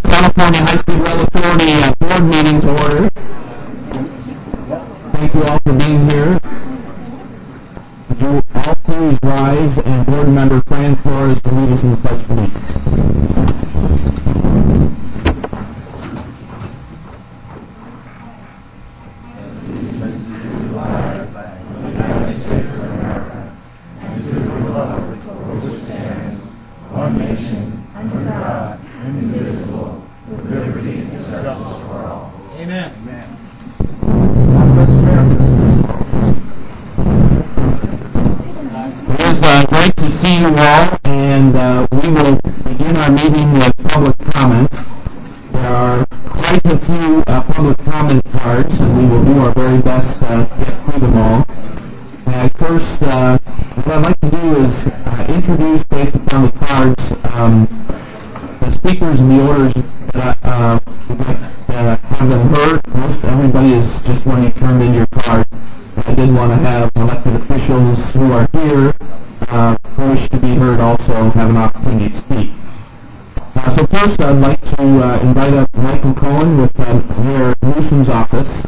California High School Rail Authority board meeting to order. Thank you all for being here. Would you all please rise, and board member Fran Flores will lead us in the pledge of allegiance. You all, and we will begin our meeting with public comment. There are quite a few public comment cards, and we will do our very best to get through them all. First, what I'd like to do is introduce, based upon the cards, the speakers and the orders that we'd like to have them heard. Most everybody is just when you turned in your card. I did want to have elected officials who are here who wish to be heard also have an opportunity to speak. So first, I'd like to invite up Michael Cohen with Mayor Newsom's office.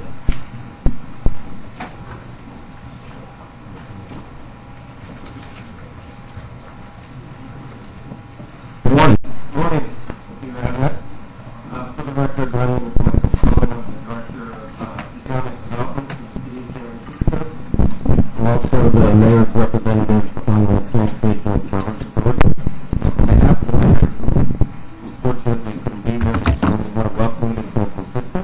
Good morning. Good morning. Thank you very much. For the record, my name is Michael Cohen. I'm the Director of Economic Development for the city here in CAHSRA. I'm also the Mayor's representative on the Transportation and Commerce Board. On behalf of the Mayor, unfortunately couldn't be here, so we want to welcome you to San Francisco.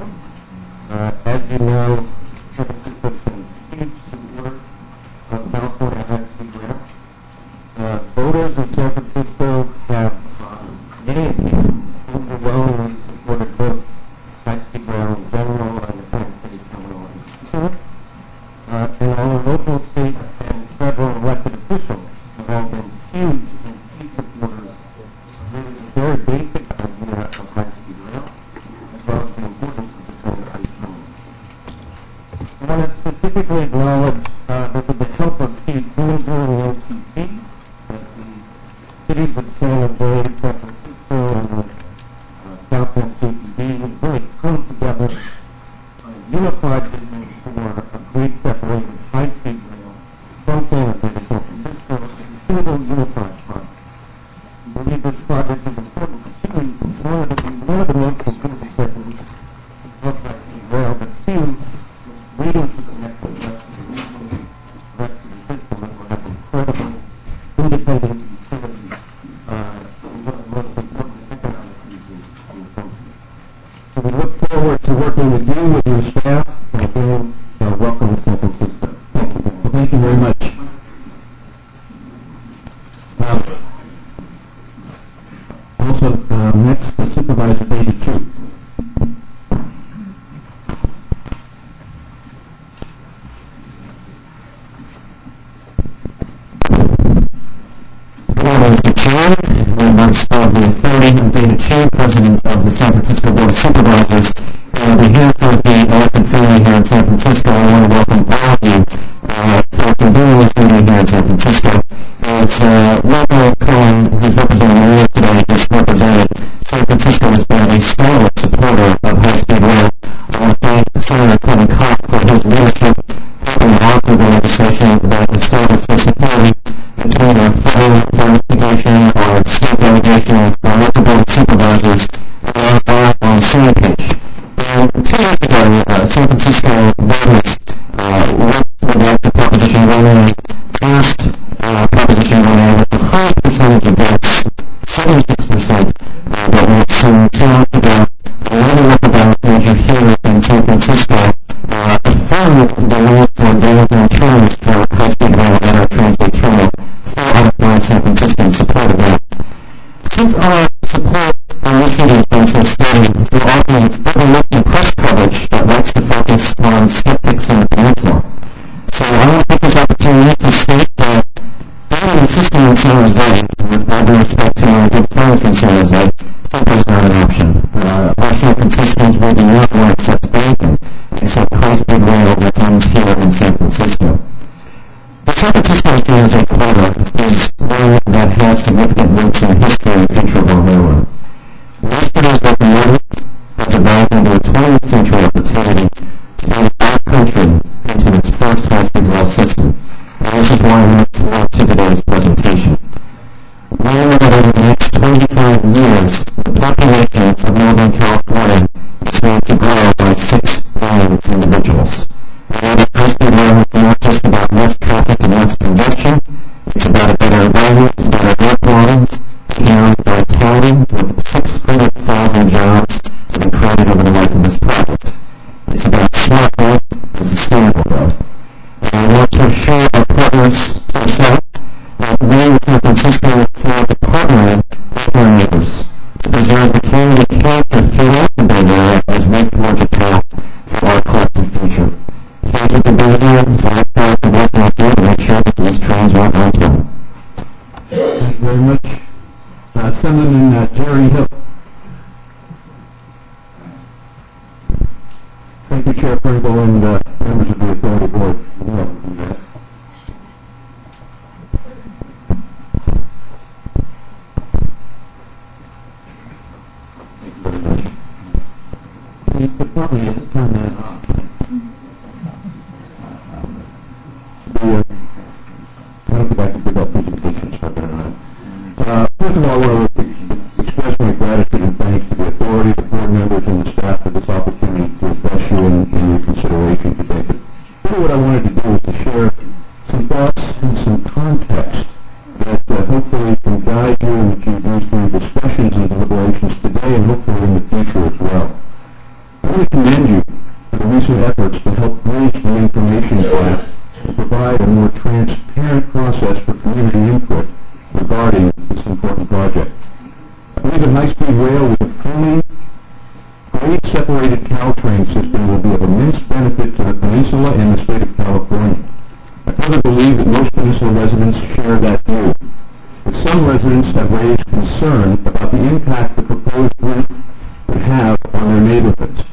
As you know, San Francisco has been a huge supporter of California high-speed rail. Voters in San Francisco have many of you overwhelmingly supported both high-speed rail in general and the Trans-City Terminal in particular. And all the local, state, and federal elected officials have all been huge and key supporters of what is a very basic idea of high-speed rail, as well as the importance of the Trans-City Terminal. I want to specifically acknowledge that with the help of Steve Greenberg and the OTC, that the cities of San Jose, San Francisco, and the Southwest CPD really come together on a unified vision for a great separated high-speed rail from San Jose to San Francisco as a single unified project. We believe this project is important for two reasons. One of the most important sections of high-speed rail, but two, leading to the next rest of the region, the rest of the system, and we'll have incredible independent utilities, one of the most important economic regions in the country. So we look forward to working with you, with your staff, and again, welcome to San Francisco. Thank you. Well, thank you very much. Also, next, the Supervisor David Chu. Mr. Chair, members of the authority, I'm David Chu, President of the San Francisco Board of Supervisors, and on behalf of the elected family here in San Francisco, I want to welcome all of you for convening this meeting here in San Francisco. As Michael Cohen, who's representing the mayor today, just represented, San Francisco has been a stalwart supporter of high-speed rail. I want to thank Senator Kevin Koch for his leadership, helping author the legislation that established this authority between our federal investigation, our state delegation, our local board of supervisors, and our on same page. And 2 years ago, San Francisco voters worked with the Proposition 1A, passed Proposition 1A with the highest percentage of votes, 76%, that we have seen 2 months ago. Another local ballot major here in San Francisco affirmed the need for development terms for high-speed rail at our transit terminal. 4 out of 5 San Franciscans supported that. Since our support on this meeting has been so steady, we're often overlooked in press coverage that likes to focus on skeptics in the peninsula. So I want to take this opportunity to state that building a system in San Jose, with all due respect to my good friends from San Jose, simply is not an option. Our San Franciscans will do not want to accept anything except high-speed rail that ends here in San Francisco. The San Francisco San Jose corridor is one that has significant roots in the history and future of our railroad. Yesterday's locomotive has evolved into a 20th century opportunity to bring our country into its first high-speed rail system. And this is why I look forward to today's presentation. We know that over the next 25 years, the population of Northern California is going to grow by 6 million individuals. And that high-speed rail is not just about less traffic and less congestion. It's about a better environment, better air quality, economic vitality, with 600,000 jobs to be created over the life of this project. It's about smart growth and sustainable growth. And I want to assure our partners to the south that we in San Francisco look forward to partnering with our neighbors to preserve the community character throughout the Bay Area as we forge a path for our collective future. Thank you for being here. I look forward to working with you to make sure that these trains run on time. Thank you very much. Senator Jerry Hill. Thank you, Chair Pringle, and members of the Authority Board. Welcome to that. Thank you very much. You could probably just turn that off. I don't think I can do that presentation stuff in a minute. First of all, I want to express my gratitude and thanks to the authority, the board members, and the staff for this opportunity to address you in your consideration today. But really what I wanted to do is to share some thoughts and some context that hopefully can guide you and achieve through discussions and deliberations today and hopefully in the future as well. I want to commend you for the recent efforts to help bridge the information gap and provide a more transparent process for community input regarding this important project. I believe that high-speed rail with a fully grade-separated Caltrain system will be of immense benefit to the peninsula and the state of California. I further believe that most peninsula residents share that view. But some residents have raised concern about the impact the proposed route would have on their neighborhoods.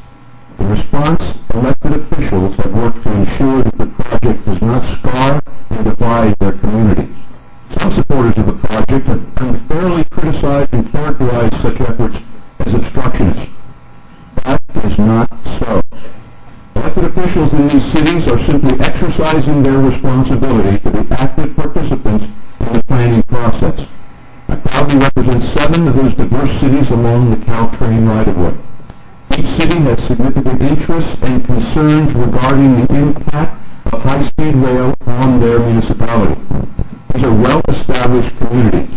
In response, elected officials have worked to ensure that the project does not scar and divide their communities. Some supporters of the project have unfairly criticized and characterized such efforts as obstructionists. That is not so. Elected officials in these cities are simply exercising their responsibility to be active participants in the planning process. I proudly represent 7 of those diverse cities along the Caltrain right-of-way. Each city has significant interests and concerns regarding the impact of high-speed rail on their municipality. These are well-established communities.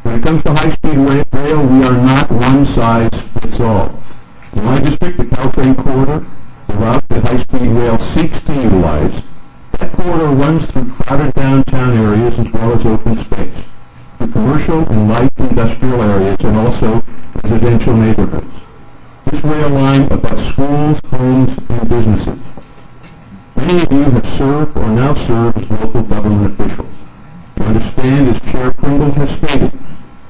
When it comes to high-speed rail, we are not one size fits all. In my district, the Caltrain corridor, the route that high-speed rail seeks to utilize, that corridor runs through crowded downtown areas as well as open space, through commercial and light industrial areas and also residential neighborhoods. This rail line abuts schools, homes, and businesses. Many of you have served or now serve as local government officials. You understand, as Chair Pringle has stated,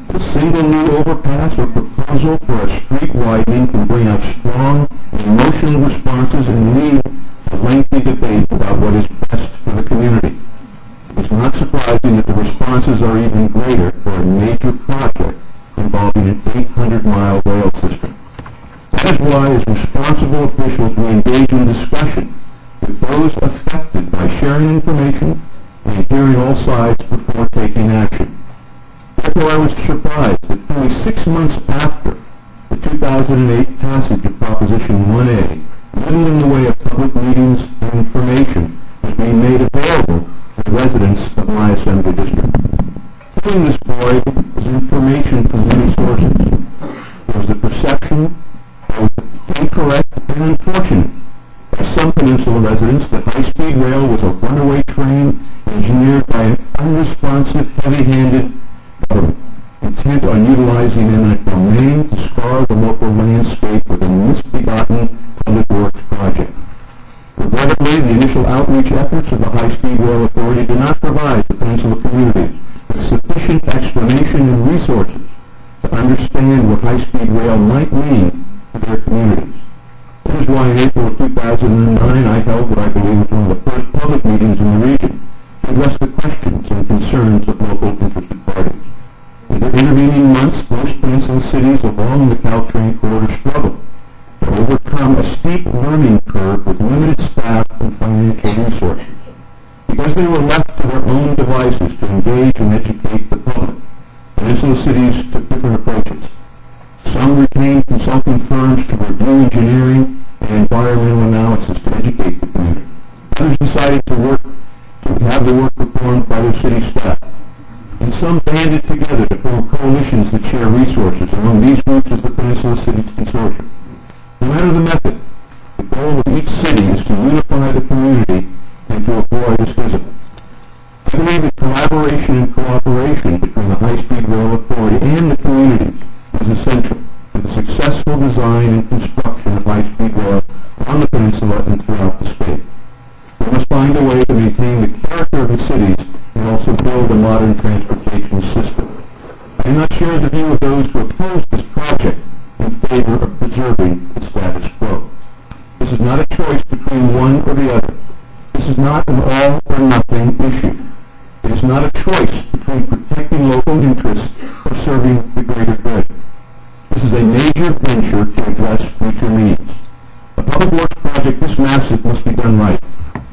a single new overpass or proposal for a street widening can bring out strong and emotional responses and lead to lengthy debate about what is best for the community. It's not surprising that the responses are even greater for a major project involving an 800-mile rail system. That is why, as responsible officials, we engage in discussion with those affected by sharing information and hearing all sides before taking action. Therefore, I was surprised that only 6 months after the 2008 passage of Proposition 1A, little in the way of public meetings and information was being made available to residents of my Assembly district. Filling this void was information from many sources. There was the perception, both incorrect and unfortunate, by some peninsula residents that high-speed rail was a runaway train engineered by an unresponsive, heavy-handed government, intent on utilizing eminent domain to scar the local landscape with a misbegotten public works project. Regrettably, the initial outreach efforts of the High-Speed Rail Authority did not provide the peninsula communities with sufficient explanation and resources to understand what high-speed rail might mean to their communities. That is why in April of 2009 I held what I believe was one of the first public meetings in the region to address the questions and concerns of local interested parties. In the intervening months, most peninsula cities along the Caltrain corridor struggled to overcome a steep learning curve with limited staff and financial resources. Because they were left to their own devices to engage and educate the public, peninsula cities took different approaches. Some retained consulting firms to review engineering and environmental analysis to educate the community. Others decided to have the work performed by their city staff. And some banded together to form coalitions that share resources. Among these groups is the Peninsula Cities Consortium. No matter the method, the goal of each city is to unify the community and to avoid schism. I believe that collaboration and cooperation between the High-Speed Rail Authority and the communities is essential to the successful design and construction of high-speed rail on the peninsula and throughout the state. We must find a way to maintain the character of the cities and also build a modern transportation system. I do not share the view of those who oppose this project in favor of preserving the status quo. This is not a choice between one or the other. This is not an all-or-nothing issue. It is not a choice between protecting local interests or serving the greater good. This is a major venture to address future needs. A public works project this massive must be done right,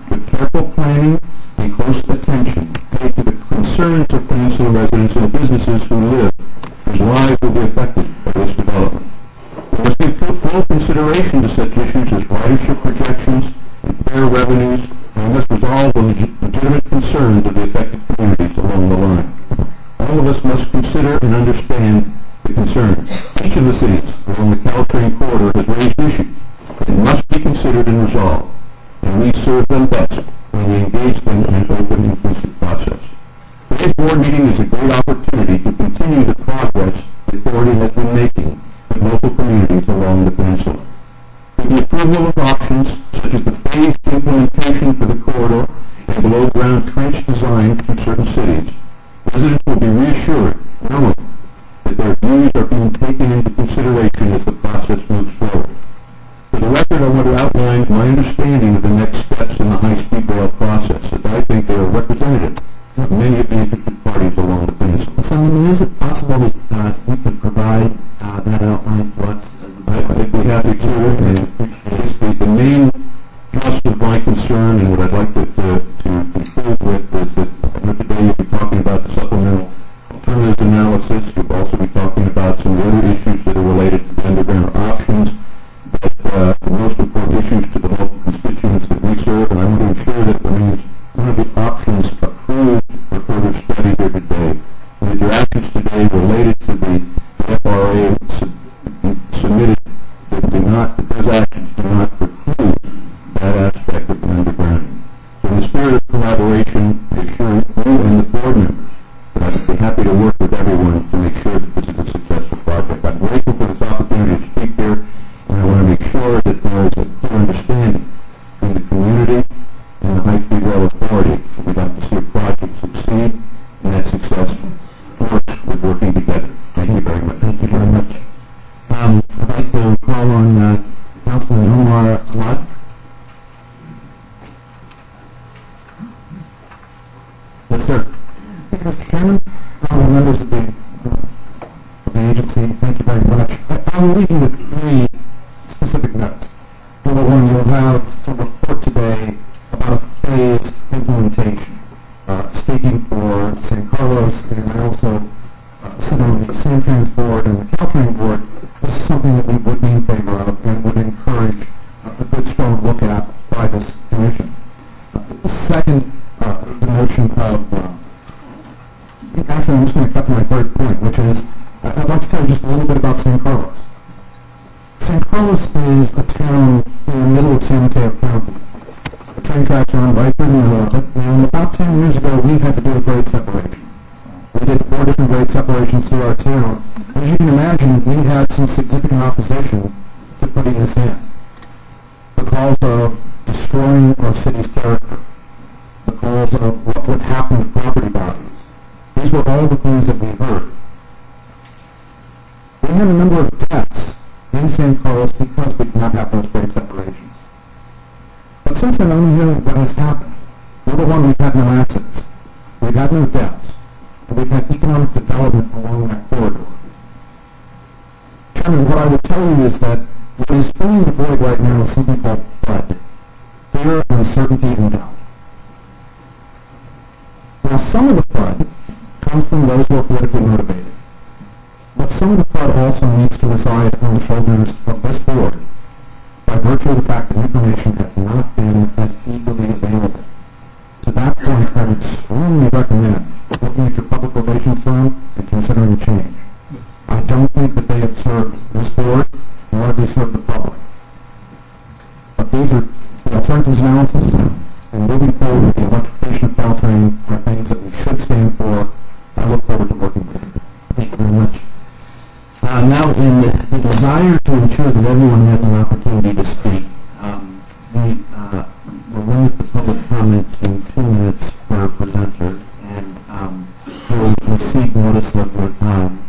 with careful planning and close attention paid to the concerns of peninsula residents and businesses who live, whose lives will be affected by this development. There must be full consideration to such issues as ridership projections and fair revenues, and we must resolve the legitimate concerns of the affected communities along the line. All of us must consider and understand the concerns. Each of the cities along the Caltrain corridor has raised issues that must be considered and resolved, and we serve them best when we engage them in an open, inclusive process. Today's board meeting is a great opportunity to continue the progress the authority has been making with local communities along the peninsula. With the approval of options such as the phased implementation for the corridor and below-ground trench design through certain cities, residents will be reassured, knowing that their views are being taken into consideration as the process moves forward. For the record, I want to outline my understanding of the next steps in the high-speed rail process, as I think they are representative of many of the interested parties along the peninsula. So, is it possible that we could provide that outline to us concern, and what I'd like to conclude with is that today you'll be talking about the supplemental alternatives analysis. You'll also be talking about some other issues that are related to the underground options, but the most important issues to the local constituents that we serve, and I want to ensure that remains one of the options approved for further study here today. And that your actions today related to the FRA submitted that those actions do not preclude that aspect of the undergrounding. So in the spirit of collaboration, I assure you and the board members that I'd be happy to work with everyone to make sure that this is a successful project. I'm grateful for this opportunity to speak here, and I want to make sure that there is a clear understanding between the community and the High-Speed Rail Authority that we'd like to see a project succeed, and that success works with working together. Thank you very much. Thank you very much. I'd like to call on Councilman Omar Watt. Yes, sir. Mr. Chairman, members of the agency, thank you very much. I'm leaving with three specific notes. Number one, you'll have a report today about a phased implementation. Speaking for San Carlos, and I also sit on the San Trans board and the CalTran board, this is something that we would be in favor of and would encourage a good, strong look at by this commission. Second, the notion of, actually I'm just going to cut to my third point, which is, I'd like to tell you just a little bit about San Carlos. San Carlos is a town in the middle of San Mateo County. The train tracks run right through the middle of it, and about 10 years ago we had to do a grade separation. We did 4 different grade separations through our town. As you can imagine, we had some significant opposition to putting this in because of destroying our city's character, because of what would happen to property values. These were all the things that we heard. We had a number of deaths in San Carlos because we did not have those grade separations. But since then, I'm hearing what has happened. Number one, we've had no accidents. We've had no deaths. And we've had economic development along that corridor. Chairman, what I would tell you is that what is filling the void right now is something called FUD. Fear, uncertainty, and doubt. Now, some of the FUD comes from those who are politically motivated. But some of the FUD also needs to reside on the shoulders of this board by virtue of the fact that information has not been as easily available. To that point, I would strongly recommend looking at your public relations firm and considering a change. I don't think that they have served this board, nor have they served the public. But these are the alternatives analysis, and moving forward with the electrification of CalTran are things that we should stand for. I look forward to working with you. Thank you very much. Now, in the desire to ensure that everyone has an opportunity to speak, we will limit the public comment to 2 minutes per presenter, and we'll receive notice of your time.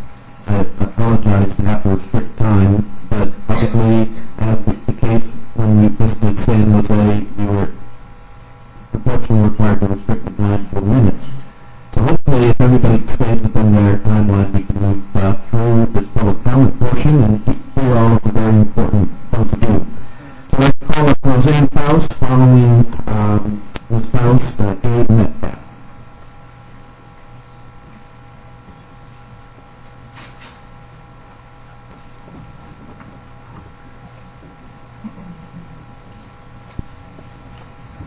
I apologize to have to restrict time, but probably, as the case when we visited San Jose, we were proportionally required to restrict the time to 1 minute. So hopefully, if everybody stays within their timeline, we can move through this public comment portion and hear all of the very important points of view. So I'd like to call up Roseanne Faust, following Ms. Faust, Gabe Metcalf.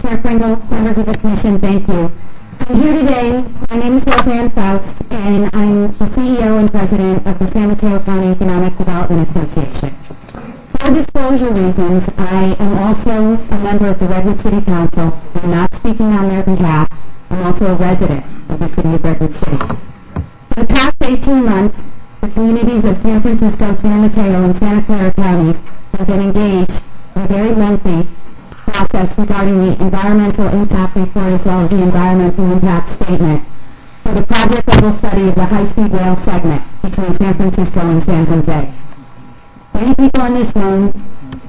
Chair Pringle, members of the Commission, thank you. I'm here today. My name is Roseanne Faust, and I'm the CEO and President of the San Mateo County Economic Development Association. For disclosure reasons, I am also a member of the Redwood City Council. I'm not speaking on their behalf. I'm also a resident of the city of Redwood City. For the past 18 months, the communities of San Francisco, San Mateo, and Santa Clara counties have been engaged in a very lengthy process regarding the environmental impact report as well as the environmental impact statement for the project level study of the high-speed rail segment between San Francisco and San Jose. Many people in this room,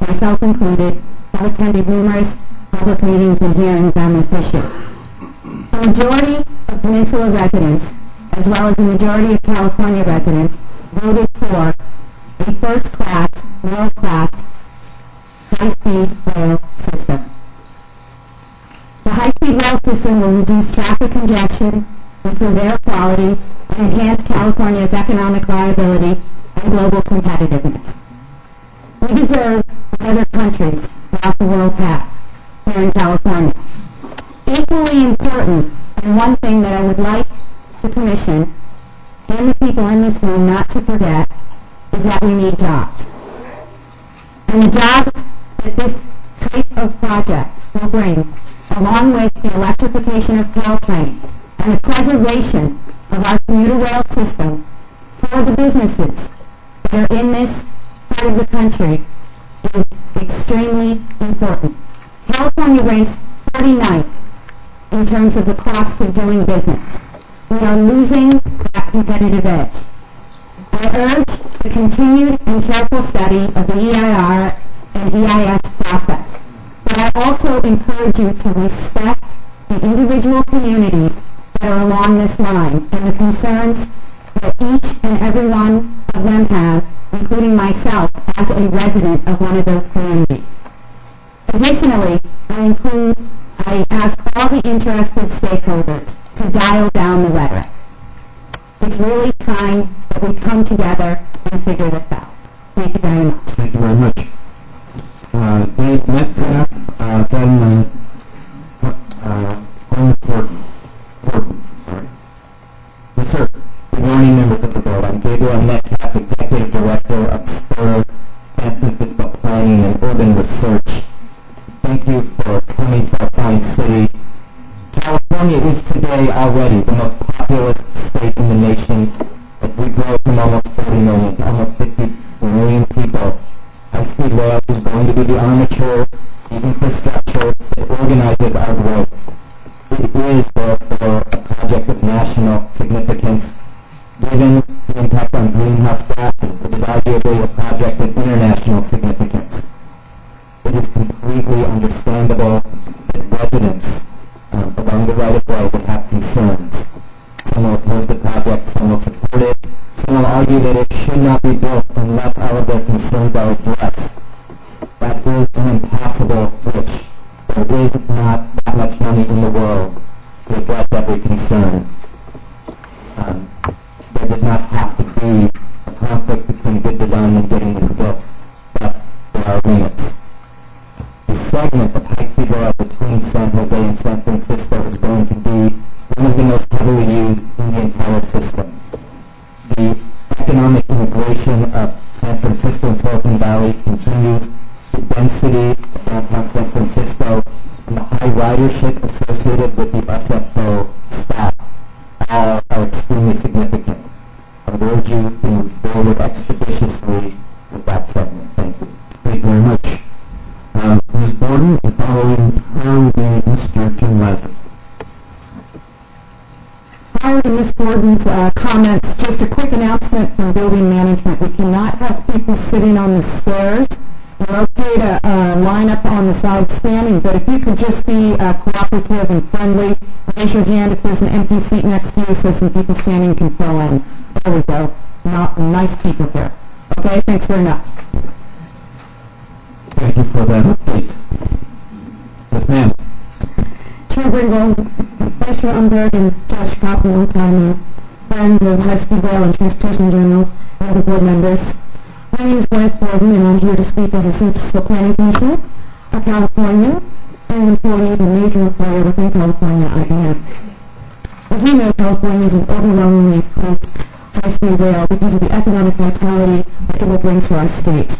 myself included, have attended numerous public meetings and hearings on this issue. A majority of Peninsula residents, as well as the majority of California residents, voted for a first-class, world-class high-speed rail system. high-speed rail system will reduce traffic congestion, improve air quality, and enhance California's economic viability and global competitiveness. We deserve what other countries throughout the world have here in California. Equally important, and one thing that I would like the Commission and the people in this room not to forget, is that we need jobs. And the jobs that this type of project will bring, along with the electrification of Caltrain and the preservation of our commuter rail system for the businesses that are in this part of the country, is extremely important. California ranks 49th in terms of the cost of doing business. We are losing that competitive edge. I urge the continued and careful study of the EIR and EIS process. But I also encourage you to respect the individual communities that are along this line and the concerns that each and every one of them have, including myself as a resident of one of those communities. Additionally, I ask all the interested stakeholders to dial down the rhetoric. It's really time that we come together and figure this out. Thank you very much. Thank you very much. Dave Metcalf, then Gordon. Sorry. Yes, sir. Good morning, members of the board. I'm Gabriel Metcalf, Executive Director of SPUR, San Francisco Planning and Urban Research. Thank you for coming to our fine city. California is today already the most populous state in the nation, as we grow from almost 40 million to almost 50 million people. High-speed rail is going to be the armature, the infrastructure that organizes our growth. It is, therefore, a project of national significance. Given the impact on greenhouse gases, it is arguably a project of international significance. It is completely understandable that residents along the right-of-way would have concerns. Some will oppose the project, some will support it, some will argue that it should not be built unless all of their concerns are addressed. That is an impossible wish. There is not that much money in the world to address every concern. There does not have to be a conflict between good design and getting this built, but there are limits. The segment of high-speed rail between San Jose and San Francisco is going to be one of the most heavily used in the entire system. The economic integration of San Francisco and Silicon Valley continues. The density of downtown San Francisco and the high ridership associated with the SFO staff all are extremely significant. I would urge you to move forward expeditiously with that segment. Thank you. Thank you very much. Ms. Gordon, and following her will be Mr. Tim Lazar. Prior to Ms. Gordon's comments, just a quick announcement from building management. We cannot have people sitting on the stairs. You're okay to line up on the side standing, but if you could just be cooperative and friendly, raise your hand if there's an empty seat next to you so some people standing can fill in. There we go. Nice people here. Okay, thanks very much. Thank you for that update. Yes, ma'am. Chair Bringle, Vice Chair Umberg, and Josh Coffin, long-time friend of high-speed rail and transportation in general, and other board members. My name is Gwyneth Gordon, and I'm here to speak as a San Francisco Planning Commissioner of California and an employee of a major employer within California, IBM. As you know, California is an overwhelmingly approved high-speed rail because of the economic vitality that it will bring to our state.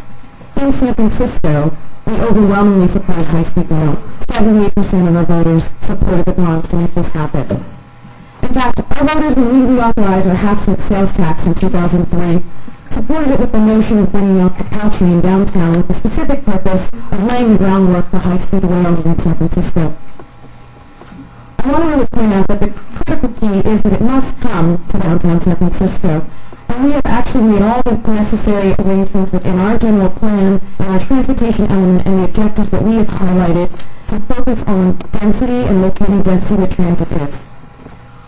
In San Francisco, we overwhelmingly support high-speed rail. 78% of our voters supported the bond to make this happen. In fact, our voters, when we reauthorized our half-cent sales tax in 2003, supported it with the notion of bringing out Caltrain downtown with the specific purpose of laying the groundwork for high-speed rail in San Francisco. I want to really point out that the critical key is that it must come to downtown San Francisco. And we have actually made all the necessary arrangements within our general plan and our transportation element and the objectives that we have highlighted to focus on density and locating density where transit is.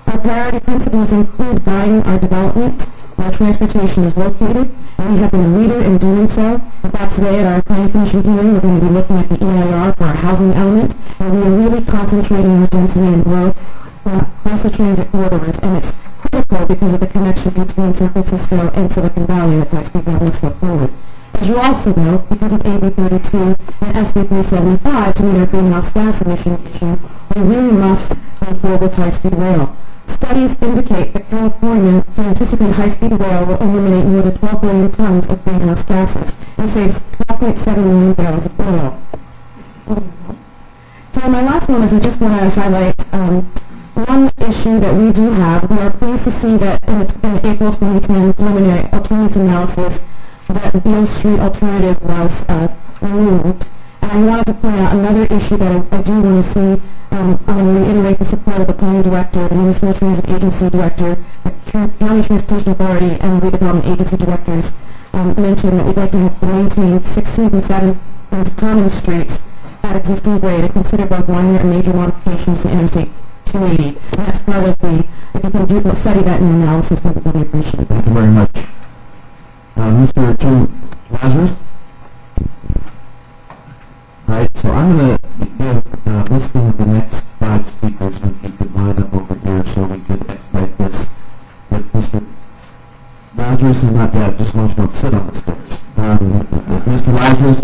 Our priority principles include guiding our development where transportation is located, and we have been a leader in doing so. In fact, today at our Planning Commission hearing, we're going to be looking at the EIR for our housing element, and we are really concentrating on density and growth across the transit corridors, and it's critical because of the connection between San Francisco and Silicon Valley that high-speed rail must go forward. As you also know, because of AB 32 and SB 375 to meet our greenhouse gas emission issue, we really must move forward with high-speed rail. Studies indicate that California can anticipate high-speed rail will eliminate more than 12 billion tons of greenhouse gases and saves 12.7 million barrels of oil. So my last one is I just want to highlight one issue that we do have. We are pleased to see that in the April 2010 preliminary alternatives analysis that the Beale Street alternative was removed. And I wanted to point out another issue that I do want to see. I want to reiterate the support of the planning director, the municipal transit agency director, the county transportation authority, and redevelopment agency directors mentioned that we'd like to maintain 16th and 7th common streets at existing grade and consider both minor and major modifications to Interstate 280. And that's part of the, if you can study that in the analysis, we would really appreciate it. Thank you very much. Mr. Jim Lazarus? All right, so I'm going to give listing of the next 5 speakers, and if you could line up over here so we could expedite this. But Mr. Lazarus is not dead, just wants to sit on the stairs. Mr. Lazarus,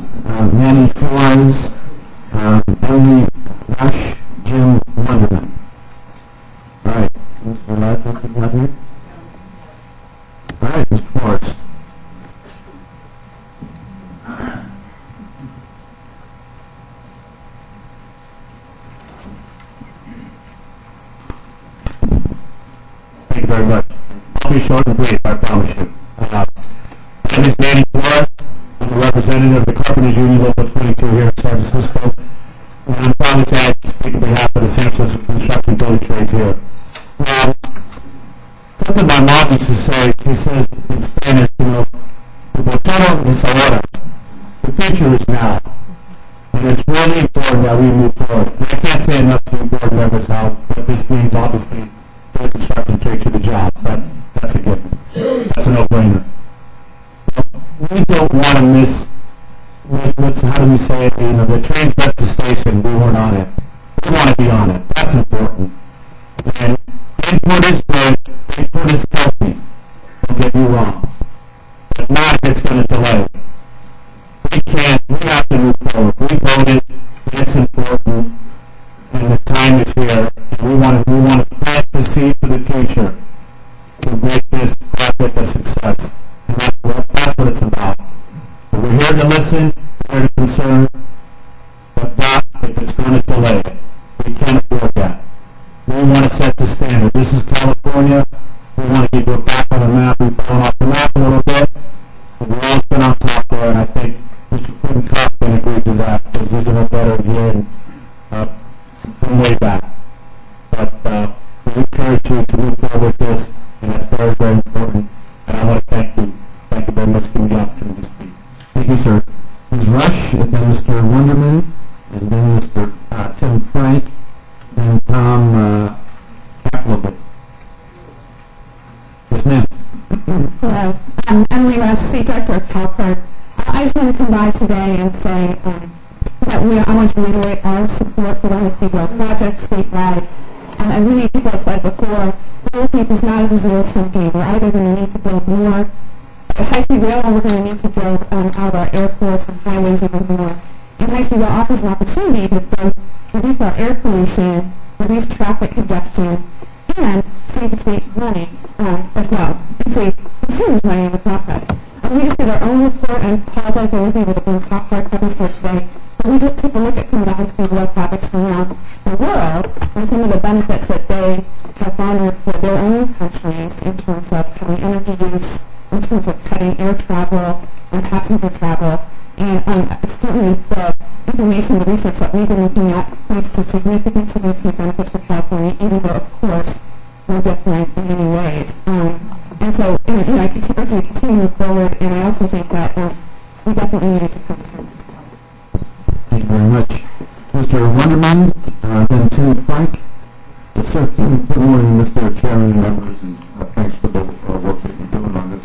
Manny Flores, Emily Rush, Jim Wonderman. All right, Mr. Lazarus is not here? All right, Mr. Flores. Thank you very much. I'll be short and brief, I promise you. My name is Manny Flores. I'm a representative of the Carpenters Union Local 22 here in San Francisco. And I'm proud to say I speak on behalf of the San Francisco construction building trades here. Something my mom used to say, she says in Spanish, el futuro es ahora. The future is now. And it's really important that we move forward. And I can't say enough to you board members how what this means, obviously, for the construction trade to the job. That's a given. That's a no-brainer. We don't want to miss how do we say it, the train's left the station, we weren't on it. We want to be on it. That's important. And input is good, input is healthy. Don't get me wrong. But not if it's going to delay. We have to move forward. We voted, it's important, and the time is here. And we want to plant the seed for the future to make this project a success. And that's what it's about. But we're here to listen, we're here to concern, but not if it's going to delay it. We can't afford that. We want to set the standard. This is California. We want to keep it back on the map. We've gone off the map a little bit, but we've always been on top there, and I think Mr. Quinn Cochran agreed to that, because these are no better here from way back. But we encourage you to move forward with this, and that's very, very important. And I want to thank you. Thank you very much for giving me the opportunity to speak. Thank you, sir. Ms. Rush, and then Mr. Wonderman, and then Mr. Tim Frank, and Tom Kaplowitz. Yes, ma'am. Hello. I'm Emily Rush, State Director of CalPERT. I just want to come by today and say that I want to reiterate our support for the high-speed rail project statewide. As many people have said before, we're looking at this not as a zero-sum game. We're either going to need to build more high-speed rail, or we're going to need to build out of our airports and highways even more. And high-speed rail offers an opportunity to both reduce our air pollution, reduce traffic congestion, and save the state money as well, and save consumers money in the process. We just did our own report, and I apologize I wasn't able to bring hard copies here today, but we just took a look at some of the high-speed rail projects from around the world and some of the benefits that they have garnered for their own countries in terms of cutting energy use, in terms of cutting air travel and passenger travel. And certainly the information, the research that we've been looking at points to significant benefits for California, even though, of course, we're different in many ways. And so, I urge you to continue to move forward, and I also think that we definitely need to come to terms. Thank you very much. Mr. Wonderman, then Tim Frank. Yes, sir. Good morning, Mr. Chairman and members, and thanks for the work that you're doing on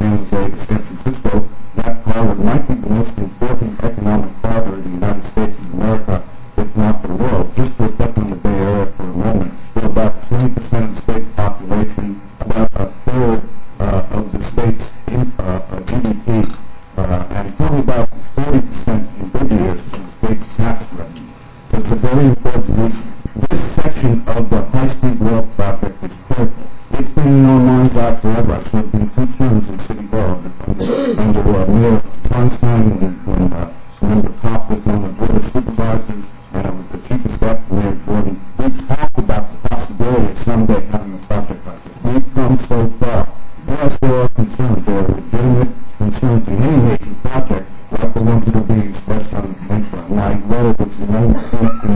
San Jose to San Francisco, that corridor might be the most important economic corridor in the United States of America, if not the world. Just to reflect on the Bay Area for a moment, we're about 20% of the state's population, about a third of the state's GDP, and probably about 40% in good years of the state's tax revenue. So it's a very important region. This section of the high-speed rail project is critical. It's been in our minds out forever. I've served in 2 terms in City Hall under Mayor Feinstein when the top was on the Board of Supervisors and I was the Chief of Staff to Mayor Jordan. We talked about the possibility of someday having a project like this. We've come so far. Yes, there are concerns. There are legitimate concerns in any major project like the ones that are being expressed on the peninsula. My letter was in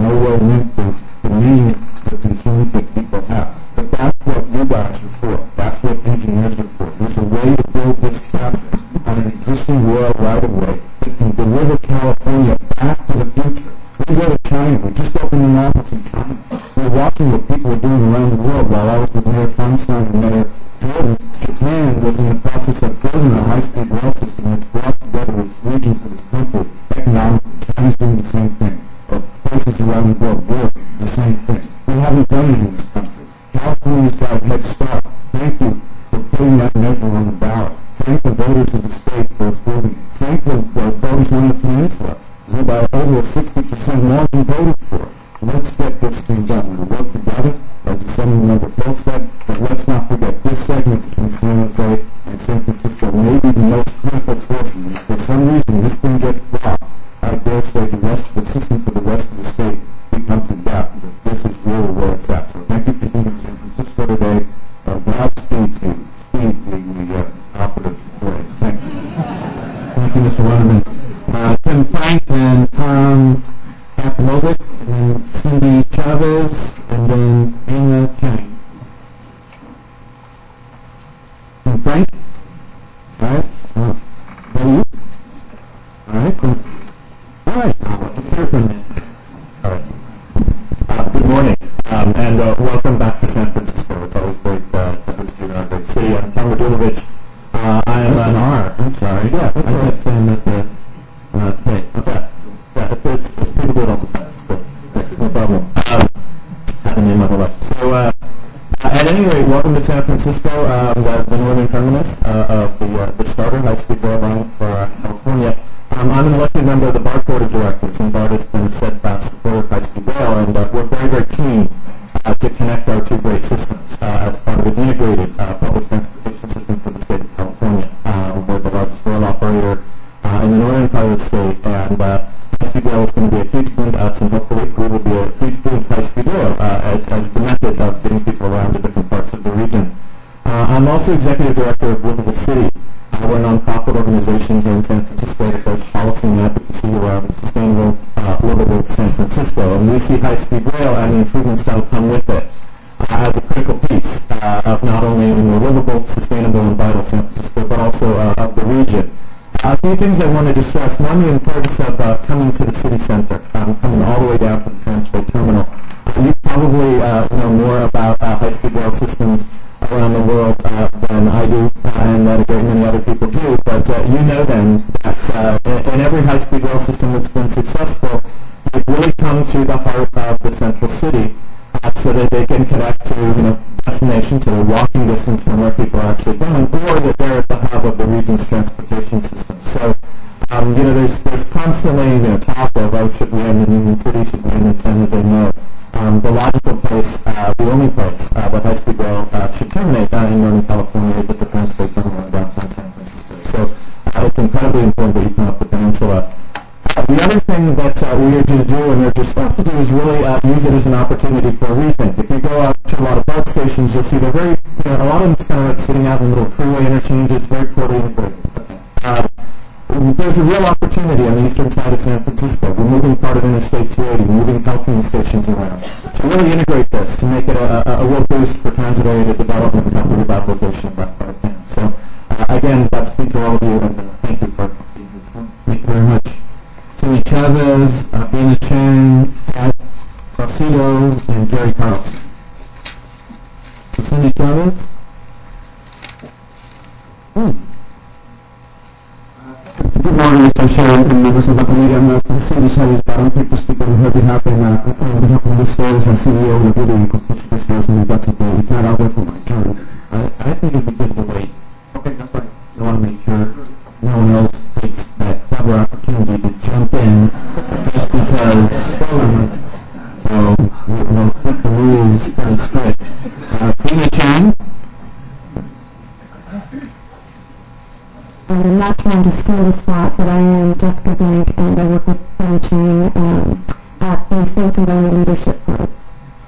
no way meant to demean the concerns that people have. But that's what you guys are for. That's what engineers are for. There's a way to build this project on an existing rail right-of-way that can deliver California back to the future. We go to China. We just opened an office in China. We're watching what people are doing around the world. While I was with Mayor Feinstein and Mayor Jordan, Japan was in the process of building a high-speed rail system that's brought together its regions of its country economically. China's doing the same thing. Places around the world doing the same thing. We haven't done it in this country. California's got a head start. Thank you for putting that measure on the ballot. Thank the voters of the state for approving it. Thank the voters on the peninsula who by over a 60% margin voted for it. Let's get this thing done. We'll work together, as the Senator Bill said, but let's not forget this segment between San Jose and San Francisco may be the most critical portion. And if for some reason this thing gets blocked, I dare say the rest of the system for the rest of the state becomes a gap. But this is really where it's at. So thank you for being in San Francisco today. Godspeed to you. Speed being the operative phrase. Thank you. Thank you, Mr. Weatherman. Tim Frank and Tom Kaplovic, and then Cindy Chavez, and then Anna Chang. Tim Frank? All right. That you? All right. Thanks. All right. Let's hear from you. All right. Good morning, and welcome back to San Francisco. It's always great to visit you in our great city. I'm Tom Radulovich. I am an R. I'm sorry. Yeah, I kept saying that the okay. Yeah, it's pretty good all the time. So, no problem. Had the name on the left. So, at any rate, welcome to San Francisco, the northern terminus of the starter high-speed rail line for California. I'm an elected member of the BART Board of Directors, and BART has been a steadfast supporter of high-speed rail, and we're very, very keen to connect our 2 great systems as part of an integrated public transportation system for the state of California. We're the largest rail operator in the northern part of the state, and high-speed rail is going to be a huge boon to us, and hopefully we will be a huge boon to high-speed rail as the method of getting people around to different parts of the region. I'm also executive director of Livable City. We're a nonprofit organization here in San Francisco that does policy and advocacy around sustainable, livable San Francisco, and we see high-speed rail and the improvements that will come with it as a critical piece of not only a more livable, sustainable, and vital San Francisco, but also of the region. A few things I wanted to stress. One, the importance of coming to the city center, coming all the way down to the transport terminal. You probably know more about high-speed rail systems around the world than I do, and that a great many other people do, but you know then that in every high-speed rail system that's been successful, they've really come to the heart of the central city so that they can connect to destinations that are walking distance from where people are actually going, or that they're at the hub of the region's transportation system. So, there's constantly talk of, oh, should we end in Union City, should we end in San Jose? No. The logical place, the only place that high-speed rail should terminate in Northern California is at the transport terminal in downtown San Francisco. So it's incredibly important that you come up the peninsula. The other thing that we urge you to do and urge your staff to do is really use it as an opportunity for a rethink. If you go out to a lot of BART stations, you'll see they're very, a lot of them's kind of like sitting out in little freeway interchanges, very poorly integrated. There's a real opportunity on the eastern side of San Francisco. We're moving part of Interstate 280, moving Calhoun stations around to really integrate this, to make it a real boost for transit-oriented development and help the revitalization of that part of town. So, again, that's speak to all of you, and thank you for being here. Thank you very much. Cindy Chavez, Anna Chang, Pat Saucedo, and Gary Carlson. So Cindy Chavez. Good morning, Mr. Chair and members of the committee. I'm Cindy Chavez, but I don't think to speak on behalf of Mr. as CEO of the Building Construction Business in Mexico. If not, I'll wait for my turn. I think it'd be good to wait. Okay, that's fine. I want to make sure no one else takes that clever opportunity to jump in just because. So we'll keep the rules pretty strict. Tina Chang. I'm not trying to steal the spot, but I am Jessica Zank, and I work with Tina Chang at the Silicon Valley Leadership Group.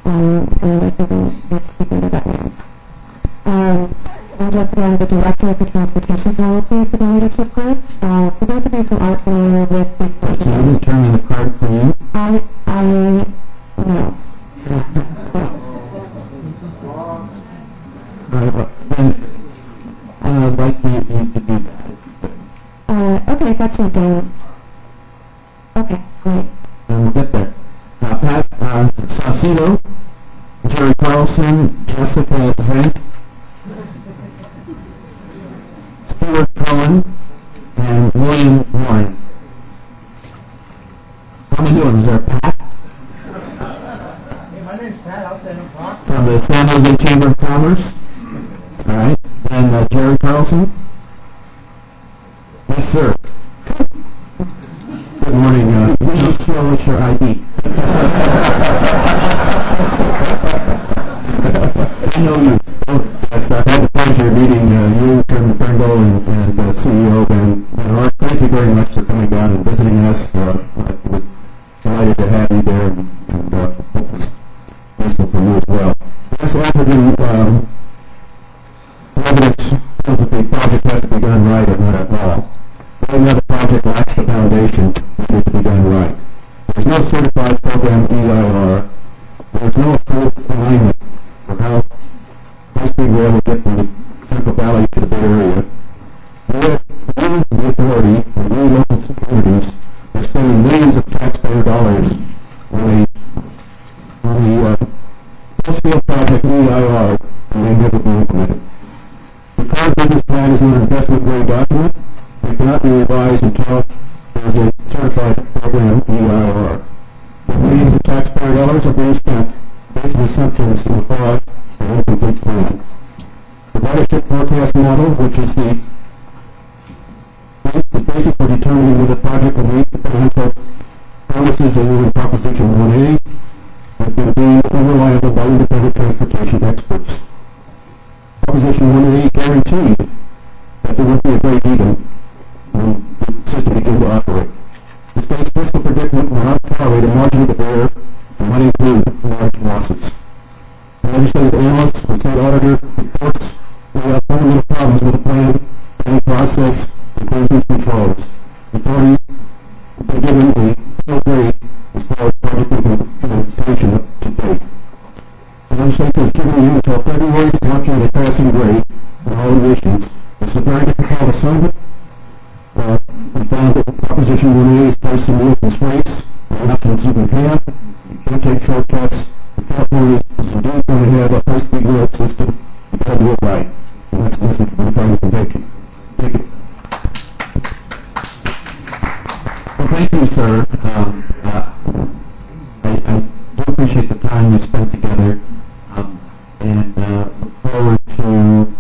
And I think I'm speaking to that name. I'm Jessica, I'm the Director of the Transportation Policy for the Leadership Group. For those of you who aren't familiar with this, Can I determine the card for you? no. Then I'd like you to do that. Okay, it's actually done. Okay, great. And we'll get there. Pat Saucedo, Jerry Carlson, Jessica Zank, Stuart Cohen, and William Warren. How many doing? Is there a Pat? Hey, my name's Pat. I'll stand up front. From the San Jose Chamber of Commerce. All right. And Jerry Carlson. Yes, sir. Good morning. Please show us your ID. I know you. Yes, I've had the pleasure of meeting you, Chairman Pringle, and CEO Ben Hart. Thank you very much for coming down and visiting us. We're delighted to have you there, and hope it's useful for you as well. This African residents feel that the project has to be done right and not at all. Right now the project lacks the foundation that needs to be done right. There's no certified program EIR. There's no approved alignment for how high-speed rail will get from the Central Valley to the Bay Area. Yet, we, the authority, and we local communities are spending millions of taxpayer dollars on the full-scale project EIR, and they never be implemented. The current business plan is not an investment-grade document. It cannot be revised until there is a certified program EIR. Millions of taxpayer dollars are being spent based on assumptions in a flawed and incomplete plan. The ridership forecast model, which is basic for determining whether the project will meet the financial promises in Proposition 1A, has been deemed unreliable by independent transportation experts. Proposition 1A guaranteed that there would be a break-even when the system began to operate. The state's fiscal predicament will not tolerate a margin of error and might include large losses. The legislative analysts and state auditor reports that we have fundamental problems with the plan, planning process, inclusions, controls. The authority has been given a low grade as far as project implementation to date. The legislature has given you until February to calculate a passing grade on all the issues. It's a very difficult assignment. We found that Proposition 1A is placed in real constraints and options you can have. You can't take shortcuts. If California is indeed going to have a high-speed rail system, you've got to do it right. And that's the message we're trying to convey to you. Thank you. Well, thank you, sir. I do appreciate the time you spent together, and look forward to you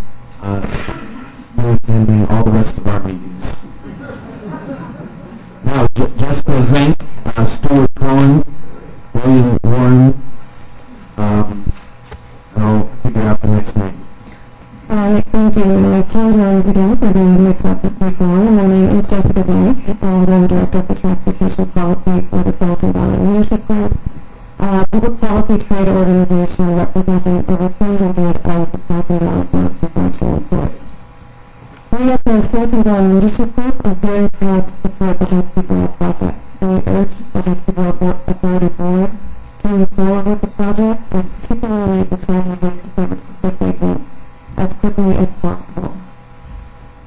attending all the rest of our meetings. Now, Jessica Zank, Stuart Cohen, William Warren, I'll figure out the next name. Thank you, and I apologize again for the mix-up with before. My name is Jessica Zank, and I'm Director of the Transportation Policy for the Silicon Valley Leadership Group, a public policy trade organization representing over 300 of the Silicon Valley's most influential employees. We at the Silicon Valley Leadership Group are very proud to support the high-speed rail project, and we urge the high-speed rail authority board to move forward with the project, and particularly the San Jose Service segment, as quickly as possible.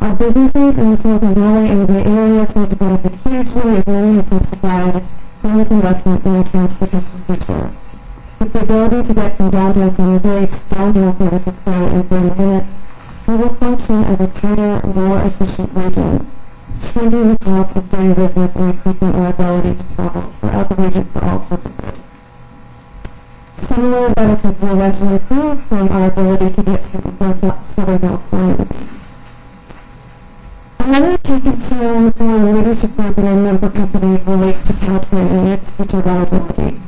Our businesses in the Silicon Valley and the Bay Area stand to benefit hugely if any intensified from this investment in our transportation future. With the ability to get from downtown San Jose to downtown San Francisco in 30 minutes, we will function as a cleaner, more efficient region, shrinking the cost of doing business and increasing our ability to travel throughout the region for all purposes. Similar benefits will eventually accrue from our ability to get to Southern California. Another key concern for the leadership group and our member companies relates to CAHSRA and its future viability.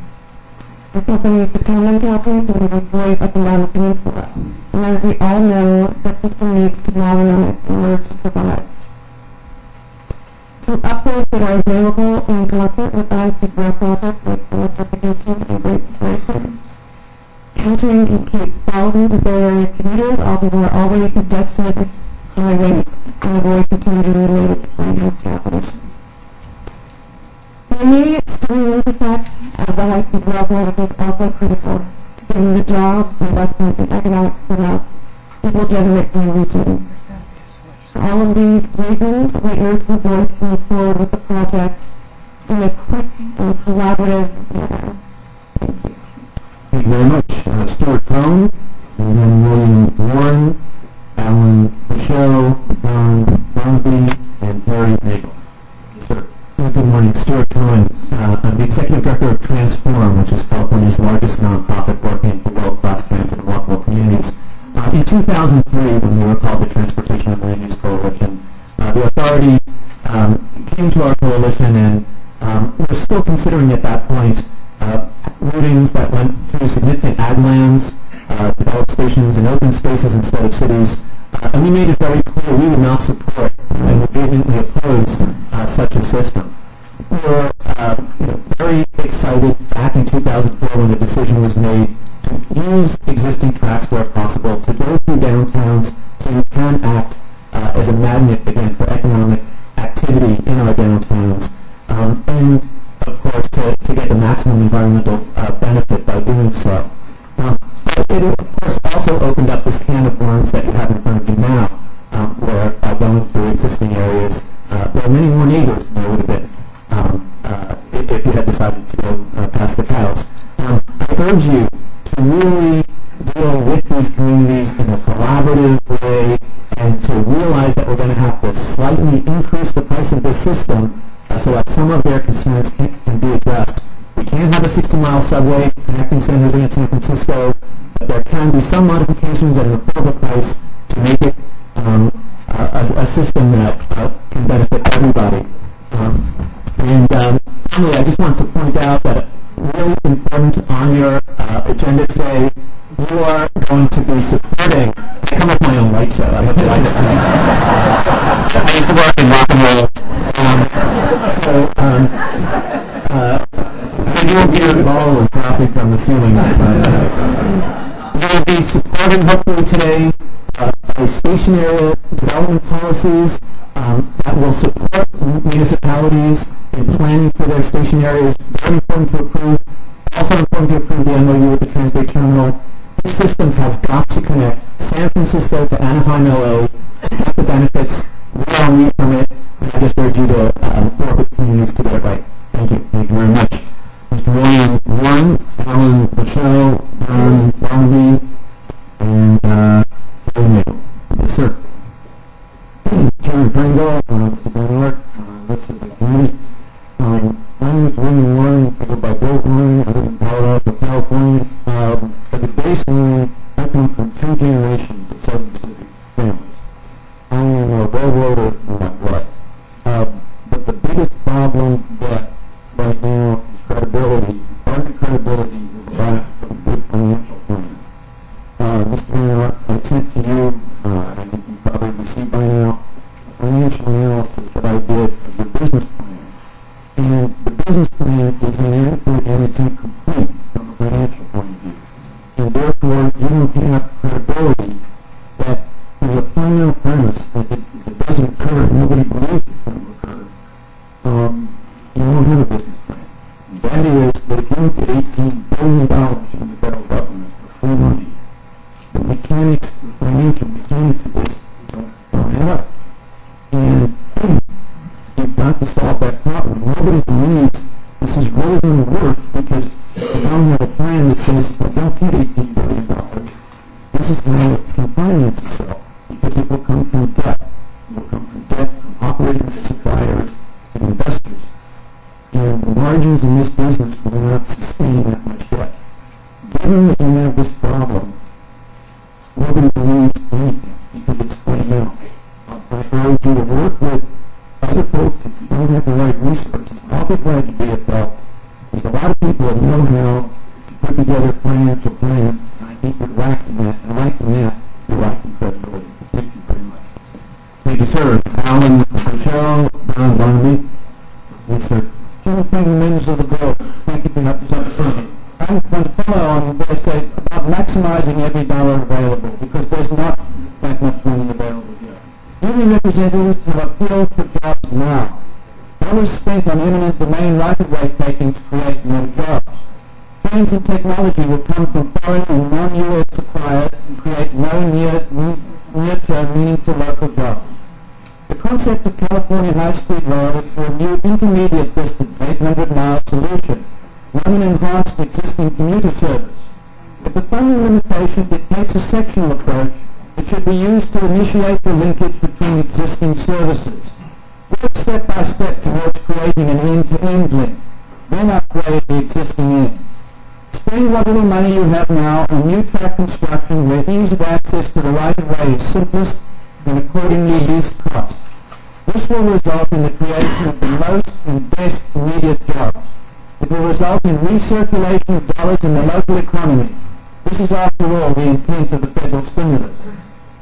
The companies depend on CAHSRA to move employees up and down the peninsula, and as we all know, the system needs to modernize in order to survive. Through upgrades that are available in concert with ISD growth projects like electrification and great integration, CAHSRA can keep thousands of Bay Area commuters off of our already congested highways and avoid contaminated greenhouse gas emissions. The immediate stimulus effect of the high-speed rail project is also critical, given the jobs, investment, and economic growth it will generate in the region. For all of these reasons, we urge the board to move forward with the project in a quick and collaborative manner. Thank you. Thank you very much. Stuart Cohn, and then William Warren, Alan Michaud, Don Barnaby, and Terry Nagel. Yes, sir. Good morning. Stuart Cohen. I'm the Executive Director of Transform, which is California's largest nonprofit working for world-class transit and walkable communities. In 2003, when we were called the Transportation and Land Use Coalition, the authority came to our coalition and was still considering at that point routings that went through significant ag lands, developed stations in open spaces instead of cities, and we made it very clear we would not support and would vehemently oppose such a system. We were very excited back in 2004 when the decision was made to use existing tracks where possible, to go through downtowns so you can act as a magnet again for economic activity in our downtowns, and of course to get the maximum environmental benefit by doing so. It of course also opened up this can of worms that you have in front of you now, where going through existing areas, there are many more neighbors than there would have been if you had decided to go past the cows. I urge you to really deal with these communities in a collaborative way and to realize that we're going to have to slightly increase the price of this system so that some of their concerns can be addressed. We can't have a 60-mile subway connecting San Jose and San Francisco, but there can be some modifications at an affordable price to make it a system that can benefit everybody. And finally, I just want to point out that really important on your agenda today, you are going to be supporting. I come with my own light show. I hope you like it. I used to work in rock and roll. You won't get a ball of dropping from the ceiling. We'll be supporting, hopefully today, a station area development policies that will support municipalities in planning for their station areas. Very important to approve. Also important to approve the MOU with the Transbay Terminal. This system has got to connect San Francisco to Anaheim, LA, to get the benefits we all need from it. And I just urge you to work with communities to get it right. Thank you. Thank you very much. Mr. William Warren, Alan Michaud, Don Barnaby, and Terry Nagel. Yes, sir. Chairman Pringle, Mr. Bernard, rest of the committee. My name is William Warren. I go by Bill Warren. I live in Palo Alto, California. As a baseline, I come from 2 generations of Southern Pacific families. I am a railroader in my blood. But the biggest problem that right now is credibility. Part of the credibility is about a good financial plan. Mr. Mayor, I sent to you, I think you probably received by now, financial analysis that I did of the business plan. And the business plan is inadequate and it's incomplete from a financial point of view. And therefore, you don't have credibility that there's a fundamental premise that if it doesn't occur, nobody believes it's going to occur. You don't have a business plan. And that is that if you look at $18 billion from the federal government for free money, the mechanics, the financial mechanics of this don't add up. And you've got to solve that problem. Nobody believes this is really going to work because they don't have a plan that says, well, don't get $18 billion. This is how it can finance itself because it will come from debt. It will come from debt from operating supply. that you will work with other folks if you don't have the right resources. I'll be glad to be of help. There's a lot of people that know how to put together financial plans, and I think you're lacking that, and lacking that, you're lacking credibility. Thank you very much. Thank you, sir. Alan, Michelle, Don Barnaby. Yes, sir. Chairman, thank you, members of the board. Thank you for this opportunity. I'm going to follow on what I say about maximizing every dollar available, because there's not that much money available here. Union representatives have appealed for jobs now. Dollars spent on eminent domain right-of-way takings create no jobs. Trends in technology will come from foreign and non-U.S. suppliers and create no near-term meaningful local jobs. The concept of California high-speed rail is for a new intermediate distance, 800-mile solution, not an enhanced existing commuter service. If the funding limitation dictates a sectional approach, it should be used to initiate the linkage between existing services. Work step by step towards creating an end-to-end link, then upgrade the existing ends. Spend what little money you have now on new track construction where ease of access to the right-of-way is simplest and accordingly least cost. This will result in the creation of the most and best immediate jobs. It will result in recirculation of dollars in the local economy. This is, after all, the intent of the federal stimulus.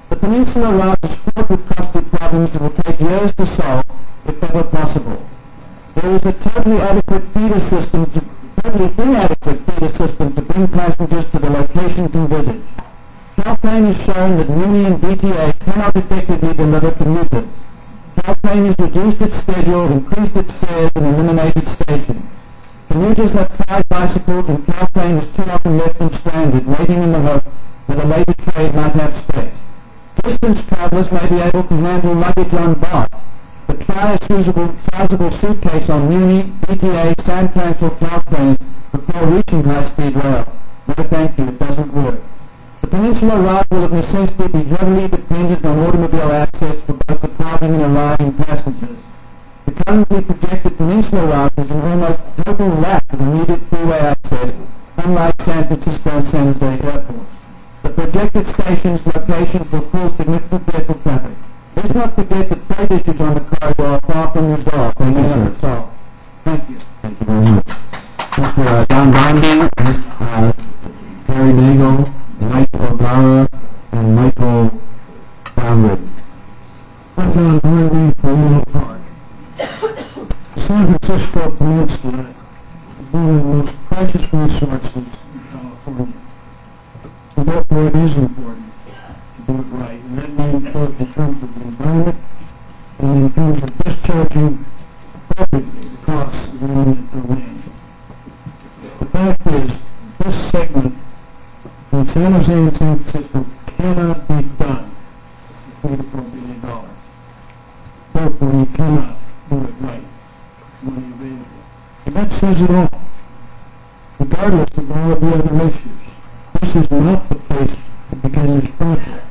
The peninsula rises fraught with costly problems that will take years to solve, if ever possible. There is a totally inadequate feeder system to bring passengers to the locations envisaged. Caltrain has shown that Muni and DTA cannot effectively deliver commuters. Caltrain has reduced its schedule, increased its fares, and eliminated stations. Commuters have tried bicycles, and Caltrain has too often left them stranded, waiting in the hope that a later trade might have space. Distance travellers may be able to handle luggage on BART, but try a sizable suitcase on Muni, DTA, Sandtrans, or Caltrain before reaching high-speed rail. No thank you, it doesn't work. The Peninsula Route will of necessity be heavily dependent on automobile access for both departing and arriving passengers. The currently projected Peninsula Route is an almost total lack of immediate freeway access, unlike San Francisco and San Jose airports. The projected station's locations will cause significant vehicle traffic. Let's not forget that freight issues on the corridor are far from resolved. Thank you, sir. Thank you. Thank you very much. Mr. Don Bondi, Terry Nagel, Mike O'Gara, and Michael Brownwood. President Harvey for Middle Park. The San Francisco Peninsula is one of the most precious resources in California. And therefore it is important to do it right. And that means both in terms of the environment and in terms of discharging appropriately the costs of the eminent domain. The fact is, this segment in San Jose and San Francisco cannot be done for $3 to $4 billion. Therefore, you cannot do it right. Money available. And that says it all. Regardless of all of the other issues, this is not the place to begin this project.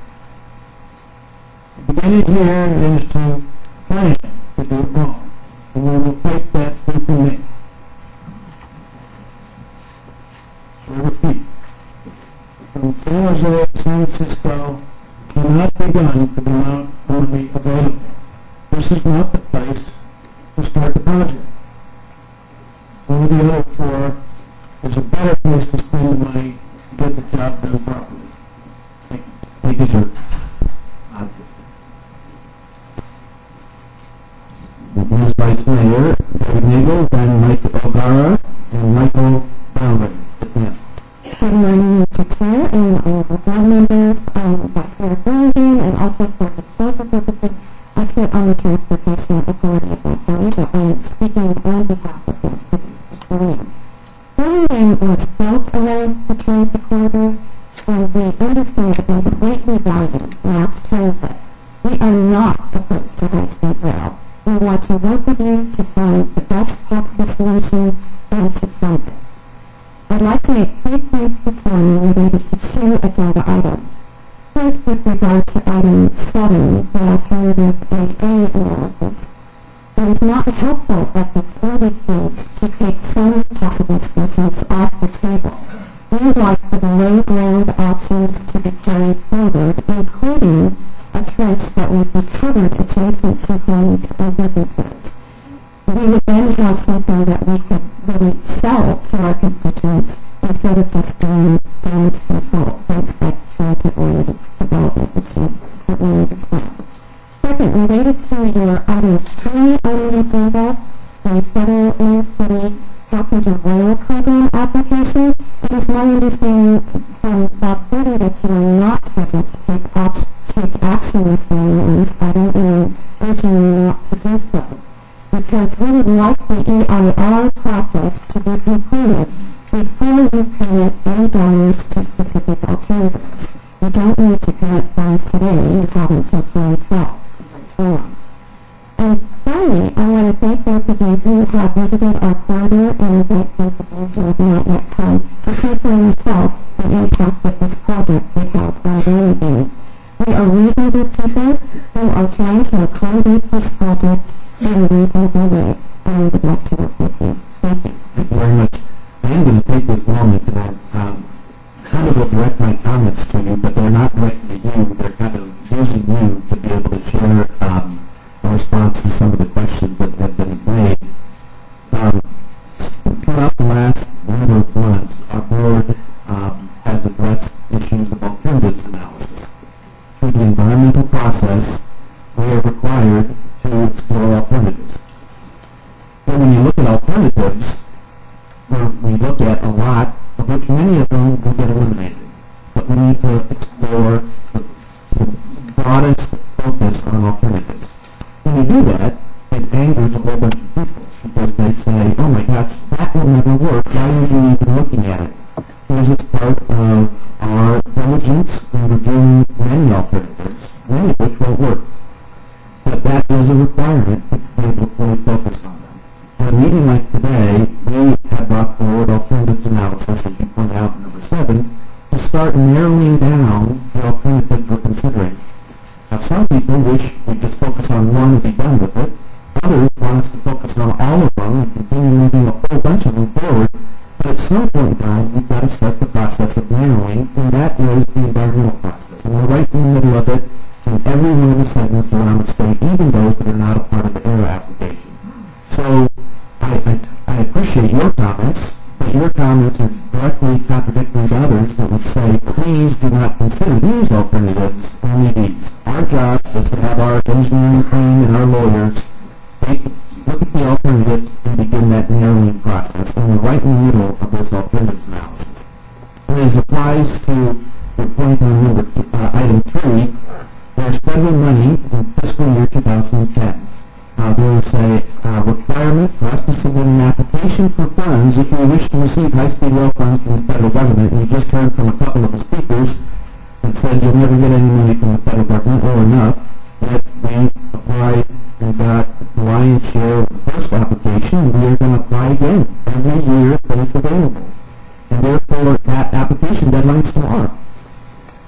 The beginning here is to plan to do it wrong, and we will fight that tooth and nail. So I repeat, from San Jose to San Francisco cannot be done for the amount of money available. This is not the place to start the project. One of the other four is a better place to spend the money to get the job done properly. Thank you. Thank you, sir. Ms. Vice Mayor, Terry Nagel, then Mike O'Gara, and Michael Brownwood. Good morning, Mr. Chair, and all of the board members, Vice Mayor Flanagan, and also for disclosure purposes, I sit on the Transportation Authority of North County, but I am speaking on behalf of Mr. Burlingame. Burlingame was built around the transit corridor, and we understandably greatly value mass transit. We are not opposed to high-speed rail. We want to work with you to find the best possible solution and to fund it. I'd like to make 3 points this morning related to 2 agenda items. First, with regard to item 7, the alternative AA analysis, it is not helpful at this early stage to take some possible solutions off the table. We would like for the low ground options to be carried forward, including a trench that would be covered adjacent to homes and businesses. We would then have something that we could really sell to our constituents instead of just doing damage control, things like transit-oriented development, which you certainly understand. Second, related to your item 3 on the agenda, the Federal Inner City Passenger Rail Program application, it is my understanding from Bob Furter that you are not subject to take action this morning on this item, and I'm urging you not to do so, because we would like the EIR process to be concluded before you commit any dollars to specific alternatives. You don't need to commit funds today. You have until July 12th. And finally, I want to thank those of you who have visited our corridor and invite those of you who have not yet come to see for yourself the impact that this project would have on Burlingame. We are reasonable people who are trying to accommodate this project in a reasonable way, and we would like to work with you. Thank you. Thank you very much. I am going to take this moment and kind of will direct my comments to you, but they're not directed to you. They're kind of using you to be able to share a response to some of the questions that have been made. Throughout the last number of months, our board has addressed issues of alternatives analysis. Through the environmental process, we are required to explore alternatives. But when you look at alternatives, we look at a lot, of which many of them will get eliminated. But we need to explore the broadest focus on alternatives. When you do that, it angers a whole bunch of people because they say, oh my gosh, that will never work. Why are you even looking at it? Because it's part of our diligence in reviewing many alternatives, many of which won't work. But that is a requirement to be able to fully focus on them. In a meeting like today, we have brought forward alternatives analysis, as you point out, number 7, to start narrowing down the alternatives we're considering. Now, some people wish we just focus on one and be done with it. Others want us to focus on all of them and continue moving a whole bunch of them forward. But at some point in time, we've got to start the process of narrowing, and that is the environmental process. And we're right in the middle of it in every one of the segments around the state, even those that are not a part of the ERA application. So I appreciate your comments, but your comments are directly contradictory to others that would say, please do not consider these alternatives, only these. Our job is to have our engineering team and our lawyers look at the alternatives and begin that narrowing process. And we're right in the middle of this alternatives analysis. And as applies to the point on item 3, there's federal money in fiscal year 2010. There is a requirement for us to submit an application for funds if you wish to receive high-speed rail funds from the federal government. And you just heard from a couple of the speakers that said you'll never get any money from the federal government, or enough. Yet we applied and got the lion's share of the first application, and we are going to apply again every year that it's available. And therefore, that application deadline's tomorrow.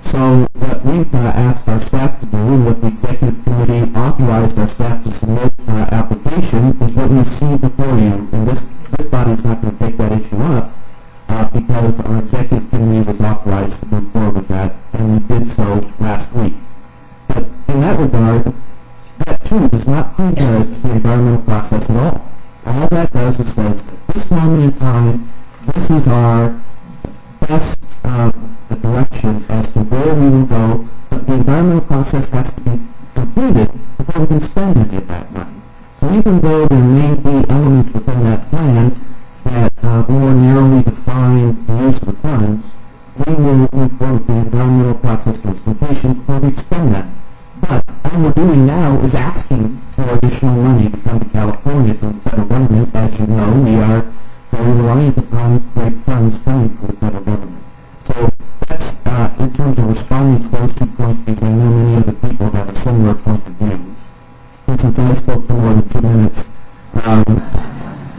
So what we've asked our staff to do, and what the executive committee authorized our staff to submit application, is what you see before you. And this body's not going to take that issue up because our executive committee was authorized to move forward with that, and we did so last week. But in that regard, that too does not prejudge the environmental process at all. All that does is says, at this moment in time, this is our best direction as to where we will go, but the environmental process has to be completed before we can spend any of that money. So even though there may be elements within that plan that more narrowly define the use of the funds, we will move forward with the environmental process to its completion before we spend that. But all we're doing now is asking for additional money to come to California from the federal government. As you know, we are very reliant upon great funds coming from the federal government. So that's in terms of responding to those 2 points, because I know many other people have a similar point of view. And since I spoke for more than 2 minutes,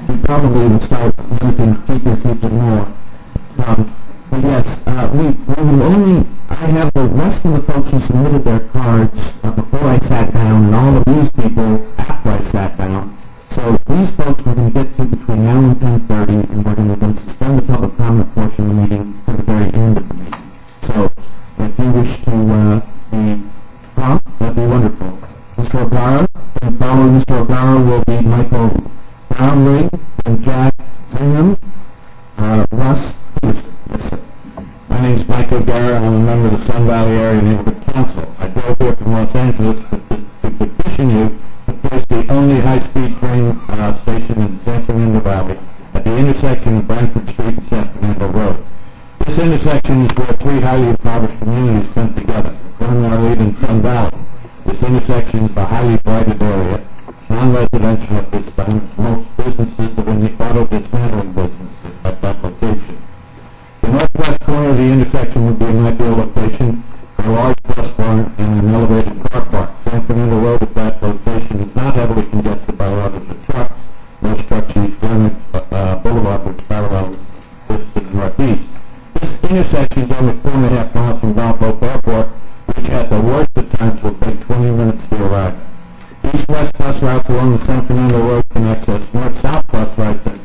we probably will start limiting speakers even more. But yes, we will only, I have the rest of the folks who submitted their cards before I sat down, and all of these people after I sat down. So these folks we're going to get to between now and 10:30, and we're going to then suspend the public comment portion of the meeting to the very end of the meeting. So if you wish to be prompt continue to place the only high-speed train station in the San Fernando Valley at the intersection of Branford Street and San Fernando Road. This intersection is where three highly impoverished communities come together, Fern, Arlene, and Sun Valley. This intersection is a highly blighted area, non-residential at this time. Most businesses are in the auto dismantling business at that location. The northwest corner of the intersection would be an ideal location for a large bus barn and an elevated car park. San Fernando Road at that location is not heavily congested by loaders of trucks. Most trucks use Glenwood Boulevard, which parallels this to the northeast. This intersection is only 4.5 miles from Valpo Airport, which at the worst of times will take 20 minutes to arrive. East-west bus routes along the San Fernando Road can access north-south bus routes at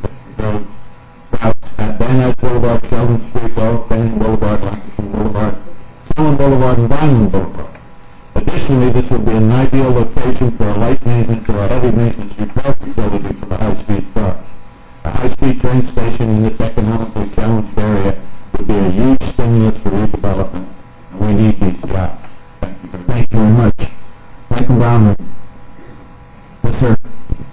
Van Nuys Boulevard, Sheldon Street, Banning Boulevard, Lancashire Boulevard, Solon Boulevard, and Vineland Boulevard. Additionally, this would be an ideal location for a light maintenance or a heavy maintenance repair facility for the high-speed cars. A high-speed train station in this economically challenged area would be a huge stimulus for redevelopment, and we need these jobs. Thank you very much. Michael Brown. Yes, sir.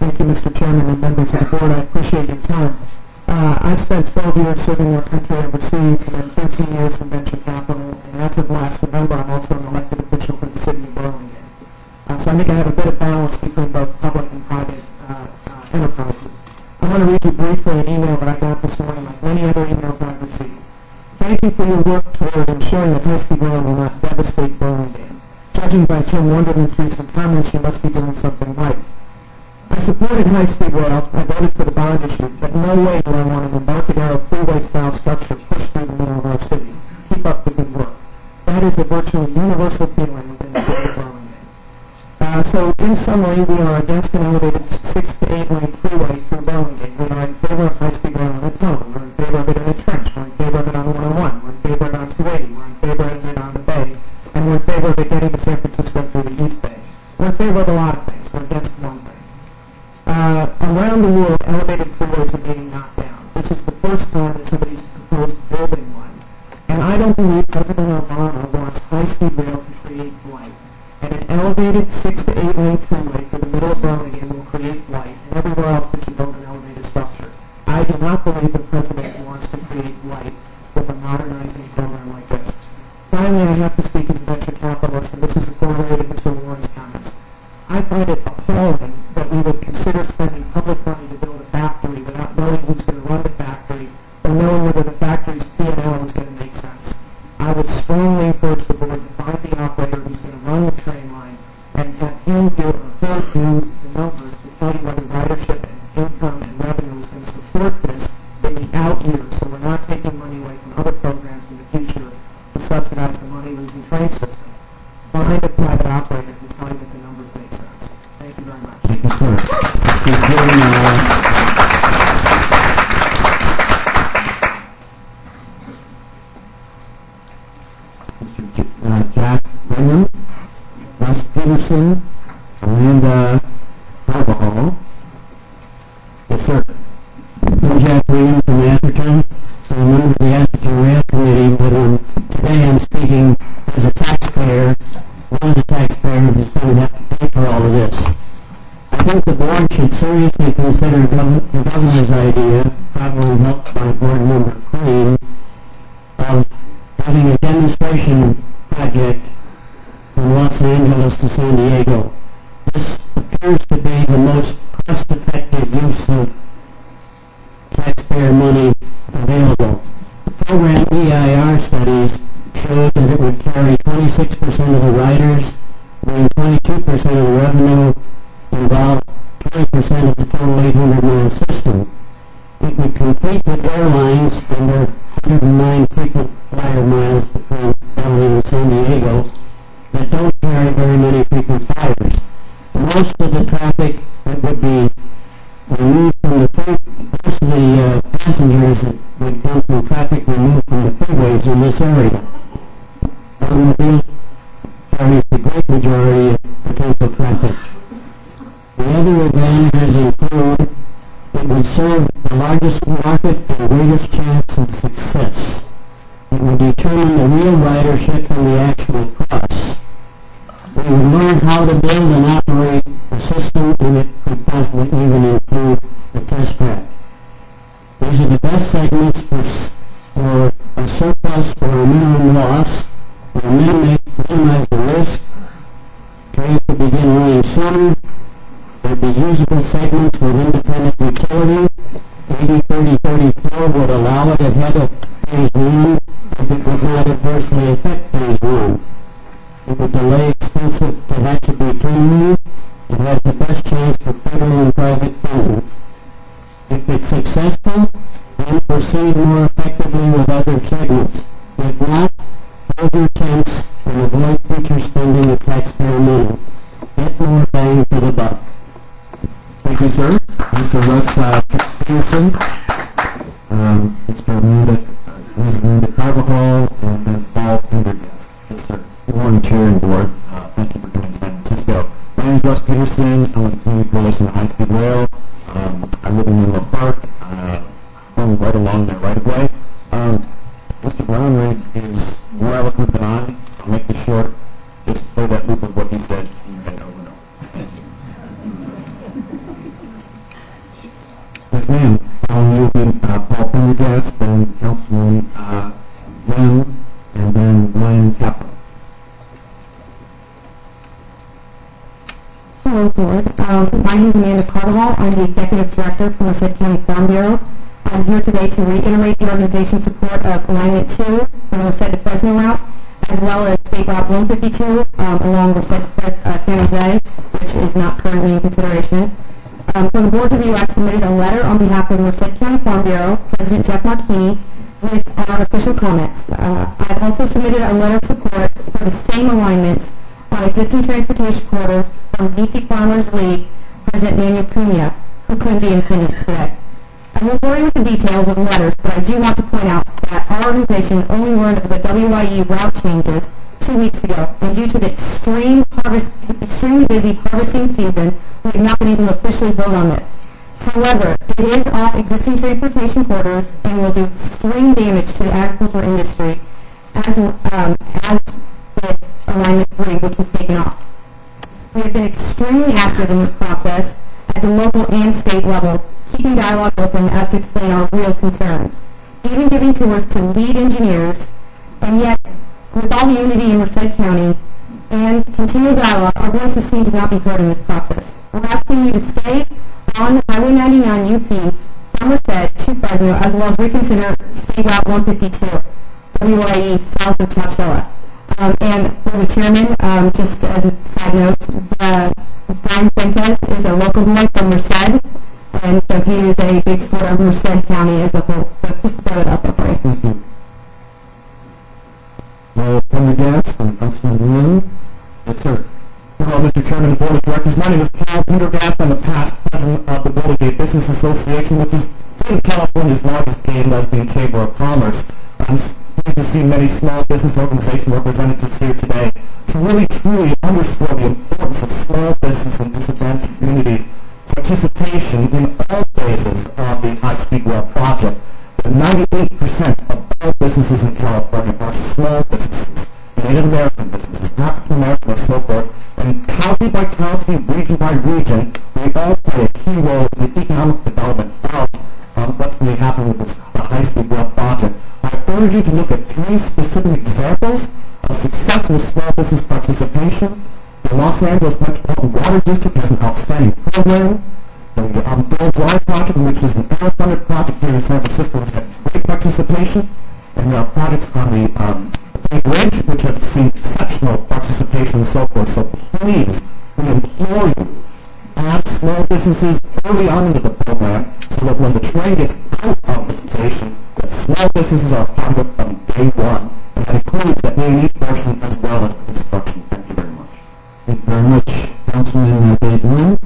Thank you, Mr. Chairman and members of the board. I appreciate your time. I spent 12 years serving our country overseas and then 13 years in venture capital, and as of last November, I'm also an elected official for the city of Burlingame. So I think I have a bit of balance between both public and private enterprises. I want to read you briefly an email that I got this morning, like many other emails I've received. Thank you for your work toward ensuring that high-speed rail will not devastate Burlingame. Judging by Jim Wonderman's recent comments, you must be doing something right. I supported high-speed rail. I voted for the bond issue, but no way do I want an Embarcadero freeway-style structure pushed through the middle of our city. Keep up the good work. That is a virtually universal feeling within the city of Burlingame. So, in summary, we are against an elevated 6 to 8 lane freeway through Burlingame. We are in favor of high-speed rail on its own. We're in favor of it in a trench. We're in favor of it on 101. We're in favor of it on 280. We're in favor of it on the Bay. And we're in favor of it getting to San Francisco through the East Bay. We're in favor of a lot of things. We're against one thing. Around the world, elevated freeways are being knocked down. This is the first time that somebody's proposed building one. And I don't believe President Obama wants high-speed rail to create flight. And an elevated 6 to 8 lane freeway through the middle of Birmingham will create flight, and everywhere else that you build an elevated structure. I do not believe the President wants to create flight with a modernizing program like this. Finally, I have to speak as a venture capitalist, and this is correlated to Mr. Warren's comments. I find it appalling that we would consider spending public money to build a factory without knowing who's going to run the factory or knowing whether the factory's P&L is going to make sense. I would strongly encourage the board to find the operator who's going to run the train line and have him do or her do the numbers to tell you whether ridership and income and revenue is going to support this in the out years, so we're not taking money away from other programs in the future to subsidize the money-losing train system. Find a private operator who tell you that the numbers make sense. Thank you very much. Thank you, sir. Mr. Jack Brigham, Russ Peterson, Amanda Carbajal. Yes, sir. I'm Jack Williams from Atherton. I'm a member of the Atherton Rail Committee, but today I'm speaking as a taxpayer, one of the taxpayers who's going to have to pay for all of this. I think the board should seriously consider the governor's idea, probably helped by board member Crane, of having a demonstration project from Los Angeles to San Diego. This appears to be the most cost-effective use of taxpayer money available. The program EIR studies showed that it would carry 26% of the riders, bring 22% of the revenue, involve 20% of the total 800-mile system. It would compete with airlines and their 109 frequent flyer miles between LA and San Diego that don't carry very many frequent flyers. Most of the traffic that would be removed from the most of the passengers that would come from traffic removed from the freeways in this area. Automobile carries the great majority of potential traffic. The other advantages include it would serve the largest market and greatest chance of success. It would determine the real ridership and the actual costs. We would learn how to build and operate the system, and it could possibly even include the test track. These are the best segments for a surplus or a minimum loss, or minimize the risk. Trains could begin early in summer. There'd be usable segments with independent utility. 80-30-34 would allow it ahead of phase 1 if it would not adversely affect phase 1. It would delay expensive catastrophe training. It has the best chance for federal and private funding. If it's successful, then proceed more effectively with other segments. If not, hold your tents and avoid future spending of taxpayer money. Get more bang for the buck. Thank you, sir. Mr. Russ Peterson, Mr. Amanda Carvajal, and then Paul Pendergast. Yes, sir. Good morning, Chair and Board. Thank you for coming to San Francisco. My name is Russ Peterson. I'm with the Community Coalition of High-Speed Rail. I live in Menlo Park. I'm right along there right away. Mr. Brownrigg is more eloquent than I. I'll make this short. Just play that loop of what he said in your head over and over. Thank you. Yes, ma'am. You'll be Paul Pendergast, then Councilman Lynn, and then Ryan Kaplan. Hello, Board. My name is Amanda Carvajal. I'm the Executive Director for Merced County Farm Bureau. I'm here today to reiterate the organization's support of Alignment 2 for the Merced to Fresno route, as well as State Route 152 along Merced to San Jose, which is not currently in consideration. For the Board's review, I submitted a letter on behalf of the Merced County Farm Bureau, President Jeff Martini, with our official comments. I've also submitted a letter of support for the same alignments on existing transportation corridors from DC Farmers League, President Manuel Cunha, who couldn't be in attendance today. I won't bore you with the details of the letters, but I do want to point out that our organization only learned of the WIE route changes 2 weeks ago, and due to the extremely busy harvesting season, we have not been able to officially vote on this. However, it is off existing transportation corridors and will do extreme damage to the agricultural industry, as with Alignment 3, which was taken off. We have been extremely active in this process at the local and state levels, keeping dialogue open as to explain our real concerns, even giving tours to lead engineers, and yet, with all the unity in Merced County and continued dialogue, our voices seem to not be heard in this process. We're asking you to stay on Highway 99 UP from Merced to Fresno, as well as reconsider State Route 152, WIE south of Chowchilla. And for the chairman, just as a side note, Brian Fuentes is a local boy from Merced, and so he is a big supporter of Merced County as a whole. So just to throw it out there for you. Thank you. Pendergast and Councilman Lynn. Yes, sir. Hello, Mr. Chairman and Board of Directors. My name is Paul Pendergast. I'm the past president of the Golden Gate Business Association, which is California's largest game lesbian chamber of commerce. I'm pleased to see many small business organization representatives here today to really truly underscore the importance of small business and disadvantaged communities participation in all phases of the high-speed rail project. 98% of all businesses in California are small businesses, Native American businesses, African American, and so forth. And county by county, region by region, we all play a key role in the economic development of what's going to happen with the high-speed rail project. I urge you to look at 3 specific examples of successful small business participation. The Los Angeles Metropolitan Water District has an outstanding program. The Dole Drive project, which is an air-funded project here in San Francisco, has had great participation. And there are projects on the Bay Bridge, which have seen exceptional participation and so forth. So please, we implore you, add small businesses early on into the program so that when the train gets out of the station, that small businesses are part of it from day one. And that includes the A&E portion as well as the construction. Thank you very much. Thank you very much, Councilman Dave Lynn,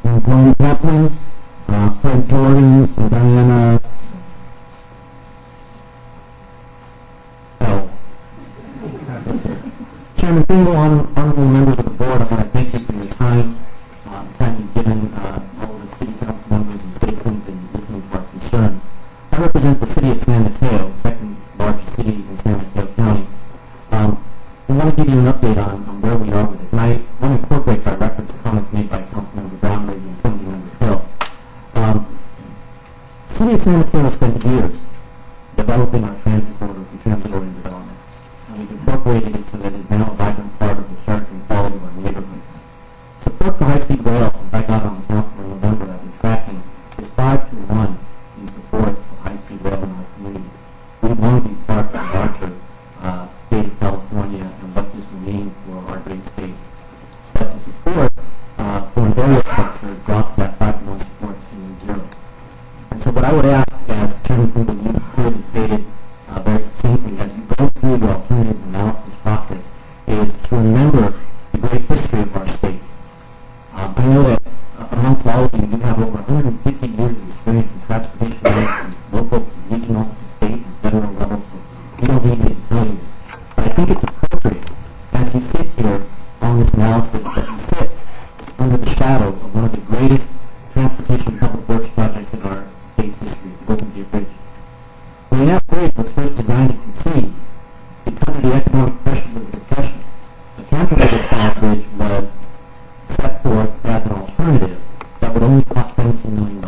and Glenn Kaplan, Fred Jordan, and Diana L. Chairman Bingle, honorable members of the board, I want to thank you for your time you've given all the city council members and citizens in listening to our concerns. I represent the city of San Mateo, the second largest city in San Mateo County. I want to give you an update on where we are with this. city of San Mateo spent years developing our transit corridor for transit-oriented development, and we've incorporated it so that it is now a vibrant part of the character and quality of our neighborhoods. Support for high-speed rail, since I got on the council in November, I've been tracking, is 5-to-1 in support of high-speed rail in our community. We want to be part of the larger state of California and what this will mean for our great state. But the support for an area structure drops that 5-to-1 support to 0. And so what I would ask, as Chairman Kuba, you clearly stated very succinctly, as you go through the alternatives analysis process, is to remember the great history of our state. I know that amongst all of you, you have over 150 years of experience in transportation management, from local to regional to state and federal levels, so we don't need me to tell you this. But I think it's appropriate, as you sit here on this analysis, that you sit under the shadow of one of the greatest transportation public works projects in our state's history, the Golden Gate Bridge. When that bridge was first designed and conceived, because of the economic pressures of the Depression, the Cantilever-style bridge was set forth as an alternative that would only cost $17 million.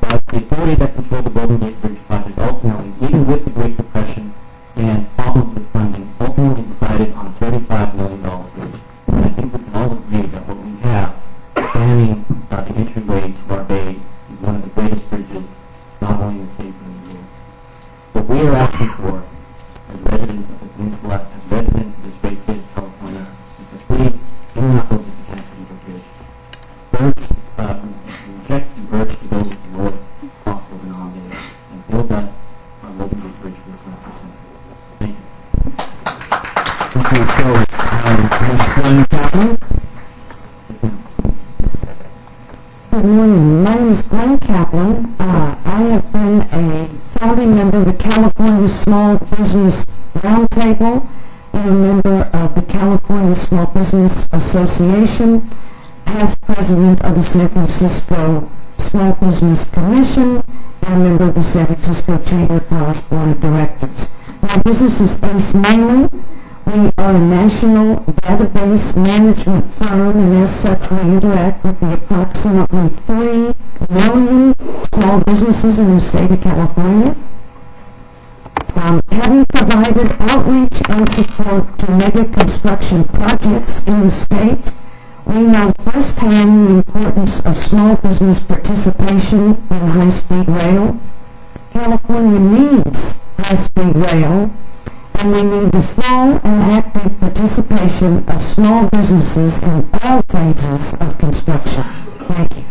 But the authority that controlled the Golden Gate Bridge project ultimately, even with the Great Depression and problems with funding, ultimately decided on a $35 million bridge. And I think we can all agree that what we have spanning the entryway to our bay is one of the greatest bridges, not only in the state but in the world. What we are asking for, as residents of the peninsula, as residents of this great state of California, is to please do not go to the Cantilever Bridge. Reject the urge to go with the lowest possible denominator and build us our Golden Gate Bridge for 100%. Thank you. Thank you. So, Mr. Glenn Kaplan. Good morning. My name is Glenn Kaplan. I have been a founding member of the California Small Business Roundtable and a member of the California Small Business Association, past president of the San Francisco Small Business Commission, and a member of the San Francisco Chamber of Commerce Board of Directors. My business is Ace Mainly. We are a national database management firm, and as such we interact with the approximately 3 million small businesses in the state of California. Having provided outreach and support to mega construction projects in the state, we know firsthand the importance of small business participation in high-speed rail. California needs high-speed rail, and we need the full and active participation of small businesses in all phases of construction. Thank you.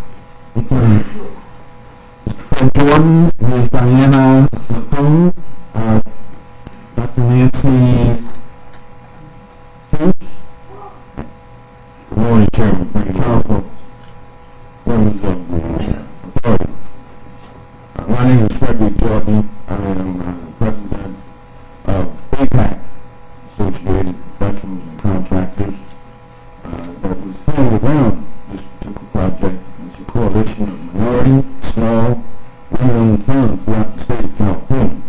Fred Jordan, Ms. Diana Lapone, Dr. Nancy Hughes. Good morning, Chairman. Thank you. Members of the authority. My name is Frederick Jordan. I am president of APAC, Associated Professionals and Contractors, that was formed around this particular project. It's a coalition of minority, small, women-owned firms throughout the state of California.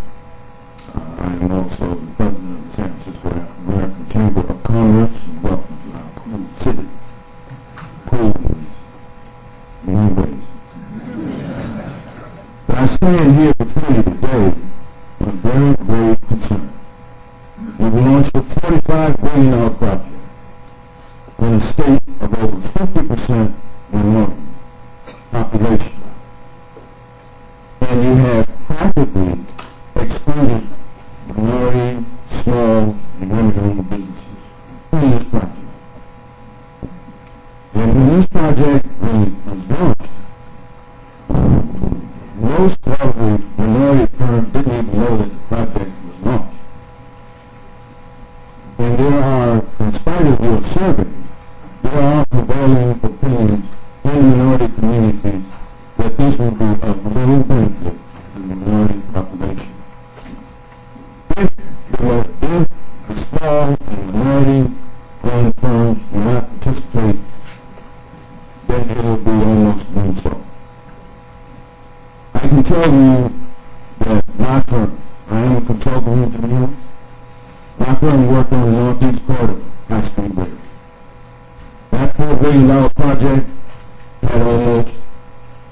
I am also the president of the San Francisco African-American Chamber of Commerce, and welcome to our cool city. Cool in many ways. But I stand here before you today with a very grave concern. We've launched a $45 billion project in a state of over 50% minority population. And you have practically excluded minority, small, and women-owned businesses from this project. And when this project was launched, most of the minority firms didn't even know that the project was launched. And there are, in spite of your survey, there are prevailing opinions in the minority community that this will be of little benefit to the minority population. If the small and minority-owned firms do not participate, then it will be almost done so. I can tell you that my firm, I am a consultant engineer, my firm worked on the Northeast Corridor, high-speed rail. That $4 billion project had almost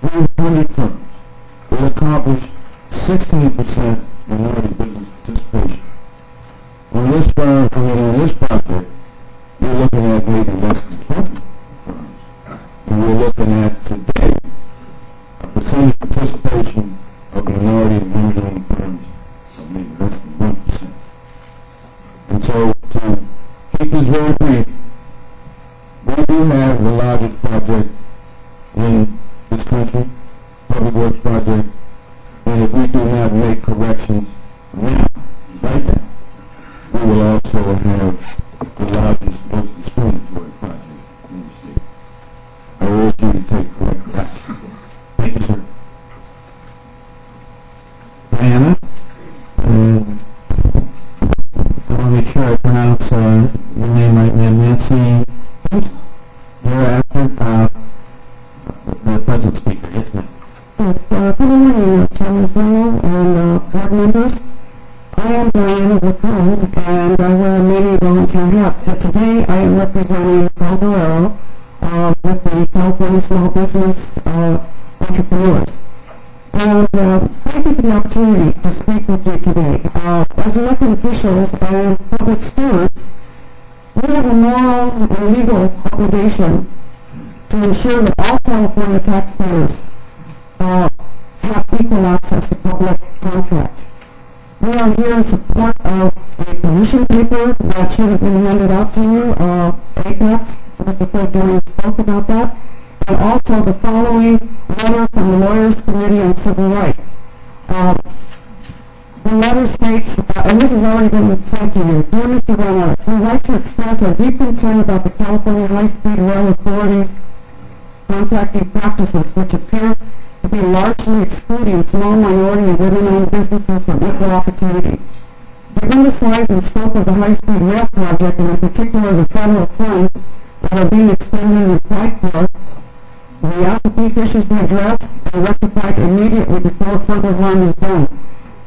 300 firms will accomplish 16% minority business participation. On this project, we're looking at maybe less than 20 firms. And we're looking at today a percentage participation of minority and women-owned firms of maybe less than 1%. And so to keep this very brief, we do have the largest project in this country, public works project, and if we do not make corrections now, right now, we will also have the largest, most discriminatory project in the state. I urge you to take corrective action. Thank you, sir. Diana, I want to make sure I pronounce your name right, ma'am. Nancy, thereafter, the present speaker. Yes, ma'am. Yes, good morning, Chairman Brown and board members. I am Diana Lacombe, and I wear many volunteer hats, but today I am representing Paul Guerrero with the California Small Business Entrepreneurs. And thank you for the opportunity to speak with you today. As elected officials and public stewards, we have a moral and legal obligation to ensure that all California taxpayers have equal access to public contracts. We are here in support of a position paper that should have been handed out to you, APEX, Mr. Frederick spoke about that, and also the following letter from the Lawyers Committee on Civil Rights. The letter states, and this has already been sent to you, Dear Mr. Van Earth, we'd like to express our deep concern about the California High-Speed Rail Authority's contracting practices, which appear to be largely excluding small minority and women-owned businesses from equal opportunity. Given the size and scope of the high-speed rail project, and in particular the federal funds that are being expended and applied for, we ask that these issues be addressed and rectified immediately before further harm is done.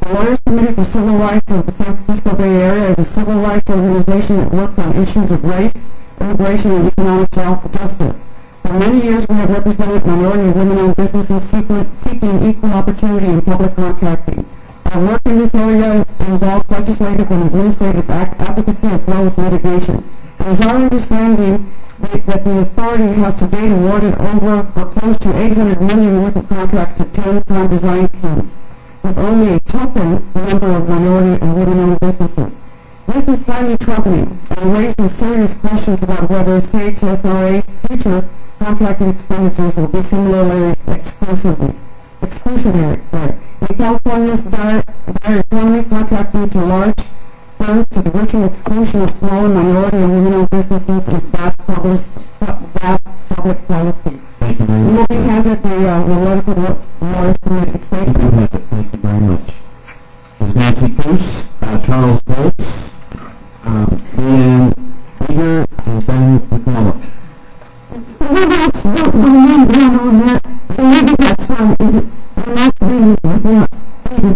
The Lawyers Committee for Civil Rights of the San Francisco Bay Area is a civil rights organization that works on issues of race, immigration, and economic justice. For many years, we have represented minority and women-owned businesses seeking equal opportunity in public contracting. Our work in this area involves legislative and administrative advocacy as well as litigation. It is our understanding that the authority has to date awarded over or close to $800 million worth of contracts to 10 prime design teams, with only a token number of minority and women-owned businesses. This is highly troubling and raises serious questions about whether CAHSRA's future contracting expenditures will be similarly exclusionary. In California's dire economy, contracting to large firms to the virtual exclusion of smaller minority and women-owned businesses is bad public policy. Thank you very much. Moving ahead at the letter for the Lawyers Committee. Thank you. Thank you very much. Ms. Nancy Bruce, Charles Bolts, Leanne Eager, and Ben McMullen. That's what the name down on that. Maybe that's why the last name is not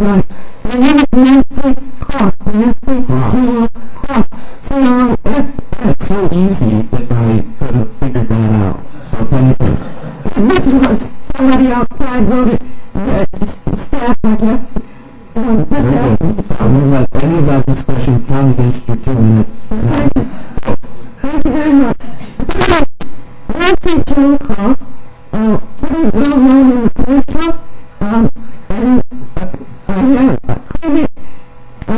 right. The name is Nancy Cross. Nancy Cross. It's so easy if I could have figured that out. So thank you. And this was somebody outside wrote it, staff, I guess. Very good. I won't let any of that discussion count against your 2 minutes. Thank you very much. Nancy Joe Cross, pretty well known in the culture, and I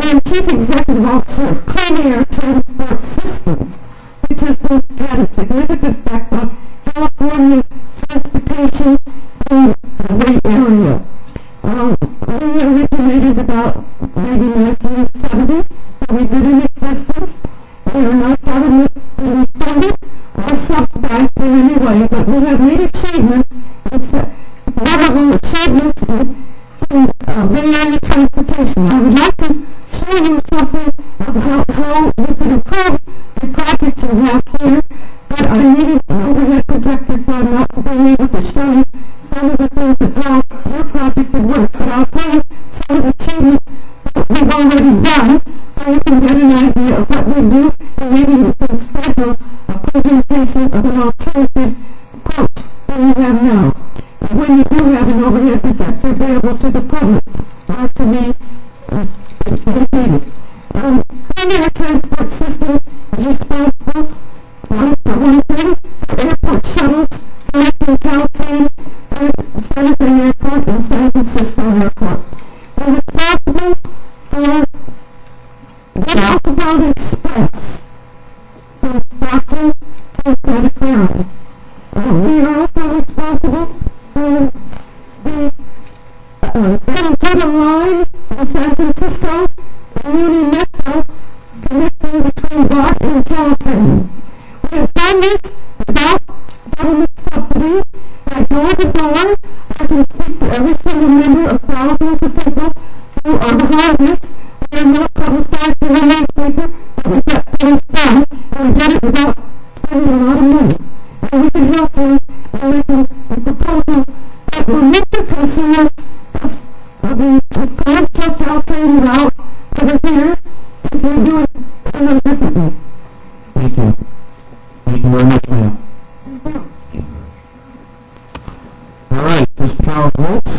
am Chief Executive Officer of Clean Air Transport Systems, which has had a significant effect on California transportation in the Bay Area. We originated about maybe 1970, so we've been in existence. We are not government funded or subsidized in any way, but we have made achievements, notable achievements in Bay Area transportation. I would like to show you something about how we can improve the project you have here, but I needed an overhead projector, so I'm not being able to show you some of the things that how your project would work, but I'll tell you some of the achievements that we've already done, so you can get an idea of what we do, and maybe you can schedule a presentation of an alternative approach that we have now. when you do have an overhead projector available to the public, to be defeated. Primary transport system is responsible for one thing, for airport shuttles connecting California and San Jose Airport and San Francisco Airport. They're responsible for the Outbound Express from Stockton to Santa Clara. We are also responsible for the Vancouver line in San Francisco and Union Metro connecting between Boston and California. We have done this without government subsidy, by door to door. I can speak to every single member of thousands of people who are behind this. We are not publicized in the newspaper, but we get things done, and we did it without spending a lot of money. And we can help you in making a proposal that will meet the concerns of the current church California route over here, if we do it a little differently. Thank you. Thank you very much, ma'am. All right, Mr. Charles Woltz,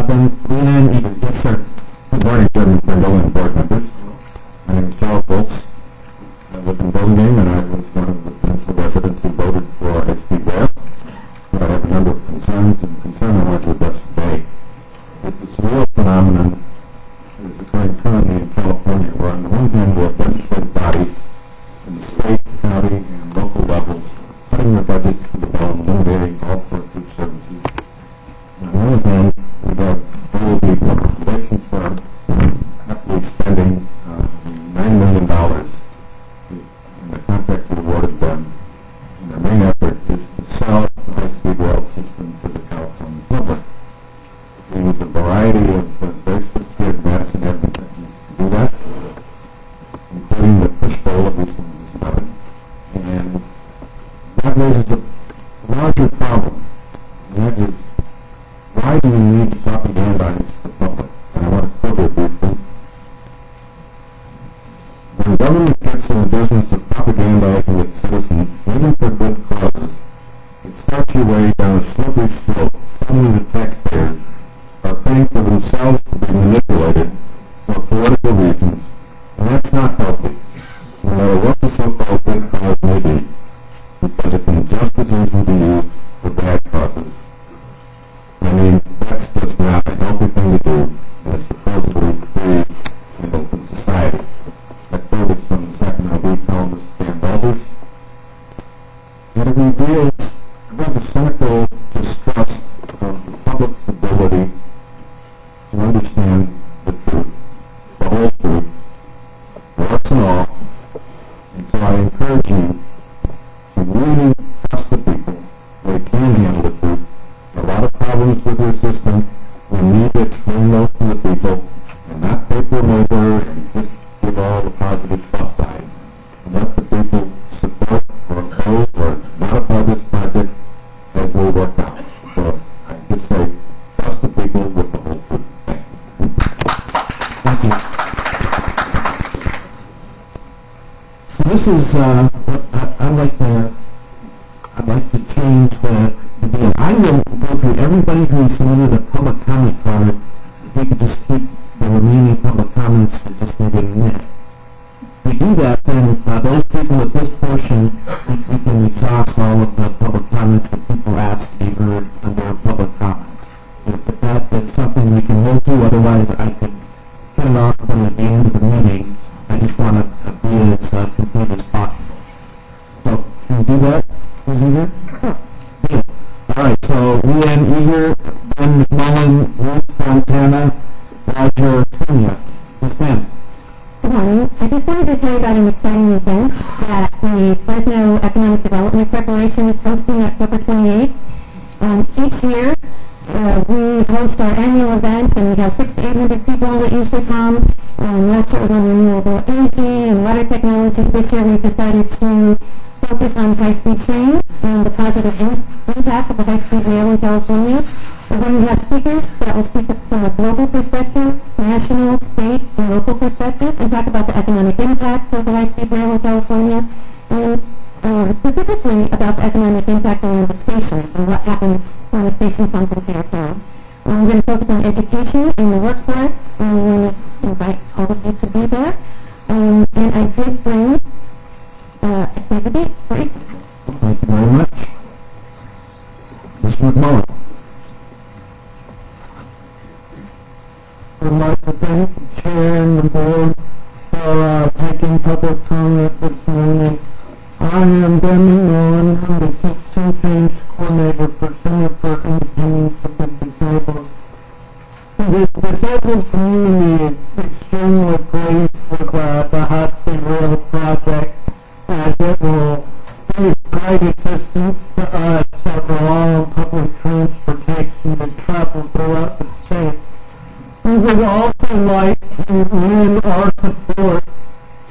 then Leanne Egan. Yes, sir. Good morning, Chairman Brindle and board members. My name is Charles Boltz. I live in Burlingame, and I was one of the principal residents who voted for high-speed rail. But I have a number of concerns, and the concern I want to address today is the surreal phenomenon that is occurring currently in California, where on the one hand we have legislative bodies in the state, county, and local levels cutting their budgets to the bone, eliminating all sorts of services. And on the other hand, we have probably public relations firm happily spending $9 million in the contract we awarded them. And their main effort is to sell the high-speed rail system to the California public. We use a variety of very sophisticated medicine techniques to do that, including the push-pull, at least when this is done. And that raises a larger problem. And that is, why do we need to propagandize the public? And I want to quote it briefly. When government gets in the business of propagandizing its citizens, even for good causes, it starts your way down a slippery slope. Suddenly the taxpayers are paying for themselves to be manipulated for political reasons, and that's not healthy, no matter what the so-called good cause may be, because it can just as easily be used for bad causes. I mean, that's just not a healthy thing to do in a supposedly free and open society. That quote is from the Sacramento Bee columnist Dan Balders. And it reveals a rather cynical distrust of the public's ability to understand the truth, the whole truth, warts and all. And so I encourage you to really trust the people. They can handle the truth. A lot of problems with your system. We need to explain those to the people and not paper them over and just give all the positive plus sides. And let the people support or oppose or modify this project as we work out. So I just say, trust the people with the whole truth. Thank you. So this is what I'd like to change the deal. I will go through everybody who submitted a public comment card. If we could just keep the remaining public comments for just maybe a minute. If we do that, then those people at this portion, we can exhaust all of the public comments that people asked to be heard under public comments. If that is something we can move to, otherwise I could put it off until at the end of the meeting. I just want to be as complete as possible. So, can we do that, Ms. Eager? Sure. Yeah. All right, so Leanne Eager, Ben McMullen, Ruth Fontana, Roger Cunha. Ms. Ben. Good morning. I just wanted to tell you about an exciting event that the Fresno Economic Development Corporation is hosting October 28th. Each year, we host our annual event, and we have 600 to 800 people that usually come. Last year it was on renewable energy and water technology. This year we've decided to focus on high-speed trains and the positive impact of the high-speed rail in California. We're going to have speakers that will speak from a global perspective, national, state, and local perspective, and talk about the economic impact of the high-speed rail in California. And specifically about the economic impact on the station and what happens when the station comes into your town. We're going to focus on education and the workforce, and we want to invite all of you to be there. And I did bring a save the date for it. Thank you very much. Mr. McMullen. I'd like to thank the chair and the board for taking public comment this morning. I am Ben McMullen. I'm the System Change Coordinator for Center for Independence of the Disabled. The disabled community is extremely pleased with the CAHSRA Rail project, as it will be great assistance to us that rely on public transportation to travel throughout the state. We would also like to lend our support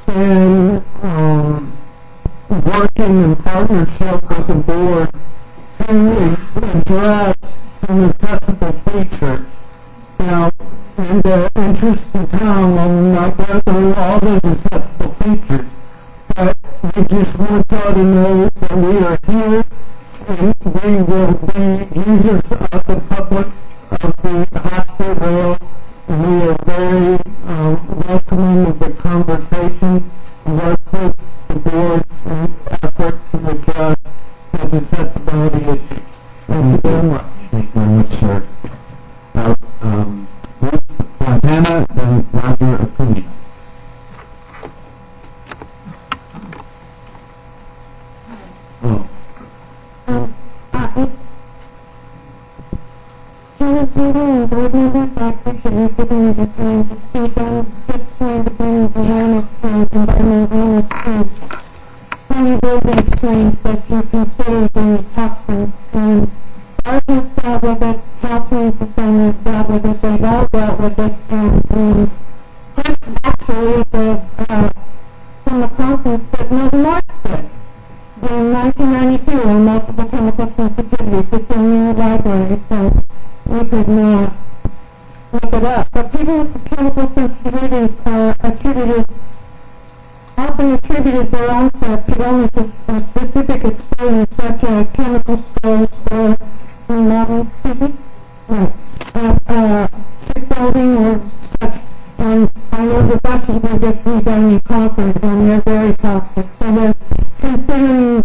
in working in partnership with the board to address some accessible features. Now, in the interest of time, I will not go through all those accessible features, but we just want y'all to know that we are here and we will be users of the public of the CAHSRA Rail. We are very welcoming of the conversation and work with the board in effort to address those accessibility issues. Thank you very much. Thank you very much, sir. Now, Ruth Fontana and Roger Acuna. Oh. Board members, I appreciate you giving me the time to speak. I'm just trying to bring awareness to environmental awareness to Tony Wilson explains that you consider the toxins. And Sergeant's dealt with it, Councilman's designer's dealt with it, they've all dealt with it, and just actually from the conference that no March did. In 1992, on multiple chemical sensitivities, it's in your library, so we could not look it up. But people with chemical sensitivities are often attributed their onset to illness or specific experience, such as chemical stress or remodeling, shipbuilding or such. And I know the buses were just redone in Concord, and they're very toxic. So they're considering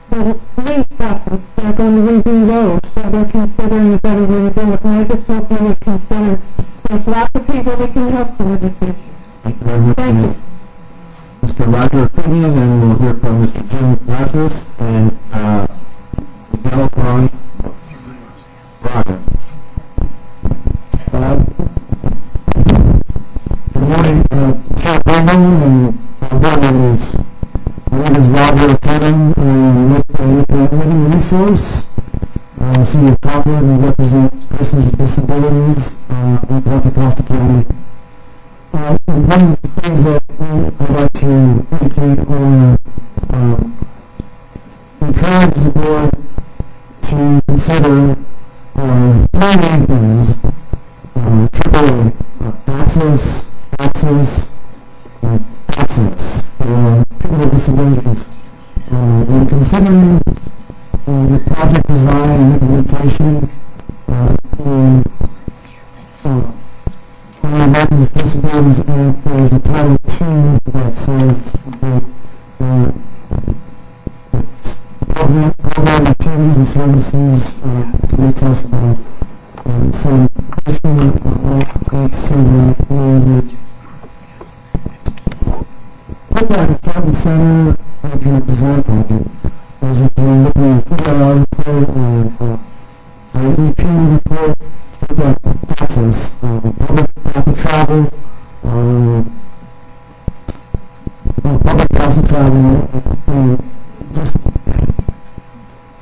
the link buses, they're going to redo those, so they're considering a better way to do it. And I just hope you would consider, there's lots of people that can help you with this issue. Thank you very much. Thank you. Mr. Roger Acuna, then we'll hear from Mr. Jim Lazarus and Miguel Ron. Roger. Good morning, Chair Brennan and board members. My name is Roger Acuna. I'm with the Living Resource, Senior Partner, and represent persons with disabilities in North Costa County. One of the things that I'd like to indicate or encourage the board to consider three main things: AAA access for people with disabilities. When considering the project design and implementation on the Americans with Disabilities Act, there's a Title II that says that program activities and services to be accessible. So basically, it's to put that in front and center of your design project. As if you're looking at the EIR report or the EP report, look at access, public rapid travel, public housing travel, just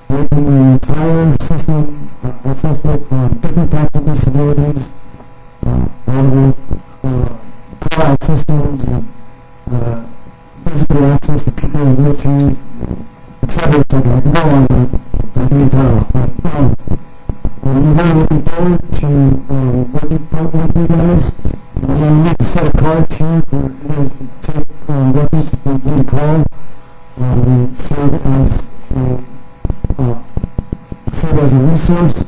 making the entire system accessible for different types of disabilities, call-out systems, physical access for people in wheelchairs, etc. I can go on the entire, but I'm really looking forward to working with you guys. I'm going to make a set of cards here for you guys to take weapons to be called. We serve as a resource.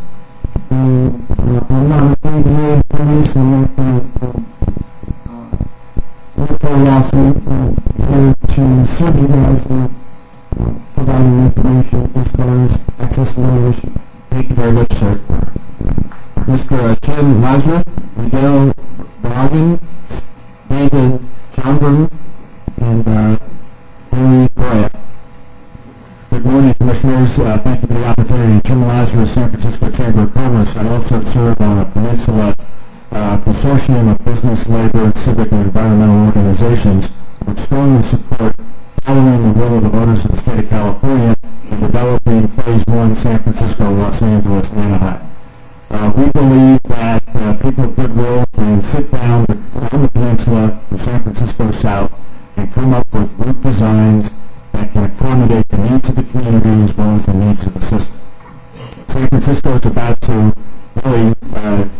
I'm not afraid to raise police and work for a lawsuit here to serve you guys in providing information as far as accessibility. Thank you very much, sir. Mr. CAHSRA, Miguel Bargan, David Chambern, and Henry Correa. Good morning, Commissioners. Thank you for the opportunity. Jim Lazarus, San Francisco Chamber of Commerce. I also serve on a Peninsula consortium of business, labor, and civic and environmental organizations which strongly support following the will of the voters of the state of California in developing Phase 1 San Francisco, Los Angeles, and Anaheim. We believe that people of goodwill can sit down on the peninsula, the San Francisco South, and come up with route designs that can accommodate the needs of the community as well as the needs of the system. San Francisco is about to really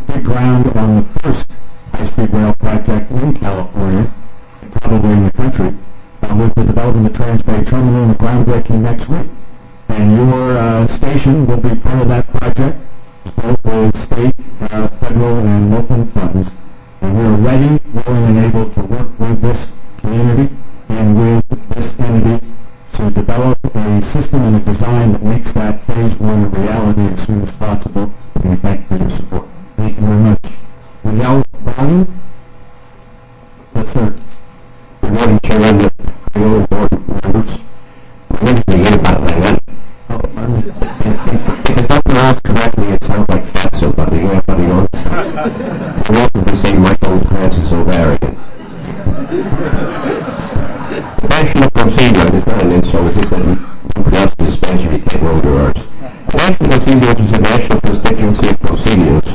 dig ground on the first high-speed rail project in California, and probably in the country, with the development of the Transbay Terminal and the groundbreaking next week. And your station will be part of that project, both with state, federal, and local funds. And we are ready, willing, and able to work with this community and with this entity to develop a system and a design that makes that Phase 1 a reality as soon as possible. And we thank you for your support. Thank you very much. Miguel Bargan? Yes, sir. Good morning, Chairman, fellow board members. My name is Miguel Bargan. If it's not pronounced correctly, it sounds like Fatso, but Miguel Bargan. I'm welcome to say Michael Francis O'Varian. The national procedure is not an insult, it's just that you pronounce the Spanish if you can't roll your R's. The national procedure is a national constituency of procedures.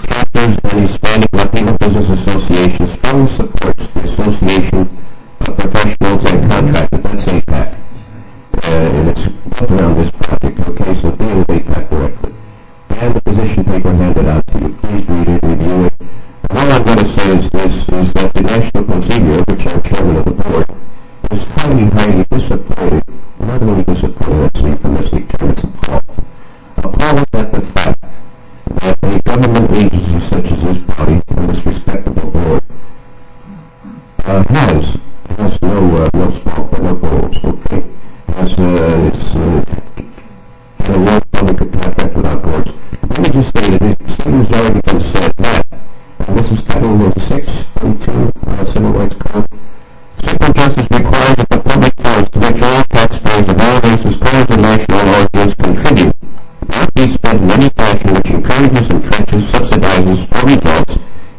Chapters and Hispanic Latino Business Association strongly supports the Association of Professionals and Contractors, that's APAC. And it's built around this project, okay, so deal with APAC directly. And the position paper handed out to you. Please read it, review it. And all I'm going to say is this, is that the national procedure, which I'm chairman of the board, is highly, highly disappointed. Not only disappointed, that's an euphemistic term, it's appalled. Appalled at the fact that a government agency such as this body, and this respectable board, has no smoke but no goals, okay? It's a long public contract without boards. Let me just say that the statement has already been said that, and this is Title 622 Civil Rights Code. Simple justice requires that the public funds to which all taxpayers of all races, colors, and national origins contribute not be spent in any fashion which encourages, entrenches, subsidizes, or results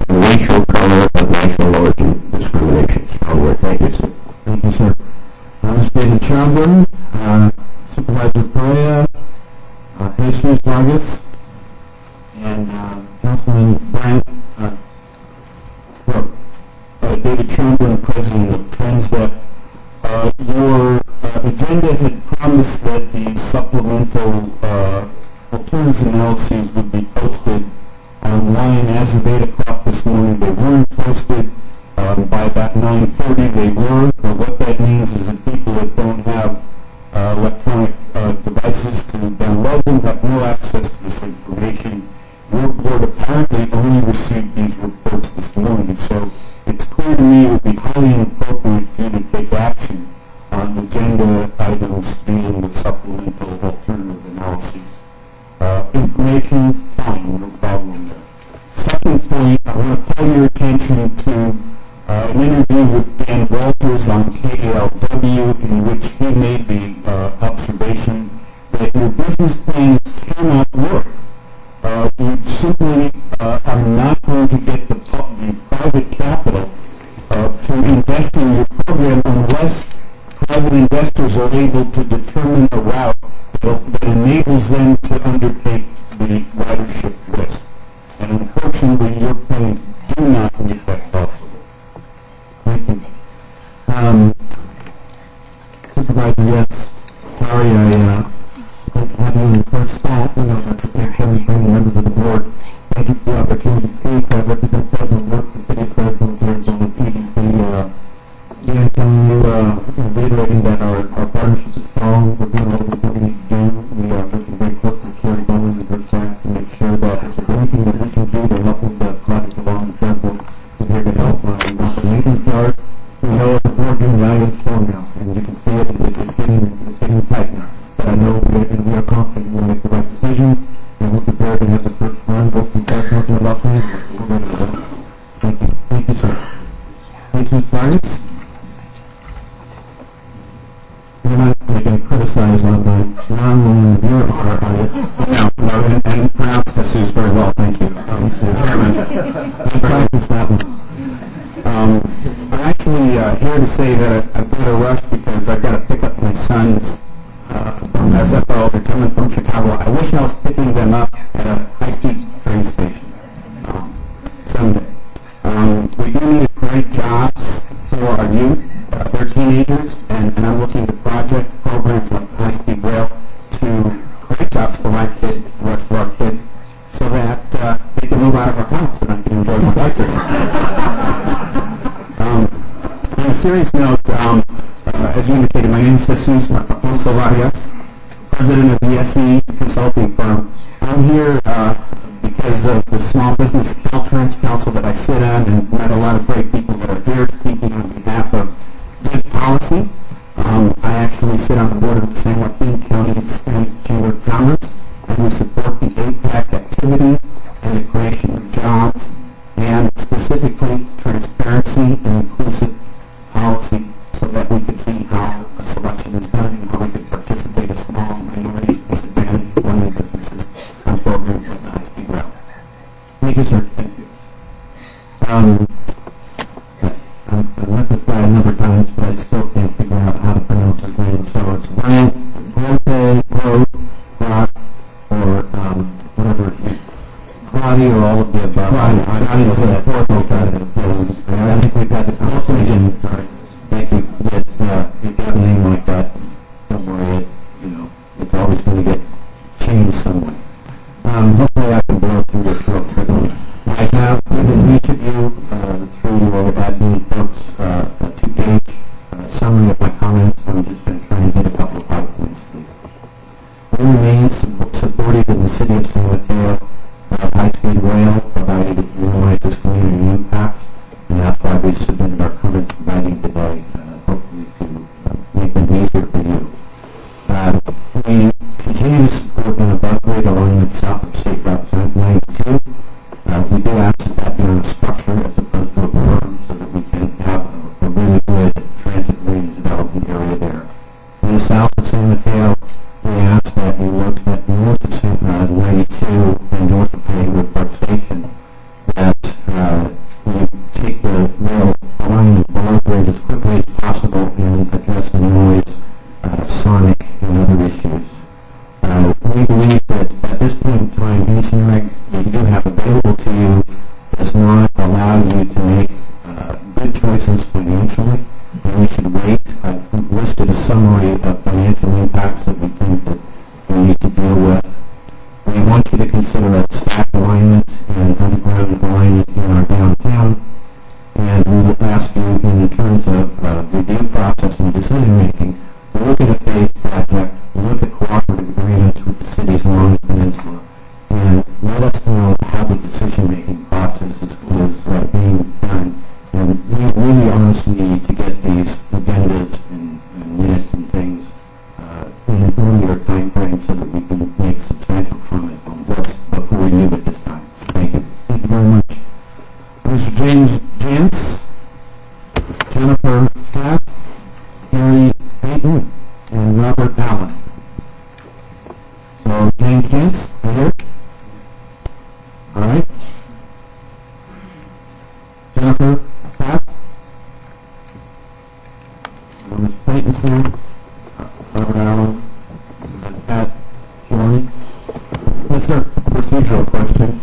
in racial, color, or national origin discrimination. Strong word. Thank you, sir. Thank you, sir. Mr. Chambern, Supervisor Correa, Jesus Vargas, and Councilman Brandt, David Chambern, President of Transdev. Your agenda had promised that the supplemental alternatives analyses would be posted online as of 8 o'clock this morning. They weren't posted. By about 9:30 they were, but what that means is that people that don't have electronic devices to download them have no access to this information. Your board apparently only received these reports this morning, so it's clear to me it would be highly inappropriate for you to take action on agenda items dealing with supplemental alternative analyses. Information, fine, no problem there. Second point, I want to call your attention to an interview with Dan Walters on KALW in which he made the observation that your business plan cannot work. You simply are not going to get the private capital to invest in your program unless private investors are able to determine a route that enables them to undertake the ridership risk. And unfortunately, your plans do not make that possible. Thank you. Supervisor, yes. Sorry, I had you in the first spot. I know that's the chairman and members of the board. Thank you for the opportunity to speak. I represent President Works, the City President, Arizona PDC, Dan Tony, on what we're going to do. We are working very closely with Terry Bowman and her staff to make sure that if there's anything that we can do to help with the project along the transport, we're here to help. We want the maintenance yard. We know it's a board doing values strong now, and you can see it, it's getting tight now. But I know we are confident we'll make the right decisions, and we're prepared to have the first run go from there talking about things. We're ready to go. Thank you. Thank you, sir. Thank you, Clarence. You're not going to criticize on the non-loan of your art, are you? No, and pronounce Jesus very well, thank you. Chairman, I practiced that one. I'm actually here to say that I've got to rush because I've got to pick up my sons from SFO. They're coming from Chicago. I wish I was picking them up at a high-speed train station someday. We do need great jobs for our youth. They're teenagers, and I'm looking at project programs like high-speed rail to create jobs for my kids, the rest of our kids, so that they can move out of our house and I can enjoy my life here. On a serious note, as you indicated, my name is Jesus Alfonso Arias, president of the SE consulting firm. I'm here because of the Small Business Caltrans Council that I sit on and met a lot of great people that are here speaking on behalf of good policy. I actually sit on the board of the San Joaquin County Hispanic Chamber of Commerce, and we support the APAC activities and the creation of jobs, and specifically transparency and inclusive policy so that we could see how a selection is done and how we could participate as small minority disadvantaged women businesses on programs like the high-speed rail. Thank you, sir. Thank you. I've met this guy a number of times, but I still can't figure out how to pronounce his name. So it's Grote, or whatever. Claudia, or all of the above. I didn't say that. I think we've got this conversation. Sorry. Thank you. If you have a name like that, don't worry. It's always going to get changed somewhat. Hopefully I can blow through this real quickly. I have given each of you, through your admin folks, a two-page summary of my comments. I'm just going to try and hit a couple of high points, please. We remain supportive in the city of San Mateo of high-speed rail, provided it minimizes community impact, and that's why we submitted our comments providing today, hopefully to make them easier for you. We continue to support an above-grade alignment south of State Route 92. We do ask that that be on a structure as opposed to a berm so that we can have a really good transit-oriented development area there. In the south of San Mateo, we ask that you look at north of 92 and north of Haywood Park Station, that you take the rail alignment below grade as quickly as possible and address the noise, sonic, and other issues. We believe that at this point in time, anything that you do have available to you does not allow you to make good choices financially, and we should wait. I've listed a summary of financial impacts that we think that we need to deal with. We want you to consider a stack alignment and underground alignment in our downtown, and we will ask you in terms of review process and decision making, look at a phased project, look at cooperative agreements with the cities along the peninsula, and let us know how the decision-making process is being done. And we really honestly need to get these agendas and minutes and things in an earlier time frame so that we can make substantial comment on what's before we leave at this time. Thank you. Thank you very much. Mr. James Jantz, Jennifer Taft, Harry Payton, and Robert Allen. So, James Jantz, right here. All right. Jennifer Taft. Ms. Payton's here. Robert Allen. And Pat Giorni. Yes, sir. Procedural question.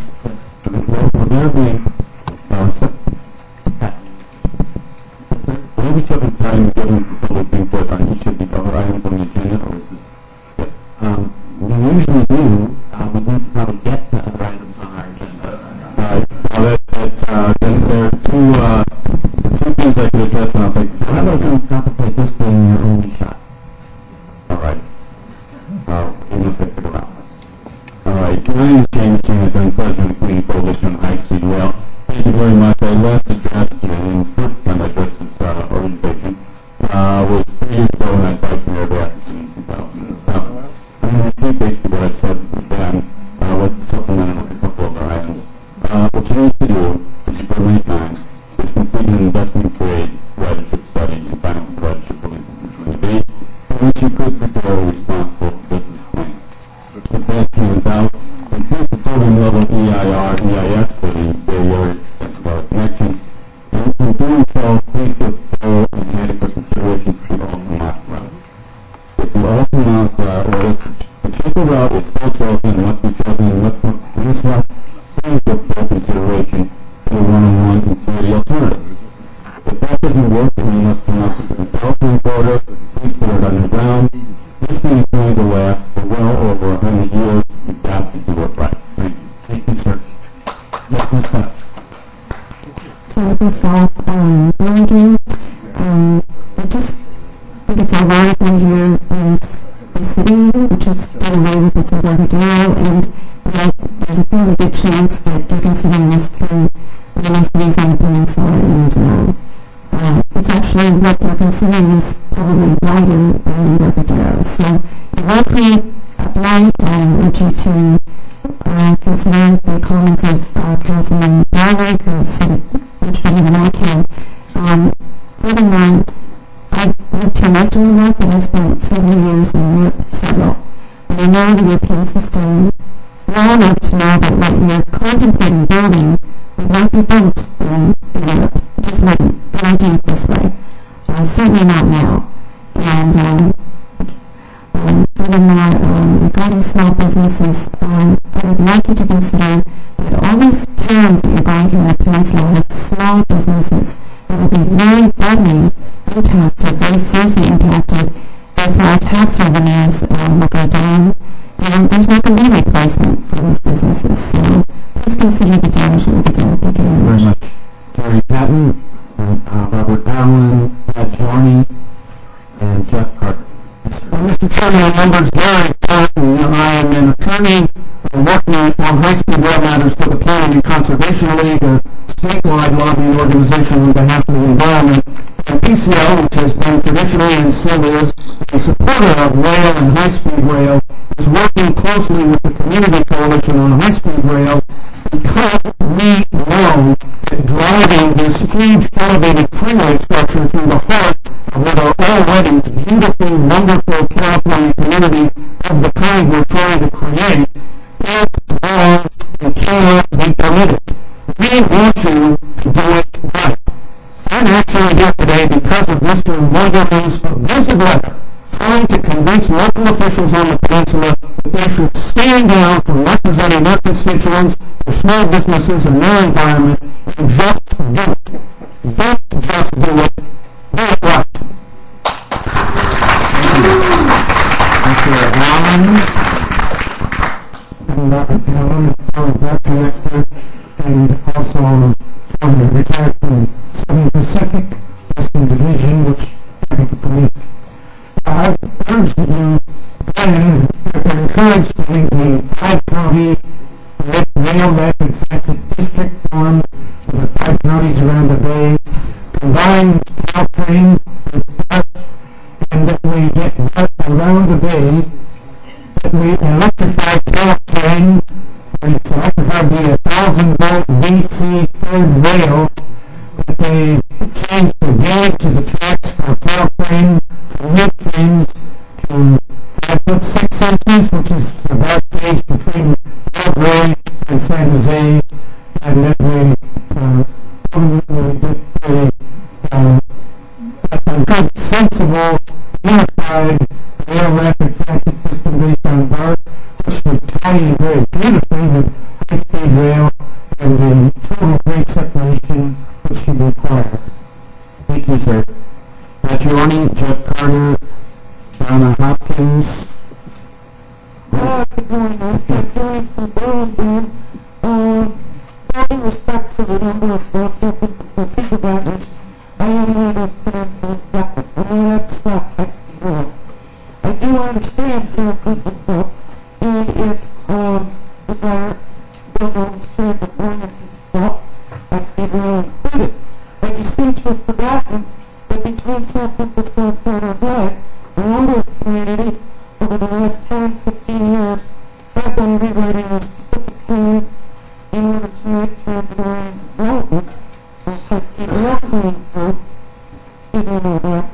Will there be maybe seven times given public input on each of the other items on the agenda, or is this? We usually do. We need to probably get the other items on our agenda. Then there are two things I could address, and I'll take. How about you contemplate this being your only shot? All right. My name is James James. I'm president of Clean Coalition on High Speed Rail. Thank you very much. I last addressed and the first time I addressed this organization was 3 years ago when I biked mayor back in 2007. I'm going to repeat basically what I said then with supplementing with a couple of our items. What you need to do, which you've done many times, is complete an investment grade ridership study and final ridership between the which you could prepare a responsible business plan. If that turns out, complete the program level EIR, EIS for the Bay Area connection, and in doing so, please give full and adequate consideration to the ultimate route. If the ultimate or if the cheaper route is still chosen and must be chosen and must be select, please give full consideration to the one-on-one and 3 alternatives. If that doesn't work, then you must come up with a development order, please put it underground. This thing is going to last for well over 100 years. You've got to do it right. Thank you. Thank you, sir. Yes, Ms. Scott. So before blinking, I just think it's ironic when here is the city, which is done away with its Embarcadero, and there's a fairly good chance that you're considering this through the rest of these on the peninsula, and it's actually what you're considering is probably wider than Embarcadero. So it will create a blight. I want you to consider the comments of Councilman Barwick, who said it much better than I can. Furthermore, I've lived here most of my life, but I spent several years in Europe, several. And I know the European system well enough to know that what you're contemplating building would not be built in Europe. It just wouldn't. They don't do it this way. Certainly not now. And furthermore, regarding small businesses, I would like you to consider that all these towns that you're going through in the peninsula have small businesses that will be very badly impacted, very seriously impacted if our tax revenues will go down. And there's not going to be a replacement for those businesses. So please consider the damage that will be done. Thank you very much. Terry Patton, Robert Allen, Pat Johnny, and Jeff Carter. Mr. Chairman and members, Gary Patton, I am an attorney working on high-speed rail matters for the Planning and Conservation League, a statewide lobbying organization on behalf of the environment. And PCL, which has been traditionally and still is a supporter of rail and high-speed rail, is working closely with the Community Coalition on high-speed rail because we know that driving this huge elevated freeway structure through the heart of what are already beautiful, wonderful California communities of the kind we're trying to create is wrong and cannot be permitted. We want you to do it right. I'm actually here today because of Mr. Montgomery's abusive letter trying to convince local officials on the peninsula that they should stand down from representing their constituents, their small businesses, and their environment, and just do it. Don't just do it. Do it right. Mr. Allen, And I'm a back connector and also retired from Southern Pacific Western Division, which happened for me. I urge that you plan and encourage the 5-county rail rapid transit district formed with the 5 counties around the bay, combine Caltrain with BART, and that we get BART around the bay, that we electrify Caltrain, and it's electrified via 1,000-volt DC third rail, that they change the gauge to the tracks for Caltrain, from new trains to 5 foot 6 inches, which is the dark gauge between Belgrade and San Jose, and that we get a good, sensible, unified rail rapid transit system based on BART, which would tie in very beautifully with high-speed rail and the total grade separation which should be required. thank you, sir. Pat Johnny, Jeff Carter, Donna Hopkins. Good morning. I'm Johnny from Burlington. All due respect to the number of supervisors, I am one of those peninsula skeptics. I'm not upset. I do understand Syracuse stuff, and it's desire build on the strength of oriented thought as they were included. But you seem to have forgotten that between San Francisco and San Jose, a number of communities over the last 10, 15 years have been rewriting their specific plans in order to make transit-oriented development, and so keep welcoming through, excuse me about that.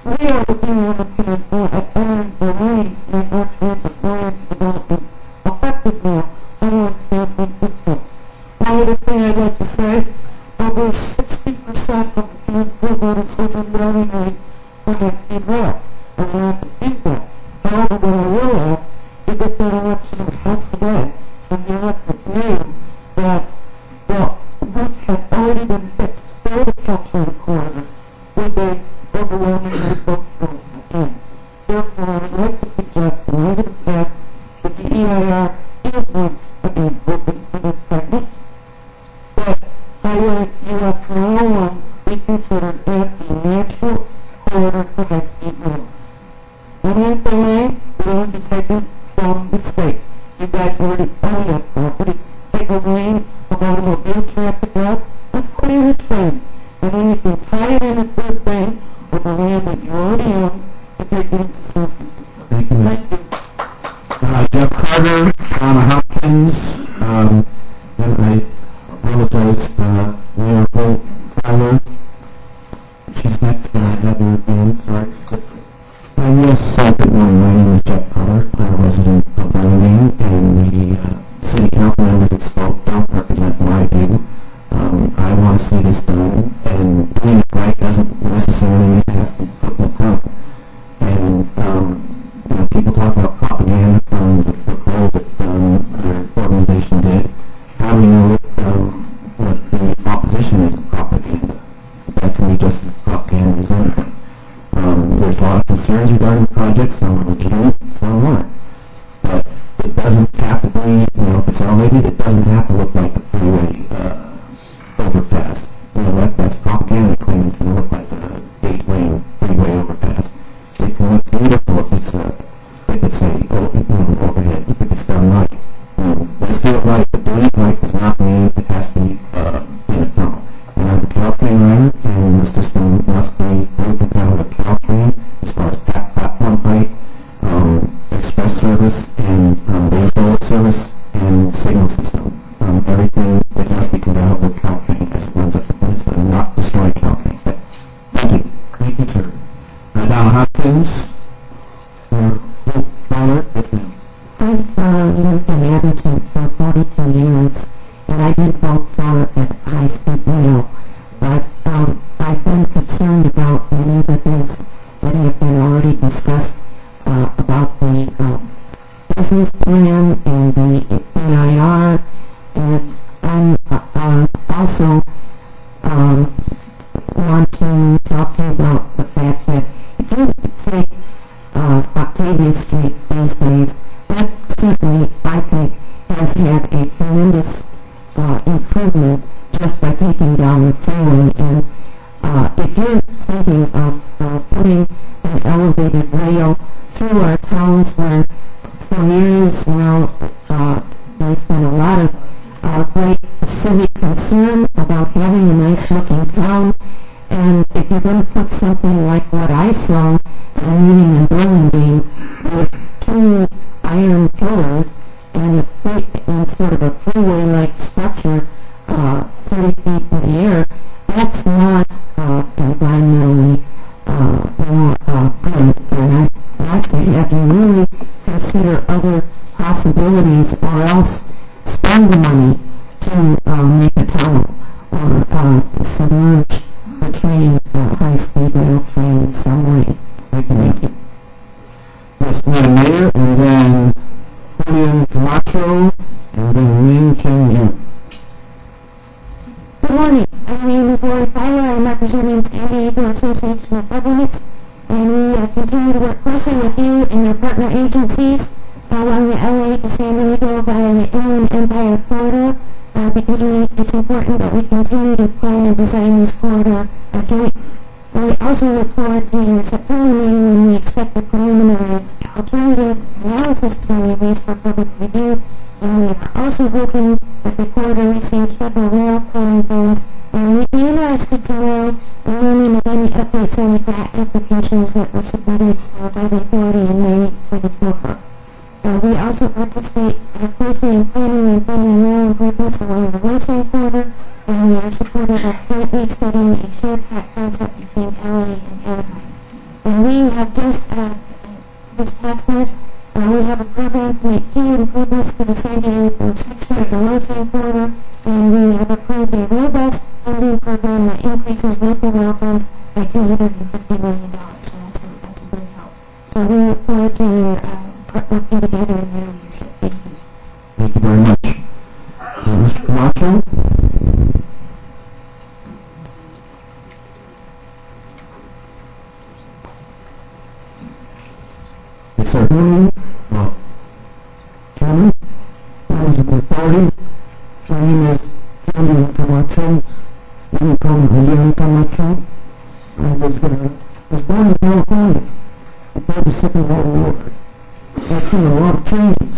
We are looking at eminent domains to make our transit-oriented development effective now, unlike San Francisco. One other thing I'd like to say, over 60% of the Peninsula voters overwhelmingly for high-speed rail, and we have to think that. However, what I will ask is if that election was held today, and the electorate knew that the routes had already been fixed for the CAHSRA corridor, would they overwhelmingly vote for it again? Therefore, I would like to suggest, in light of the fact that the EIR is once again open for this segment, that Highway US 101 be considered as the natural corridor for high-speed rail. Eminent domain will be taken from the state. You guys already own that property. Take a lane of automobile traffic out and put in a train. And then you can tie it in at this thing with the land that you already own to take it into San Francisco. Thank you. Thank you. Jeff Carter, Donna Hopkins, and I apologize, Mayor Holt Fowler. She's next, and I have your name, sorry. Yes, good morning. My name is Jeff Carter. I'm a resident of Burlingame, and the city council members that spoke don't represent my view. I want to see this done, and doing it right doesn't necessarily mean it has to be put in the town. And people talk about propaganda from the poll that our organization did. How do we know what the opposition is of propaganda? That can be just as propaganda as anything. There's a lot of concerns regarding the project. Some are legitimate, some aren't. But it doesn't have to be, if it's elevated, it doesn't have to look like a freeway overpass. That's propaganda claiming it's going to look like a 8-lane freeway overpass. It can look beautiful if it's overhead, if it's done right. Let's do it right, but doing it right does not mean it has to be in a tunnel. And I'm a Caltrain rider, and the system must be fully compatible with Caltrain as far as platform height, express service, and rainfall service, and signal system. Everything that must be compatible with Caltrain as it runs up the peninsula, and not destroy Caltrain. Thank you. Thank you, sir. Donna Hopkins, Holt Fowler, yes, ma'am. I've lived in Abington for 42 years, and I did vote for it at high-speed rail, but I've been concerned about many of the things that have been already discussed about the business plan and the EIR, and I'm also want to talk to you about the fact that if you take Octavia Street these days, that certainly, I think, has had a tremendous improvement just by taking down the freeway. And if you're thinking of putting an elevated rail through our towns where for years now there's been a lot of great civic concern about having a nice-looking town, and if you're going to put something like what I saw in a meeting in Burlingame with 2 iron pillars and sort of a freeway-like structure 30 feet in the air, that's not environmentally good. And I'd like to have you really consider other possibilities, or else spend the money to make a tunnel or submerge the train, high-speed rail train in some way. Thank you. Yes, Madam Mayor, and then Julian Camacho, and then Lin Chen Yu. Good morning. My name is Lori Fowler. I'm representing San Diego Association of Governments, and we continue to work closely with you and your partner agencies along the LA to San Diego via the Inland Empire Corridor, because it's important that we continue to plan and design this corridor jointly. We also look forward to your September meeting when we expect the preliminary alternative analysis to be released for public we do. And we are also hoping that the corridor receives federal rail planning funds. And we'd be interested to know learning of any updates on the grant applications that were submitted by the authority in May for the corridor. We also participate closely in planning and funding rail improvements along the Wilson corridor, and we are supportive of jointly studying a shared track concept between LA and Anaheim. And we have just, this past month, we have a program to make key improvements to the San Diego section of the Wilson corridor, and we have approved a robust funding program that increases local rail funds by $250 million. So that's a good help. So we look forward to working together in their leadership. Thank you. Thank you very much. Mr. Camacho? Yes, sir. Chairman, members of the authority, my name is Julian Camacho. You can call me Julian Camacho. I was born in California before the Second World War. I've seen a lot of changes.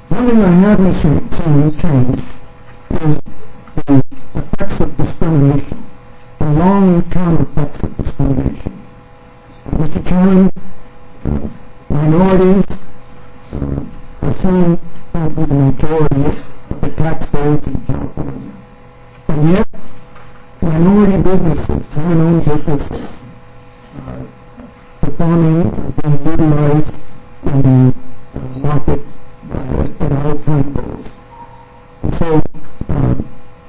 One thing I haven't seen change is the effects of discrimination, the long-term effects of discrimination. Mr. Chairman, minorities are seen to be the majority of the taxpayers in California. And yet, minority businesses, women-owned businesses, performing or being utilized in the market at all time goals. And so,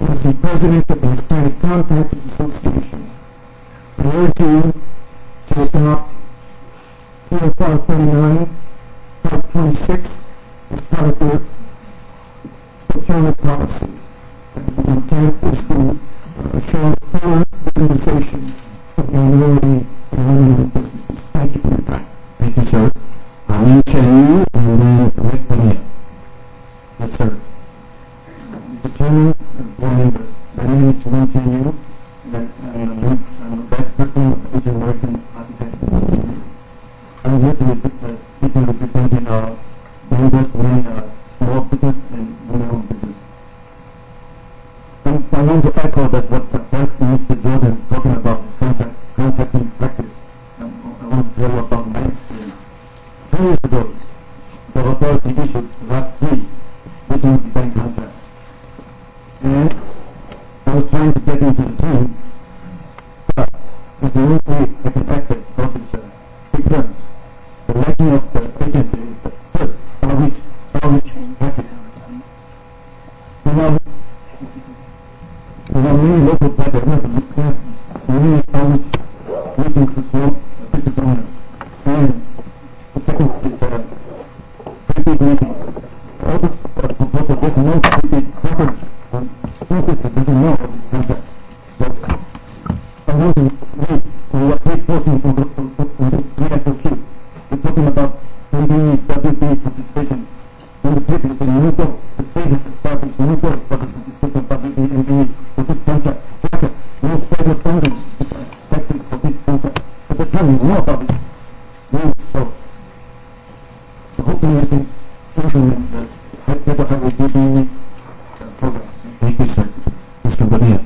as the president of the Hispanic Contractors Association, I urge you to adopt CFR 39, Part 26 as part of your procurement policy. The intent is to show full utilization of minority and women-owned businesses. Thank you for your time. Thank you, sir. Lin Chen-Yu, and then Rick Bonilla. Yes, sir. Mr. Chairman, board members, my name is Lin Chen-Yu, and I'm the best person of Asian American architect. I'm here to speaking representing members, many small business and women-owned business. And I want to echo that what Mr. Jordan talking about contracting practice. I want to tell you about my experience. 2 years ago, the authority issued last 3 regional design contracts. And I was trying to get into the team, but it's the only way I can access all these big firms. The liking of the agency is the first outreach package. There are many local projects have many outreach meetings to small business owners. And the second is pre-bid meetings. All this proposal, there's no pre-bid coverage. Small business doesn't know of this contract. So I want to read what page 14 from the PSOQ. We're talking about MBE, WB participation. In the paper, it's a new goal. The state has established new goals for the participation of WB and MBE for this contract. Second, no federal funding is expected for this contract. But they're telling me more about it. So hopefully we can implement the federal highway DBE program. Thank you, sir. Mr. Bonilla.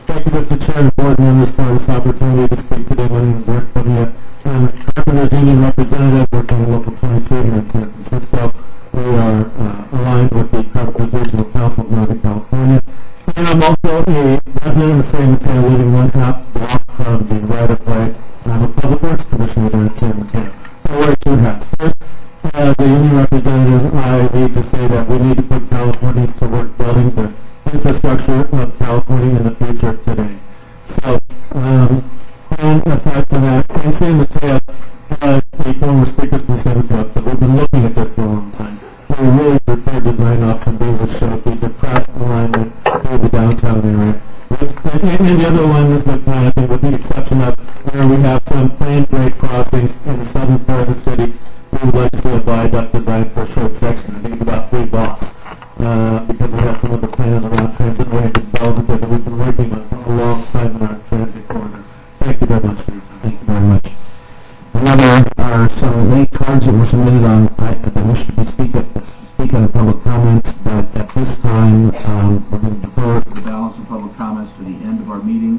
Thank you, Mr. Chair and board members, for this opportunity to speak today. My name is Rick Bonilla. I'm a Carpenters Union representative working in Local 22 here in San Francisco. We are aligned with the Carpenters Regional Council of Northern California. And I'm also a resident of San Mateo, living 1/2 block from the right-of-way. I'm a public works commissioner there in San Mateo. So I wear 2 hats. First, as a union representative, I need to say that we need to put Californians to work building the infrastructure of California in the future today. So, and aside from that, in San Mateo, as the former speakers from San Mateo said, we've been looking at this for a long time. We really prefer design option B, which shows the depressed alignment through the downtown area. And the other alignments that I think, with the exception of where we have some planned grade crossings in the southern part of the city, we would like to see a viaduct design for a short section. I think it's about 3 blocks. Because we have some of the plans around transit-oriented development that we've been working on for a long time in our transit corridor. Thank you very much for your time. Thank you very much. Another are some late cards that were submitted on that wish to speak on the public comments, but at this time we're going to defer the balance of public comments to the end of our meeting.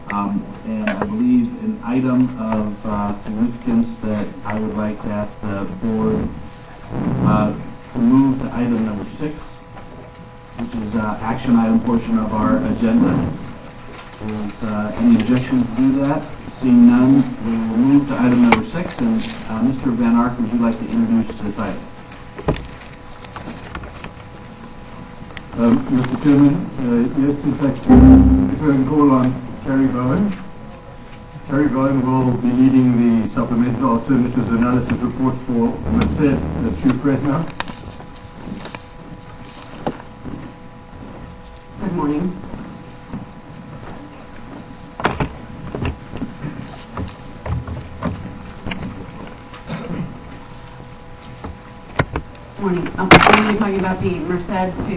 And I believe an item of significance that I would like to ask the board to move to item number 6, which is action item portion of our agenda. Is any objection to do that? Seeing none, we will move to item number 6. And Mr. Van Ark, would you like to introduce this item? Mr. Chairman, yes, in fact, if I can call on Terry Bowen. Terry Bowen will be leading the supplemental alternatives analysis report for Merced through Fresno. Good morning. Morning. I'm going to be talking about the Merced to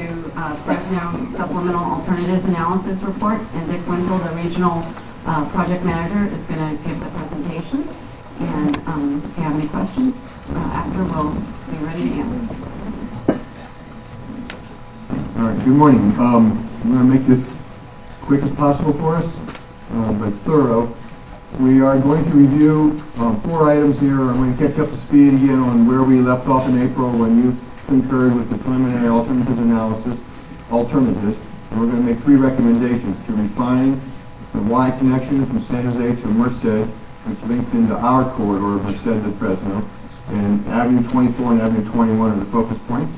Fresno Supplemental Alternatives Analysis Report, and Dick Wenzel, the Regional Project Manager, is going to give the presentation. And if you have any questions, after we'll be ready to answer. All right, good morning. I'm going to make this quick as possible for us, but thorough. We are going to review 4 items here. I'm going to catch up to speed again on where we left off in April when you concurred with the preliminary alternatives analysis, alternatives. And we're going to make 3 recommendations to refine the Y connection from San Jose to Merced, which links into our corridor of Merced to Fresno. And Avenue 24 and Avenue 21 are the focus points.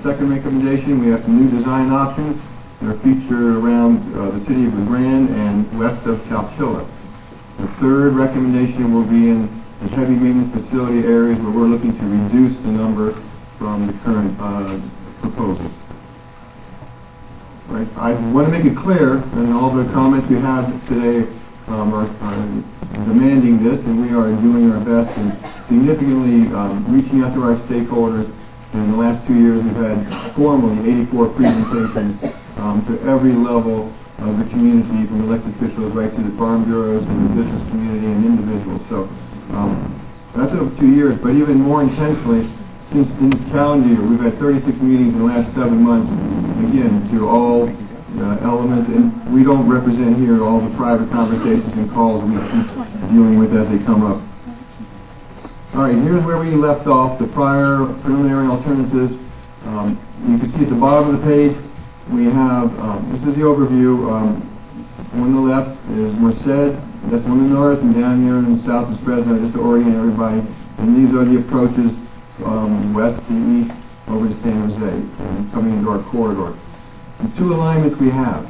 Second recommendation, we have some new design options that are featured around the city of LeGrand and west of Chowchilla. The third recommendation will be in the heavy maintenance facility areas where we're looking to reduce the number from the current proposals. Right. I want to make it clear, and all the comments we have today are demanding this, and we are doing our best in significantly reaching out to our stakeholders. In the last 2 years, we've had formally 84 presentations to every level of the community, from elected officials right to the farm bureaus and the business community and individuals. So that's over 2 years, but even more intensely, since in this calendar year, we've had 36 meetings in the last 7 months, again, to all elements, and we don't represent here all the private conversations and calls we keep dealing with as they come up. All right, here's where we left off, the prior preliminary alternatives. You can see at the bottom of the page, we have, this is the overview. On the left is Merced, that's on the north, and down here in the south is Fresno, just to orient everybody. And these are the approaches west to east over to San Jose, and coming into our corridor. The 2 alignments we have.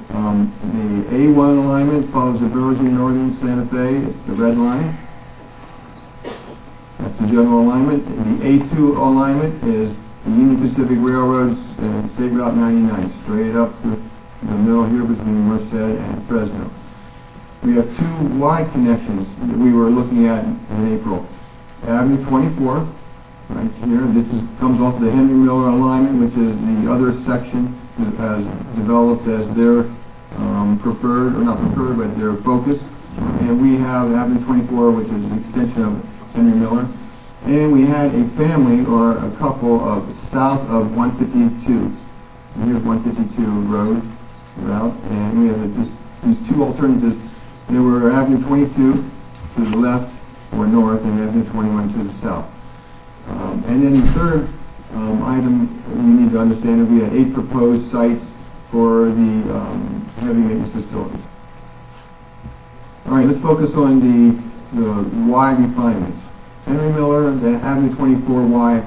The A1 alignment follows the Virgin Northern Santa Fe, it's the red line. That's the general alignment. And the A2 alignment is the Union Pacific Railroad's State Route 99, straight up to the middle here between Merced and Fresno. We have 2 Y connections that we were looking at in April. Avenue 24, right here. This comes off the Henry Miller alignment, which is the other section that has developed as their preferred, or not preferred, but their focus. And we have Avenue 24, which is an extension of Henry Miller. And we had a family, or a couple, of south of 152. Here's 152 road route, and we have these 2 alternatives. There were Avenue 22 to the left or north, and Avenue 21 to the south. And then the third item we need to understand is we had 8 proposed sites for the heavy maintenance facilities. All right, let's focus on the Y refinements. Henry Miller, the Avenue 24Y.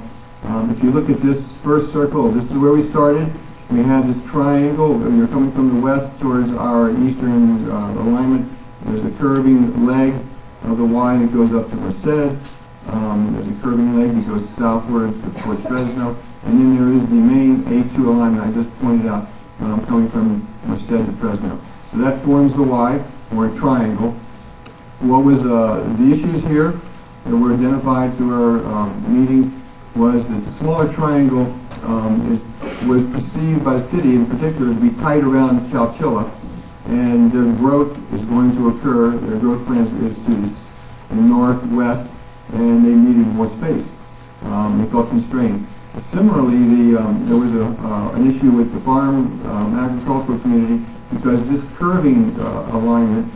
If you look at this first circle, this is where we started. We had this triangle. You're coming from the west towards our eastern alignment. There's a curving leg of the Y that goes up to Merced. There's a curving leg that goes southwards towards Fresno. And then there is the main A2 alignment I just pointed out, coming from Merced to Fresno. So that forms the Y, or a triangle. What was the issues here that were identified through our meetings was that the smaller triangle was perceived by the city in particular to be tight around Chowchilla, and their growth is going to occur. Their growth plans is to the northwest and they needed more space. They felt constrained. Similarly, there was an issue with the farm agricultural community because this curving alignment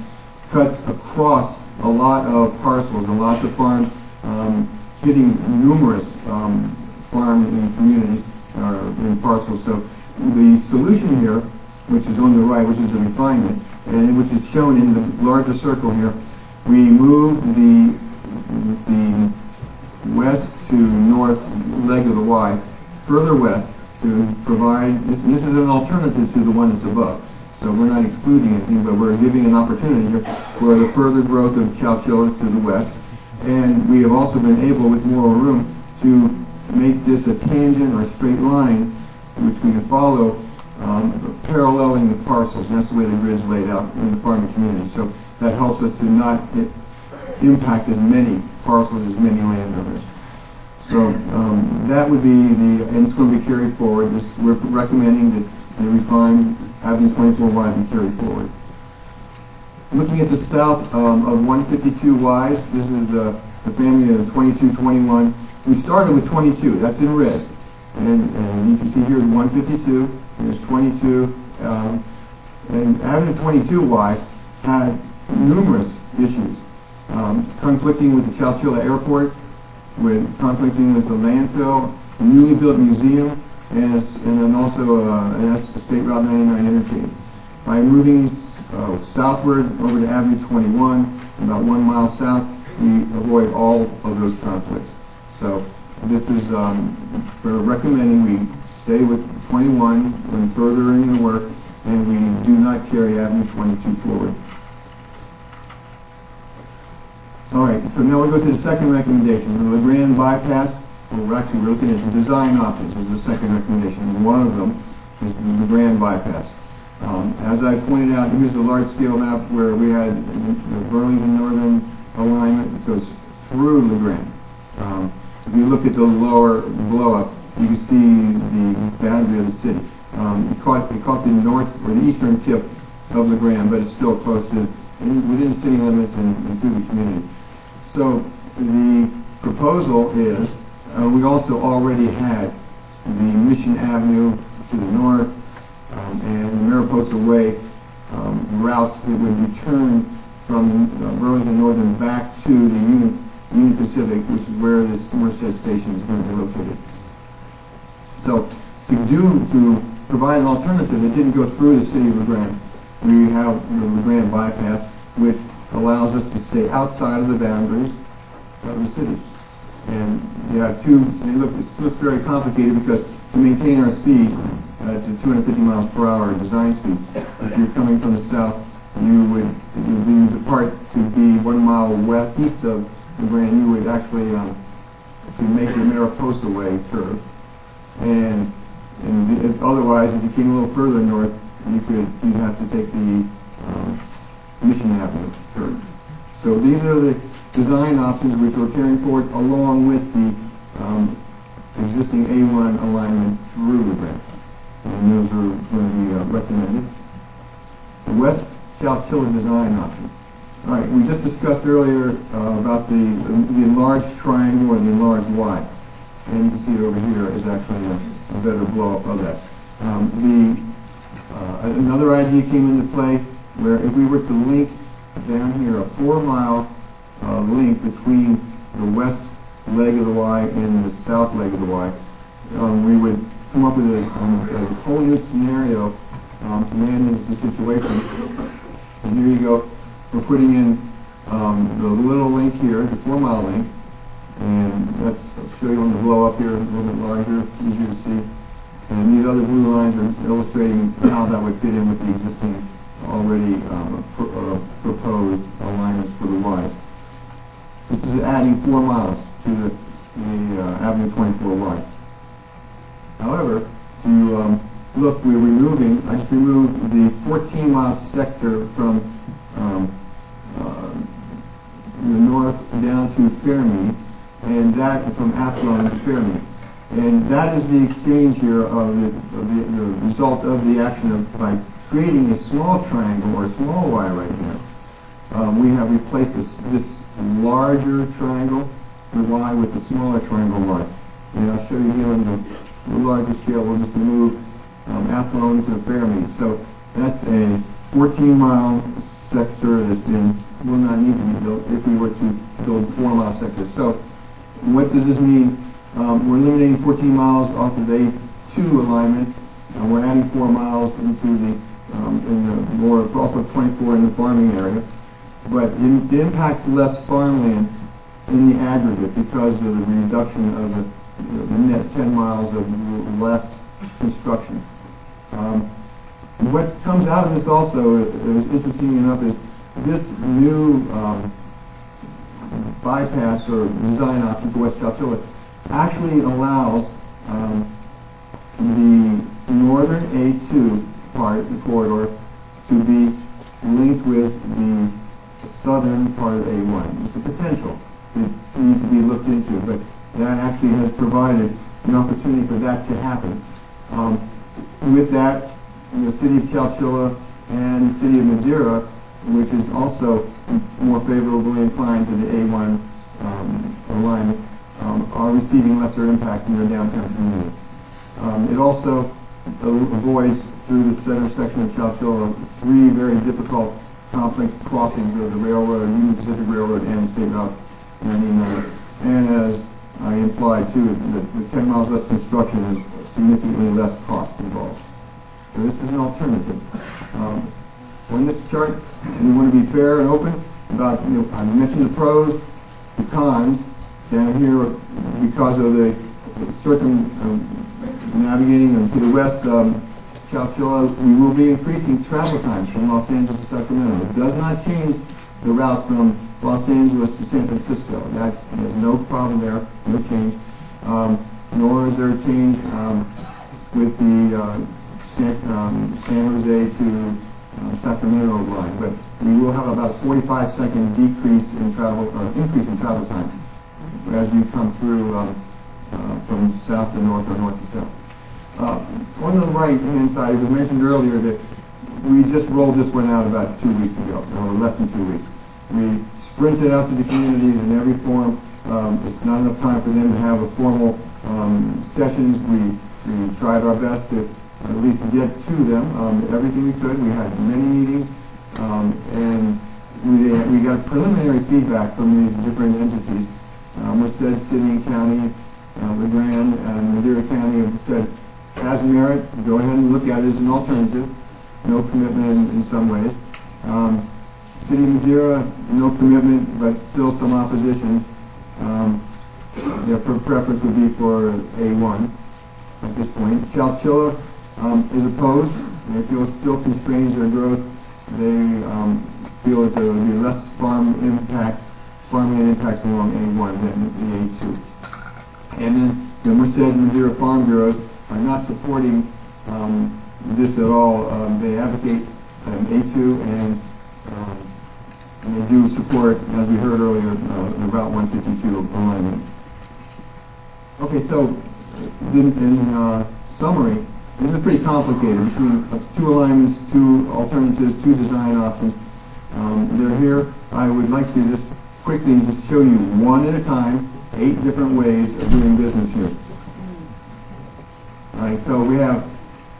cuts across a lot of parcels, and lots of farms, hitting numerous farm communities in parcels. So the solution here, which is on the right, which is the refinement, and which is shown in the larger circle here, we moved the west to north leg of the Y further west to provide, this is an alternative to the one that's above. So we're not excluding anything, but we're giving an opportunity here for the further growth of Chowchilla to the west. And we have also been able, with more room, to make this a tangent or a straight line, which we can follow, paralleling the parcels. And that's the way the grid is laid out in the farming community. So that helps us to not impact as many parcels, as many landowners. So that would be and it's going to be carried forward. We're recommending that the refined Avenue 24Y be carried forward. Looking at the south of 152Ys, this is the family of 2221. We started with 22, that's in red. And you can see here 152, there's 22. And Avenue 22Y had numerous issues, conflicting with the Chowchilla Airport, conflicting with the landfill, the newly built museum, and then also an State Route 99 interchange. By moving southward over to Avenue 21, about 1 mile south, we avoid all of those conflicts. So this is, we're recommending we stay with 21 and furthering the work, and we do not carry Avenue 22 forward. All right, so now we go to the second recommendation, the LeGrand bypass. Well, we're actually looking at the design options as the second recommendation, and one of them is the LeGrand bypass. As I pointed out, here's a large-scale map where we had the Burlington Northern alignment that goes through LeGrand. If you look at the lower blow-up, you can see the boundary of the city. It caught the north or the eastern tip of LeGrand, but it's still close to within city limits and through the community. So the proposal is, we also already had the Mission Avenue to the north and the Mariposa Way routes that would return from Burlington Northern back to the Union Pacific, which is where this Merced station is going to be located. So to provide an alternative that didn't go through the city of LeGrand, we have the LeGrand bypass, which allows us to stay outside of the boundaries of the city. And you have it looks very complicated because to maintain our speed to 250 miles per hour design speed, if you're coming from the south, you would depart to be 1 mile west east of LeGrand. You would actually to make the Mariposa Way curve, and otherwise, if you came a little further north, you'd have to take the Mission Avenue curve. So these are the design options which we're carrying forward along with the existing A1 alignment through LeGrand. And those are going to be recommended. The West Chowchilla design option. All right, we just discussed earlier about the enlarged triangle or the enlarged Y. And you can see it over here is actually a better blow-up of that. Another idea came into play where if we were to link down here a 4-mile link between the west leg of the Y and the south leg of the Y, we would come up with a whole new scenario to manage the situation. And here you go. We're putting in the little link here, the 4-mile link, and I'll show you on the blow up here, a little bit larger, easier to see. And these other blue lines are illustrating how that would fit in with the existing already proposed alignments for the Ys. This is adding 4 miles to the Avenue 24Y. However, to look, I just removed the 14-mile sector from the north down to Fairmead, and that from Athlone to Fairmead. And that is the exchange here of the result of the action of by creating a small triangle or a small Y right here. We have replaced this larger triangle the Y with the smaller triangle mark. And I'll show you here on the larger scale. We'll just remove Athlone to Fairmead. So that's a 14-mile sector that will not need to be built if we were to build 4-mile sectors. So what does this mean? We're eliminating 14 miles off of the A2 alignment. We're adding 4 miles into the off of 24 in the farming area. But it impacts less farmland in the aggregate because of the reduction of the net 10 miles of less construction. What comes out of this also is interesting enough is this new bypass or design option for West Chowchilla actually allows the northern A2 part, the corridor, to be linked with the southern part of A1. It's a potential. It needs to be looked into, but that actually has provided an opportunity for that to happen. With that, the city of Chowchilla and the city of Madeira, which is also more favorably inclined to the A1 alignment, are receiving lesser impacts in their downtown community. It also avoids, through the center section of Chowchilla, 3 very difficult, complex crossings of the railroad, Union Pacific Railroad, and State Route 99. And as I implied too, the 10 miles less construction is significantly less cost involved. So this is an alternative. On this chart, we want to be fair and open about, I mentioned the pros, the cons. Down here, because of the navigating to the west, Chowchilla, we will be increasing travel times from Los Angeles to Sacramento. It does not change the route from Los Angeles to San Francisco. There's no problem there, no change. Nor is there a change with the San Jose to Sacramento line. But we will have about a 45-second increase in travel time as you come through from south to north or north to south. On the right-hand side, it was mentioned earlier that we just rolled this one out about 2 weeks ago, or less than 2 weeks. We sprinted out to the communities in every forum. It's not enough time for them to have a formal sessions. We tried our best to at least get to them, everything we could. We had many meetings, and we got preliminary feedback from these different entities. Merced City and County, LeGrand, and Madeira County have said, has merit, go ahead and look at it as an alternative. No commitment in some ways. City of Madeira, no commitment, but still some opposition. Their preference would be for A1 at this point. Chowchilla is opposed. They feel it still constrains their growth. They feel that there will be less farmland impacts along A1 than the A2. And then the Merced and Madeira Farm Bureaus are not supporting this at all. They advocate A2 and they do support, as we heard earlier, the Route 152 alignment. Okay, so in summary, this is pretty complicated between 2 alignments, 2 alternatives, 2 design options. They're here. I would like to just quickly just show you one at a time, 8 different ways of doing business here. All right, so we have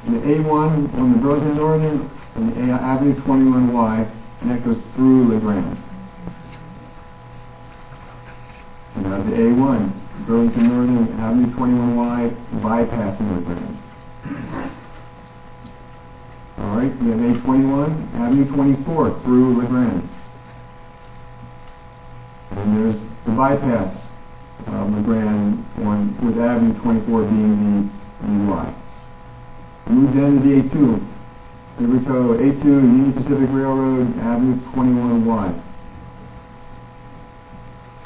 the A1 on the Burlington Northern and the Avenue 21Y, and that goes through LeGrand. And now the A1, Burlington Northern, Avenue 21Y, bypassing LeGrand. All right, we have A21, Avenue 24 through LeGrand. And there's the bypass LeGrand with Avenue 24 being the Y. Move down to the A2. A2, Union Pacific Railroad, Avenue 21Y.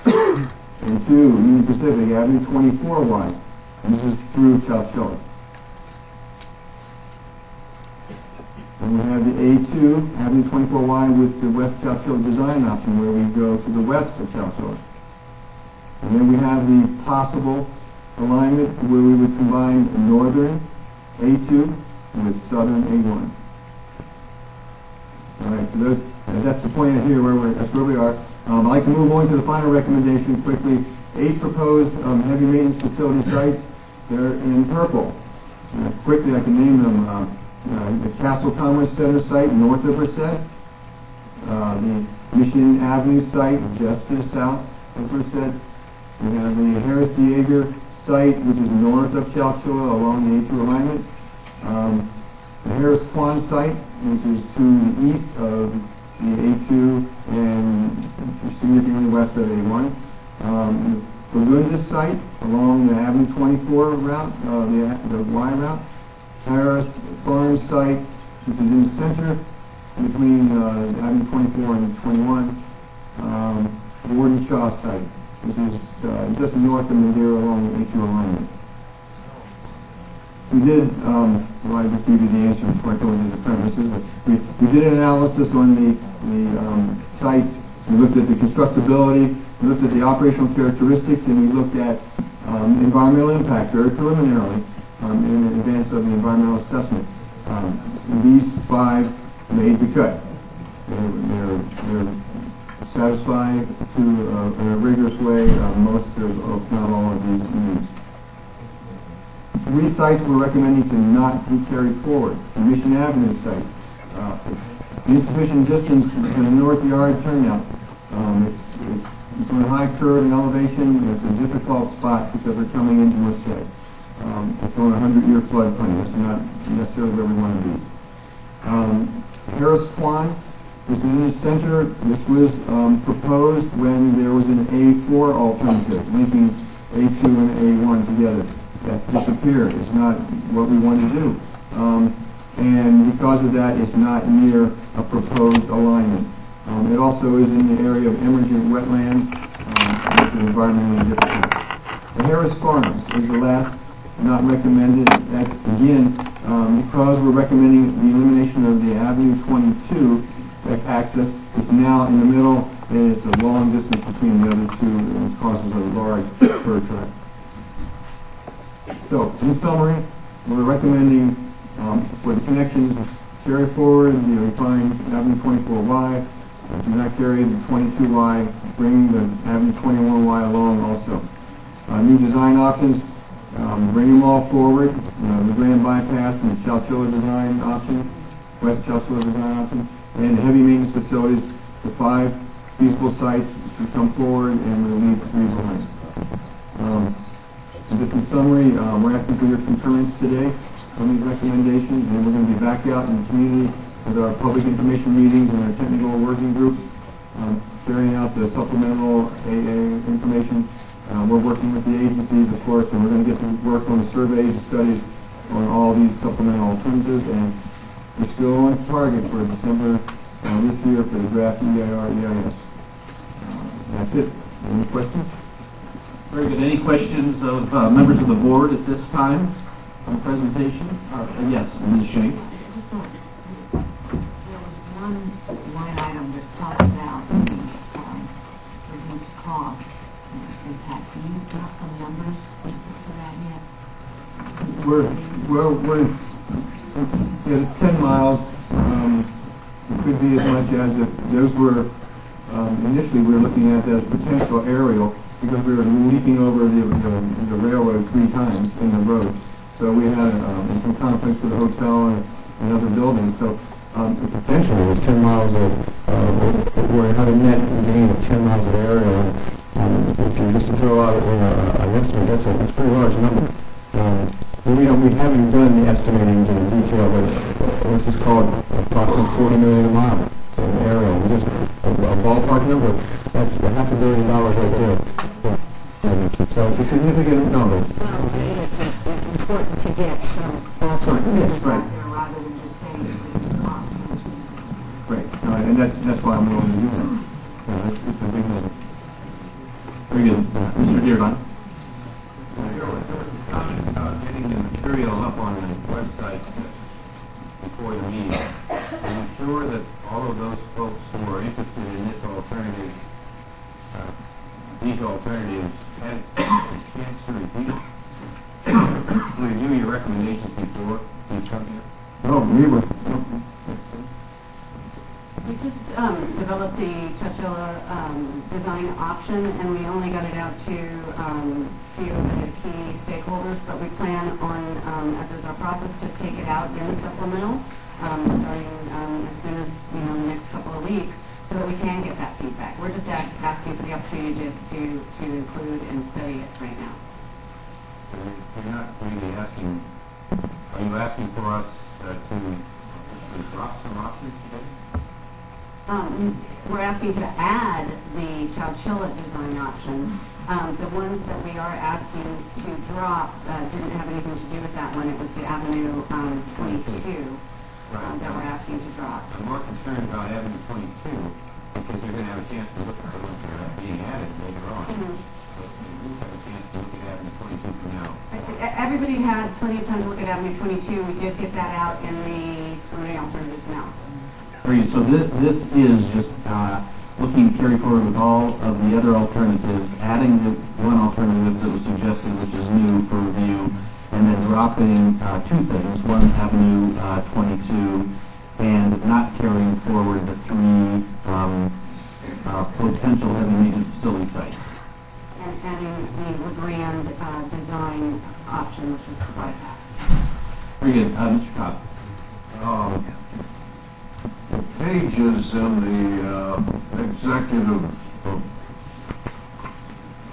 A2, Union Pacific, Avenue 24Y. And this is through Chowchilla. And we have the A2, Avenue 24Y with the West Chowchilla design option where we go to the west of Chowchilla. And then we have the possible alignment where we would combine northern A2 with southern A1. All right, so that's the point here that's where we are. I'd like to move on to the final recommendation quickly. 8 proposed heavy maintenance facility sites. They're in purple. Quickly, I can name them. The Castle Commerce Center site north of Merced, the Mission Avenue site just to the south of Merced. We have the Harris Yeager site, which is north of Chalchilla along the A2 alignment. The Harris Kwan site, which is to the east of the A2 and significantly west of A1. The Lundis site along the Avenue 24 route, the Y route. Harris Farm site, which is in the center between Avenue 24 and 21. The Warden Shaw site, which is just north of Madeira along the A2 alignment. We did, well, I just gave you the answer before I go into the premises, but we did an analysis on the sites. We looked at the constructability, we looked at the operational characteristics, and we looked at environmental impacts very preliminarily in advance of the environmental assessment. These 5 made the cut. They're satisfying to in a rigorous way most of, if not all of these needs. 3 sites we're recommending to not be carried forward. The Mission Avenue site. Insufficient distance to the north yard turnout. It's on a high curve and elevation. It's a difficult spot because we're coming into Merced. It's on a 100-year floodplain. It's not necessarily where we want to be. Harris Kwan is in the center. This was proposed when there was an A4 alternative, linking A2 and A1 together. That's disappeared. It's not what we want to do. And because of that, it's not near a proposed alignment. It also is in the area of emergent wetlands, which is environmentally difficult. The Harris Farms is the last not recommended. That's, again, because we're recommending the elimination of the Avenue 22 access. It's now in the middle, and it's a long distance between the other two, and it causes a large fur track. So, in summary, we're recommending for the connections carry forward the refined Avenue 24Y. Do not carry the 22Y. Bring the Avenue 21Y along also. New design options. Bring them all forward. The Grand Bypass and the Chalchilla design option, West Chalchilla design option, and the heavy maintenance facilities. The 5 feasible sites should come forward, and we'll leave 3 behind. Just in summary, we're asking for your concurrence today on these recommendations, and we're going to be back out in the community with our public information meetings and our technical working groups, carrying out the supplemental AA information. We're working with the agencies, of course, and we're going to get to work on the surveys and studies on all these supplemental alternatives, and we're still on target for December this year for the draft EIR-EIS. That's it. Any questions? Very good. Any questions of members of the board at this time on the presentation? Yes, Ms. Shank. There was one line item that talked about reduced cost impact. Can you put some numbers for that yet? It's 10 miles. It could be as much as if those were, initially we were looking at that as potential aerial, because we were leaping over the railroad 3 times in the road. So we had some conflicts with the hotel and other buildings. So the potential was 10 miles of, we had a net gain of 10 miles of area. If you just throw out an estimate, that's a pretty large number. We haven't done the estimating in detail, but this is called approximately 40 million a mile in aerial. Just a ballpark number. That's $500 million right there. So it's a significant number. Well, it's important to get some ballpark figures out there rather than just saying reduced cost. Right, and that's why I'm willing to do that. It's a big number. Very good. Mr. Dearborn. Getting the material up on the website before the meeting. Are you sure that all of those folks who are interested in this alternative, these alternatives, had a chance to review your recommendations before you come here? Oh, we were. just developed a Chowchilla design option, and we only got it out to few of the key stakeholders, but we plan on, as is our process, to take it out in the supplemental, starting as soon as, in the next couple of weeks, so that we can get that feedback. We're just asking for the opportunity just to include and study it right now. You're not really asking, are you asking for us to drop some options today? We're asking to add the Chowchilla design option. The ones that we are asking to drop didn't have anything to do with that one. It was the Avenue 22 that we're asking to drop. I'm more concerned about Avenue 22 because you're going to have a chance to look at the ones that are being added later on. So you have a chance to look at Avenue 22 for now. Everybody had plenty of time to look at Avenue 22. We did get that out in the preliminary alternatives analysis. Great. So this is just looking to carry forward with all of the other alternatives, adding the one alternative that was suggested, which is new for review, and then dropping two things, one Avenue 22, and not carrying forward the three potential heavy maintenance facility sites. And adding the LeGrand design option, which is the bypass. Very good. Mr. Cobb. The pages in the executive,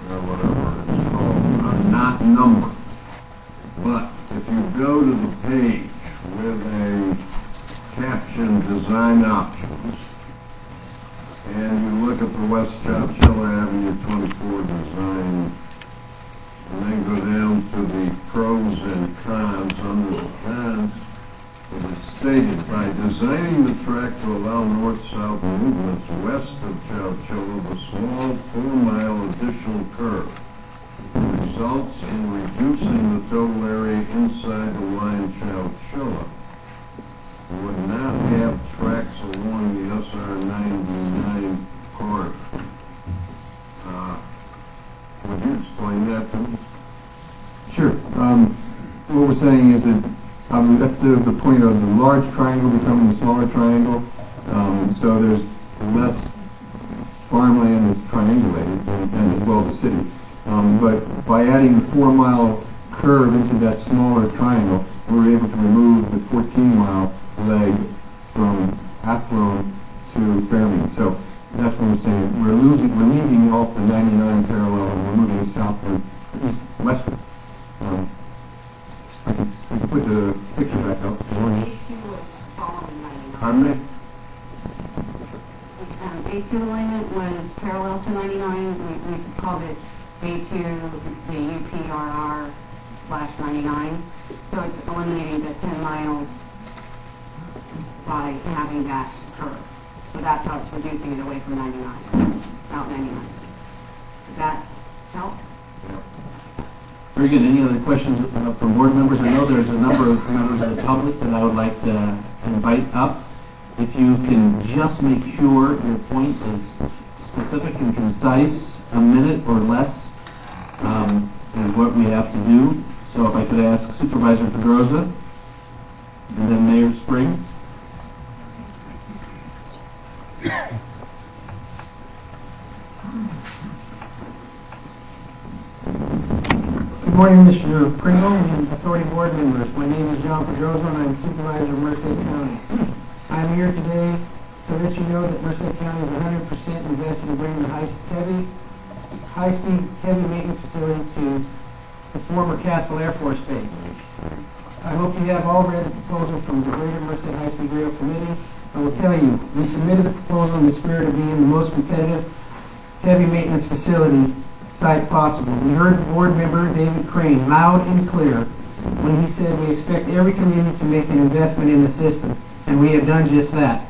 whatever it's called, are not numbered. But if you go to the page with a caption design options, and you look at the West Chowchilla Avenue 24 design, and then go down to the pros and cons. Under the cons, it is stated, by designing the track to allow north-south movements west of Chowchilla, the small 4-mile additional curve results in reducing the total area inside the line Chowchilla. Would not have tracks along the SR 99 corridor. Would you explain that to me? Sure. What we're saying is that that's the point of the large triangle becoming the smaller triangle. So there's less farmland that's triangulated, and as well the city. But by adding the 4-mile curve into that smaller triangle, we're able to remove the 14-mile leg from Athlone to Fairmont. So that's what we're saying. We're leaving off the 99 parallel, and we're moving southward, westward. I can put the picture back up. Pardon me? A2 alignment was parallel to 99. We called it A2, the UPRR /99. So it's eliminating the 10 miles by having that curve. So that's how it's reducing it away from 99, Route 99. Does that help? Very good. Any other questions from board members? I know there's a number of members of the public that I would like to invite up. If you can just make sure your point is specific and concise, a minute or less is what we have to do. So if I could ask Supervisor Pedroza and then Mayor Spriggs. Good morning, Mr. Pringle and Authority Board members. My name is John Pedroza, and I'm Supervisor of Merced County. I'm here today to let you know that Merced County is 100% invested in bringing the high-speed heavy maintenance facility to the former Castle Air Force Base. I hope you have all read the proposal from the Greater Merced High Speed Rail Committee. I will tell you, we submitted the proposal in the spirit of being the most competitive heavy maintenance facility site possible. We heard board member David Crane loud and clear when he said we expect every community to make an investment in the system, and we have done just that.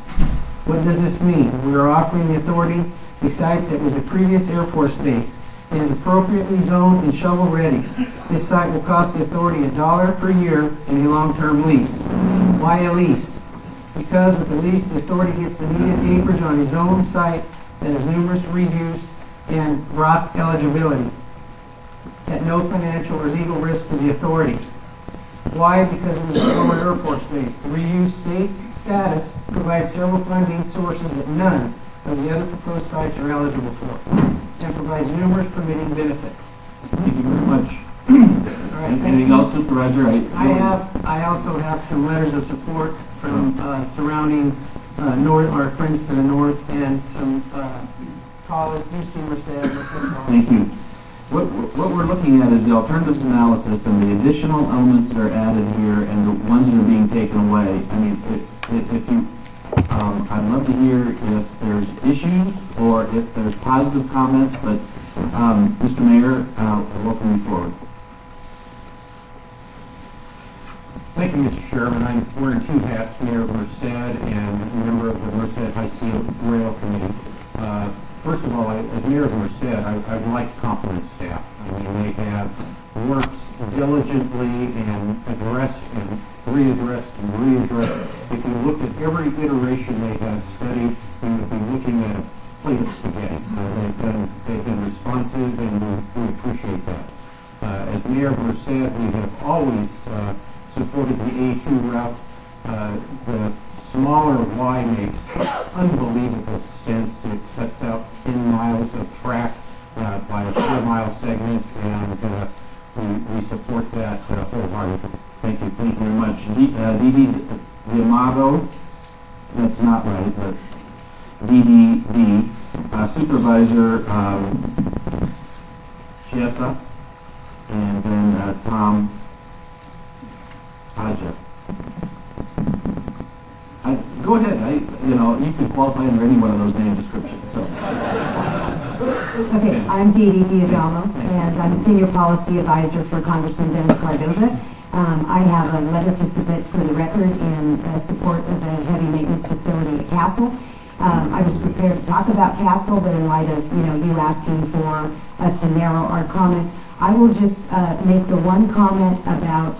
What does this mean? We are offering the authority a site that was a previous Air Force base. It is appropriately zoned and shovel ready. This site will cost the authority $1 per year in a long-term lease. Why a lease? Because with the lease, the authority gets the needed acreage on its own site that has numerous reuse and ROC eligibility at no financial or legal risk to the authority. Why? Because it was a former Air Force base. The reuse status provides several funding sources that none of the other proposed sites are eligible for, and provides numerous permitting benefits. Thank you very much. All right, Anything else, Supervisor? I also have some letters of support from surrounding our friends to the north and some college, UC Merced. Thank you. What we're looking at is the alternatives analysis and the additional elements that are added here and the ones that are being taken away. I mean, if you, I'd love to hear if there's issues or if there's positive comments, but Mr. Mayor, I welcome you forward. Thank you, Mr. Chairman. I'm wearing two hats, Mayor of Merced and a member of the Merced High-Speed Rail Committee. First of all, as Mayor of Merced, I'd like to compliment staff. I mean, they have worked diligently and addressed and readdressed and readdressed. If you looked at every iteration they have studied, you would be looking at a plate of spaghetti. They've been responsive, and we appreciate that. As Mayor of Merced, we have always supported the A2 route. The smaller Y makes unbelievable sense. It cuts out 10 miles of track by a 4-mile segment, and we support that wholeheartedly. Thank you. Thank you very much. Didi D'Amato, that's not right, but DDD, Supervisor CAHSRA, and then Tom Haja. Go ahead. You can qualify under any one of those name descriptions. So. Okay, I'm Dee D'Amato, and I'm Senior Policy Advisor for Congressman Dennis Cardoza. I have a letter to submit for the record in support of the heavy maintenance facility at CAHSRA. I was prepared to talk about CAHSRA, but in light of you asking for us to narrow our comments, I will just make the one comment about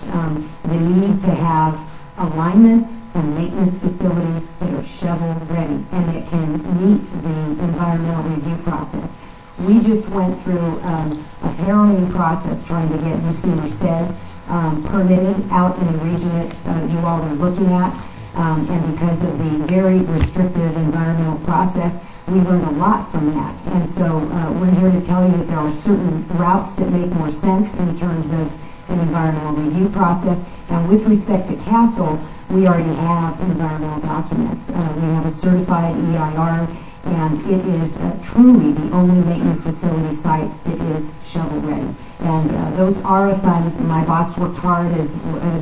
the need to have alignments and maintenance facilities that are shovel ready and that can meet the environmental review process. We just went through a harrowing process trying to get UC Merced permitted out in the region that you all are looking at, and because of the very restrictive environmental process, we learned a lot from that. And so we're here to tell you that there are certain routes that make more sense in terms of an environmental review process. And with respect to CAHSRA, we already have environmental documents. We have a certified EIR, and it is truly the only maintenance facility site that is shovel ready. And those ARA funds, my boss worked hard as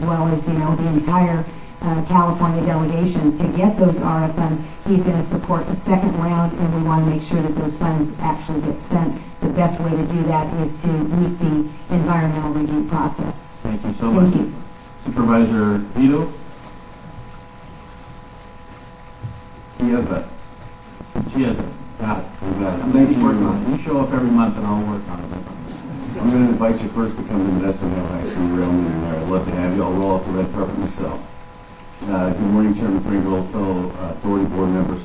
well as the entire California delegation to get those ARA funds. He's going to support a second round, and we want to make sure that those funds actually get spent. The best way to do that is to meet the environmental review process. Thank you so much. Thank you. Supervisor Vito? CAHSRA. Got it. Thank you. Working on it. You show up every month and I'll work on it. I'm going to invite you first to come to the Medicine High-Speed Rail meeting there. I'd love to have you. I'll roll out the red carpet myself. Good morning, Chairman Pringle, fellow authority board members.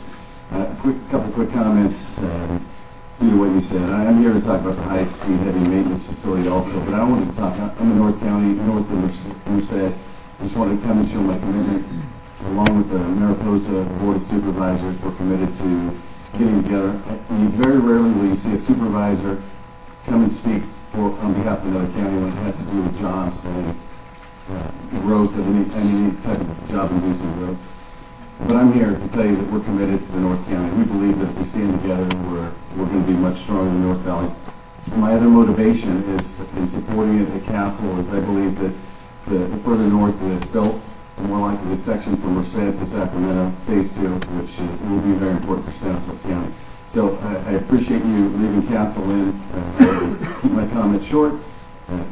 Couple quick comments due to what you said. I'm here to talk about the high-speed heavy maintenance facility also, but I wanted to talk. I'm in North County, north of Merced. I just wanted to come and show my commitment. Along with the Mariposa Board of Supervisors, we're committed to getting together. You very rarely will you see a supervisor come and speak on behalf of another county when it has to do with jobs and growth and any type of job-inducing growth. But I'm here to tell you that we're committed to the North County. We believe that if we stand together, we're going to be much stronger in the North Valley. My other motivation is in supporting it at CAHSRA is I believe that the further north that it's built, the more likely the section from Merced to Sacramento, Phase 2, which will be very important for Stanislaus County. So I appreciate you leaving CAHSRA in. Keep my comments short.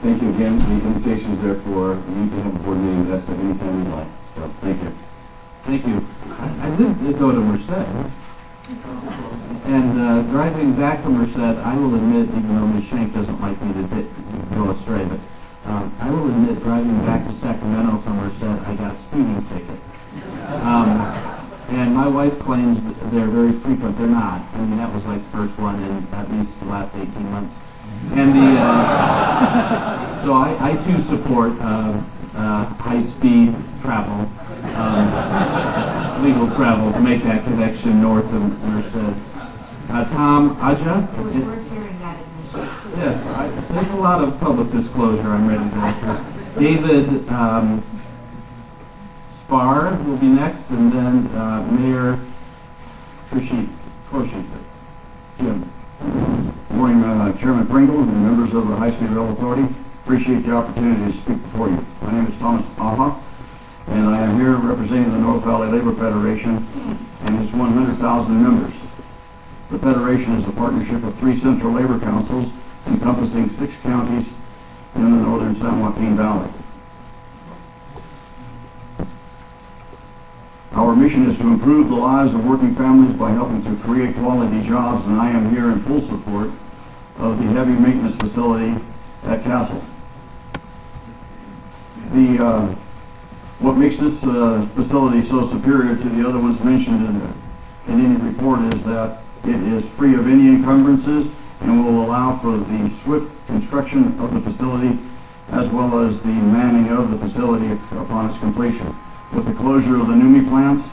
Thank you again. The invitation is there for you to have a board meeting with us at any time you like. So thank you. Thank you. I did go to Merced. And driving back from Merced, I will admit, even though Ms. Shank doesn't like me to go astray, but I will admit driving back to Sacramento from Merced, I got a speeding ticket. And my wife claims that they're very frequent. They're not. I mean, that was like the first one in at least the last 18 months. And so I too support high-speed travel. legal travel to make that connection north of Merced. Tom Aja? We're hearing that admission. Yes, there's a lot of public disclosure I'm ready to enter. David Spar will be next, and then Mayor Korshi. Jim. Good morning, Chairman Pringle and members of the High Speed Rail Authority. Appreciate the opportunity to speak before you. My name is Thomas Aha, and I am here representing the North Valley Labor Federation and its 100,000 members. The Federation is a partnership of 3 central labor councils encompassing 6 counties in the northern San Joaquin Valley. Our mission is to improve the lives of working families by helping to create quality jobs, and I am here in full support of the heavy maintenance facility at CAHSRA. What makes this facility so superior to the other ones mentioned in any report is that it is free of any encumbrances and will allow for the swift construction of the facility as well as the manning of the facility upon its completion. With the closure of the NUMMI plants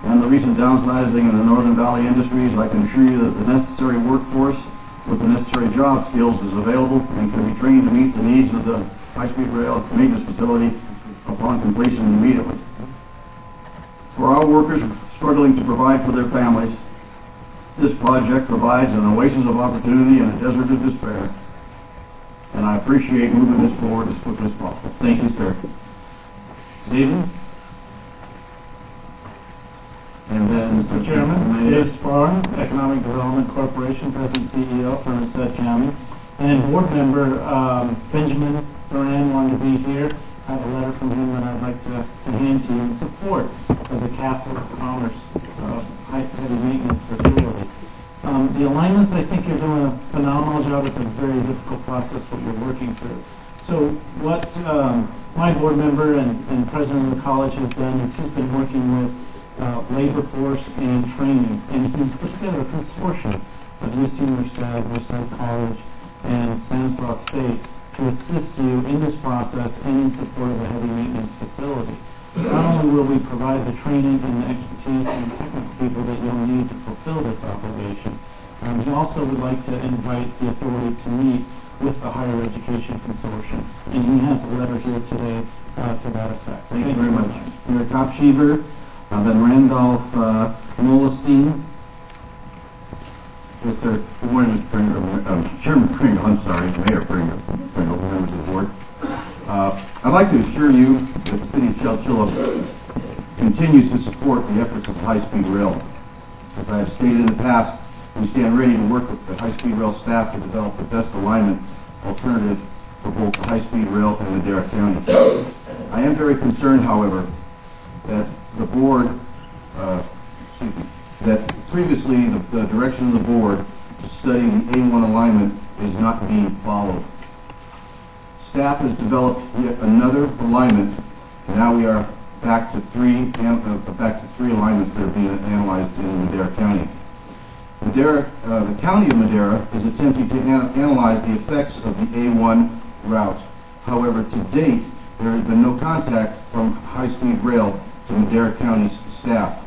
and the recent downsizing in the Northern Valley industries, I can assure you that the necessary workforce with the necessary job skills is available and can be trained to meet the needs of the high-speed rail maintenance facility upon completion immediately. For our workers struggling to provide for their families, this project provides an oasis of opportunity in a desert of despair, and I appreciate moving this forward as quickly as possible. Thank you, sir. David? And then, Mr. Chairman, Dave Spar, Economic Development Corporation, President CEO for Merced County, and board member Benjamin Duran wanted to be here. I have a letter from him that I'd like to hand to you in support of the CAHSRA Commerce heavy maintenance facility. The alignments, I think you're doing a phenomenal job. It's a very difficult process what you're working through. So what my board member and president of the college has done is he's been working with labor force and training, and he's put together a consortium of UC Merced College, and Stanislaus State to assist you in this process and in support of the heavy maintenance facility. Not only will we provide the training and the expertise and the technical people that you'll need to fulfill this obligation, we also would like to invite the authority to meet with the Higher Education Consortium. And he has a letter here today to that effect. Thank you very much. Mayor Kopshever, then Randolph Molestein. Yes, sir. Good morning, Mr. Pringle. Chairman Pringle, I'm sorry, Mayor Pringle, members of the board. I'd like to assure you that the city of Chowchilla continues to support the efforts of the high-speed rail. As I have stated in the past, we stand ready to work with the high-speed rail staff to develop the best alignment alternative for both the high-speed rail and Madera County. I am very concerned, however, that the board, that previously the direction of the board to study the A1 alignment is not being followed. Staff has developed yet another alignment, and now we are back to three alignments that are being analyzed in Madera County. The County of Madera is attempting to analyze the effects of the A1 route. However, to date, there has been no contact from high-speed rail to Madera County's staff.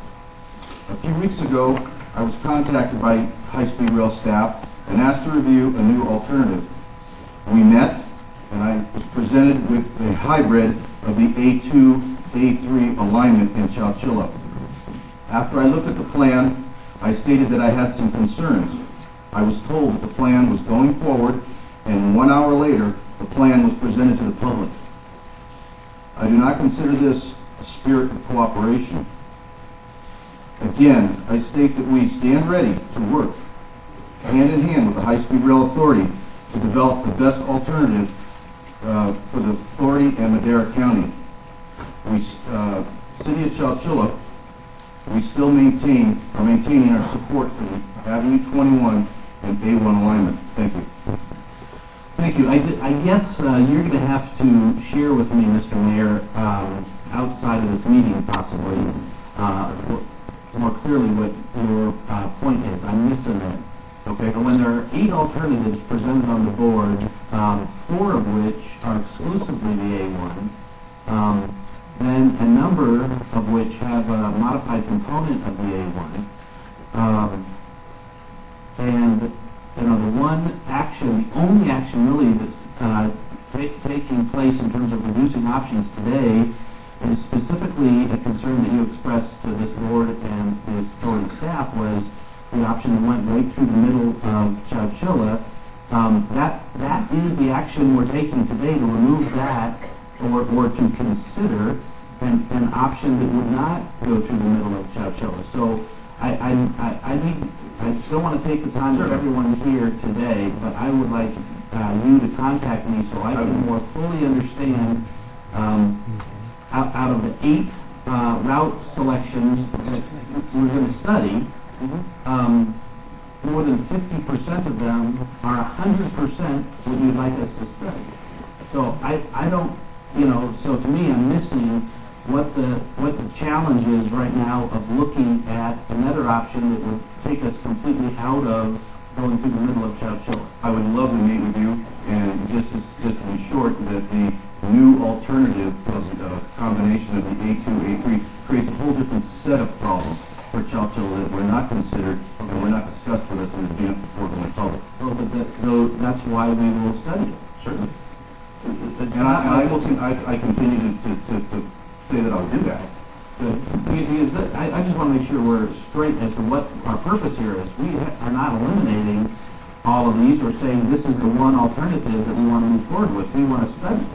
A few weeks ago, I was contacted by high-speed rail staff and asked to review a new alternative. We met, and I was presented with a hybrid of the A2, A3 alignment in Chowchilla. After I looked at the plan, I stated that I had some concerns. I was told that the plan was going forward, and 1 hour later, the plan was presented to the public. I do not consider this a spirit of cooperation. Again, I state that we stand ready to work hand in hand with the High-Speed Rail Authority to develop the best alternative for the authority and Madera County. City of Chowchilla, we still are maintaining our support for the Avenue 21 and A1 alignment. Thank you. Thank you. I guess you're going to have to share with me, Mr. Mayor, outside of this meeting possibly, more clearly what your point is. I'm missing it. Okay. But when there are 8 alternatives presented on the board, 4 of which are exclusively the A1, then a number of which have modified action, the only action really that's taking place in terms of reducing options today is specifically a concern that you expressed to this board and this board and staff was the option that went right through the middle of Chowchilla. That is the action we're taking today to remove that or to consider an option that would not go through the middle of Chowchilla. So I don't want to take the time of everyone here today, but I would like you to contact me so I can more fully understand out of the 8 route selections that we're going to study, more than 50% of them are 100% what you'd like us to study. So I don't, so to me I'm missing what the challenge is right now of looking at another option that would take us completely out of going through the middle of Chowchilla. I would love to meet with you, and just to be short, that the new alternative of a combination of the A2, A3 creates a whole different set of problems for Chowchilla that were not considered and were not discussed with us in advance before going public. Well, but that's why we will study it, certainly. And I continue to say that I'll do that. Because I just want to make sure we're straight as to what our purpose here is. We are not eliminating all of these or saying this is the one alternative that we want to move forward with. We want to study it.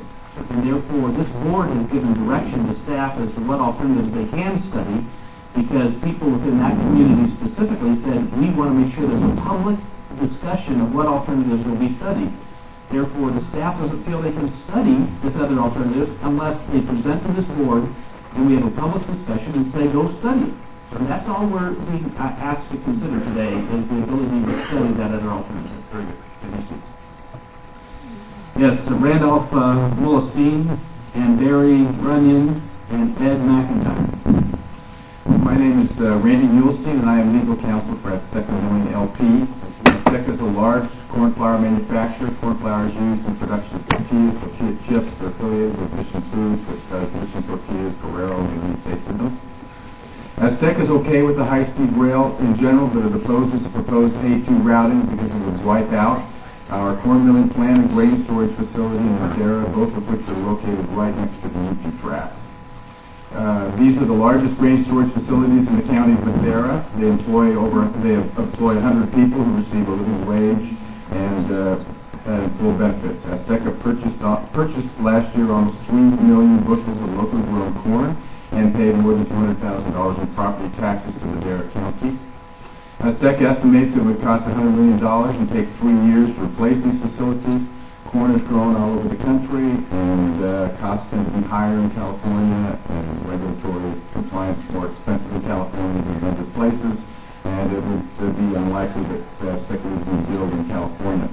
And therefore, this board has given direction to staff as to what alternatives they can study, because people within that community specifically said, we want to make sure there's a public discussion of what alternatives will be studied. Therefore, the staff doesn't feel they can study this other alternative unless they present to this board and we have a public discussion and say, go study it. So that's all we're being asked to consider today, is the ability to study that other alternative. Very good. Thank you. Yes, Randolph Mulestein and Barry Runyon and Ed McIntyre. My name is Randy Mulestein, and I am legal counsel for Azteca Milling LP. Azteca is a large corn flour manufacturer. Corn flour is used in production of tortilla chips. They're affiliated with Mission Foods, which does Mission Tortillas, Guerrero, and United States System. Azteca is okay with the high-speed rail in general, but it opposes the proposed A2 routing because it would wipe out our corn milling plant and grain storage facility in Madera, both of which are located right next to the UP tracks. These are the largest grain storage facilities in the county of Madera. They employ 100 people who receive a living wage and full benefits. Azteca purchased last year almost 3 million bushels of locally grown corn and paid more than $200,000 in property taxes to Madera County. Azteca estimates it would cost $100 million and take 3 years to replace these facilities. Corn is grown all over the country, and costs tend to be higher in California, and regulatory compliance more expensive in California than in other places, and it would be unlikely that Azteca would be built in California.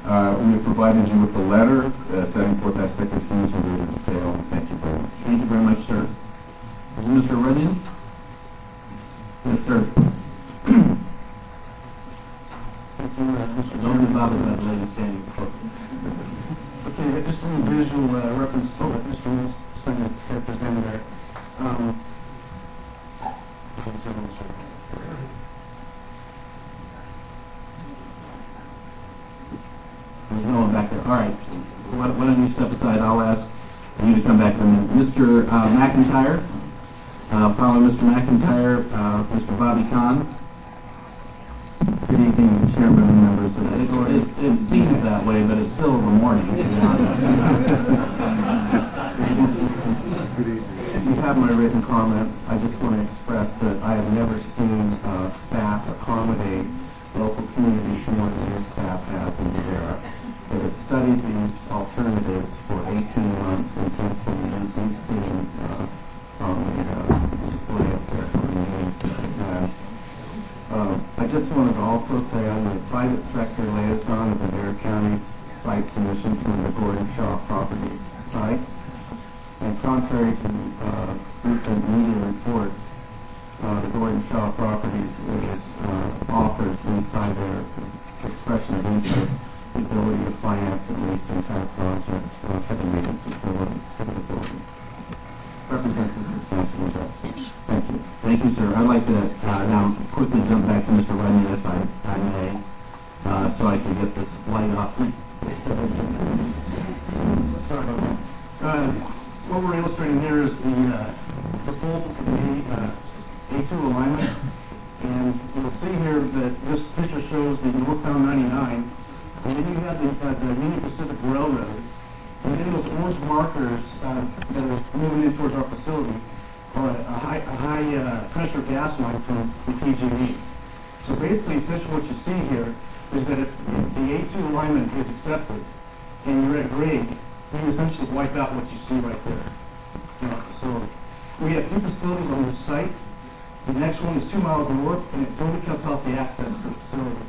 We have provided you with a letter setting forth Azteca's views in greater detail. Thank you very much. Thank you very much, sir. Is it Mr. Runyon? Yes, sir. Don't be bothered by the lady standing before. Okay, just a visual reference to what Mr. Wilson had presented there. There's no one back there. All right. Why don't you step aside? I'll ask you to come back in a minute. Mr. McIntyre. Following Mr. McIntyre, Mr. Bobby Kahn. Good evening, Chairman and members. It seems that way, but it's still the morning, to be honest. You have my written comments. I just want to express that I have never seen staff accommodate local communities more than your staff has in Madera. They have studied these alternatives for 18 months intensively, as you've seen from the display up there for the meetings that we've had. I just wanted to also say I'm the private sector liaison of the Madera County site submission from the Gordon Shaw Properties site. And contrary to recent media reports, the Gordon Shaw Properties offers inside their expression of interest the ability to finance at least some kind of project heavy maintenance facility. Represents a substantial investment. Thank you. Thank you, sir. I'd like to now quickly jump back to Mr. Runyon, if I may. so I can get this light off. Sorry about that. What we're illustrating here is the proposal for the A2 alignment. And you'll see here that this picture shows the northbound 99. And then you have the Union Pacific Railroad. And then those orange markers that are moving in towards our facility are a high pressure gas line from the PG&E. So basically, essentially what you see here is that if the A2 alignment is accepted and you're at grade, you essentially wipe out what you see right there in our facility. We have two facilities on this site. The next one is 2 miles north, and it totally cuts off the access to the facility.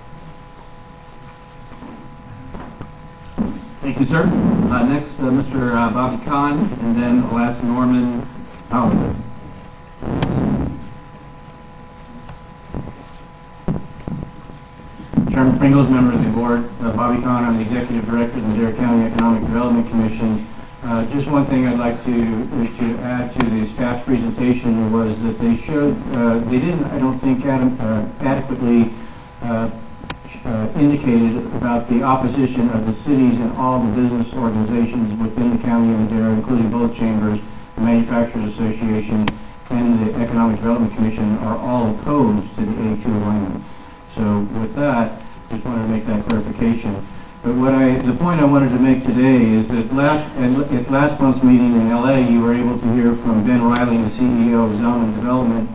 Thank you, sir. Next, Mr. Bobby Kahn, and then last Norman Howard. Chairman Pringles, members of the board, Bobby Kahn, I'm the Executive Director of the Madera County Economic Development Commission. Just one thing I'd like to add to the staff's presentation was that they showed, they didn't, I don't think, adequately indicated about the opposition of the cities and all the business organizations within the county of Madera, including both chambers, the Manufacturers Association, and the Economic Development Commission are all opposed to the A2 alignment. So with that, just wanted to make that clarification. But the point I wanted to make today is that at last month's meeting in LA, you were able to hear from Ben Riley, the CEO of Zone and Development,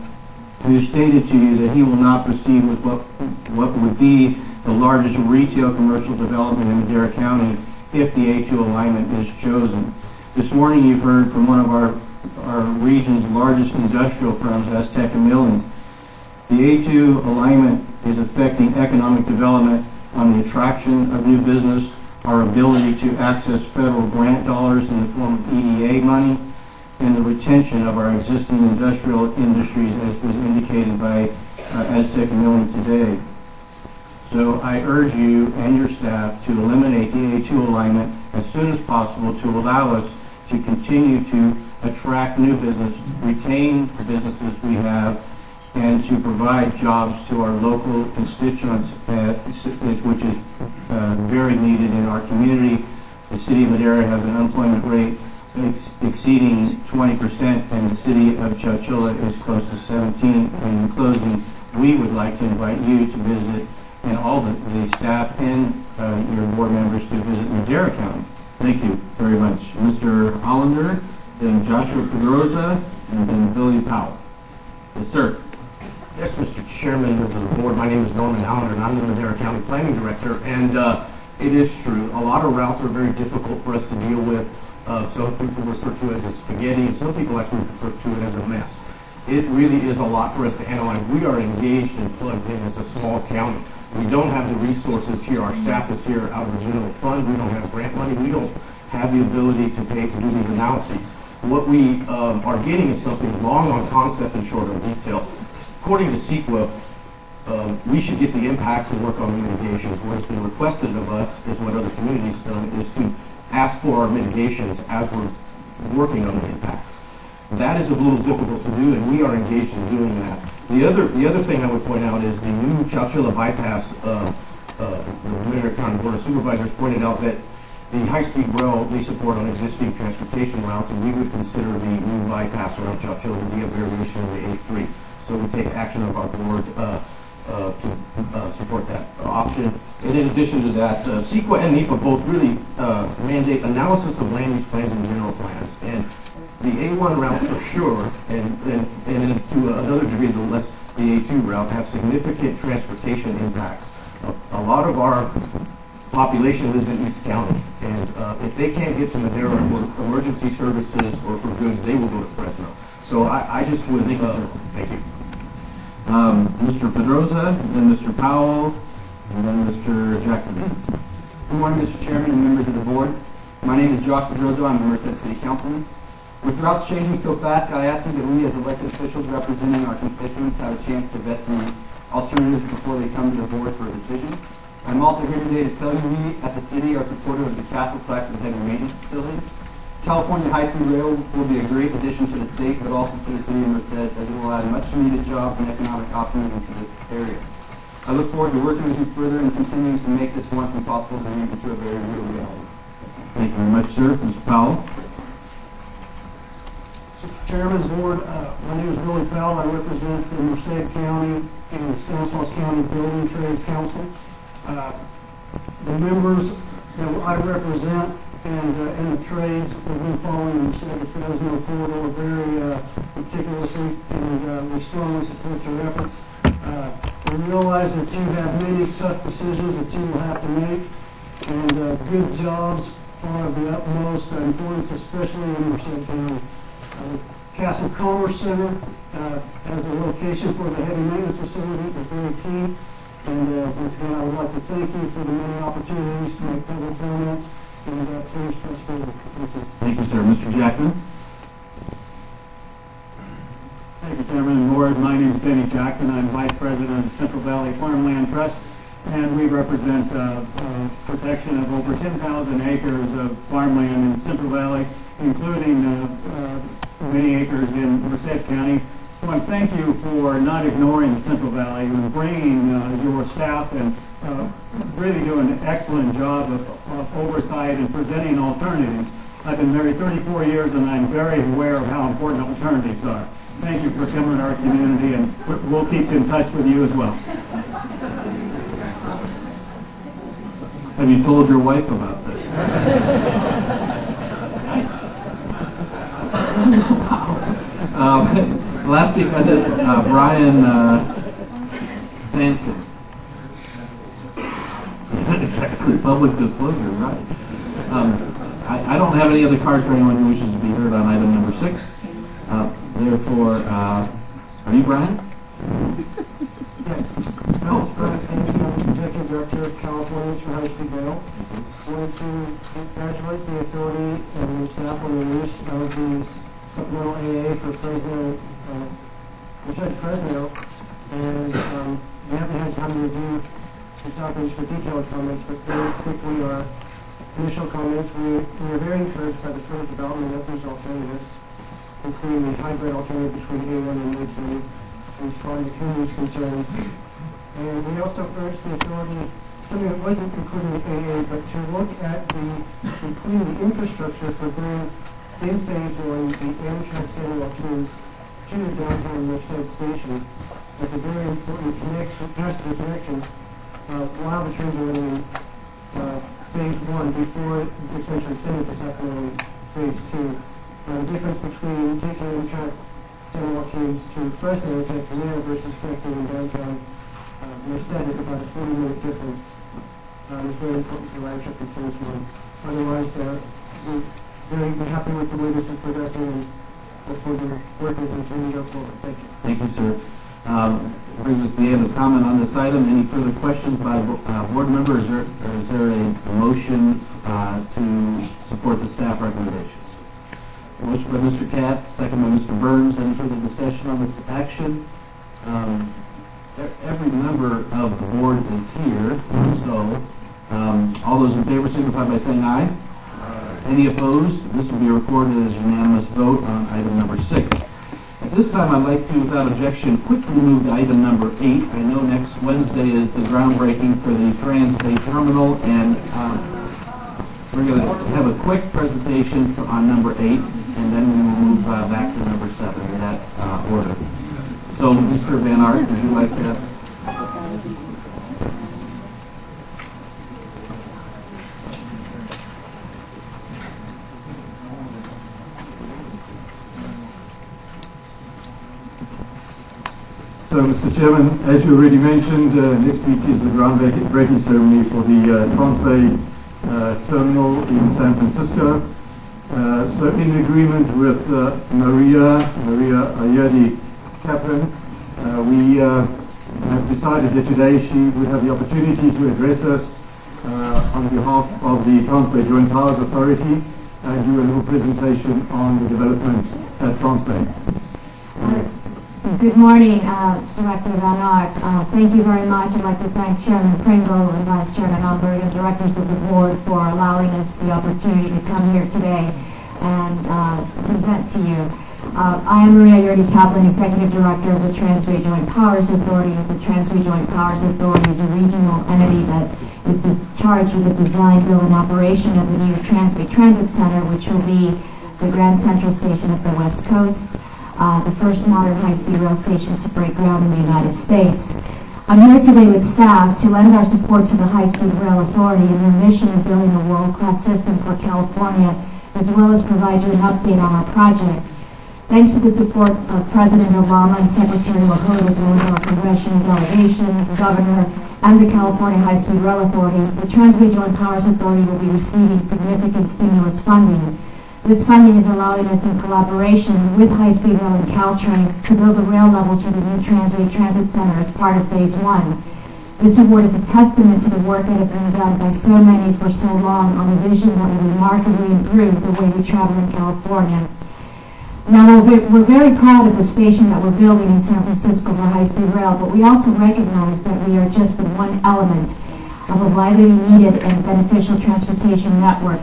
who stated to you that he will not proceed with what would be the largest retail commercial development in Madera County if the A2 alignment is chosen. This morning you've heard from one of our region's largest industrial firms, Azteca Milling. The A2 alignment is affecting economic development on the attraction of new business, our ability to access federal grant dollars in the form of EDA money, and the retention of our existing industrial industries as was indicated by Azteca Milling today. So I urge you and your staff to eliminate the A2 alignment as soon as possible to allow us to continue to attract new business, retain the businesses we have, and to provide jobs to our local constituents, which is very needed in our community. The city of Madera has an unemployment rate exceeding 20%, and the city of Chowchilla is close to 17. And in closing, we would like to invite you to visit, and all the staff and your board members to visit Madera County. Thank you very much. Mr. Hollander, then Joshua Pedroza, and then Billy Powell. Yes, sir. Yes, Mr. Chairman, members of the board, my name is Norman Hollander, and I'm the Madera County Planning Director. And it is true, a lot of routes are very difficult for us to deal with. Some people refer to it as spaghetti, and some people actually refer to it as a mess. It really is a lot for us to analyze. We are engaged and plugged in as a small county. We don't have the resources here. Our staff is here out of the general fund. We don't have grant money. We don't have the ability to pay to do these analyses. What we are getting is something long on concept and short on detail. According to CEQA, we should get the impacts and work on mitigations. What has been requested of us is what other communities have done, is to ask for our mitigations as we're working on the impacts. That is a little difficult to do, and we are engaged in doing that. The other thing I would point out is the new Chowchilla bypass. The Madera County Board of Supervisors pointed out that the high-speed rail they support on existing transportation routes, and we would consider the new bypass around Chowchilla to be a variation of the A3. So we take action of our board to support that option. And in addition to that, CEQA and NEPA both really mandate analysis of land use plans and general plans. And the A1 route for sure, and to another degree, the A2 route have significant transportation impacts. A lot of our population lives in East County, and if they can't get to Madera for emergency services or for goods, they will go to Fresno. So I just would, thank you. Mr. Pedroza, then Mr. Powell, and then Mr. Jackson. Good morning, Mr. Chairman and members of the board. My name is Josh Pedroza. I'm a Merced City Councilman. With routes changing so fast, I ask you that we as elected officials representing our constituents have a chance to vet the alternatives before they come to the board for a decision. I'm also here today to tell you we at the city are supportive of the CAHSRA site for the heavy maintenance facility. California high-speed rail will be a great addition to the state, but also to the city of Merced, as it will add much-needed jobs and economic optimism to this area. I look forward to working with you further and continuing to make this once impossible dream into a very real reality. Thank you very much, sir. Mr. Powell? Mr. Chairman, Board, my name is Billy Fell. I represent the Merced County and Stanislaus County Building Trades Council. The members that I represent and the trades have been following the Merced to Fresno corridor very meticulously, and we strongly support your efforts. We realize that you have many tough decisions that you will have to make, and good jobs are of the utmost importance, especially in Merced County. CAHSRA Commerce Center as a location for the heavy maintenance facility is very key. And once again, I would like to thank you for the many opportunities to make public comments. And please press forward. Thank you. Thank you, sir. Mr. Jackman? Thank you, Chairman and Board. My name is Benny Jackman. I'm Vice President of the Central Valley Farmland Trust, and we represent protection of over 10,000 acres of farmland in Central Valley, including many acres in Merced County. I want to thank you for not ignoring the Central Valley and bringing your staff and really doing an excellent job of oversight and presenting alternatives. I've been married 34 years, and I'm very aware of how important alternatives are. Thank you for coming to our community, and we'll keep in touch with you as well. Have you told your wife about this? Last week I did Brian Stanton. Exactly, public disclosure, right? I don't have any other cards for anyone who wishes to be heard on item number 6. Therefore, are you Brian? Yes. I'm Brian Stanton, Executive Director of California for High-Speed Rail. I wanted to congratulate the authority and the staff on the release of the supplemental AA for Fresno, Fresno, and we haven't had time to review the topics for detailed comments, but very quickly our initial comments. We are very encouraged by the further development of these alternatives, including the hybrid alternative between A1 and A3, to respond to community's concerns. And we also urge the authority, something that wasn't included in AA, but to look at including the infrastructure for bringing in phase 1 the Amtrak City alternatives to the downtown Merced station as a very important passenger connection while the trains are running in phase 1 before essentially sending to supplemental phase 2. The difference between taking Amtrak Center trains to Fresno and taking there versus connecting in downtown Merced is about a 40-minute difference. It's very important for ridership in phase 1. Otherwise, we're very happy with the way this is progressing and look forward to working with you to go forward. Thank you. Thank you, sir. Brings us to the end of comment on this item. Any further questions by board members, or is there a motion to support the staff recommendations? Motion by Mr. Katz, second by Mr. Burns. Any further discussion on this action? Every member of the board is here, so all those in favor signify by saying aye. Any opposed? This will be recorded as unanimous vote on item number 6. At this time, I'd like to, without objection, quickly move to item number 8. I know next Wednesday is the groundbreaking for the Trans-Bay Terminal, and we're going to have a quick presentation on number 8, and then we will move back to number 7 in that order. So, Mr. Van Aert, would you like to... So, Mr. Chairman, as you already mentioned, next week is the groundbreaking ceremony for the Trans-Bay Terminal in San Francisco. So, in agreement with Maria Ayerdi-Kaplan, we have decided that today she would have the opportunity to address us on behalf of the Trans-Bay Joint Powers Authority and do a little presentation on the development at Trans-Bay. Good morning, Director Van Aert. Thank you very much. I'd like to thank Chairman Pringle and Vice Chairman Alberg and directors of the board for allowing us the opportunity to come here today and present to you. I am Maria Yerdy Kaplan, Executive Director of the Transway Joint Powers Authority. The Transway Joint Powers Authority is a regional entity that is charged with the design, build, and operation of the new Transway Transit Center, which will be the Grand Central Station of the West Coast, the first modern high-speed rail station to break ground in the United States. I'm here today with staff to lend our support to the High-Speed Rail Authority in their mission of building a world-class system for California, as well as provide you an update on our project. Thanks to the support of President Obama and Secretary LaHood, as well as our congressional delegation, the governor, and the California High-Speed Rail Authority, the Transway Joint Powers Authority will be receiving significant stimulus funding. This funding is allowing us, in collaboration with High-Speed Rail and Caltrain, to build the rail levels for the new Transway Transit Center as part of Phase 1. This award is a testament to the work that has been done by so many for so long on a vision that will remarkably improve the way we travel in California. Now, we're very proud of the station that we're building in San Francisco for high-speed rail, but we also recognize that we are just the one element of a widely needed and beneficial transportation network.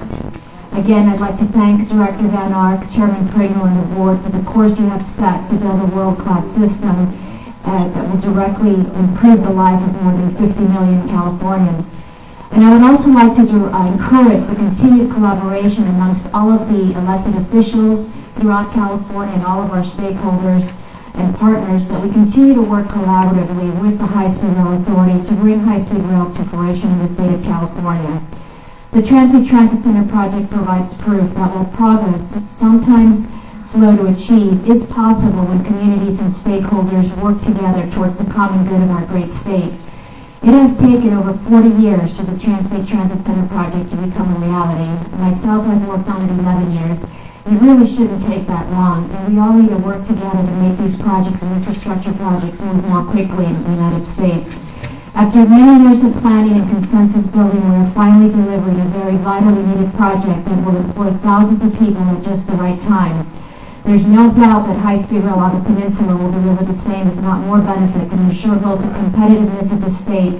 Again, I'd like to thank Director Van Ark, Chairman Pringle, and the board for the course you have set to build a world-class system that will directly improve the life of more than 50 million Californians. And I would also like to encourage the continued collaboration amongst all of the elected officials throughout California and all of our stakeholders and partners, that we continue to work collaboratively with the High-Speed Rail Authority to bring high-speed rail to fruition in the state of California. The Transway Transit Center project provides proof that while progress, sometimes slow to achieve, is possible when communities and stakeholders work together towards the common good of our great state. It has taken over 40 years for the Transway Transit Center project to become a reality. Myself, I've worked on it 11 years. It really shouldn't take that long, and we all need to work together to make these projects and infrastructure projects move more quickly in the United States. After many years of planning and consensus building, we are finally delivering a very vitally needed project that will employ thousands of people at just the right time. There's no doubt that high-speed rail on the peninsula will deliver the same, if not more, benefits and ensure both the competitiveness of the state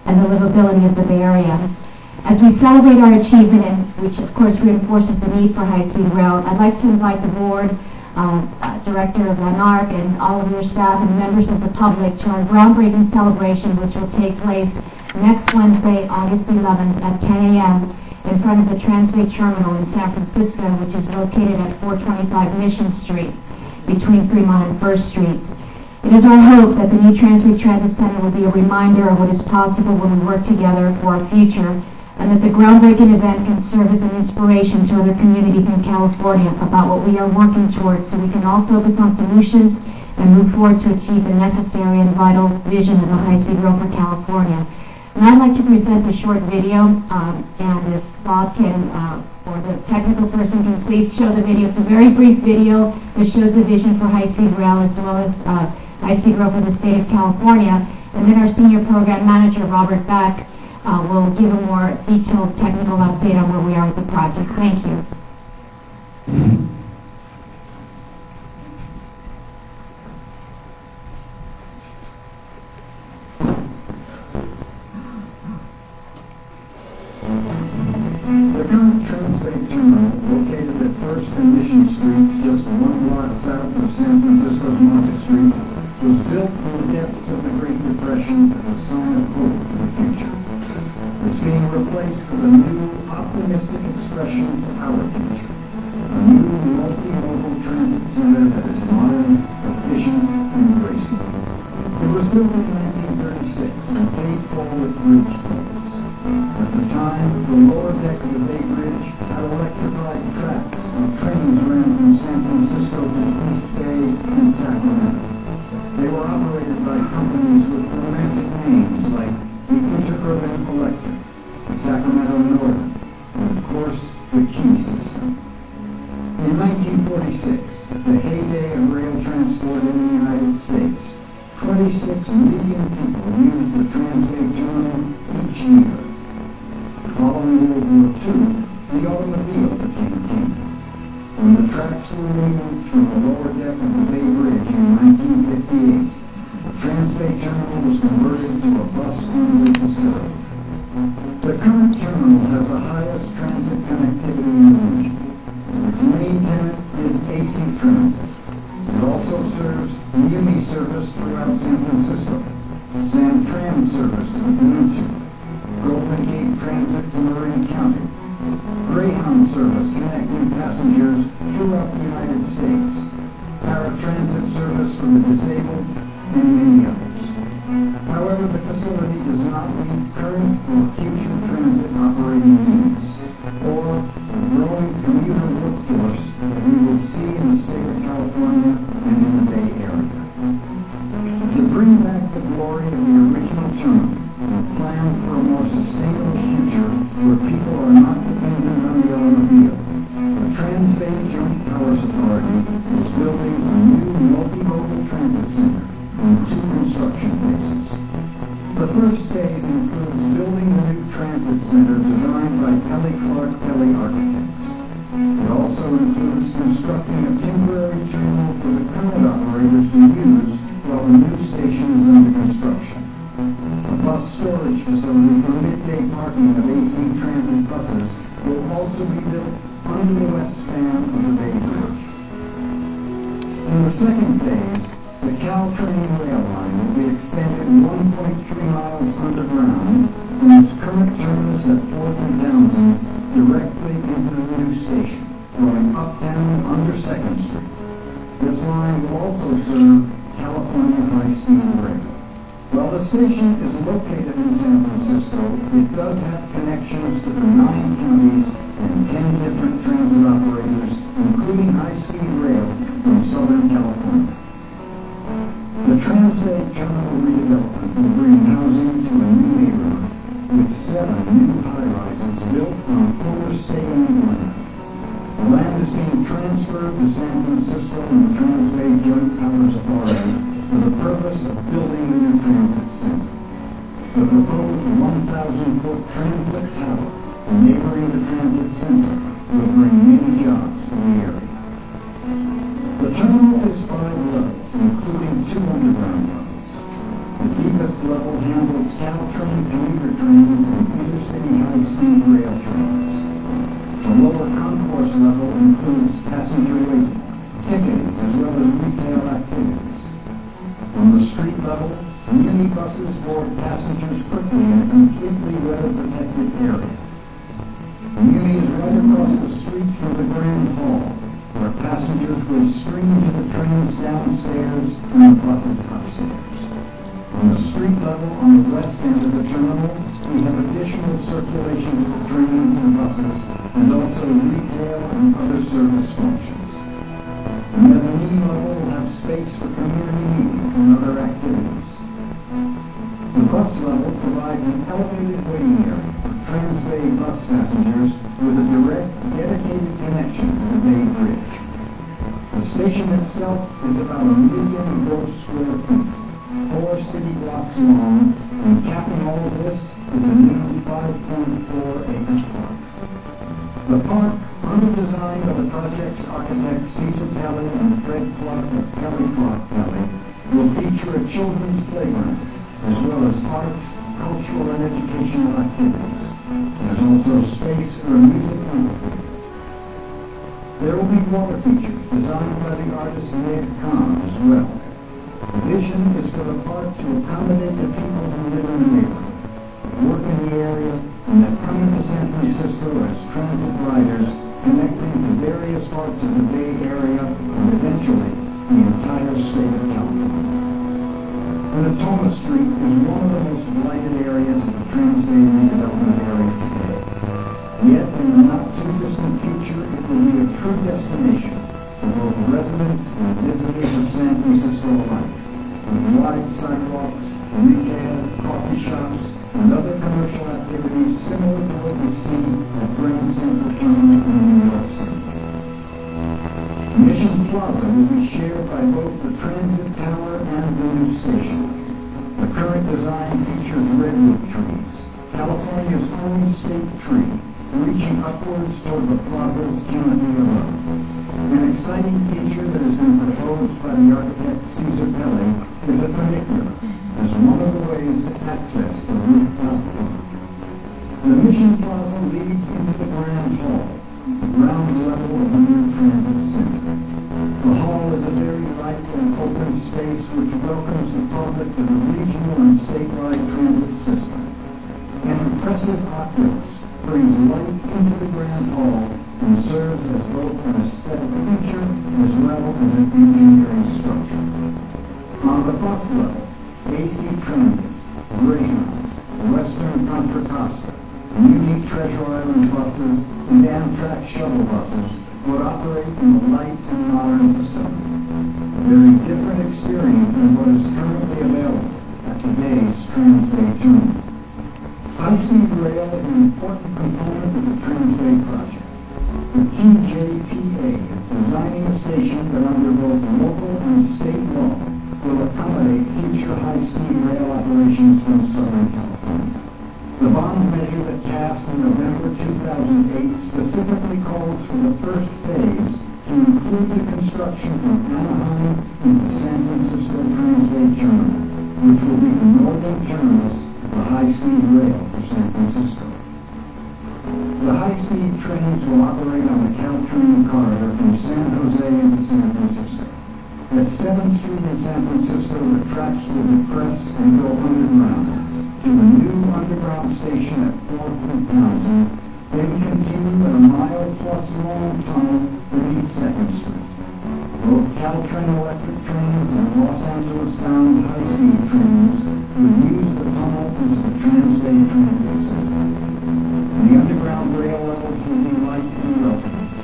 and the livability of the Bay Area. As we celebrate our achievement, and which of course reinforces the need for high-speed rail, I'd like to invite the board, Director Van Ark, and all of your staff and members of the public to our groundbreaking celebration, which will take place next Wednesday, August 11th at 10 a.m. in front of the Transway Terminal in San Francisco, which is located at 425 Mission Street between Fremont and First Streets. It is our hope that the new Transway Transit Center will be a reminder of what is possible when we work together for our future, and that the groundbreaking event can serve as an inspiration to other communities in California about what we are working towards, so we can all focus on solutions and move forward to achieve the necessary and vital vision of a high-speed rail for California. And I'd like to present a short video, and if Bob can, or the technical person can please show the video. It's a very brief video that shows the vision for high-speed rail as well as high-speed rail for the state of California. And then our senior program manager, Robert Beck, will give a more detailed technical update on where we are with the project. Thank you. The current Transway Terminal, located at First and Mission Streets, just one block south of San Francisco's Market Street, was built in the depths of the Great Depression as a sign of hope for the future. It's being replaced with a new, optimistic expression of our future. A new multi-modal transit center that is modern, efficient, and graceful. It was built in 1936 and paid for with bridge tolls. At the time, the lower deck of the Bay Bridge had electrified tracks, and trains ran from San Francisco to the East Bay and Sacramento. They were operated by companies with romantic names like the Interurban Electric, the Sacramento Northern, and of course, the Key System. In 1946, the heyday of rail transport in the United States, 26 million people used the Transway Terminal each year. Following World War II, the automobile became king. When the tracks were removed from the lower deck of the Bay Bridge in 1958, the Transway Terminal was converted to a bus-only facility. The current terminal has the highest transit connectivity in the region. Its main tenant is AC Transit, disabled, and many others. However, the facility does not meet current or future transit operating needs, or the growing commuter workforce that we will see in the state of California and in the Bay Area. To bring back the glory of the original terminal and plan for a more sustainable future where people are not dependent on the automobile, the Trans-Bay Joint Powers Authority is building a new multimodal transit center in 2 construction phases. The first phase includes building the new transit center designed by Kelly Clark Kelly Architects. It also includes constructing a temporary terminal for the current operators to use while the new station is under construction. A bus storage facility for midday parking of AC Transit buses will also be built under the west span of the Bay Bridge. In the second phase, the Caltrain rail line will be extended 1.3 miles underground from its current terminus at 4th and Townsend directly into the new station, going uptown under 2nd Street. This line will also serve California high-speed rail. While the station is located in San Francisco, it does have connections to the 9 counties and 10 different transit operators, including high-speed rail from Southern California. The Trans-Bay Terminal redevelopment will bring housing to a new neighborhood with 7 new high-rises built on former state-owned land. The land is being transferred to San Francisco and the Trans-Bay Joint Powers Authority for the purpose of building the new transit center. The proposed 1,000-foot transit tower neighboring the transit center will bring many jobs to the area. The terminal is 5 levels, including 2 underground levels. The deepest level handles Caltrain commuter trains and intercity high-speed rail trains. The lower concourse level includes passenger waiting, ticketing, as well as retail activities. On the street level, minibuses board passengers quickly in a completely weather-protected area. The Muni is right across the street from the Grand Hall, where passengers will stream to the trains downstairs and the buses upstairs. On the street level on the west end of the terminal, we have additional circulation for trains and buses, and also retail and other service functions. The mezzanine level will have space for community meetings and other activities. The bus level provides an elevated waiting area for Trans-Bay bus passengers with a direct, dedicated connection to the Bay Bridge. The station itself is about 1 million gross square feet, 4 city blocks long, and capping all of this is a new 5.4-acre park. The park, under design by the project's architects Caesar Kelly and Fred Clark of Kelly Clark Kelly, will feature a children's playground, as well as art, cultural, and educational activities. There's also space for a music amphitheater. There will be water features designed by the artist Ned Kahn as well. The vision is for the park to accommodate the people who live in the neighborhood, work in the area, and that come to San Francisco as transit riders, connecting to various parts of the Bay Area and eventually the entire state of California. Minnesota Street is one of the most blighted areas of the Trans-Bay redevelopment area today. Yet, in the not-too-distant future, it will be a true destination for both residents and visitors of San Francisco alike, with wide sidewalks, retail, coffee shops, and other commercial activities similar to what we see at Grand Central Terminal in New York City. Mission Plaza will be shared by both the transit tower and the new station. The current design features redwood trees, California's only state tree, reaching upwards toward the plaza's canopy above. An exciting feature that has been proposed by the architect Caesar Kelly is a funicular as one of the ways to access the rooftop park. The Mission Plaza leads into the Grand Hall, the ground level of the new transit center. The hall is a very light and open space which welcomes the public to the regional and statewide transit system. An impressive opulence brings light into the Grand Hall and serves as both an aesthetic feature as well as an engineering structure. On the bus level, AC Transit, Greyhound, Western Contra Costa, Unique Treasure Island buses, and Amtrak shuttle buses would operate in a light and modern facility. A very different experience than what is currently available at today's Transbay Terminal. High-speed rail is an important component of the Transbay project. The TJPA is designing a station that under both local and state law will accommodate future high-speed rail operations from Southern California. The bond measure that passed in November 2008 specifically calls for the first phase to include the construction from Anaheim into San Francisco Transbay Terminal, which will be the northern terminus of the high-speed rail for San Francisco. The high-speed trains will operate on the Caltrain corridor from San Jose into San Francisco. At 7th Street in San Francisco, the tracks will be pressed and go underground to a new underground station at 4th and Townsend, then continue at a mile-plus long tunnel beneath 2nd Street. Both Caltrain electric trains and Los Angeles-bound high-speed trains will use the tunnel into the Transbay Transit Center. The underground rail levels will be light and welcoming.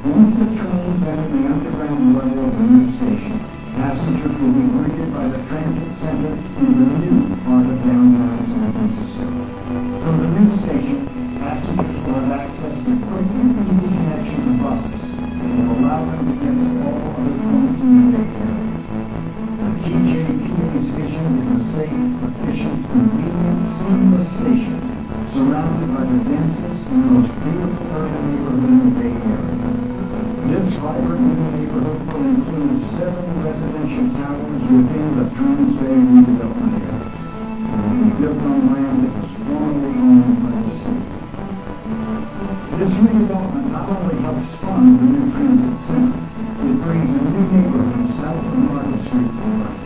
Once the trains enter the underground level of the new station, passengers will be greeted by the transit center in the new part of downtown San Francisco. From the new station, passengers will have access to quick and easy connection to buses that will allow them to get to all other points in the Bay Area. The TJPA's vision is a safe, efficient, convenient, seamless station surrounded by the densest and most beautiful urban neighborhood in the Bay Area. This vibrant new neighborhood will include 7 residential towers within the Transbay redevelopment area. It will be built on land that was formerly owned by the city. This redevelopment not only helps fund the new transit center, it brings a new neighborhood south of Market Street to life.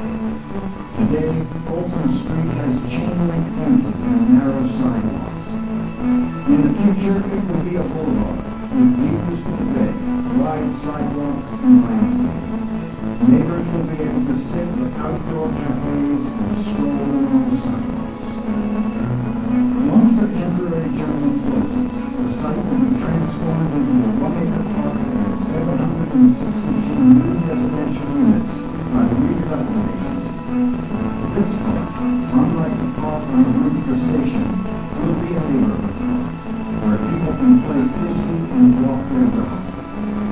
Today, Folsom Street has chain-link fences and narrow sidewalks. In the future, it will be a boulevard with views to the bay, wide sidewalks, and landscape. Neighbors will be able to sit at outdoor cafes and stroll along the sidewalks. Once the temporary terminal closes, the site will be transformed into a 1-acre park with 762 new residential units by the redevelopment agency. This park, unlike the park on the roof of the station, will be a neighborhood park where people can play frisbee and walk their dog.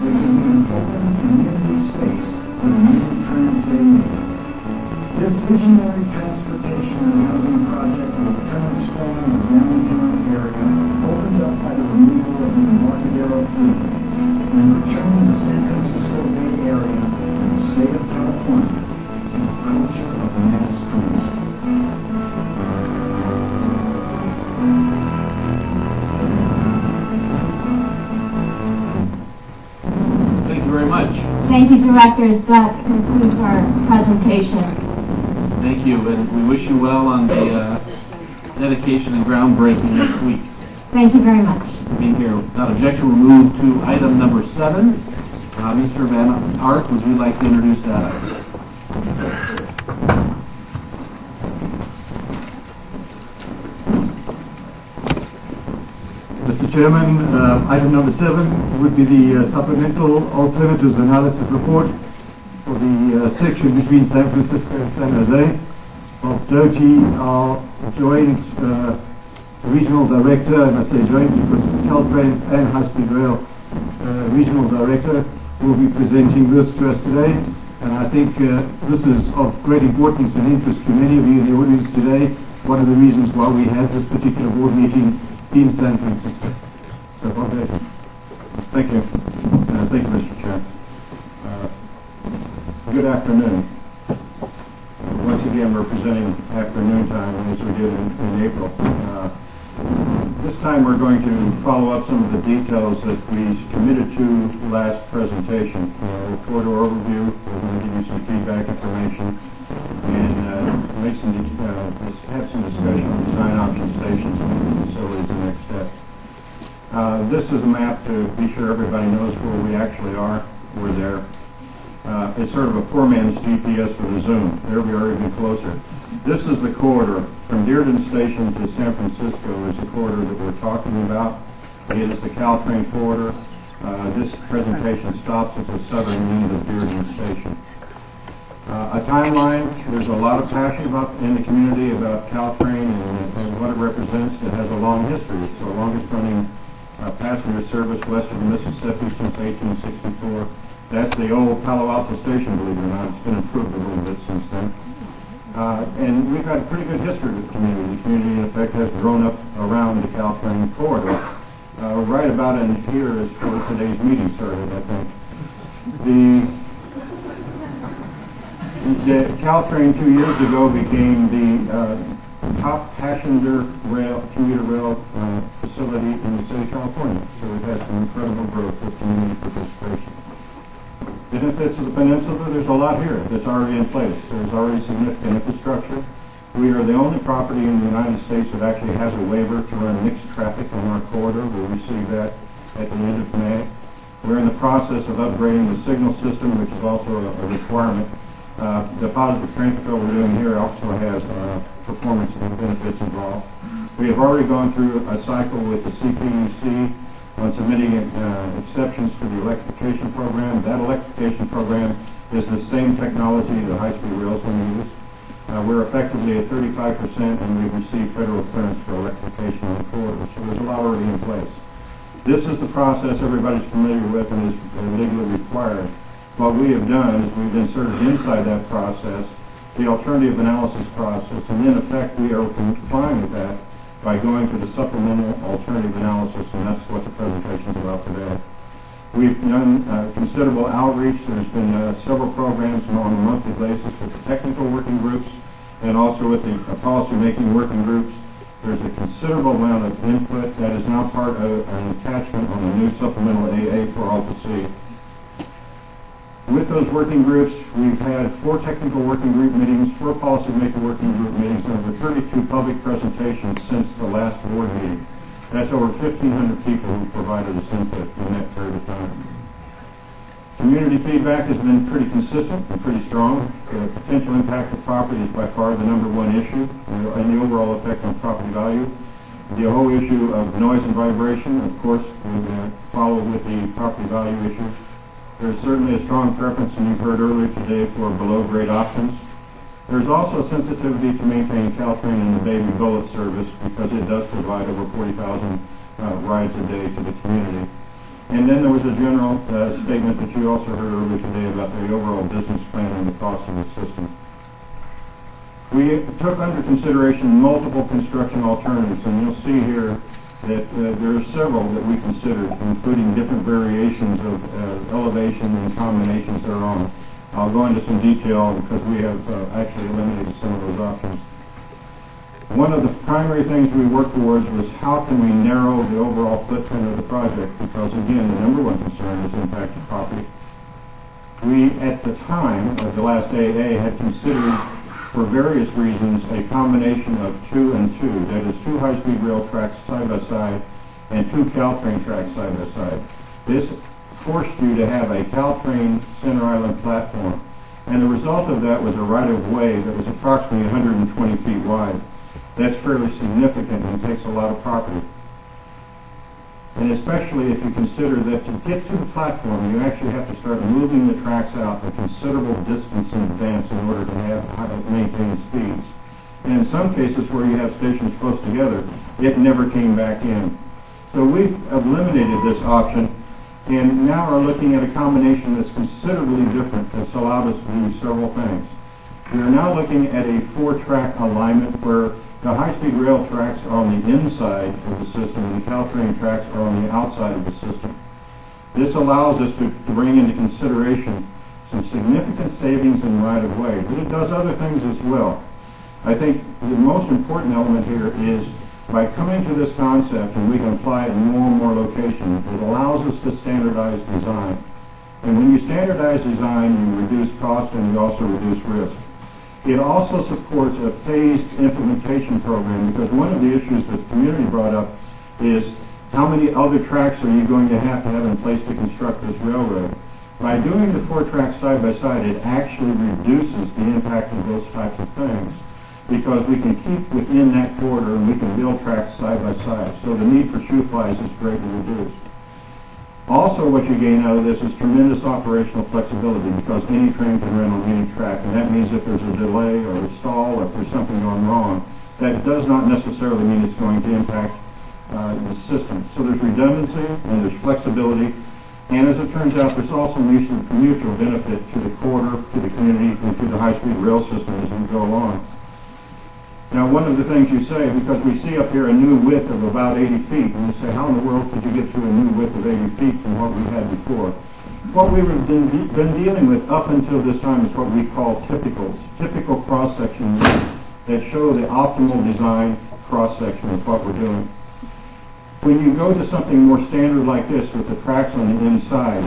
There can be an open community space for the new Transbay neighborhood. This visionary transportation and housing project will transform the downtown area opened up by the removal of the Embarcadero Freeway and return the San Francisco Bay Area and the state of California to the culture of mass transit. Thank you very much. Thank you, directors. That concludes our presentation. Thank you, and we wish you well on the dedication and groundbreaking next week. Thank you very much. Being here. Without objection, we'll move to item number 7. Mr. Van Ark, would you like to introduce that item? Mr. Chairman, item number 7 would be the supplemental alternatives analysis report for the section between San Francisco and San Jose. Bob Doty, our joint regional director, and I say joint because it's Caltrain's and High Speed Rail regional director, will be presenting this to us today. And I think this is of great importance and interest to many of you in the audience today. One of the reasons why we had this particular board meeting in San Francisco. So, Bob Doty. Thank you. Thank you, Mr. Chair. Good afternoon. Once again, we're presenting afternoon time as we did in April. This time we're going to follow up some of the details that we committed to last presentation. We'll go to our overview, we're going to give you some feedback information, and make some have some discussion on design option stations and facilities the next step. This is a map to be sure everybody knows where we actually are. We're there. It's sort of a poor man's GPS for the zoom. There we are, even closer. This is the corridor. From Dearden Station to San Francisco is the corridor that we're talking about. It is the Caltrain corridor. This presentation stops at the southern end of Dearden Station. A timeline, there's a lot of passion in the community about Caltrain and what it represents. It has a long history. It's the longest running passenger service west of the Mississippi since 1864. That's the old Palo Alto station, believe it or not. It's been improved a little bit since then. And we've had a pretty good history with the community. The community, in effect, has grown up around the Caltrain corridor. Right about in here is where today's meeting started, I think. The Caltrain 2 years ago became the top passenger commuter rail facility in the state of California. So we've had some incredible growth with community participation. Benefits of the peninsula, there's a lot here that's already in place. There's already significant infrastructure. We are the only property in the United States that actually has a waiver to run mixed traffic on our corridor. We'll receive that at the end of May. We're in the process of upgrading the signal system, which is also a requirement. The positive transfer we're doing here also has performance and benefits involved. We have already gone through a cycle with the CPUC on submitting exceptions to the electrification program. That electrification program is the same technology the high-speed rails will use. We're effectively at 35%, and we've received federal clearance for electrification on the corridor, so there's a lot already in place. This is the process everybody's familiar with and is legally required. What we have done is we've inserted inside that process the alternative analysis process, and in effect we are complying with that by going to the supplemental alternative analysis, and that's what the presentation is about today. We've done considerable outreach. There's been several programs on a monthly basis with the technical working groups and also with the policy-making working groups. There's a considerable amount of input that is now part of an attachment on the new supplemental AA for all to see. With those working groups, we've had 4 technical working group meetings, 4 policy-making working group meetings, and over 32 public presentations since the last board meeting. That's over 1,500 people who provided us input in that period of time. Community feedback has been pretty consistent and pretty strong. The potential impact of property is by far the #1 issue, and the overall effect on property value. The whole issue of noise and vibration, of course, we follow with the property value issue. There's certainly a strong preference, and you've heard earlier today, for below-grade options. There's also sensitivity to maintaining Caltrain in the Baby Bullet service because it does provide over 40,000 rides a day to the community. And then there was a general statement that you also heard earlier today about the overall business plan and the cost of the system. We took under consideration multiple construction alternatives, and you'll see here that there are several that we considered, including different variations of elevation and combinations thereon. I'll go into some detail because we have actually eliminated some of those options. One of the primary things we worked towards was how can we narrow the overall footprint of the project, because again, the #1 concern is impact to property. We, at the time of the last AA, had considered, for various reasons, a combination of 2 and 2, that is 2 high-speed rail tracks side by side and 2 Caltrain tracks side by side. This forced you to have a Caltrain center island platform, and the result of that was a right-of-way that was approximately 120 feet wide. That's fairly significant and takes a lot of property. And especially if you consider that to get to the platform, you actually have to start moving the tracks out a considerable distance in advance in order to maintain speeds. And in some cases where you have stations close together, it never came back in. So we've eliminated this option and now are looking at a combination that's considerably different that's allowed us to do several things. We are now looking at a 4-track alignment where the high-speed rail tracks are on the inside of the system and the Caltrain tracks are on the outside of the system. This allows us to bring into consideration some significant savings in right-of-way, but it does other things as well. I think the most important element here is by coming to this concept, and we can apply it in more and more locations, it allows us to standardize design. And when you standardize design, you reduce cost and you also reduce risk. It also supports a phased implementation program, because one of the issues that the community brought up is how many other tracks are you going to have in place to construct this railroad? By doing the 4 tracks side by side, it actually reduces the impact of those types of things because we can keep within that corridor and we can build tracks side by side. So the need for shoe flies is greatly reduced. Also, what you gain out of this is tremendous operational flexibility because any train can run on any track, and that means if there's a delay or a stall or if there's something going wrong, that does not necessarily mean it's going to impact the system. So there's redundancy and there's flexibility, and as it turns out, there's also mutual benefit to the corridor, to the community, and to the high-speed rail system as we go along. Now, one of the things you say, because we see up here a new width of about 80 feet, and you say, how in the world could you get to a new width of 80 feet from what we had before? What we've been dealing with up until this time is what we call typicals, typical cross-sections that show the optimal design cross-section of what we're doing. When you go to something more standard like this with the tracks on the inside,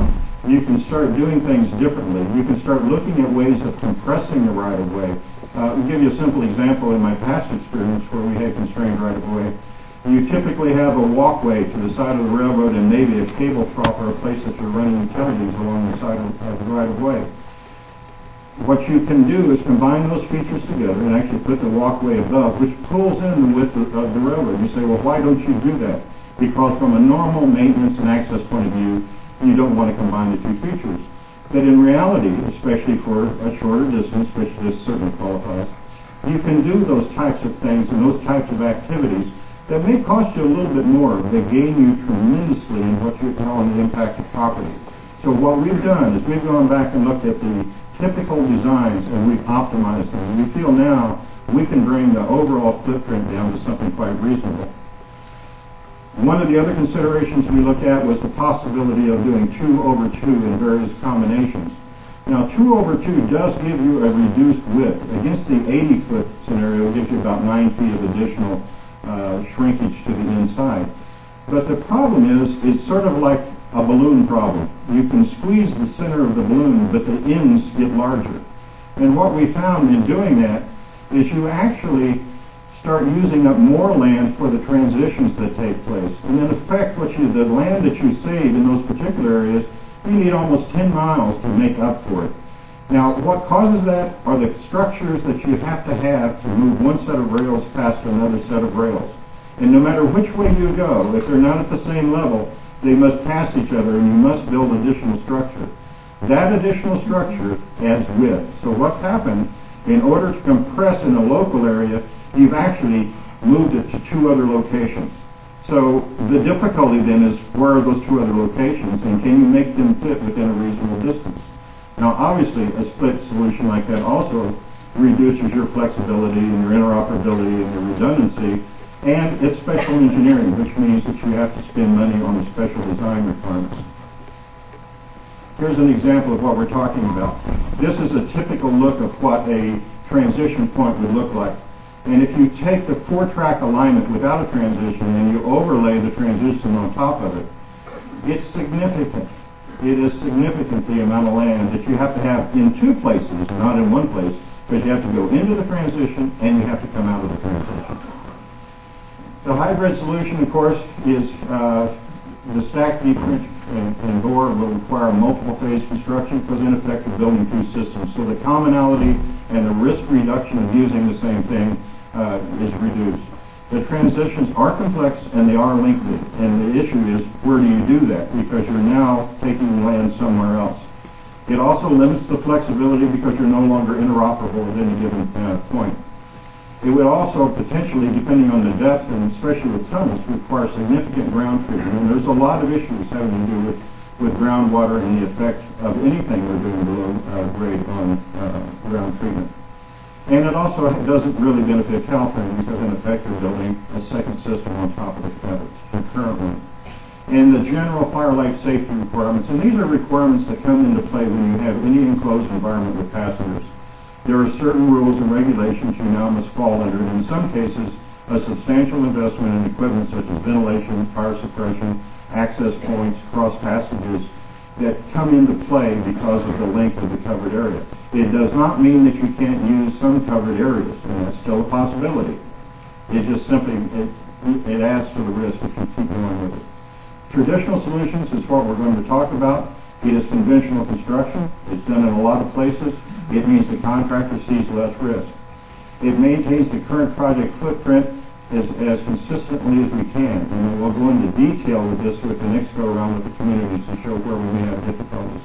you can start doing things differently. You can start looking at ways of compressing the right-of-way. I'll give you a simple example in my past experience where we had constrained right-of-way. You typically have a walkway to the side of the railroad and maybe a cable trough or a place that you're running utilities along the side of the right-of-way. What you can do is combine those features together and actually put the walkway above, which pulls in the width of the railroad. You say, well, why don't you do that? Because from a normal maintenance and access point of view, you don't want to combine the two features. But in reality, especially for a shorter distance, which this certainly qualifies, you can do those types of things and those types of activities that may cost you a little bit more, but they gain you tremendously in what you call the impact of property. So what we've done is we've gone back and looked at the typical designs and we've optimized them. And we feel now we can bring the overall footprint down to something quite reasonable. One of the other considerations we looked at was the possibility of doing 2/2 in various combinations. Now, 2/2 does give you a reduced width. Against the 80-foot scenario, it gives you about 9 feet of additional shrinkage to the inside. But the problem is, it's sort of like a balloon problem. You can squeeze the center of the balloon, but the ends get larger. And what we found in doing that is you actually start using up more land for the transitions that take place. And in effect, the land that you save in those particular areas, you need almost 10 miles to make up for it. Now, what causes that are the structures that you have to move one set of rails past another set of rails. And no matter which way you go, if they're not at the same level, they must pass each other and you must build additional structure. That additional structure adds width. So what's happened, in order to compress in a local area, you've actually moved it to 2 other locations. So the difficulty then is, where are those 2 other locations, and can you make them fit within a reasonable distance? Now, obviously, a split solution like that also reduces your flexibility and your interoperability and your redundancy, and it's special engineering, which means that you have to spend money on the special design requirements. Here's an example of what we're talking about. This is a typical look of what a transition point would look like. And if you take the 4-track alignment without a transition and you overlay the transition on top of it, it's significant. It is significant, the amount of land that you have to have in 2 places, not in 1 place, because you have to go into the transition and you have to come out of the transition. The hybrid solution, of course, is the stack deep trench and bore will require multiple phase construction because in effect you're building 2 systems. So the commonality and the risk reduction of using the same thing is reduced. The transitions are complex and they are lengthy, and the issue is, where do you do that? Because you're now taking land somewhere else. It also limits the flexibility because you're no longer interoperable at any given point. It would also potentially, depending on the depth and especially with tunnels, require significant ground treatment. And there's a lot of issues having to do with groundwater and the effect of anything we're doing below grade on ground treatment. And it also doesn't really benefit California because in effect you're building a second system on top of the current one. And the general fire life safety requirements, and these are requirements that come into play when you have any enclosed environment with passengers. There are certain rules and regulations you now must fall under, and in some cases, a substantial investment in equipment such as ventilation, fire suppression, access points, cross passages that come into play because of the length of the covered area. It does not mean that you can't use some covered areas, and that's still a possibility. It just simply, it adds to the risk if you keep going with it. Traditional solutions is what we're going to talk about. It is conventional construction. It's done in a lot of places. It means the contractor sees less risk. It maintains the current project footprint as consistently as we can. And we'll go into detail with this with the next go around with the communities to show where we may have difficulties.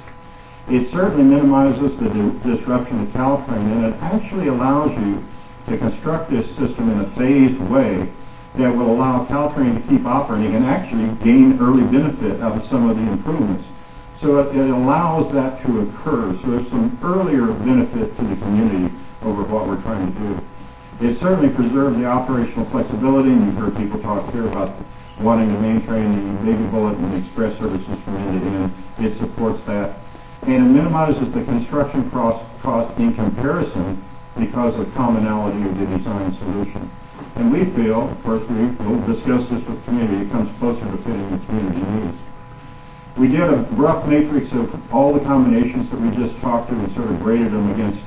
It certainly minimizes the disruption of Caltrain, and it actually allows you to construct this system in a phased way that will allow Caltrain to keep operating and actually gain early benefit out of some of the improvements. So it allows that to occur. So there's some earlier benefit to the community over what we're trying to do. It certainly preserves the operational flexibility, and you've heard people talk here about wanting to maintain the baby bullet and the express services from end to end. It supports that. And it minimizes the construction cost in comparison because of commonality of the design solution. And we feel, of course, we'll discuss this with the community, it comes closer to fitting the community needs. We did a rough matrix of all the combinations that we just talked to and sort of graded them against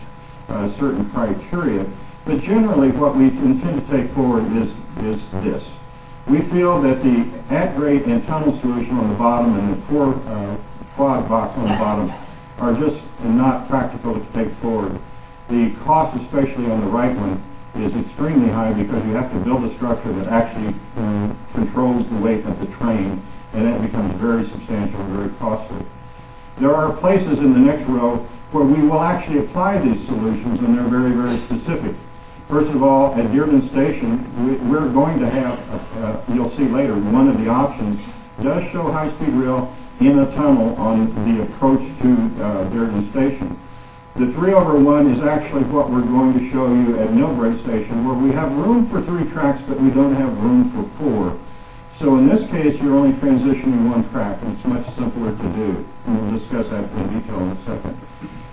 certain criteria. But generally what we intend to take forward is this. We feel that the at-grade and tunnel solution on the bottom and the quad box on the bottom are just not practical to take forward. The cost, especially on the right one, is extremely high because you have to build a structure that actually controls the weight of the train, and that becomes very substantial and very costly. There are places in the next row where we will actually apply these solutions, and they're very, very specific. First of all, at Dearden Station, we're going to have, you'll see later, one of the options does show high-speed rail in a tunnel on the approach to Dearden Station. The 3/1 is actually what we're going to show you at Millbrae Station, where we have room for 3 tracks, but we don't have room for 4. So in this case, you're only transitioning 1 track, and it's much simpler to do. And we'll discuss that in detail in a second.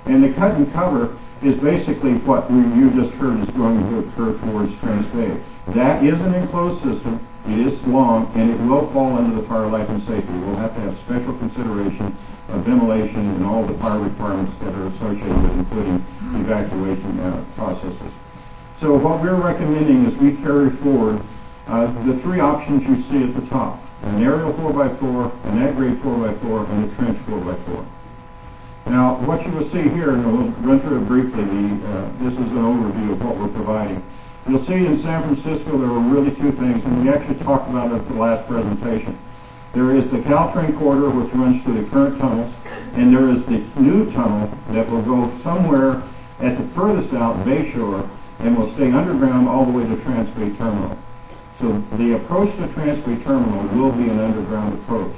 And the cut and cover is basically what you just heard is going to occur towards Transbay. That is an enclosed system. It is long, and it will fall under the fire life and safety. We'll have to have special consideration of ventilation and all the fire requirements that are associated with, including evacuation processes. So what we're recommending is we carry forward the 3 options you see at the top: an aerial 4x4, an at-grade 4x4, and a trench 4x4. Now, what you will see here, and we'll run through it briefly, this is an overview of what we're providing. You'll see in San Francisco there are really 2 things, and we actually talked about it at the last presentation. There is the Caltrain corridor, which runs through the current tunnels, and there is the new tunnel that will go somewhere at the furthest out, Bayshore, and will stay underground all the way to Transbay Terminal. So the approach to Transbay Terminal will be an underground approach.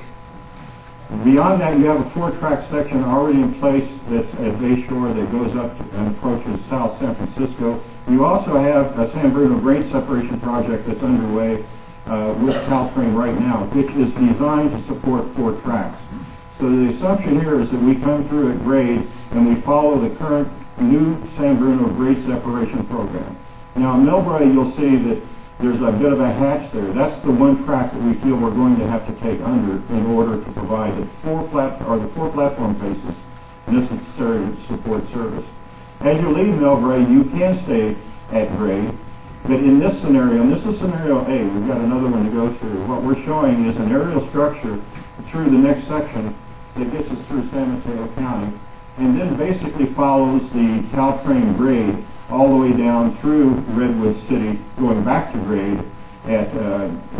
Beyond that, you have a 4-track section already in place that's at Bayshore that goes up and approaches South San Francisco. You also have a San Bruno grade separation project that's underway with Caltrain right now, which is designed to support 4 tracks. So the assumption here is that we come through at grade and we follow the current new San Bruno grade separation program. Now in Millbrae, you'll see that there's a bit of a hatch there. That's the 1 track that we feel we're going to have to take under in order to provide the 4 platform faces necessary to support service. As you leave Millbrae, you can stay at grade, but in this scenario, and this is scenario A, we've got another one to go through. What we're showing is an aerial structure through the next section that gets us through San Mateo County, and then basically follows the Caltrain grade all the way down through Redwood City, going back to grade at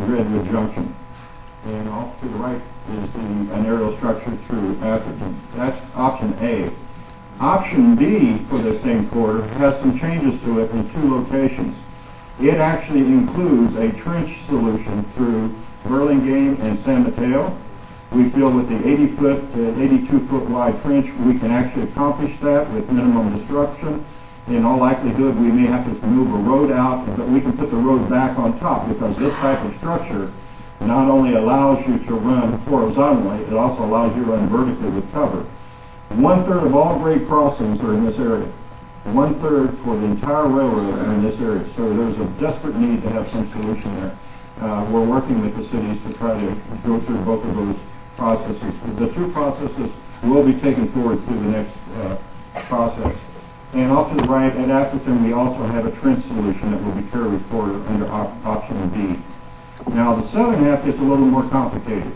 Redwood Junction. And off to the right is an aerial structure through Atherton. That's option A. Option B for the same corridor has some changes to it in 2 locations. It actually includes a trench solution through Burlingame and San Mateo. We feel with the 80-foot to 82-foot wide trench, we can actually accomplish that with minimum disruption. In all likelihood, we may have to move a road out, but we can put the road back on top because this type of structure not only allows you to run horizontally, it also allows you to run vertically with cover. 1/3 of all grade crossings are in this area. 1/3 for the entire railroad are in this area. So there's a desperate need to have some solution there. We're working with the cities to try to go through both of those processes. The 2 processes will be taken forward through the next process. And off to the right, at Atherton, we also have a trench solution that will be carried forward under option B. Now, the southern half gets a little more complicated.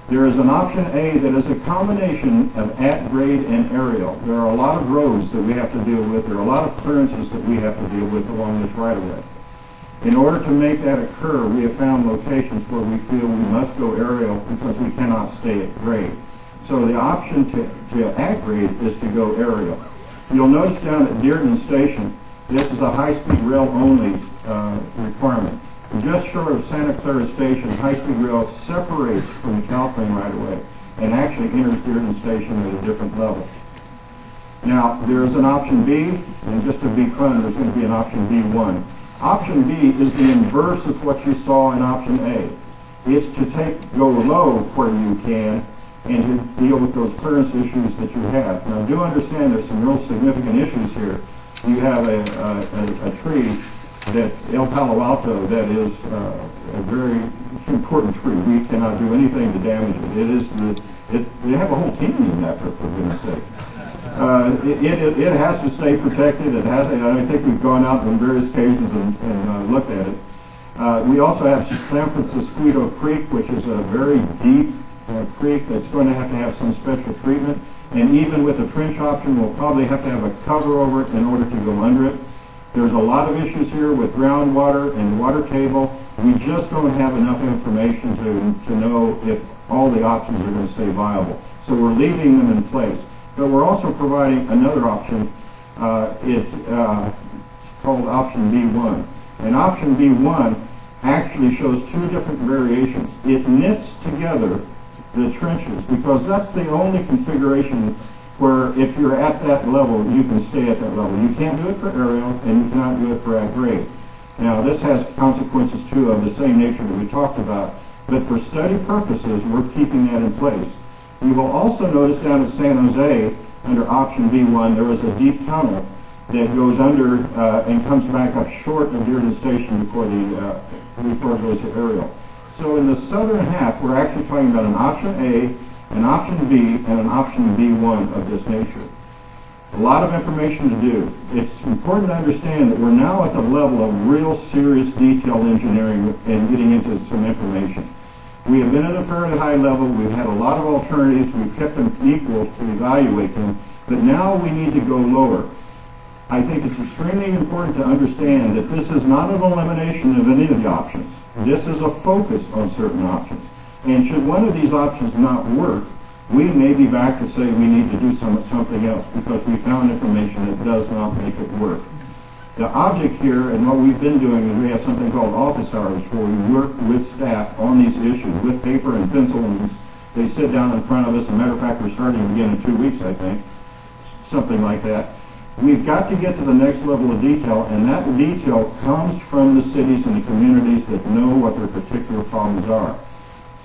There is an option A that is a combination of at-grade and aerial. There are a lot of roads that we have to deal with. There are a lot of clearances that we have to deal with along this right-of-way. In order to make that occur, we have found locations where we feel we must go aerial because we cannot stay at grade. So the option to at grade is to go aerial. You'll notice down at Dearden Station, this is a high-speed rail only requirement. Just short of Santa Clara Station, high-speed rail separates from the Caltrain right-of-way and actually enters Dearden Station at a different level. Now, there's an option B, and just to be fun, there's going to be an option B1. Option B is the inverse of what you saw in option A. It's to go low where you can and to deal with those clearance issues that you have. Now, do understand there's some real significant issues here. You have a tree that El Palo Alto that is a very important tree. We cannot do anything to damage it. They have a whole team in that, for goodness sake. It has to stay protected. I think we've gone out in various cases and looked at it. We also have San Francisco Creek, which is a very deep creek that's going to have some special treatment. And even with a trench option, we'll probably have to have a cover over it in order to go under it. There's a lot of issues here with groundwater and water table. We just don't have enough information to know if all the options are going to stay viable. So we're leaving them in place. But we're also providing another option. It's called option B1. And option B1 actually shows two different variations. It knits together the trenches because that's the only configuration where if you're at that level, you can stay at that level. You can't do it for aerial and you cannot do it for at grade. Now this has consequences too of the same nature that we talked about, but for study purposes, we're keeping that in place. You will also notice down at San Jose, under option B1, there is a deep tunnel that goes under and comes back up short of Dearden Station before it goes to aerial. So in the southern half, we're actually talking about an option A, an option B, and an option B1 of this nature. A lot of information to do. It's important to understand that we're now at the level of real serious detailed engineering and getting into some information. We have been at a fairly high level. We've had a lot of alternatives. We've kept them equal to evaluate them. But now we need to go lower. I think it's extremely important to understand that this is not an elimination of any of the options. This is a focus on certain options. And should one of these options not work, we may be back to say we need to do something else because we found information that does not make it work. The object here and what we've been doing is we have something called office hours where we work with staff on these issues with paper and pencil, and they sit down in front of us. As a matter of fact, we're starting again in 2 weeks, I think, something like that. We've got to get to the next level of detail, and that detail comes from the cities and the communities that know what their particular problems are.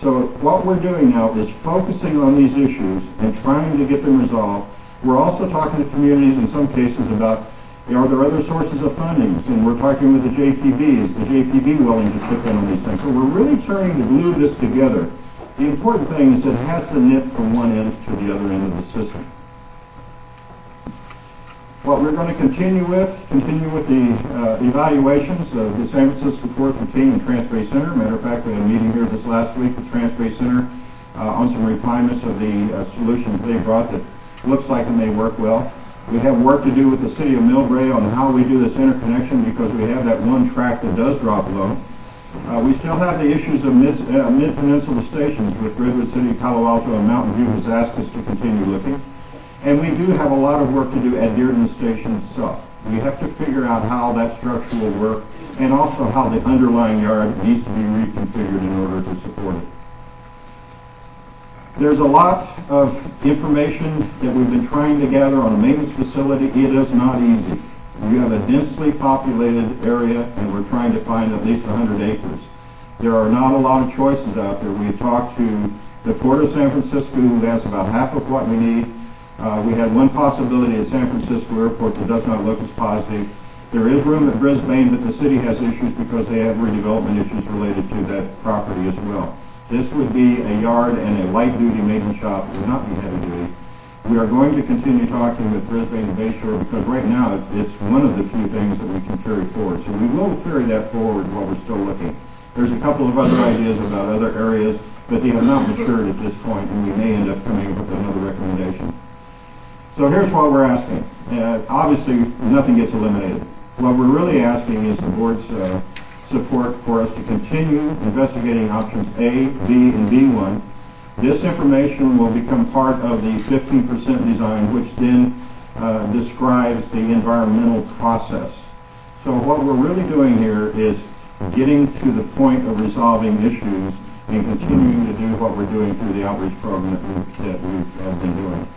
So what we're doing now is focusing on these issues and trying to get them resolved. We're also talking to communities in some cases about, are there other sources of funding? And we're talking with the JPB. Is the JPB willing to chip in on these things? So we're really trying to glue this together. The important thing is it has to knit from one end to the other end of the system. What we're going to continue with the evaluations of the San Francisco 4th and King and Transbay Center. Matter of fact, we had a meeting here this last week with Transbay Center on some refinements of the solutions they brought that looks like it may work well. We have work to do with the city of Millbrae on how we do this interconnection because we have that one track that does drop low. We still have the issues of mid-peninsula stations with Redwood City, Palo Alto, and Mountain View has asked us to continue looking. And we do have a lot of work to do at Dearden Station itself. We have to figure out how that structure will work and also how the underlying yard needs to be reconfigured in order to support it. There's a lot of information that we've been trying to gather on a maintenance facility. It is not easy. You have a densely populated area and we're trying to find at least 100 acres. There are not a lot of choices out there. We talked to the Port of San Francisco who has about half of what we need. We had one possibility at San Francisco Airport that does not look as positive. There is room at Brisbane, but the city has issues because they have redevelopment issues related to that property as well. This would be a yard and a light-duty maintenance shop. It would not be heavy-duty. We are going to continue talking with Brisbane and Bayshore because right now it's one of the few things that we can carry forward. So we will carry that forward while we're still looking. There's a couple of other ideas about other areas. but they have not matured at this point, and we may end up coming up with another recommendation. So here's what we're asking. Obviously, nothing gets eliminated. What we're really asking is the board's support for us to continue investigating options A, B, and B1. This information will become part of the 15% design, which then describes the environmental process. So what we're really doing here is getting to the point of resolving issues and continuing to do what we're doing through the outreach program that we've been doing.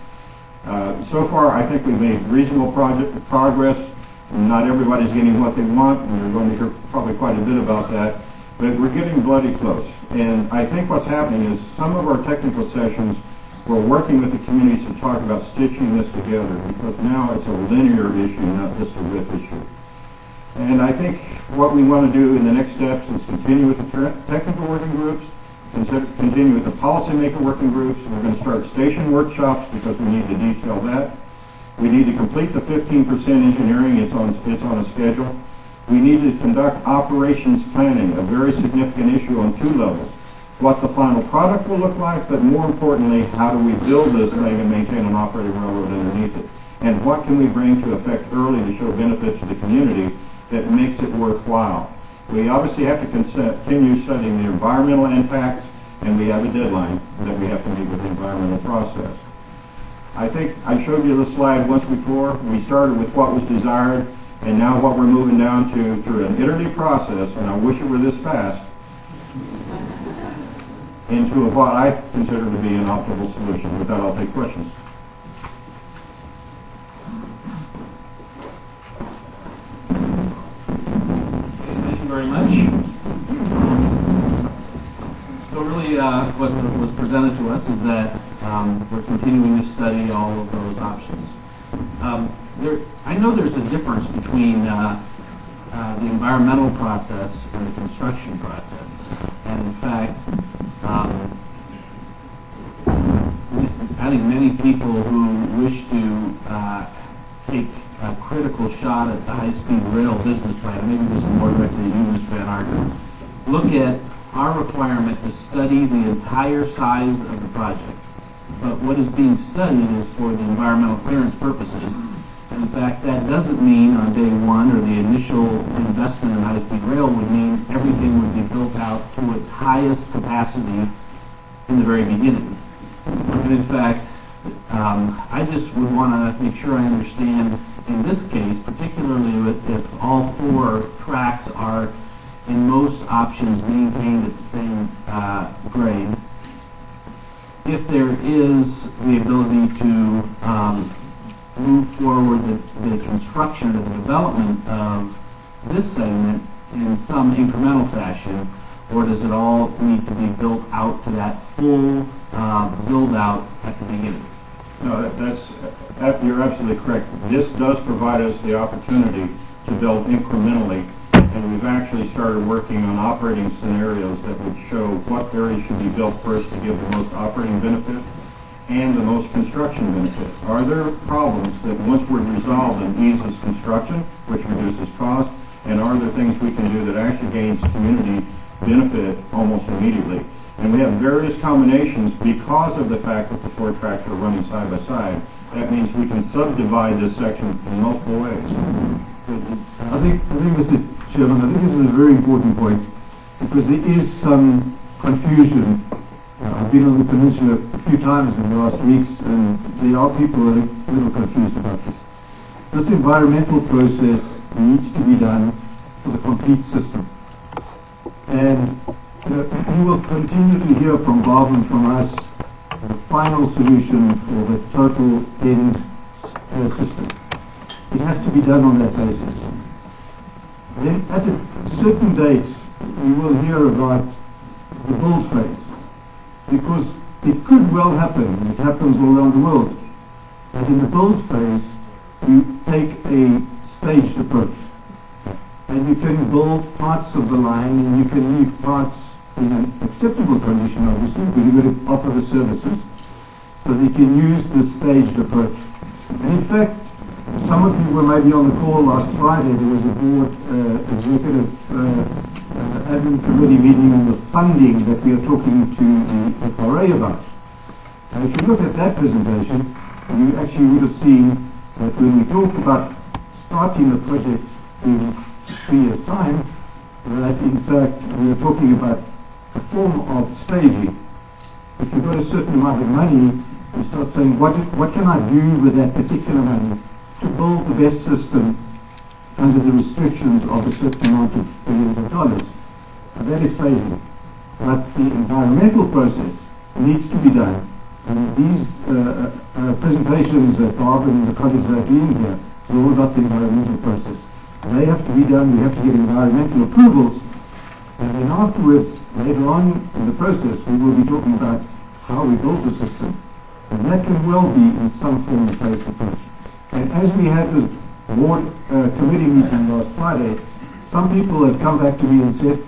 So far, I think we've made reasonable progress. Not everybody's getting what they want, and you're going to hear probably quite a bit about that, but we're getting bloody close. And I think what's happening is some of our technical sessions, we're working with the community to talk about stitching this together, because now it's a linear issue, not just a width issue. And I think what we want to do in the next steps is continue with the technical working groups, continue with the policymaker working groups. We're going to start station workshops because we need to detail that. We need to complete the 15% engineering. It's on a schedule. We need to conduct operations planning, a very significant issue on two levels. What the final product will look like, but more importantly, how do we build this thing and maintain an operating railroad underneath it? And what can we bring to effect early to show benefits to the community that makes it worthwhile? We obviously have to continue studying the environmental impacts, and we have a deadline that we have to meet with the environmental process. I think I showed you the slide once before. We started with what was desired, and now what we're moving down to through an iterative process, and I wish it were this fast, into what I consider to be an optimal solution. With that, I'll take questions. Thank you very much. So really what was presented to us is that we're continuing to study all of those options. I know there's a difference between the environmental process and the construction process. And in fact, I think many people who wish to take a critical shot at the high-speed rail business plan, maybe this is more directly to you, Mr. Van Arken, look at our requirement to study the entire size of the project. But what is being studied is for the environmental clearance purposes. And in fact, that doesn't mean on day one or the initial investment in high-speed rail would mean everything would be built out to its highest capacity in the very beginning. And in fact, I just would want to make sure I understand in this case, particularly if all four tracks are in most options maintained at the same grade, if there is the ability to move forward the construction or the development of this segment in some incremental fashion, or does it all need to be built out to that full build out at the beginning? No, you're absolutely correct. This does provide us the opportunity to build incrementally, and we've actually started working on operating scenarios that would show what areas should be built first to give the most operating benefit and the most construction benefit. Are there problems that once we're resolved and eases construction, which reduces cost, and are there things we can do that actually gains community benefit almost immediately? And we have various combinations because of the fact that the four tracks are running side by side. That means we can subdivide this section in multiple ways. I think, Mr. Chairman, I think this is a very important point because there is some confusion. I've been on the peninsula a few times in the last weeks, and there are people who are a little confused about this. This environmental process needs to be done for the complete system. And you will continue to hear from Bob and from us the final solution for the total end system. It has to be done on that basis. Then at a certain date, we will hear about the build phase, because it could well happen, it happens all around the world, that in the build phase, you take a staged approach. And you can build parts of the line, and you can leave parts in an acceptable condition, obviously, because you've got to offer the services, so that you can use the staged approach. And in fact, some of you were maybe on the call last Friday. There was a board executive admin committee meeting on the funding that we are talking to the FRA about. And if you look at that presentation, you actually would have seen that when we talk about starting the project in 3 years' time, that in fact we are talking about a form of staging. If you've got a certain amount of money, you start saying, what can I do with that particular money to build the best system under the restrictions of a certain amount of billions of dollars. And that is phasing. But the environmental process needs to be done. And these presentations that Bob and the colleagues are doing here is all about the environmental process. And they have to be done, we have to get environmental approvals, and then afterwards, later on in the process, we will be talking about how we build the system. And that can well be in some form of phased approach. And as we had this board committee meeting last Friday, some people have come back to me and said,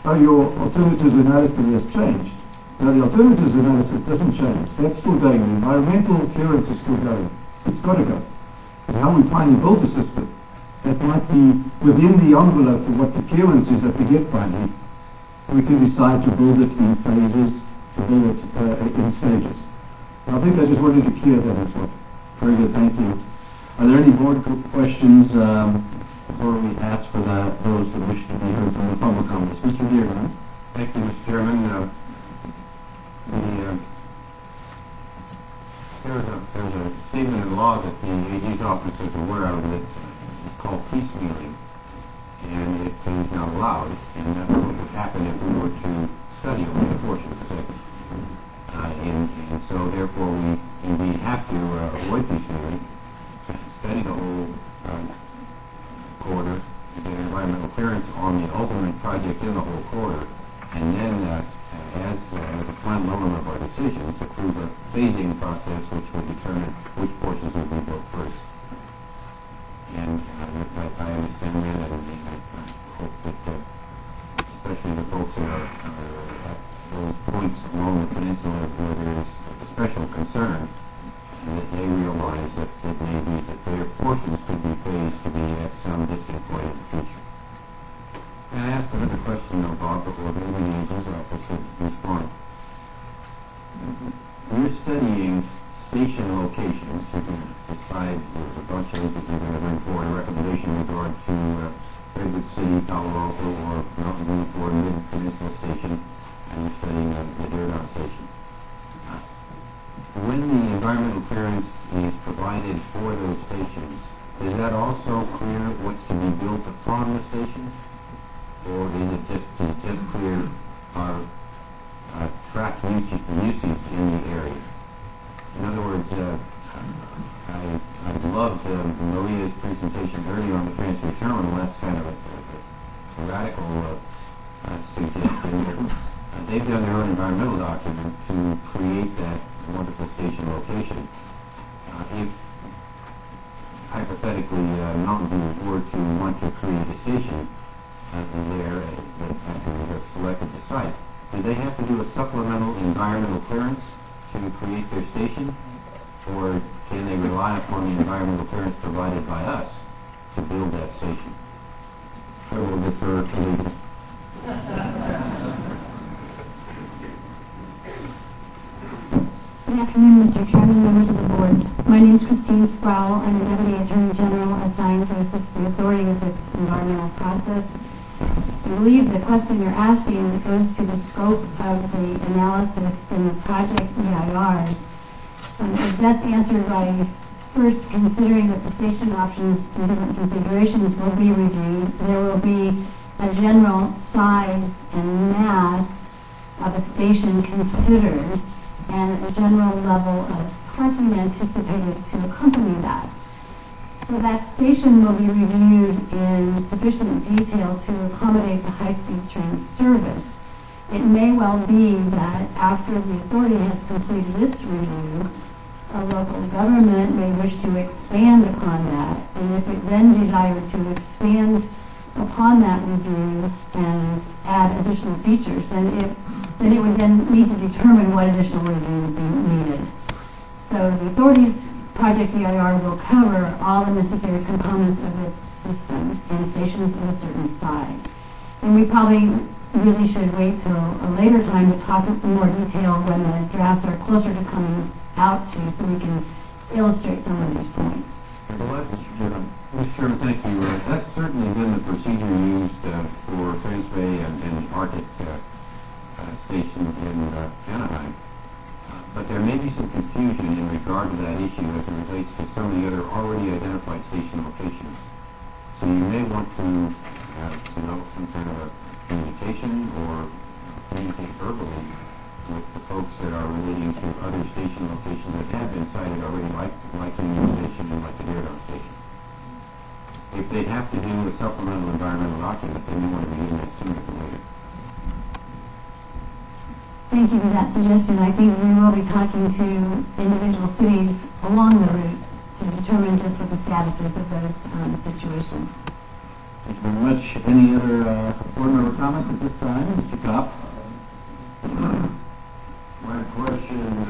oh, your alternatives analysis has changed. Now, the alternatives analysis doesn't change. That's still going. The environmental clearance is still going. It's got to go. And how we finally build a system that might be within the envelope of what the clearance is that we get finally, we can decide to build it in phases, to build it in stages. And I think I just wanted to clear that as well. Very good, thank you. Are there any board questions before we ask for those that wish to be heard from the public comments? Mr. Dearborn. Thank you, Mr. Chairman. There's a statement in law that the AG's office is aware of that is called piecemealing, and it is not allowed, and that's what would happen if we were to study only a portion of it. And so therefore we have to avoid piecemealing, study the whole corridor, get environmental clearance on the ultimate project in the whole corridor, and then as a final element of our decisions, approve a phasing process which will determine which portions will be built first. And I understand that, and I hope that especially the folks at those points along the peninsula where there is special concern, that they realize that it may be that their portions could be phased to be at some distant point in the future. And I asked another question, though, Bob, before the AG's office would respond. We're studying station locations. You can decide with a bunch of that you're going to bring forward a recommendation in regard to Redwood City, Palo Alto, or Mountain View for Mid-Peninsula Station, and you're studying the Dearborn Station. When the environmental clearance is provided for those stations, is that also clear what's to be built upon the station? Or is it just clear our track usage in the area? In other words, I loved Maria's presentation earlier on the transfer terminal. That's kind of a radical suggestion. They've done their own environmental document to create that wonderful station location. If hypothetically Mountain View were to want to create a station there and have selected the site, do they have to do a supplemental environmental clearance to create their station, or can they rely upon the environmental clearance provided by us to build that station? I will defer to legal. Good afternoon, Mr. Chairman, members of the board. My name is Christine Sproul. I'm the Deputy Attorney General assigned to assist the authority with its environmental process. I believe the question you're asking goes to the scope of the analysis in the project EIRs. It's best answered by first considering that the station options in different configurations will be reviewed. There will be a general size and mass of a station considered, and a general level of parking anticipated to accompany that. So that station will be reviewed in sufficient detail to accommodate the high-speed train service. It may well be that after the authority has completed its review, a local government may wish to expand upon that, and if it then desired to expand upon that review and add additional features, then it would then need to determine what additional review would be needed. So the authority's project EIR will cover all the necessary components of this system and stations of a certain size. And we probably really should wait till a later time to talk in more detail when the drafts are closer to coming out to, so we can illustrate some of these points. Well, Mr. Chairman, thank you. That's certainly been the procedure used for Transbay and Arctic Station in Anaheim. But there may be some confusion in regard to that issue as it relates to some of the other already identified station locations. So you may want to develop some kind of a communication or communicate verbally with the folks that are relating to other station locations that have been cited already, like Union Station and like the Deerdorf Station. If they have to do a supplemental environmental document, then you want to begin that sooner than later. Thank you for that suggestion. I think we will be talking to individual cities along the route to determine just what the status is of those situations. Thank you very much. Any other board member comments at this time? Mr. Kopp? My question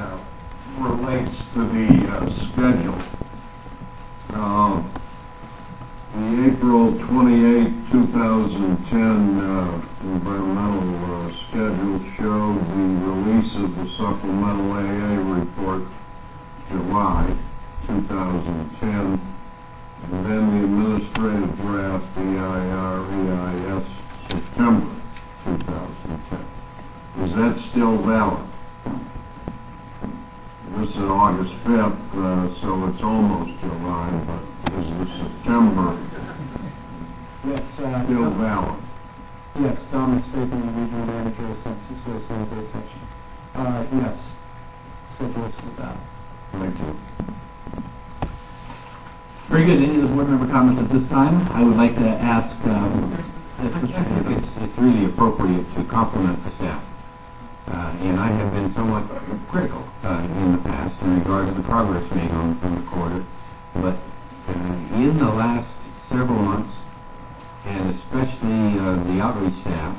relates to the schedule. The April 28, 2010 environmental schedule showed the release of the supplemental AA report July 2010, and then the administrative draft EIS September 2010. Is that still valid? This is August 5th, so it's almost July, but is the September still valid? Yes, Thomas Faithman, the regional manager of San Francisco San Jose section. Yes, schedule is still valid. Thank you. Very good. Any of the board member comments at this time? I would like to ask, it's really appropriate to compliment the staff. And I have been somewhat critical in the past in regard to the progress made on the quarter. But in the last several months, and especially the outreach staff,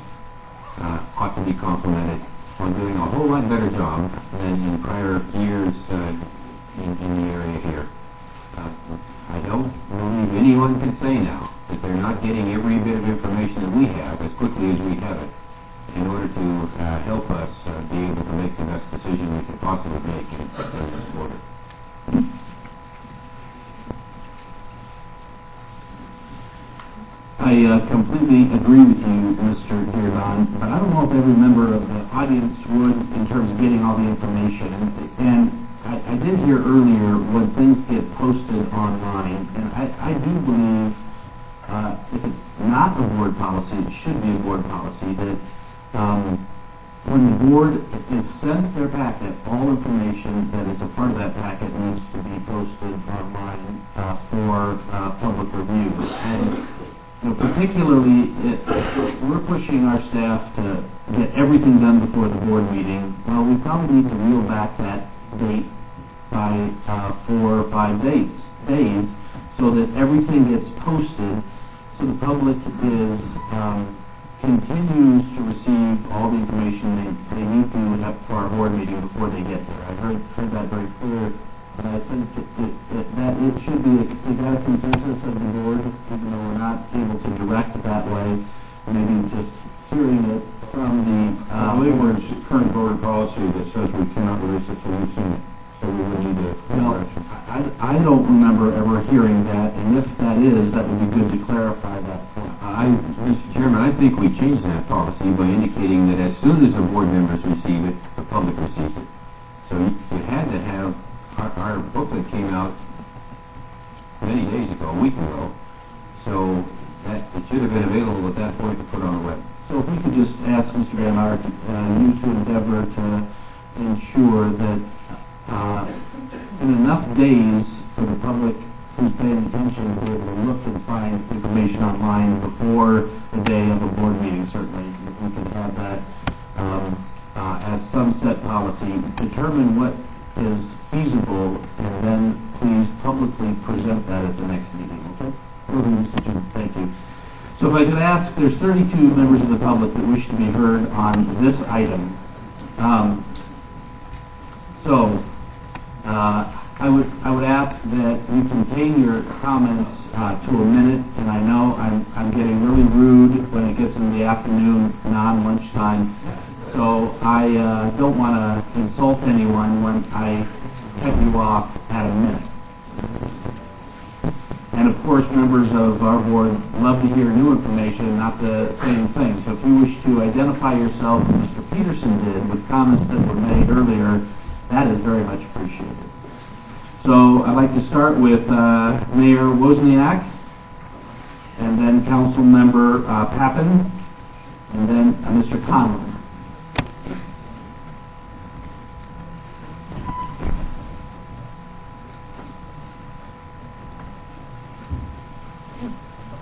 ought to be complimented on doing a whole lot better job than in prior years in the area here. I don't believe anyone can say now that they're not getting every bit of information that we have as quickly as we have it in order to help us be able to make the best decision we can possibly make in this quarter. I completely agree with you, Mr. Deardon, but I don't know if every member of the audience would in terms of getting all the information. And I did hear earlier when things get posted online, and I do believe if it's not a board policy, it should be a board policy that when the board is sent their packet, all information that is a part of that packet needs to be posted online for public review. And particularly, we're pushing our staff to get everything done before the board meeting. Well, we probably need to reel back that date by 4 or 5 days so that everything gets posted so the public is continues to receive all the information they need to for our board meeting before they get there. I heard that very clear. And I think that it should be, is that a consensus of the board, even though we're not able to direct it that way, maybe just hearing it from the I believe there's current board policy that says we cannot release it too soon, so we would need to. Well, I don't remember ever hearing that, and if that is, that would be good to clarify that. Mr. Chairman, I think we changed that policy by indicating that as soon as the board members receive it, the public receives it. So you had to have, our booklet came out many days ago, a week ago, so that it should have been available at that point to put on the web. So if we could just ask Mr. Van Aert, you to endeavor to ensure that in enough days for the public who's paying attention to be able to look and find information online before the day of a board meeting, certainly, if we can have that as some set policy, determine what is feasible, and then please publicly present that at the next meeting, okay? Mr. Chairman, thank you. So if I could ask, there's 32 members of the public that wish to be heard on this item. I I would ask that you contain your comments to a minute, and I know I'm getting really rude when it gets in the afternoon, non-lunchtime, so I don't want to insult anyone when I cut you off at a minute. And of course, members of our board love to hear new information, not the same thing. So if you wish to identify yourself, as Mr. Peterson did, with comments that were made earlier, that is very much appreciated. So I'd like to start with Mayor Wozniak, and then Council Member Pappen, and then Mr. Conlon.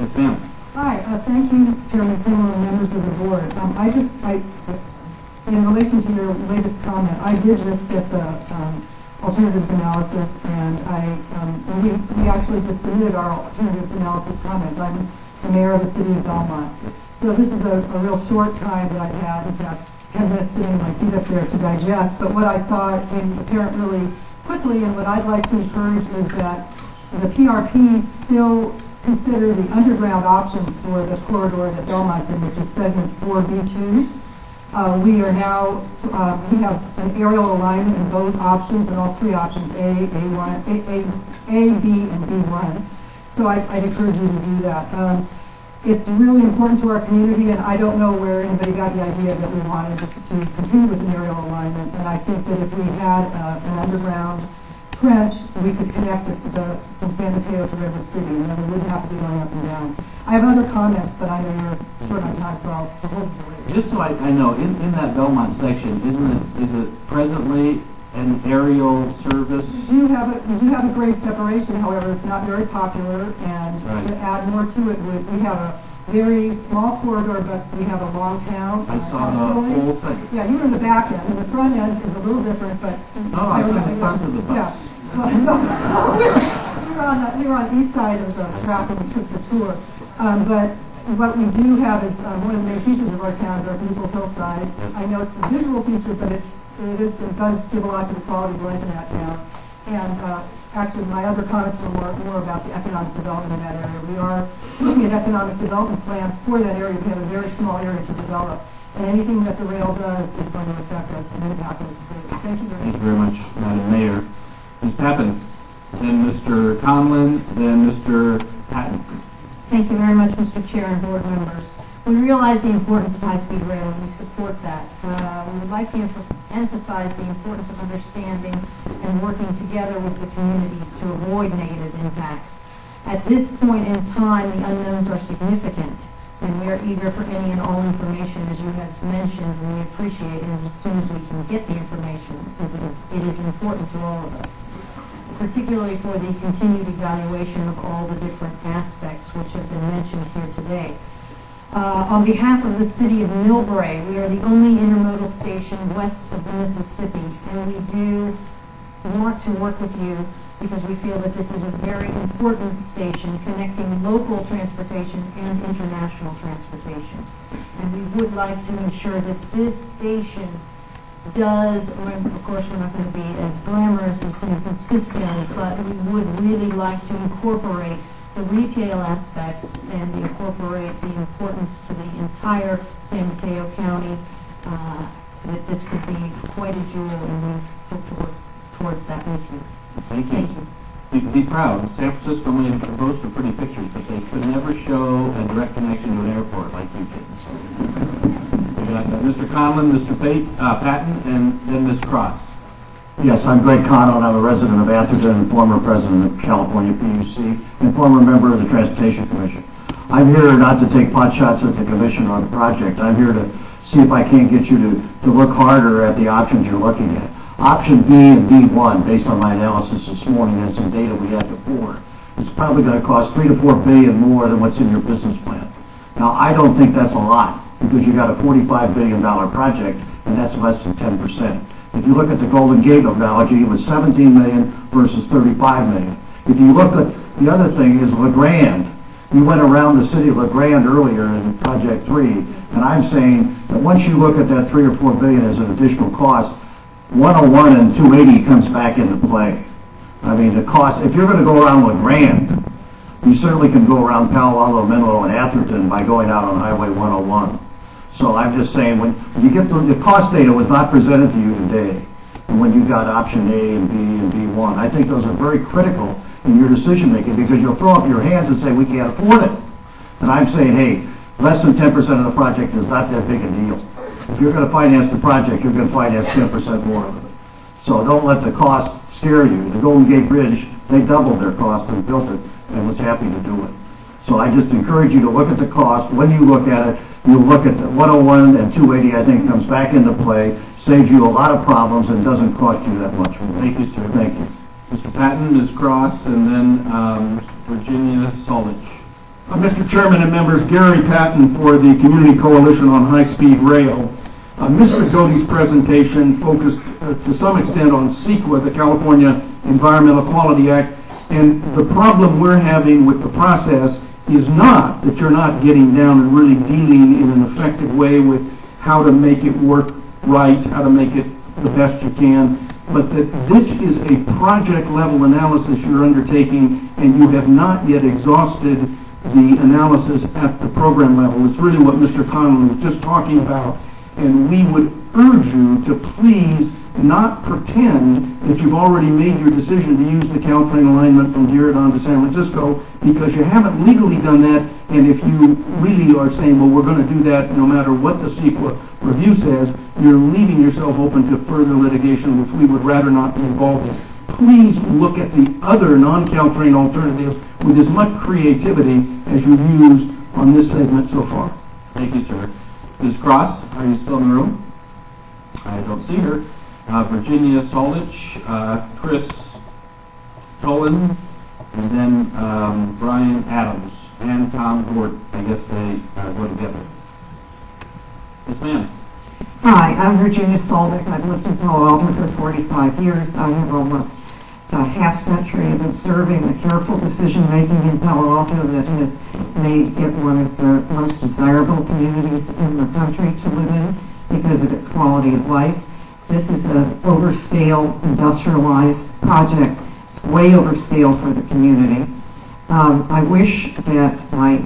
Yes, ma'am. Hi, thank you, Chairman Kimmel and members of the board. In relation to your latest comment, I did just get the alternatives analysis, and we actually just submitted our alternatives analysis comments. I'm the mayor of the city of Belmont. So this is a real short time that I've had, in fact, 10 minutes sitting in my seat up there to digest. But what I saw came apparent really quickly, and what I'd like to encourage is that the PRPs still consider the underground options for the corridor that Belmont's in, which is segment 4B2. We are now, we have an aerial alignment in both options, and all three options, A, B, and B1. So I'd encourage you to do that. It's really important to our community, and I don't know where anybody got the idea that we wanted to continue with an aerial alignment. And I think that if we had an underground trench, we could connect from San Mateo to Redwood City, and then we wouldn't have to be going up and down. I have other comments, but I know you're short on time, so I'll hold it. Just so I know, in that Belmont section, is it presently an aerial service? We do have a grade separation, however, it's not very popular, and right. To add more to it, we have a very small corridor, but we have a long town. I saw the whole thing. Yeah, you were in the back end, and the front end is a little different, but... No, I was in the front of the bus. Yeah. We were on the east side of the track when we took the tour. But what we do have is one of the main features of our town is our beautiful hillside. Yes. I know it's a visual feature, but it does give a lot to the quality of life in that town. And actually, my other comments were more about the economic development in that area. We are looking at economic development plans for that area. We have a very small area to develop. And anything that the rail does is going to affect us and impact us. Thank you very much. Thank you very much, Madam Mayor. Ms. Pappen, then Mr. Conlon, then Mr. Patton. Thank you very much, Mr. Chair and board members. We realize the importance of high-speed rail, and we support that. We would like to emphasize the importance of understanding and working together with the communities to avoid negative impacts. At this point in time, the unknowns are significant, and we are eager for any and all information, as you have mentioned, and we appreciate it as soon as we can get the information, because it is important to all of us, particularly for the continued evaluation of all the different aspects which have been mentioned here today. On behalf of the city of Millbrae, we are the only intermodal station west of the Mississippi, and we do want to work with you because we feel that this is a very important station connecting local transportation and international transportation. And we would like to ensure that this station does, of course we're not going to be as glamorous as San Francisco, but we would really like to incorporate the retail aspects and incorporate the importance to the entire San Mateo County, that this could be quite a jewel, and we look towards that with you. Thank you. You can be proud. San Francisco may boast of pretty pictures, but they could never show a direct connection to an airport like you did. We got Mr. Conlon, Mr. Patton, and then Ms. Cross. Yes, I'm Greg Connell, and I'm a resident of Atherton and former president of California PUC and former member of the Transportation Commission. I'm here not to take pot shots at the commission on the project. I'm here to see if I can't get you to look harder at the options you're looking at. Option B and B1, based on my analysis this morning, has some data we had before. It's probably going to cost $3 to $4 billion more than what's in your business plan. Now, I don't think that's a lot because you got a $45 billion project, and that's less than 10%. If you look at the Golden Gate analogy, it was $17 million versus $35 million. If you look at the other thing is LeGrand. You went around the city of LeGrand earlier in Project 3, and I'm saying that once you look at that $3 or $4 billion as an additional cost, 101 and 280 comes back into play. I mean, the cost, if you're going to go around LeGrand, you certainly can go around Palo Alto, Menlo, and Atherton by going out on Highway 101. So I'm just saying, when you get the cost data was not presented to you today, and when you got option A and B and B1, I think those are very critical in your decision making, because you'll throw up your hands and say, we can't afford it. And I'm saying, hey, less than 10% of the project is not that big a deal. If you're going to finance the project, you're going to finance 10% more of it. So don't let the cost scare you. The Golden Gate Bridge, they doubled their cost and built it and was happy to do it. So I just encourage you to look at the cost. When you look at it, you look at the 101 and 280, I think, comes back into play, saves you a lot of problems, and doesn't cost you that much. Thank you, sir. Thank you. Mr. Patton, Ms. Cross, and then Virginia Solich. Mr. Chairman and members, Gary Patton for the Community Coalition on High-Speed Rail. Mr. Doty's presentation focused to some extent on CEQA, the California Environmental Quality Act, and the problem we're having with the process is not that you're not getting down and really dealing in an effective way with how to make it work right, how to make it the best you can, but that this is a project level analysis you're undertaking and you have not yet exhausted the analysis at the program level. It's really what Mr. Connolly was just talking about, and we would urge you to please not pretend that you've already made your decision to use the Caltrain alignment from Diridon to San Francisco, because you haven't legally done that. And if you really are saying, well, we're going to do that no matter what the CEQA review says, you're leaving yourself open to further litigation, which we would rather not be involved in. Please look at the other non-Caltrain alternatives with as much creativity as you've used on this segment so far. Thank you, sir. Ms. Cross, are you still in the room? I don't see her. Virginia Solich, Chris Tolan, and then Brian Adams and Tom Gord. I guess they go together. Yes, ma'am. Hi, I'm Virginia Solich. I've lived in Palo Alto for 45 years. I have almost a half century of observing the careful decision making in Palo Alto that has made it one of the most desirable communities in the country to live in because of its quality of life. This is an overscale, industrialized project. It's way overscale for the community. I wish that I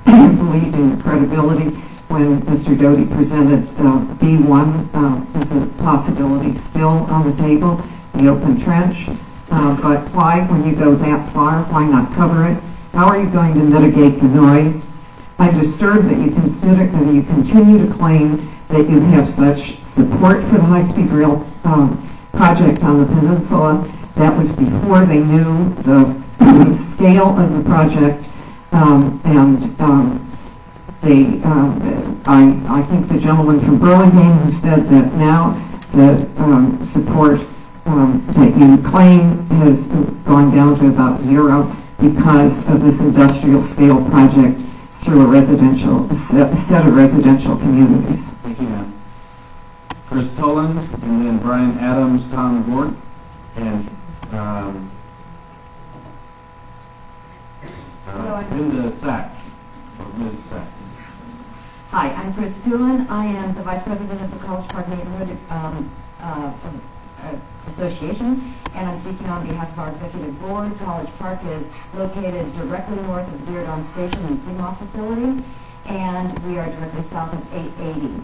believed in the credibility when Mr. Doty presented B1 as a possibility still on the table, the open trench. But why, when you go that far, why not cover it? How are you going to mitigate the noise? I'm disturbed that you continue to claim that you have such support for the high-speed rail project on the peninsula. That was before they knew the scale of the project, I think the gentleman from Burlingame who said that now the support that you claim has gone down to about zero because of this industrial scale project through a set of residential communities. Thank you, ma'am. Chris Tolan, and then Brian Adams, Tom Gord, and Linda Sack, or Ms. Sack. Hi, I'm Chris Tolan. I am the Vice President of the College Park Neighborhood Association, and I'm speaking on behalf of our Executive Board. College Park is located directly north of the Diridon Station and Sigma facility, and we are directly south of 880.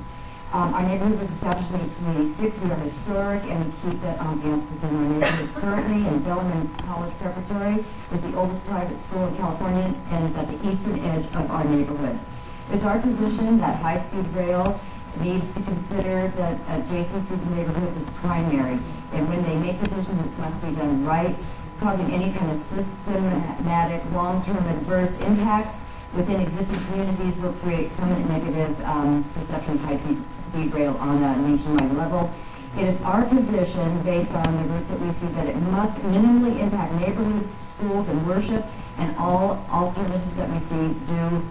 Our neighborhood was established in 1886. We are historic, and we keep that ambiance within our neighborhood. Currently, in Bellman College Preparatory is the oldest private school in California, and is at the eastern edge of our neighborhood. It's our position that high-speed rail needs to consider the adjacency to neighborhoods as primary, and when they make decisions, it must be done right. Causing any kind of systematic, long-term adverse impacts within existing communities will create permanent negative perception of high-speed rail on a nationwide level. It is our position, based on the routes that we see, that it must minimally impact neighborhoods, schools, and worship, and all alternatives that we see do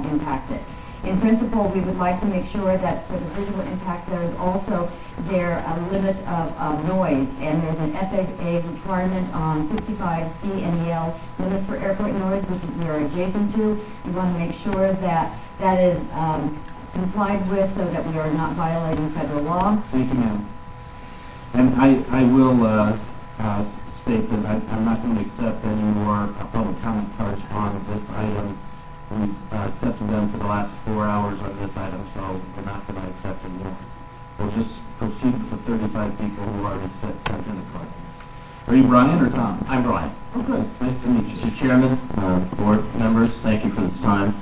impact it. In principle, we would like to make sure that for the visual impacts, there is also a limit of noise, and there's an FAA requirement on 65C and EL limits for airport noise, which we are adjacent to. We want to make sure that that is complied with so that we are not violating federal law. Thank you, ma'am. And I will state that I'm not going to accept any more public comment cards on this item. We've accepted them for the last 4 hours on this item, so we're not going to accept any more. We'll just proceed with the 35 people who already sent in the cards. Are you Brian or Tom? I'm Brian. Okay, nice to meet you. Mr. Chairman, board members, thank you for this time.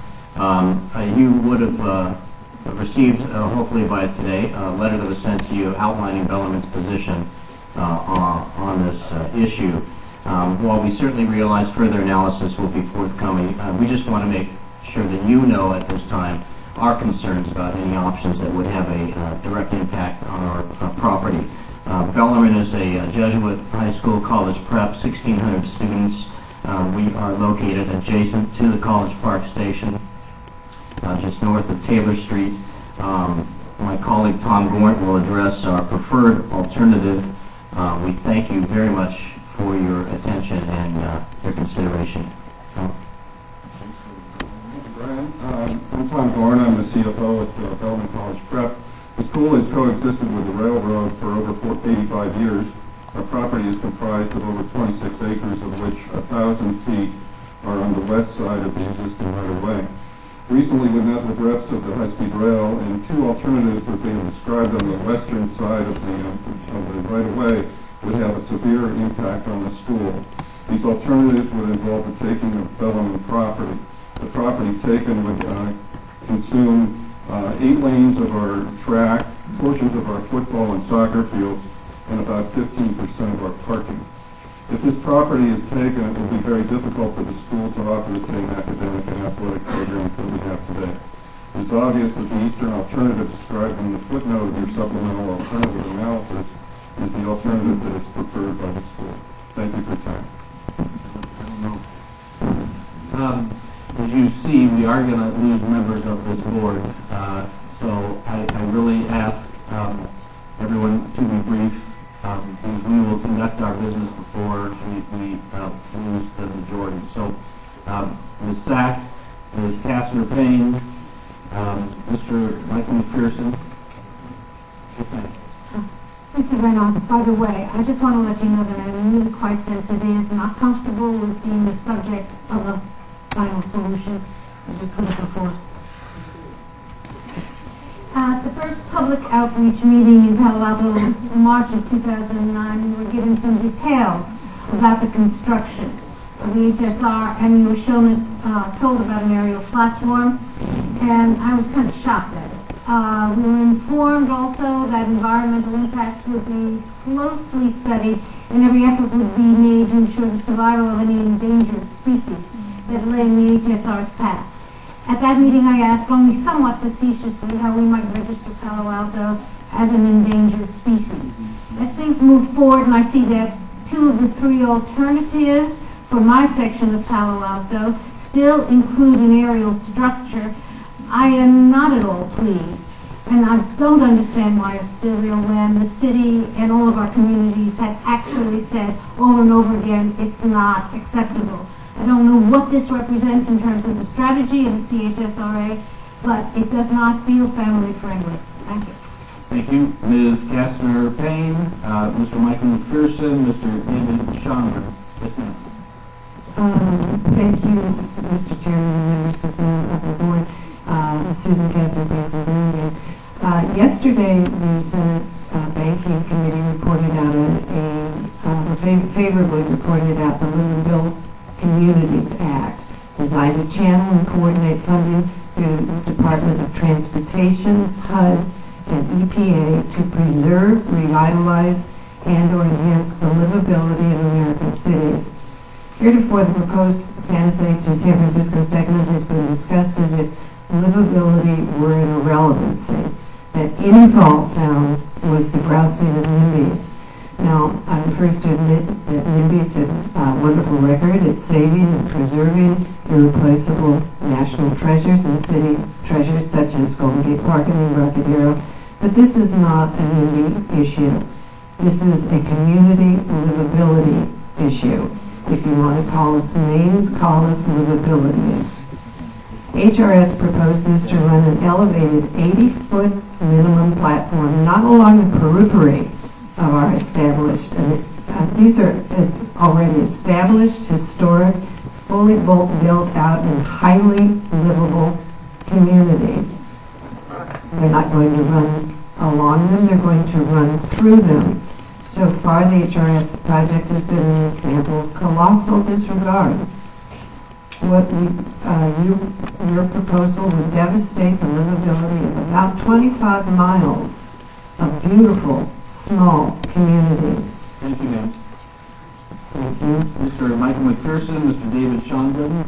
You would have received, hopefully by today, a letter that was sent to you outlining Bellarmine's position on this issue. While we certainly realize further analysis will be forthcoming, we just want to make sure that you know at this time our concerns about any options that would have a direct impact on our property. Bellarmine is a Jesuit high school college prep, 1,600 students. We are located adjacent to the College Park station, just north of Taylor Street. My colleague Tom Gort will address our preferred alternative. We thank you very much for your attention and your consideration. Thank you, Brian. I'm Tom Gorn. I'm the CFO at Bellarmine College Prep. The school has coexisted with the railroad for over 85 years. Our property is comprised of over 26 acres, of which 1,000 feet are on the west side of the existing right-of-way. Recently, we met with reps of the high-speed rail, and two alternatives that they have described on the western side of the right-of-way would have a severe impact on the school. These alternatives would involve the taking of Bellarmine property. The property taken would consume 8 lanes of our track, portions of our football and soccer fields, and about 15% of our parking. If this property is taken, it will be very difficult for the school to offer the same academic and athletic programs that we have today. It's obvious that the eastern alternative described in the footnote of your supplemental alternative analysis is the alternative that is preferred by the school. Thank you for your time. As you see, we are going to lose members of this board, so I really ask everyone to be brief. We will conduct our business before we lose the majority. So, Ms. Sack, Ms. CAHSRA Payne, Mr. Michael McPherson. Mr. Reynolds, by the way, I just want to let you know that I'm really quite sensitive, not comfortable with being the subject of a final solution, as we put it before. At the first public outreach meeting in Palo Alto in March of 2009, we were given some details about the construction of the HSR, and we were told about an aerial platform, and I was kind of shocked at it. We were informed also that environmental impacts would be closely studied and every effort would be made to ensure the survival of any endangered species that lay in the HSR's path. At that meeting I asked only somewhat facetiously how we might register Palo Alto as an endangered species. As things move forward and I see that 2 of the 3 alternatives for my section of Palo Alto still include an aerial structure, I am not at all pleased. And I don't understand why it's still real when the city and all of our communities have actually said over and over again it's not acceptable. I don't know what this represents in terms of the strategy of the CHSRA, but it does not feel family friendly. Thank you. Thank you, Ms. CAHSRA Payne, Mr. Michael McPherson, Mr. David Chandler. Yes, ma'am. Thank you, Mr. Chairman and members of the board. Susan CAHSRA Payne from Birmingham. Yesterday, the Senate Banking Committee reported out favorably reported out the Live and Build Communities Act, designed to channel and coordinate funding through the Department of Transportation, HUD, and EPA to preserve, revitalize, and or enhance the livability of American cities. Heretofore, the proposed San Jose to San Francisco segment has been discussed as if livability were an irrelevancy, that any fault found was the grousing of NIMBYs. Now, I'm the first to admit that NIMBYs have a wonderful record at saving and preserving irreplaceable national treasures and city treasures such as Golden Gate Park and the Embarcadero, but this is not a NIMBY issue. This is a community livability issue. If you want to call us names, call us livability. HRS proposes to run an elevated 80-foot minimum platform not along the periphery of our established These are already established, historic, fully built out, and highly livable communities. They're not going to run along them, they're going to run through them. So far, the HRS project has been an example of colossal disregard. Your proposal would devastate the livability of about 25 miles of beautiful, small communities. Thank you, ma'am. Thank you. Mr. Michael McPherson, Mr. David Schonberg.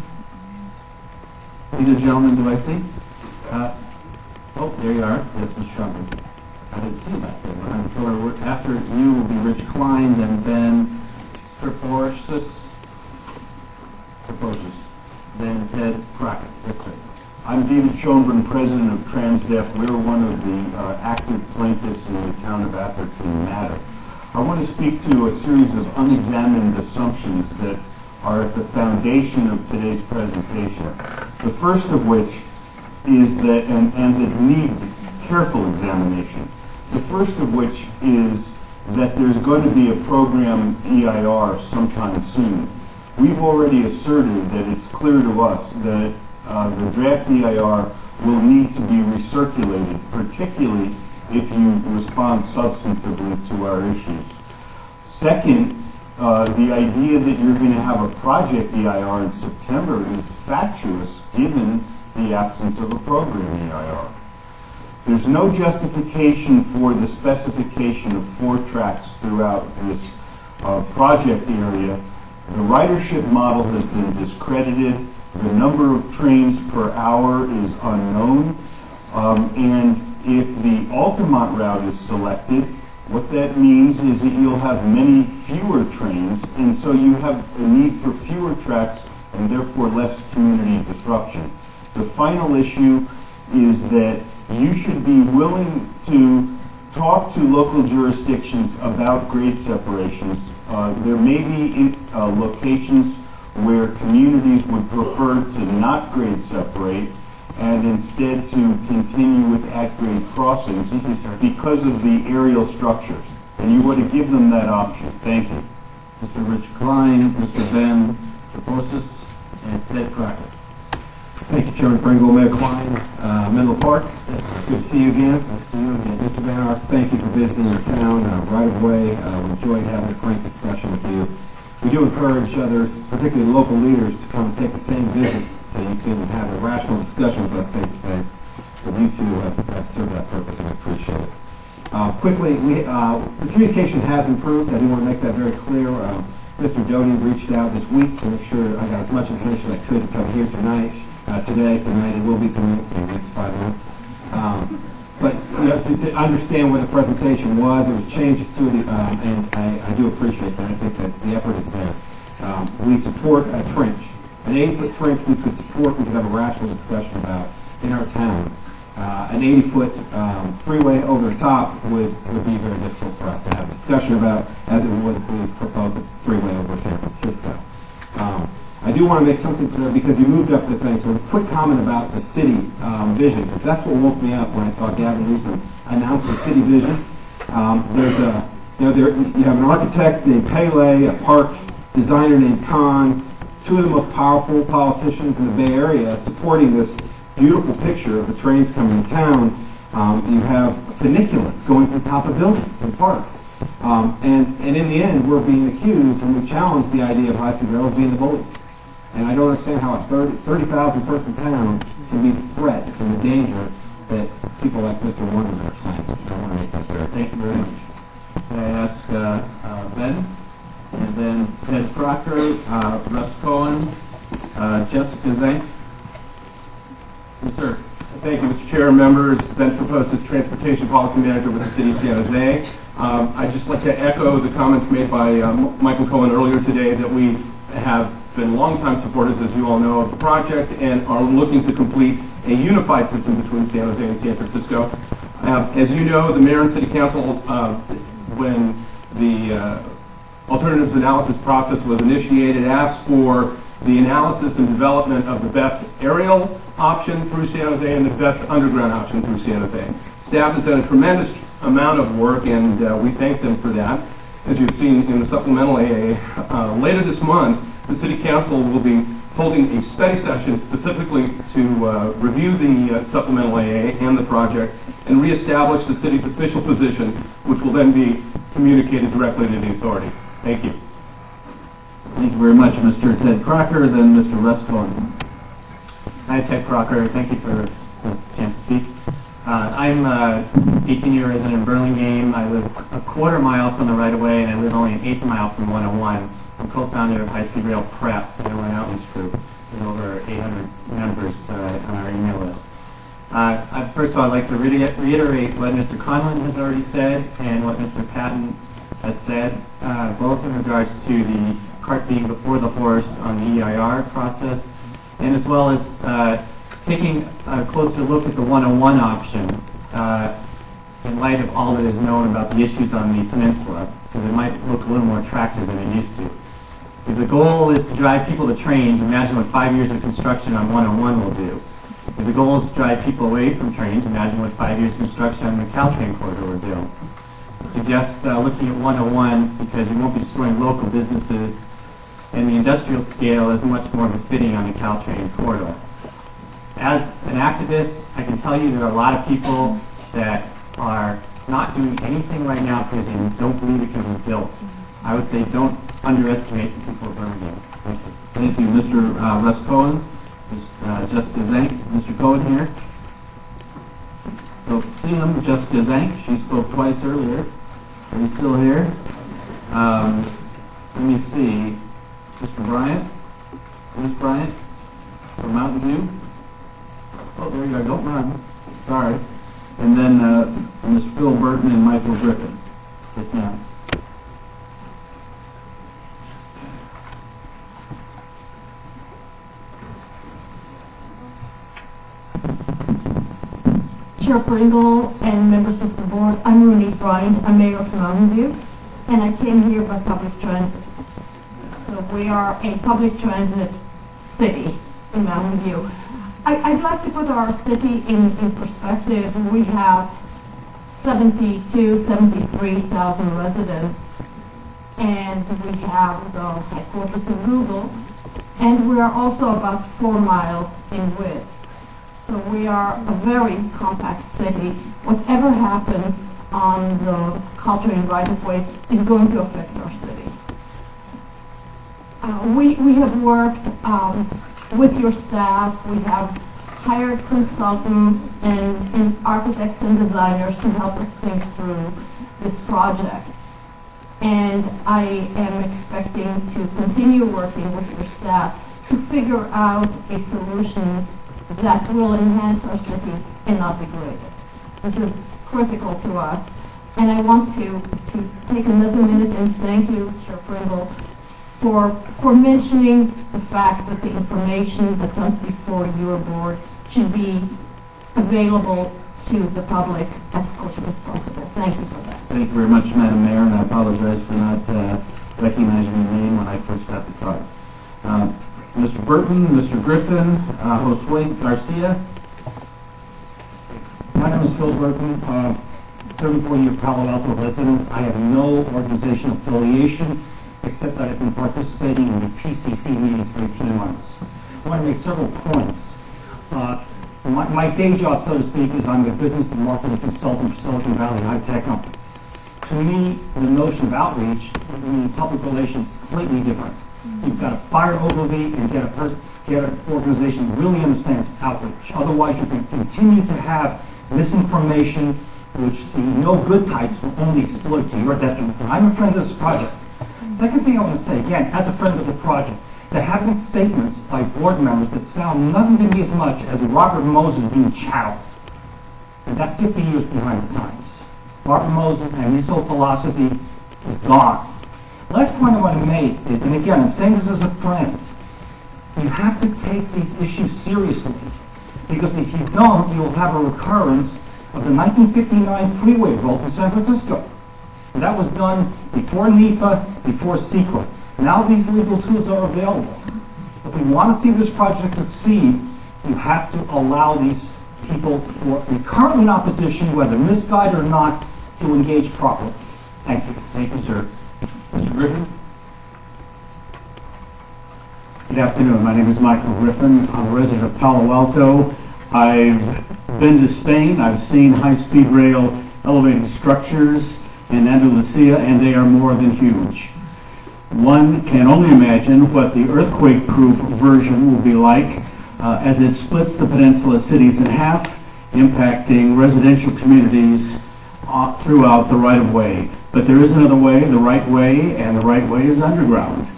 Either gentleman do I see? Oh, there you are. Yes, Mr. Schonberg. I didn't see you back there. After you will be Rich Klein, then Ben Proportius, then Ted Crockett. Yes, sir. I'm David Schoenbrunn, president of TransDef. We're one of the active plaintiffs in the town of Atherton matter. I want to speak to a series of unexamined assumptions that are at the foundation of today's presentation. The first of which is that, and that need careful examination. The first of which is that there's going to be a program EIR sometime soon. We've already asserted that it's clear to us that the draft EIR will need to be recirculated, particularly if you respond substantively to our issues. Second, the idea that you're going to have a project EIR in September is fatuous given the absence of a program EIR. There's no justification for the specification of 4 tracks throughout this project area. The ridership model has been discredited. The number of trains per hour is unknown. And if the Altamont route is selected, what that means is that you'll have many fewer trains, and so you have a need for fewer tracks and therefore less community disruption. The final issue is that you should be willing to talk to local jurisdictions about grade separations. There may be locations where communities would prefer to not grade separate and instead to continue with at-grade crossings because of the aerial structures. And you want to give them that option. Thank you. Mr. Rich Klein, Mr. Ben Traposis, and Ted Crockett. Thank you, Chairman Pringle, Mayor Klein, Menlo Park. Good to see you again. Good to see you again. Mr. Van Arth, thank you for visiting our town right away. We enjoyed having a frank discussion with you. We do encourage others, particularly local leaders, to come and take the same visit so you can have a rational discussion with us face to face. But you two have served that purpose, and I appreciate it. Quickly, the communication has improved. I do want to make that very clear. Mr. Doty reached out this week to make sure I got as much information as I could to come here tonight. Tonight, it will be tonight for the next 5 minutes. But to understand what the presentation was, there was changes to it, and I do appreciate that. I think that the effort is there. We support a trench. An 80-foot trench we could support, we could have a rational discussion about in our town. An 80-foot freeway over the top would be very difficult for us to have a discussion about, as it would if we proposed a freeway over San Francisco. I do want to make something clear because you moved up the thing. So a quick comment about the city vision, because that's what woke me up when I saw Gavin Newsom announce the city vision. You have an architect named Pele, a park designer named Khan, 2 of the most powerful politicians in the Bay Area supporting this beautiful picture of the trains coming to town. You have funiculars going to the top of buildings and parks. And in the end, we're being accused, and we challenge the idea of high-speed rail as being the bullies. And I don't understand how a 30,000 person town can be the threat and the danger that people like Mr. Warner are claiming. I want to make that clear. Thank you very much. Can I ask Ben? And then Ted Crocker, Russ Cohen, Jessica Zank. Yes, sir. Thank you, Mr. Chair, members. Ben Traposis, Transportation Policy Manager with the City of San Jose. I'd just like to echo the comments made by Michael Cohen earlier today that we have been longtime supporters, as you all know, of the project and are looking to complete a unified system between San Jose and San Francisco. As you know, the Mayor and City Council, when the alternatives analysis process was initiated, asked for the analysis and development of the best aerial option through San Jose and the best underground option through San Jose. Staff has done a tremendous amount of work, and we thank them for that. as you've seen in the supplemental AA. Later this month, the City Council will be holding a study session specifically to review the supplemental AA and the project and reestablish the city's official position, which will then be communicated directly to the authority. Thank you. Thank you very much, Mr. Ted Crocker. Then Mr. Russ Cohen. Hi, Ted Crocker. Thank you for the chance to speak. I'm a 18-year resident in Burlingame. I live a quarter mile from the right-of-way, and I live only an eighth mile from 101. I'm co-founder of High Speed Rail Prep, the Airline Outreach Group, with over 800 members on our email list. First of all, I'd like to reiterate what Mr. Conlon has already said and what Mr. Patton has said, both in regards to the cart being before the horse on the EIR process, and as well as taking a closer look at the 101 option in light of all that is known about the issues on the peninsula, because it might look a little more attractive than it used to. If the goal is to drive people to trains, imagine what 5 years of construction on 101 will do. If the goal is to drive people away from trains, imagine what 5 years of construction on the Caltrain corridor will do. I suggest looking at 101 because you won't be destroying local businesses, and the industrial scale is much more befitting on the Caltrain corridor. As an activist, I can tell you there are a lot of people that are not doing anything right now because they don't believe it can be built. I would say don't underestimate the people of Birmingham. Thank you. Thank you, Mr. Russ Cohen. Jessica Zank. Mr. Cohen here. So, seeing them, Jessica Zank. She spoke twice earlier. Are you still here? Let me see. Mr. Bryant. Ms. Bryant from Mountain View. Oh, there you go. Don't run. Sorry. And then Mr. Phil Burton and Michael Griffin. Yes, ma'am. Chair Pringle and members of the board, I'm Rooney Bryant. I'm mayor of Mountain View, and I came here by public transit. So we are a public transit city in Mountain View. I'd like to put our city in perspective. We have 73,000 residents, and we have the headquarters in Google, and we are also about 4 miles in width. So we are a very compact city. Whatever happens on the Caltrain right-of-way is going to affect our city. We have worked with your staff. We have hired consultants and architects and designers to help us think through this project. And I am expecting to continue working with your staff to figure out a solution that will enhance our city and not degrade it. This is critical to us. And I want to take another minute and thank you, Chair Pringle, for mentioning the fact that the information that comes before your board should be available to the public as quickly as possible. Thank you for that. Thank you very much, Madam Mayor, and I apologize for not recognizing your name when I first got the card. Mr. Burton, Mr. Griffin, Josue Garcia. My name is Phil Burton, 34-year Palo Alto resident. I have no organization affiliation except that I've been participating in the PCC meetings for 18 months. I want to make several points. My day job, so to speak, is I'm a business and marketing consultant for Silicon Valley high-tech companies. To me, the notion of outreach and public relations is completely different. You've got to fire Ogilvy and get an organization that really understands outreach. Otherwise, you can continue to have misinformation, which the no-good types will only exploit to your detriment. I'm a friend of this project. Second thing I want to say, again, as a friend of the project, there have been statements by board members that sound nothing to me as much as Robert Moses being channeled. And that's 50 years behind the times. Robert Moses and his whole philosophy is gone. The last point I want to make is, and again, I'm saying this as a friend, you have to take these issues seriously. Because if you don't, you'll have a recurrence of the 1959 freeway vote in San Francisco. And that was done before NEPA, before CEQA. Now these legal tools are available. If we want to see this project succeed, you have to allow these people who are currently in opposition, whether misguided or not, to engage properly. Thank you. Thank you, sir. Mr. Griffin? Good afternoon. My name is Michael Griffin. I'm a resident of Palo Alto. I've been to Spain. I've seen high-speed rail elevated structures in Andalusia, and they are more than huge. One can only imagine what the earthquake-proof version will be like as it splits the peninsula cities in half, impacting residential communities throughout the right-of-way. But there is another way, the right way, and the right way is underground.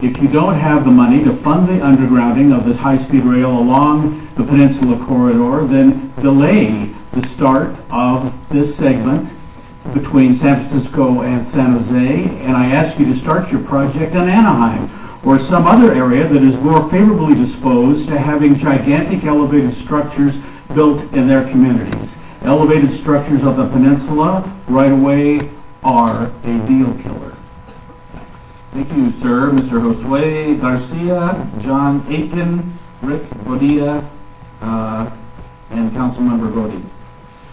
If you don't have the money to fund the undergrounding of this high-speed rail along the peninsula corridor, then delay the start of this segment between San Francisco and San Jose, and I ask you to start your project in Anaheim or some other area that is more favorably disposed to having gigantic elevated structures built in their communities. Elevated structures of the peninsula right away are a deal killer. Thank you, sir. Mr. Josue Garcia, John Aiken, Rick Bonilla, and Councilmember Godi.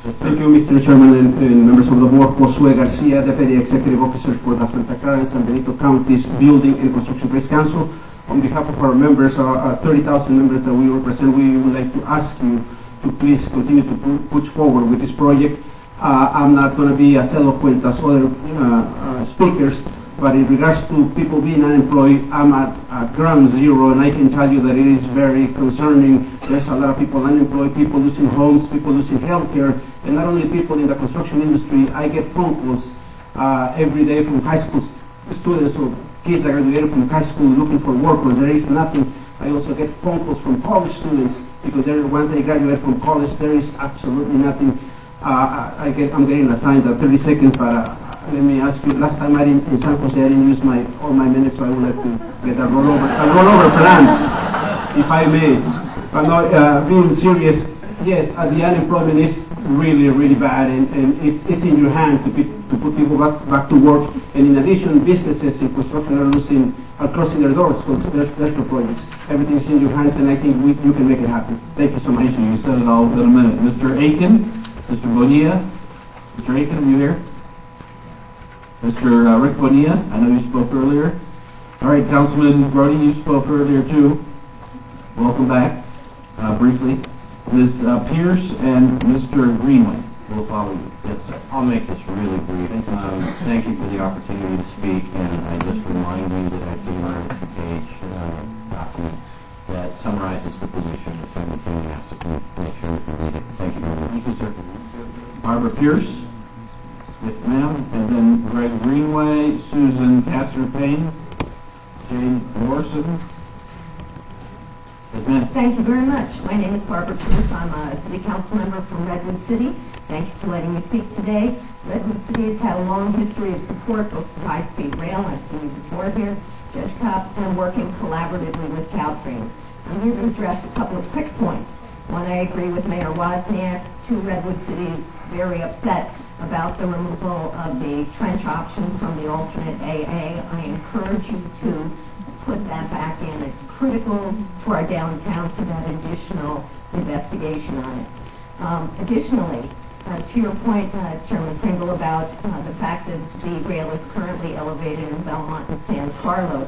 Thank you, Mr. Chairman and members of the board. Josue Garcia, Deputy Executive Officer for the Santa Clara and San Benito Counties Building and Construction Praise Council. On behalf of our members, our 30,000 members that we represent, we would like to ask you to please continue to push forward with this project. I'm not going to be as eloquent as other speakers, but in regards to people being unemployed, I'm at ground zero, and I can tell you that it is very concerning. There's a lot of people unemployed, people losing homes, people losing health care, and not only people in the construction industry. I get phone calls every day from high school students or kids that graduated from high school looking for workers. There is nothing. I also get phone calls from college students because once they graduate from college, there is absolutely nothing. I'm getting assigned 30 seconds, but let me ask you, last time I didn't, in San Jose, I didn't use all my minutes, so I would like to get a rollover plan, if I may. But no, being serious, yes, the unemployment is really, really bad, and it's in your hand to put people back to work. And in addition, businesses in construction are closing their doors because there's no projects. Everything's in your hands, and I think you can make it happen. Thank you so much. Thank you. You said it all in a minute. Mr. Aiken, Mr. Bonilla. Mr. Aiken, are you here? Mr. Rick Bonilla, I know you spoke earlier. All right, Councilman Brody, you spoke earlier too. Welcome back. Briefly, Ms. Pierce and Mr. Greenway will follow you. Yes, sir. I'll make this really brief. Thank you for the opportunity to speak, and I just remind you that I do learn a two-page document that summarizes the position of everything you have to make sure you can read it. Thank you very much. Thank you, sir. Barbara Pierce. Yes, ma'am. And then Greg Greenway, Susan Casser-Payne, Jane Morrison. Yes, ma'am. Thank you very much. My name is Barbara Pierce. I'm a city council member from Redwood City. Thank you for letting me speak today. Redwood City has had a long history of support both for high-speed rail, I've seen you before here, Judge Kopp, and working collaboratively with Caltrain. I'm here to address a couple of quick points. One, I agree with Mayor Wozniak. Two, Redwood City is very upset about the removal of the trench option from the alternate AA. I encourage you to put that back in. It's critical to our downtown for that additional investigation on it. Additionally, to your point, Chairman Pringle, about the fact that the rail is currently elevated in Belmont and San Carlos,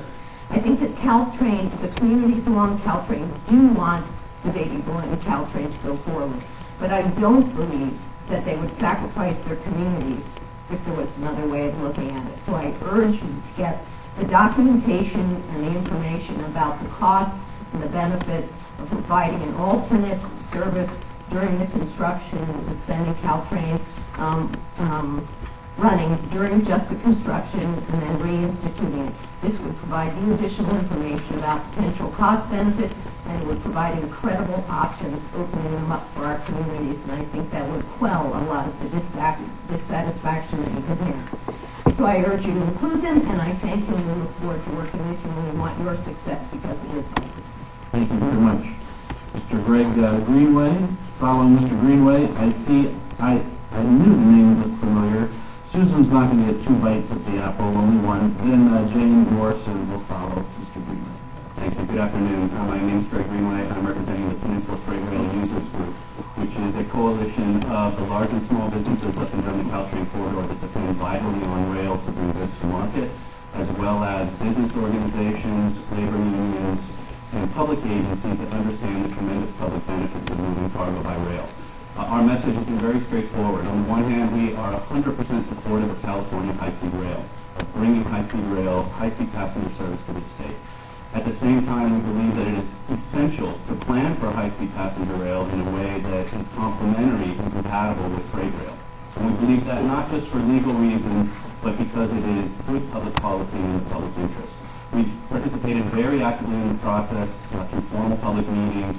I think that Caltrain, the communities along Caltrain do want the baby born in Caltrain to go forward. But I don't believe that they would sacrifice their communities if there was another way of looking at it. So I urge you to get the documentation and the information about the costs and the benefits of providing an alternate service during the construction and suspending Caltrain running during just the construction and then reinstituting it. This would provide you additional information about potential cost benefits, and it would provide incredible options, opening them up for our communities, and I think that would quell a lot of the dissatisfaction that you can hear. So I urge you to include them, and I thank you and look forward to working with you, and we want your success because it is my success. Thank you very much. Mr. Greg Greenway, following Mr. Greenway, I knew the name looked familiar. Susan's not going to get 2 bites at the apple, only one. Then Jane Morrison will follow Mr. Greenway. Thank you. Good afternoon. My name is Greg Greenway. I'm representing the Peninsula Freight Rail Users Group, which is a coalition of the large and small businesses up and down the Caltrain corridor that depend vitally on rail to bring goods to market. as well as business organizations, labor unions, and public agencies that understand the tremendous public benefits of moving cargo by rail. Our message has been very straightforward. On the one hand, we are 100% supportive of California high-speed rail, of bringing high-speed rail, high-speed passenger service to the state. At the same time, we believe that it is essential to plan for high-speed passenger rail in a way that is complementary and compatible with freight rail. And we believe that not just for legal reasons, but because it is good public policy and in the public interest. We've participated very actively in the process through formal public meetings,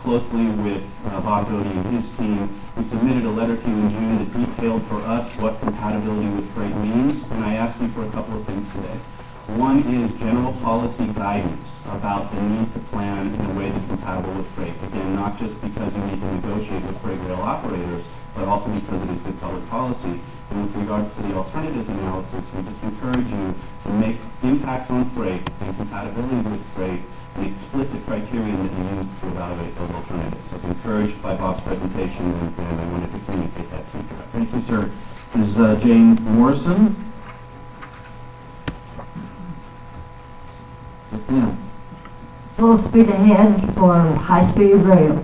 closely with Bob Doty and his team. We submitted a letter to you in June that detailed for us what compatibility with freight means, and I asked you for a couple of things today. One is general policy guidance about the need to plan in a way that's compatible with freight. Again, not just because you need to negotiate with freight rail operators, but also because it is good public policy. And with regards to the alternatives analysis, we just encourage you to make impacts on freight and compatibility with freight an explicit criterion that you use to evaluate those alternatives. So I was encouraged by Bob's presentation, and I wanted to communicate that to you. Thank you, sir. Is Jane Morrison? Yes, ma'am. Full speed ahead for high-speed rail.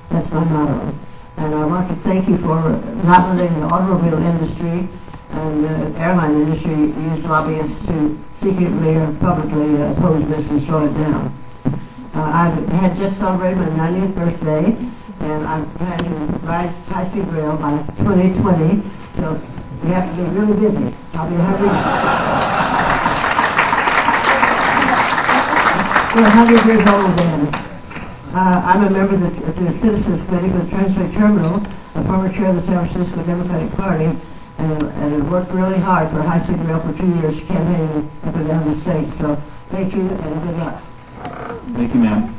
That's my motto. And I want to thank you for not letting the automobile industry and the airline industry use lobbyists to secretly or publicly oppose this and slow it down. I had just celebrated my 90th birthday, and I'm planning to ride high-speed rail by 2020, so we have to be really busy. I'll be 100 years old then. I'm a member of the Citizens Committee for the Transway Terminal, a former chair of the San Francisco Democratic Party, and have worked really hard for high-speed rail for 2 years, campaigning up and down the state. So thank you and good luck. Thank you, ma'am.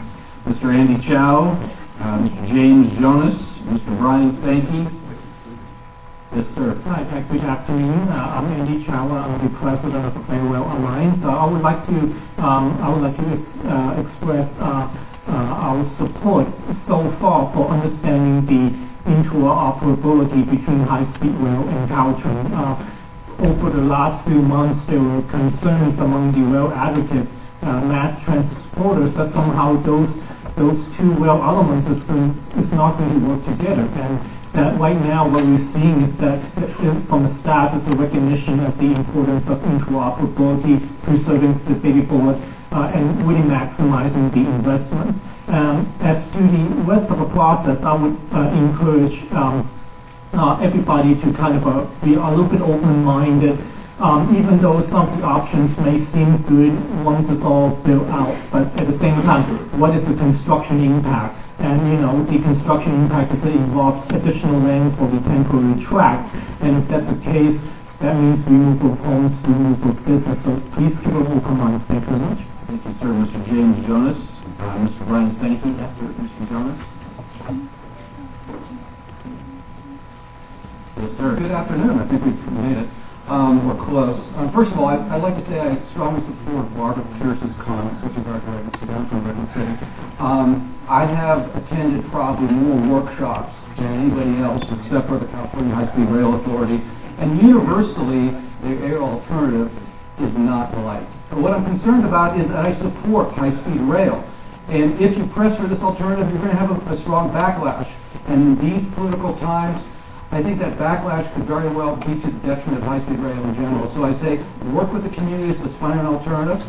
Mr. Andy Chow, Mr. James Jonas, Mr. Brian Stanky. Yes, sir. Hi, good afternoon. I'm Andy Chow. I'm the president of the Rail Alliance. I would like to express our support so far for understanding the interoperability between high-speed rail and Caltrain. Over the last few months, there were concerns among the rail advocates, mass transporters, that somehow those two rail elements is not going to work together. And that right now what we're seeing is that from the staff is a recognition of the importance of interoperability, preserving the baby bullet, and really maximizing the investments. As to the rest of the process, I would encourage everybody to kind of be a little bit open-minded, even though some of the options may seem good once it's all built out. But at the same time, what is the construction impact? And the construction impact is it involves additional land for the temporary tracks. And if that's the case, that means removal of homes, removal of business. So please keep an open mind. Thank you very much. Thank you, sir. Mr. James Jonas, Mr. Brian Stanky after Mr. Jonas. Yes, sir. Good afternoon. I think we've made it. We're close. First of all, I'd like to say I strongly support Barbara Pierce's comments with regard to Redwood City. I'm from Redwood City. I have attended probably more workshops than anybody else except for the California High-Speed Rail Authority, and universally, the air alternative is not liked. What I'm concerned about is that I support high-speed rail, and if you press for this alternative, you're going to have a strong backlash. And in these political times, I think that backlash could very well be to the detriment of high-speed rail in general. So I say, work with the communities, let's find an alternative.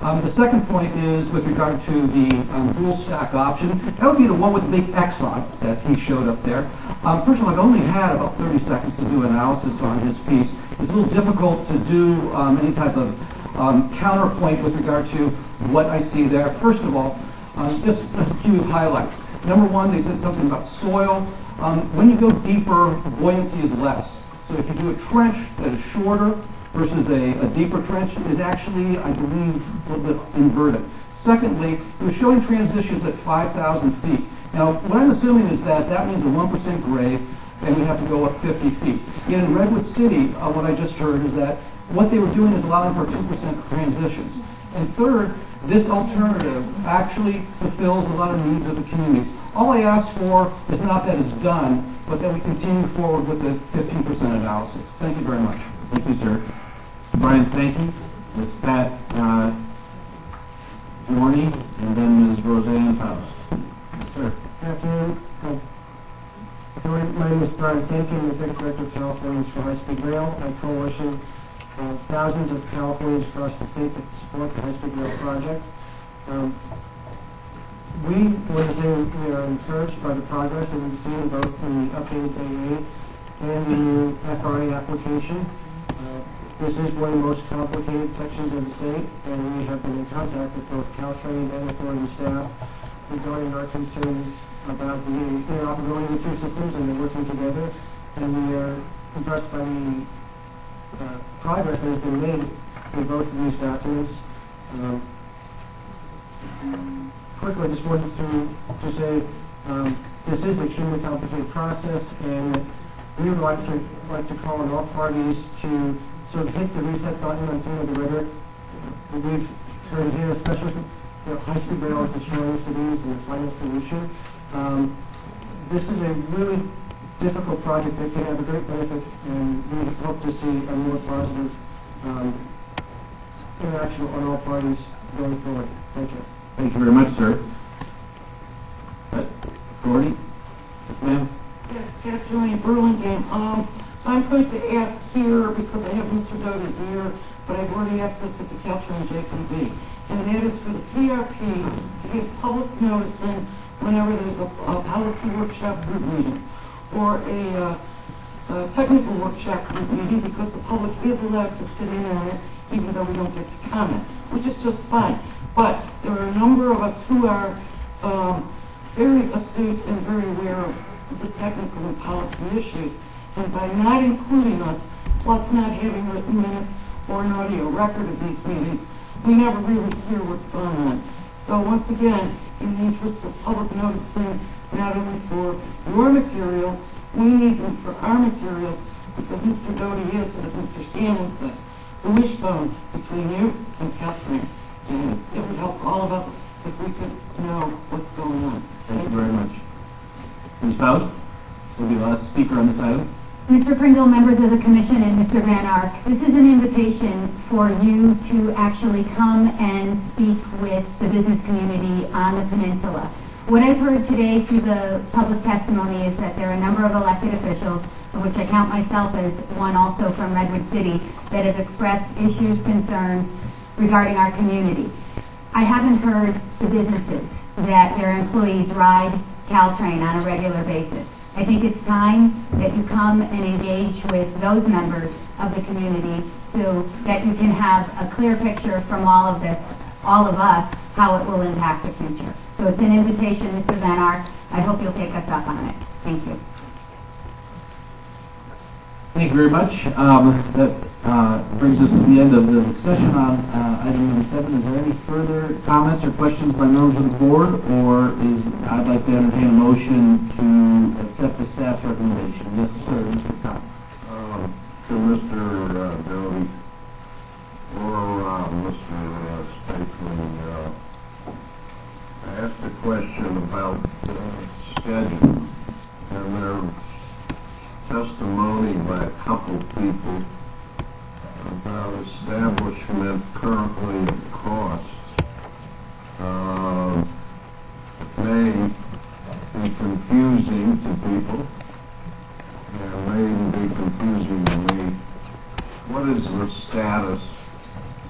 The second point is with regard to the dual stack option. That would be the one with the big X on it that he showed up there. First of all, I've only had about 30 seconds to do analysis on his piece. It's a little difficult to do any type of counterpoint with regard to what I see there. First of all, just a few highlights. Number one, they said something about soil. When you go deeper, buoyancy is less. So if you do a trench that is shorter versus a deeper trench, is actually, I believe, a little bit inverted. Secondly, it was showing transitions at 5,000 feet. Now, what I'm assuming is that that means a 1% grade, and we have to go up 50 feet. Yet in Redwood City, what I just heard is that what they were doing is allowing for 2% transitions. And third, this alternative actually fulfills a lot of needs of the communities. All I ask for is not that it's done, but that we continue forward with the 15% analysis. Thank you very much. Thank you, sir. Brian Stanky, Ms. Pat Warney, and then Ms. Roseanne Faust. Yes, sir. Good afternoon. My name is Brian Stanky. I'm the Executive Director of Californians for High-Speed Rail, a coalition of thousands of Californians across the state that support the High-Speed Rail project. We are encouraged by the progress that we've seen both in the updated AA and the new FRA application. This is one of the most complicated sections of the state, and we have been in contact with both Caltrain and authority staff regarding our concerns about the interoperability of the two systems, and they're working together. And we are impressed by the progress that has been made in both of these documents. Quickly, I just wanted to say this is an extremely complicated process, and we would like to call on all parties to sort of hit the reset button on some of the rhetoric that we've heard here, especially high-speed rail is destroying cities and the final solution. This is a really difficult project that can have a great benefits, and we hope to see a more positive interaction on all parties going forward. Thank you. Thank you very much, sir. Gordy? Yes, ma'am? Yes, Catherine Burlingame. I'm going to ask here, because I have Mr. Doty's here, but I've already asked this at the Caltrain JPB, and that is for the PRP to give public notice in whenever there's a policy workshop group meeting or a technical workshop group meeting, because the public is allowed to sit in on it, even though we don't get to comment, which is just fine. But there are a number of us who are very astute and very aware of the technical and policy issues. And by not including us, plus not having written minutes or an audio record of these meetings, we never really hear what's going on. So once again, in the interest of public noticing, not only for your materials, we need them for our materials, because Mr. Doty is, as Mr. Shannon says, the wishbone between you and Catherine. And it would help all of us if we could know what's going on. Thank you very much. Ms. Faust will be the last speaker on this item. Mr. Pringle, members of the Commission, and Mr. Van Ark, this is an invitation for you to actually come and speak with the business community on the peninsula. What I've heard today through the public testimony is that there are a number of elected officials, of which I count myself as one also from Redwood City, that have expressed issues, concerns regarding our community. I haven't heard the businesses that their employees ride Caltrain on a regular basis. I think it's time that you come and engage with those members of the community so that you can have a clear picture from all of us, how it will impact the future. So it's an invitation, Mr. Van Ark. I hope you'll take us up on it. Thank you. Thank you very much. That brings us to the end of the discussion on item number 7. Is there any further comments or questions by members of the board, or I'd like to entertain a motion to accept the staff's recommendation? Yes, sir, Mr. Cox. To Mr. Doty or Mr. Stately, I asked a question about schedule, and there's testimony by a couple people about establishment currently costs may be confusing to people, and may be confusing to me. What is the status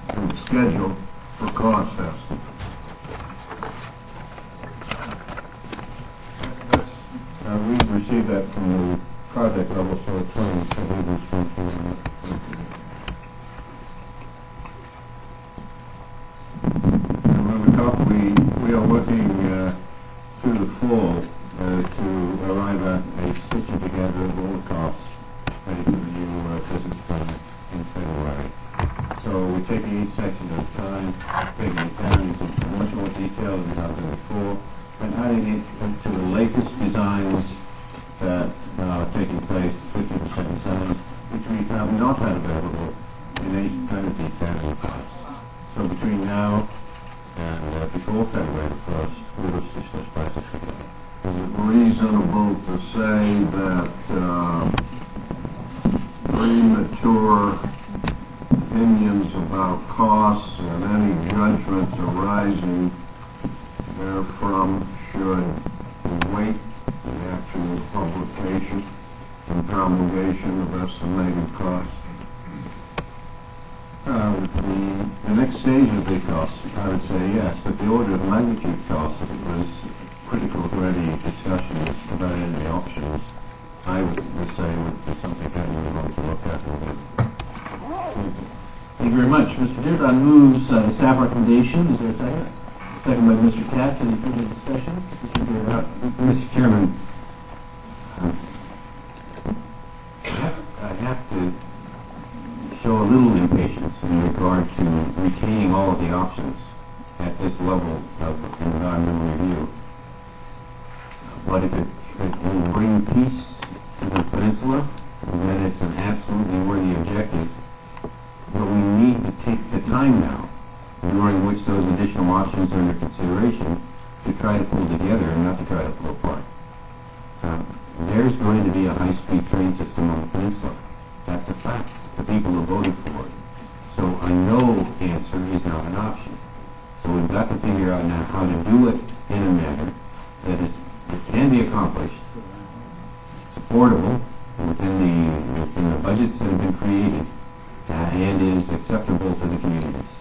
and schedule for cost estimate? We've received that from the project level, so it's running we are looking through the fall to arrive at a stitching together of all the costs ready for the new business plan in February. So we're taking each section at a time, taking it down into much more detail than we have done before, and adding it to the latest designs that are taking place, 50% designs, which we have not had available in any kind of detail in the past. So between now and before February the 1st, we will stitch those prices together. Is it reasonable to say that premature costs and any judgments arising therefrom should await the actual publication and promulgation of estimated costs. The next stage of the costs, I would say yes, but the order of magnitude cost, if it was critical to any discussions about any of the options, I would say would be something that we would want to look at. Thank you very much. Mr. Dearden moves staff recommendation. Is there a second? Second by Mr. Katz. Any further discussion? Mr. Chairman, I have to show a little impatience in regard to retaining all of the options at this level of environmental review. But if it will bring peace to the peninsula, then it's an absolutely worthy objective. But we need to take the time now, during which those additional options are under consideration, to try to pull together and not to try to pull apart. There's going to be a high-speed train system on the peninsula. That's a fact. The people have voted for it. So a no answer is not an option. So we've got to figure out now how to do it in a manner that can be accomplished, supportable within the budgets that have been created, and is acceptable to the communities.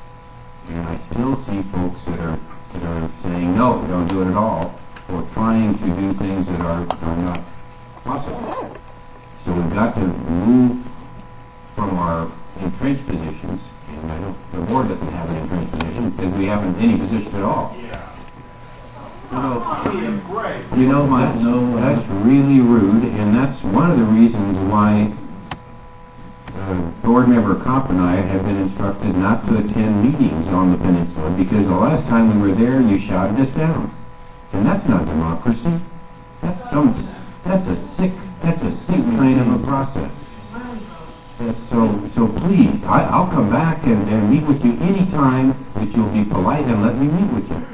And I still see folks that are saying no, don't do it at all, or trying to do things that are not possible. So we've got to move from our entrenched positions, and I know the board doesn't have an entrenched position because we haven't any position at all. That's really rude, and that's one of the reasons why board member Kopp and I have been instructed not to attend meetings on the peninsula, because the last time we were there, you shouted us down. And that's not democracy. That's a sick kind of a process. So please, I'll come back and meet with you any time that you'll be polite and let me meet with you.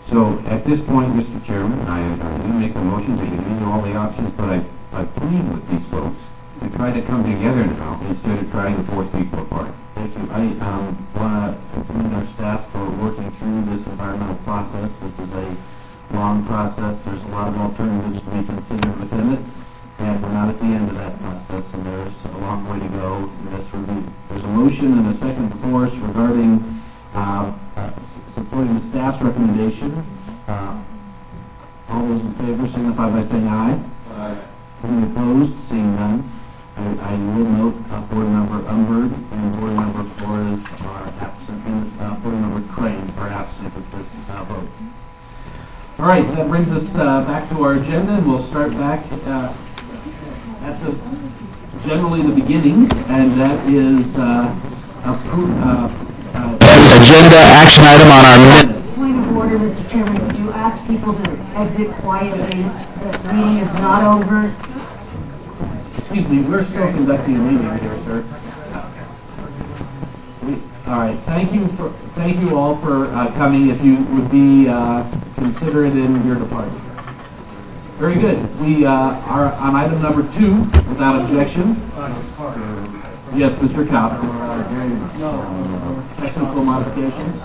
So at this point, Mr. Chairman, I do make a motion to give you all the options, but I plead with these folks to try to come together now instead of trying to force people apart. Thank you. I want to commend our staff for working through this environmental process. This is a long process. There's a lot of alternatives to be considered within it, and we're not at the end of that process, and there's a long way to go in this review. There's a motion and a second before us regarding supporting the staff's recommendation. All those in favor signify by saying aye. Aye. Any opposed? Seeing none. I will note board member Umberg and board member Flores are absent, and board member Crane are absent at this vote. All right, that brings us back to our agenda, and we'll start back at generally the beginning, and that is agenda action item on our minute. Point of order, Mr. Chairman, would you ask people to exit quietly? The meeting is not over. Excuse me, we're still conducting a meeting here, sir. All right, thank you all for coming. If you would be considerate in your departure. Very good. We are on item number 2 without objection. Yes, Mr. Kopp. Technical modifications.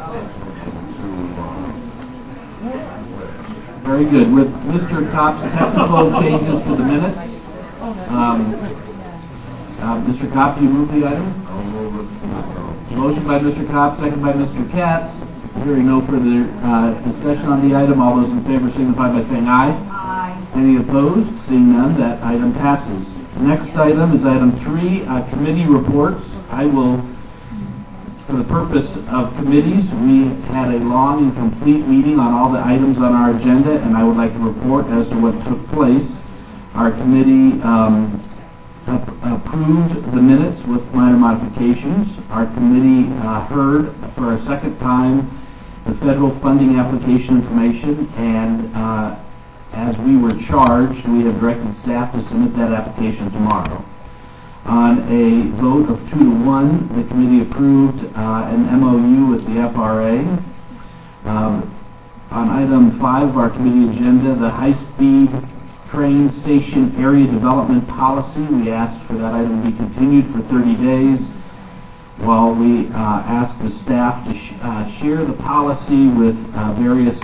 Very good. With Mr. Kopp's technical changes to the minutes. Mr. Kopp, do you move the item? Motion by Mr. Kopp, second by Mr. Katz. Hearing no further discussion on the item, all those in favor signify by saying aye. Aye. Any opposed? Seeing none, that item passes. Next item is item 3, committee reports. I will, for the purpose of committees, we had a long and complete meeting on all the items on our agenda, and I would like to report as to what took place. Our committee approved the minutes with minor modifications. Our committee heard for a second time the federal funding application information, and as we were charged, we have directed staff to submit that application tomorrow. On a vote of 2-1, the committee approved an MOU with the FRA. On item 5 of our committee agenda, the high-speed train station area development policy, we asked for that item to be continued for 30 days. while we ask the staff to share the policy with various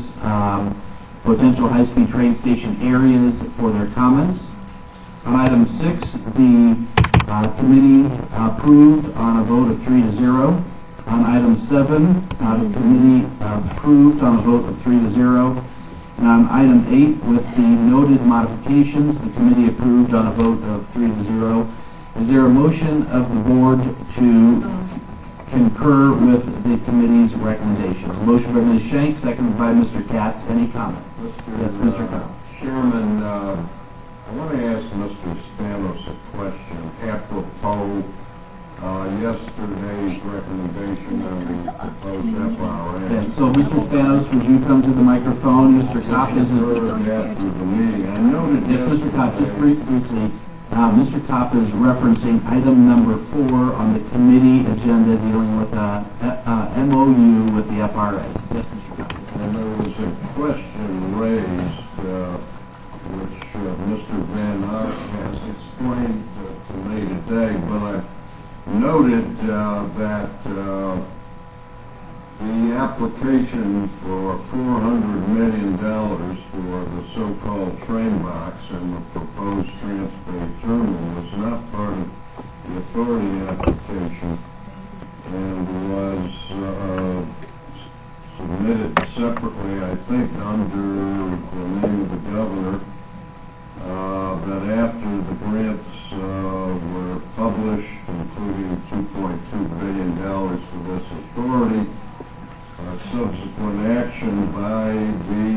potential high-speed train station areas for their comments. On item 6, the committee approved on a vote of 3-0. On item 7, the committee approved on a vote of 3-0. And on item 8, with the noted modifications, the committee approved on a vote of 3-0. Is there a motion of the board to concur with the committee's recommendations? A motion by Ms. Shank, seconded by Mr. Katz. Any comment? Yes, Mr. Katz. Chairman, I want to ask Mr. Spanos a question apropos yesterday's recommendation on the proposed FRA. Yes, so Mr. Spanos, would you come to the microphone? Mr. Kopp is after the meeting. I noted yes, Mr. Kopp, just briefly. Mr. Kopp is referencing item number 4 on the committee agenda dealing with MOU with the FRA. Yes, Mr. Kopp. And there was a question raised, which Mr. Van Ark has explained to me today, but I noted that the application for $400 million for the so-called train box and the proposed Transbay terminal was not part of the authority application and was submitted separately, I think, under the name of the governor, that after the grants were published, including $2.2 billion for this authority, subsequent action by the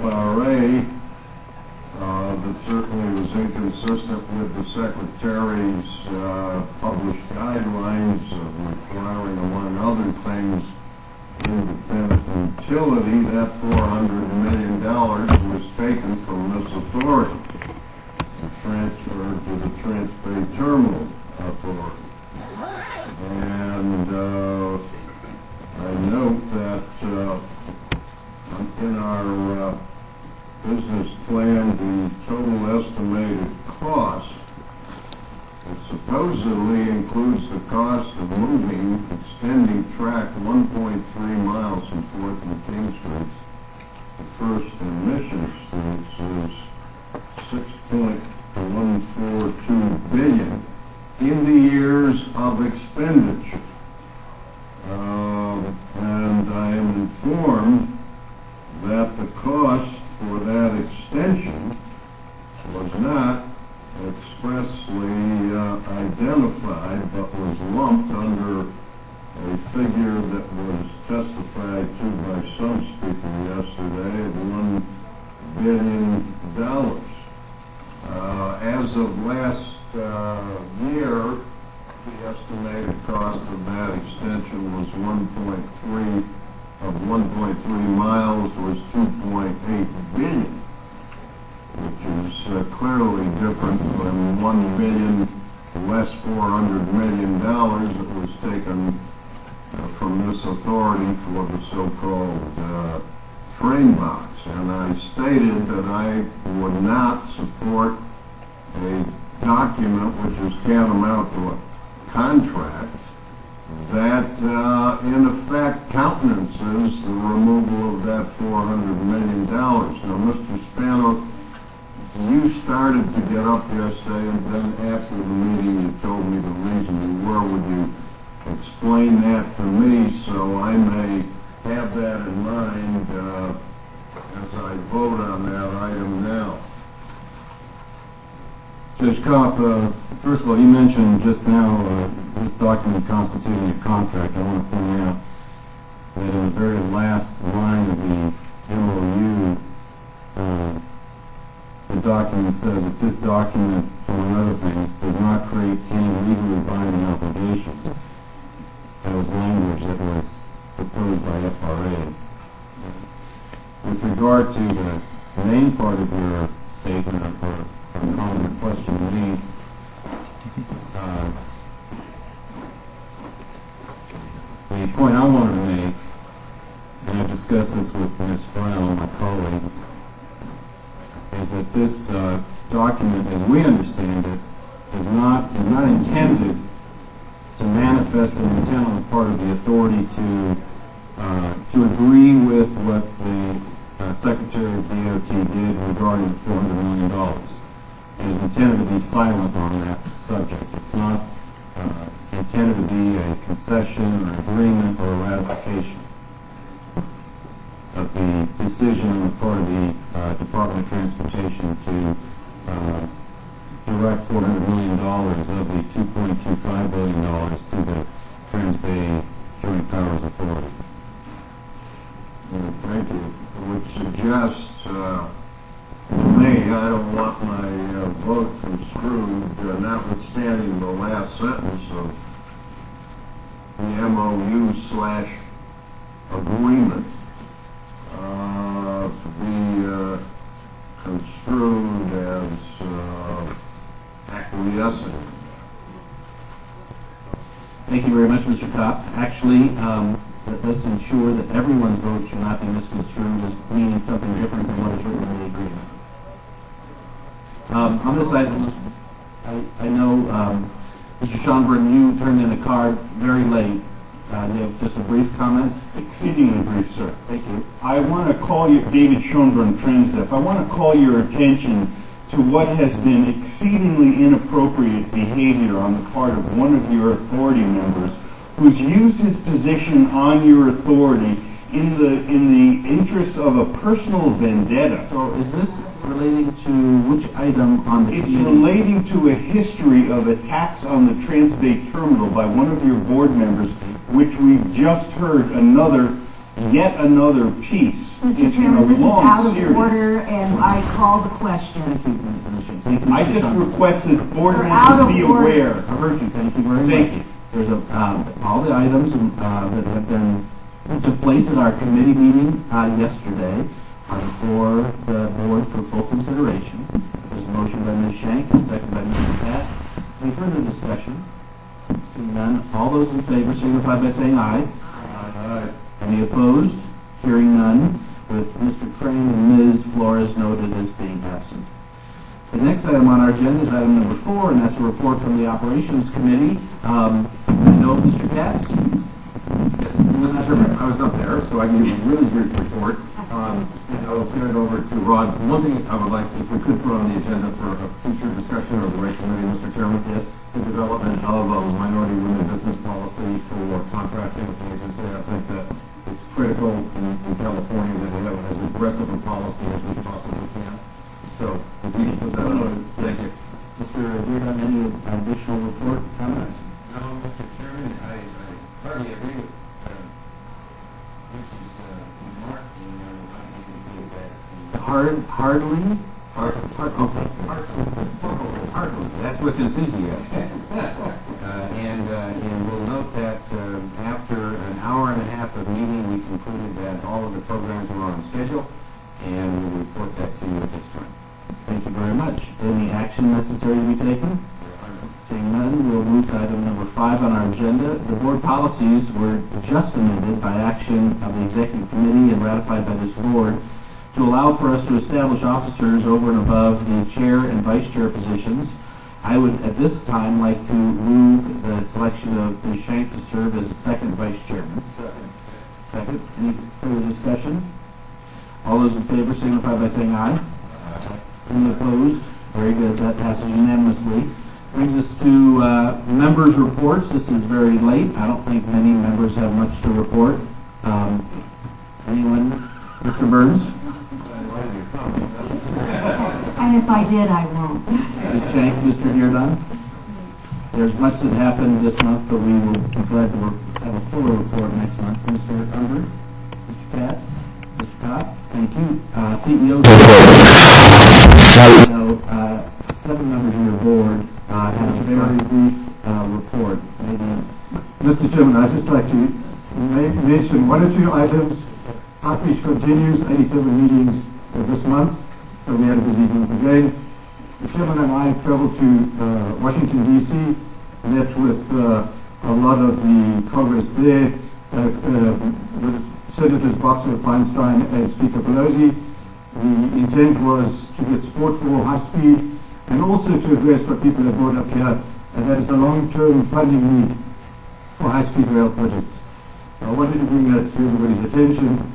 FRA that certainly was inconsistent with the Secretary's published guidelines of requiring, among other things, independent utility. That $400 million was taken from this authority and transferred to the Transbay Terminal Authority. And I note that in our business plan, the total estimated cost, it supposedly includes the cost of moving, extending track 1.3 miles from 4th and King Streets to 1st and Mission Streets is $6.142 billion in the years of expenditure. And I am informed that the cost for that extension was not expressly identified, but was lumped under a figure that was testified to by some speaker yesterday of $1 billion. As of last year, the estimated cost of that extension was 1.3 miles was $2.8 billion, which is clearly different from $1 billion less $400 million that was taken from this authority for the so-called train box. And I stated that I would not support a document which is tantamount to a contract that in effect countenances the removal of that $400 million. Now, Mr. Spanos, you started to get up yesterday, and then after the meeting you told me the reason you were. Would you explain that to me so I may have that in mind as I vote on that item now? Judge Kopp, first of all, you mentioned just now this document constituting a contract. I want to point out that in the very last line of the MOU, the document says that this document, among other things, does not create any legally binding obligations. That was language that was proposed by FRA. With regard to the main part of your statement or comment or question to me, the point I wanted to make, and I discussed this with Ms. Brown, my colleague, is that this document, as we understand it, is not intended to manifest an intent on the part of the authority to agree with what the Secretary of DOT did regarding the $400 million. It is intended to be silent on that subject. It's not intended to be a concession or agreement or a ratification of the decision on the part of the Department of Transportation to direct $400 million of the $2.25 billion to the Trans-Bay Joint Powers Authority. Thank you. Which suggests, to me, I don't want my vote construed, notwithstanding the last sentence of the MOU/agreement, to be construed as acquiescing. Thank you very much, Mr. Kopp. Actually, let's ensure that everyone's vote should not be misconstrued as meaning something different than what is written in the agreement. On this item, I know, Mr. Schonberg, you turned in a card very late. You have just a brief comment? Exceedingly brief, sir. Thank you. I want to call you, David Schoenberg, Transdev. I want to call your attention to what has been exceedingly inappropriate behavior on the part of one of your authority members who's used his position on your authority in the interest of a personal vendetta. So is this relating to which item on the It's relating to a history of attacks on the Trans-Bay Terminal by one of your board members, which we've just heard yet another piece. Mr. Chairman, this is out of order, and I call the question. I just requested board members to be aware. I heard you. Thank you very much. Thank you. There's all the items that have been took place at our committee meeting yesterday are before the board for full consideration. There's a motion by Ms. Shank, a second by Mr. Katz. Any further discussion? Seeing none, all those in favor signify by saying aye. Aye. Any opposed? Hearing none, with Mr. Crane and Ms. Flores noted as being absent. The next item on our agenda is item number 4, and that's a report from the Operations Committee. No, Mr. Katz? Mr. Chairman, I was not there, so I can give you a really brief report. And I will turn it over to Rod. One thing I would like, if we could put on the agenda for a future discussion of the Rate Committee, Mr. Chairman, is the development of a minority women business policy for contracting with the agency. I think that it's critical in California that we have as aggressive a policy as we possibly can. So, if we can put that on, thank you. Mr. Reardon, any additional report comments? No, Mr. Chairman, I hardly agree with Rich's remark. Hardly? Hardly. That's with enthusiasm. And we'll note that after an hour and a half of meeting, we concluded that all of the programs were on schedule, and we'll report that to you at this time. Thank you very much. Any action necessary to be taken? Seeing none, we'll move to item number 5 on our agenda. The board policies were just amended by action of the executive committee and ratified by this board to allow for us to establish officers over and above the chair and vice chair positions. I would at this time like to move the selection of Ms. Shank to serve as the second vice chairman. Second. Any further discussion? All those in favor signify by saying aye. Any opposed? Very good. That passes unanimously. Brings us to members' reports. This is very late. I don't think many members have much to report. Anyone? Mr. Burns? And if I did, I won't. Ms. Shank, Mr. Reardon? There's much that happened this month, but we will be glad to have a fuller report next month. Mr. Umber? Mr. Katz? Mr. Kopp? Thank you. CEO's report. 7 members of your board have a very brief report. Maybe. Mr. Chairman, I'd just like to mention 1 or 2 items. Outreach continues, 87 meetings this month, so we had a busy month again. The Chairman and I traveled to Washington, D.C., met with a lot of the progress there, with Senators Boxer, Feinstein, and Speaker Pelosi. The intent was to get support for high speed and also to address what people have brought up here, and that is the long-term funding need for high-speed rail projects. So I wanted to bring that to everybody's attention.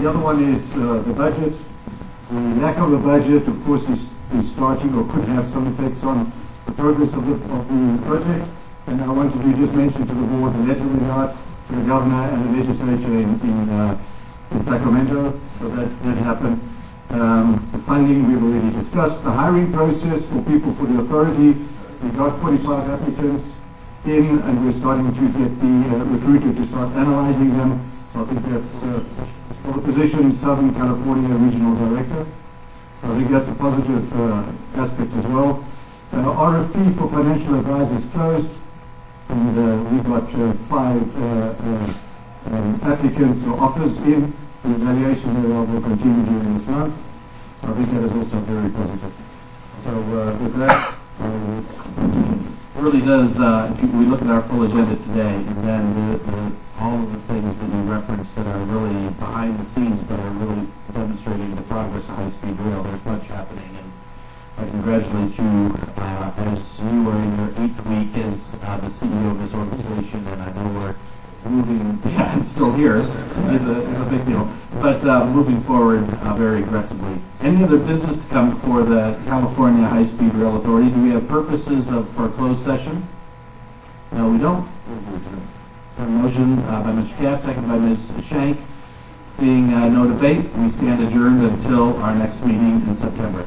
The other one is the budget. The lack of a budget, of course, is starting or could have some effects on the progress of the project. And I wanted to just mention to the board the letter we got to the governor and the legislature in Sacramento. So that happened. The funding we've already discussed. The hiring process for people for the authority. We got 45 applicants in, and we're starting to get the recruiter to start analyzing them. So I think that's for the position Southern California Regional Director. So I think that's a positive aspect as well. RFP for financial advisors closed, and we've got 5 applicants or offers in. The evaluation thereof will continue during this month. So I think that is also very positive. So with that, really does, if we look at our full agenda today, and then all of the things that you referenced that are really behind the scenes, but are really demonstrating the progress of high-speed rail, there's much happening. And I congratulate you as you are in your 8th week as the CEO of this organization, and I know we're moving, yeah, I'm still here, is a big deal, but moving forward very aggressively. Any other business to come before the California High-Speed Rail Authority? Do we have purposes for a closed session? No, we don't. So motion by Mr. Katz, second by Ms. Shank. Seeing no debate, we stand adjourned until our next meeting in September.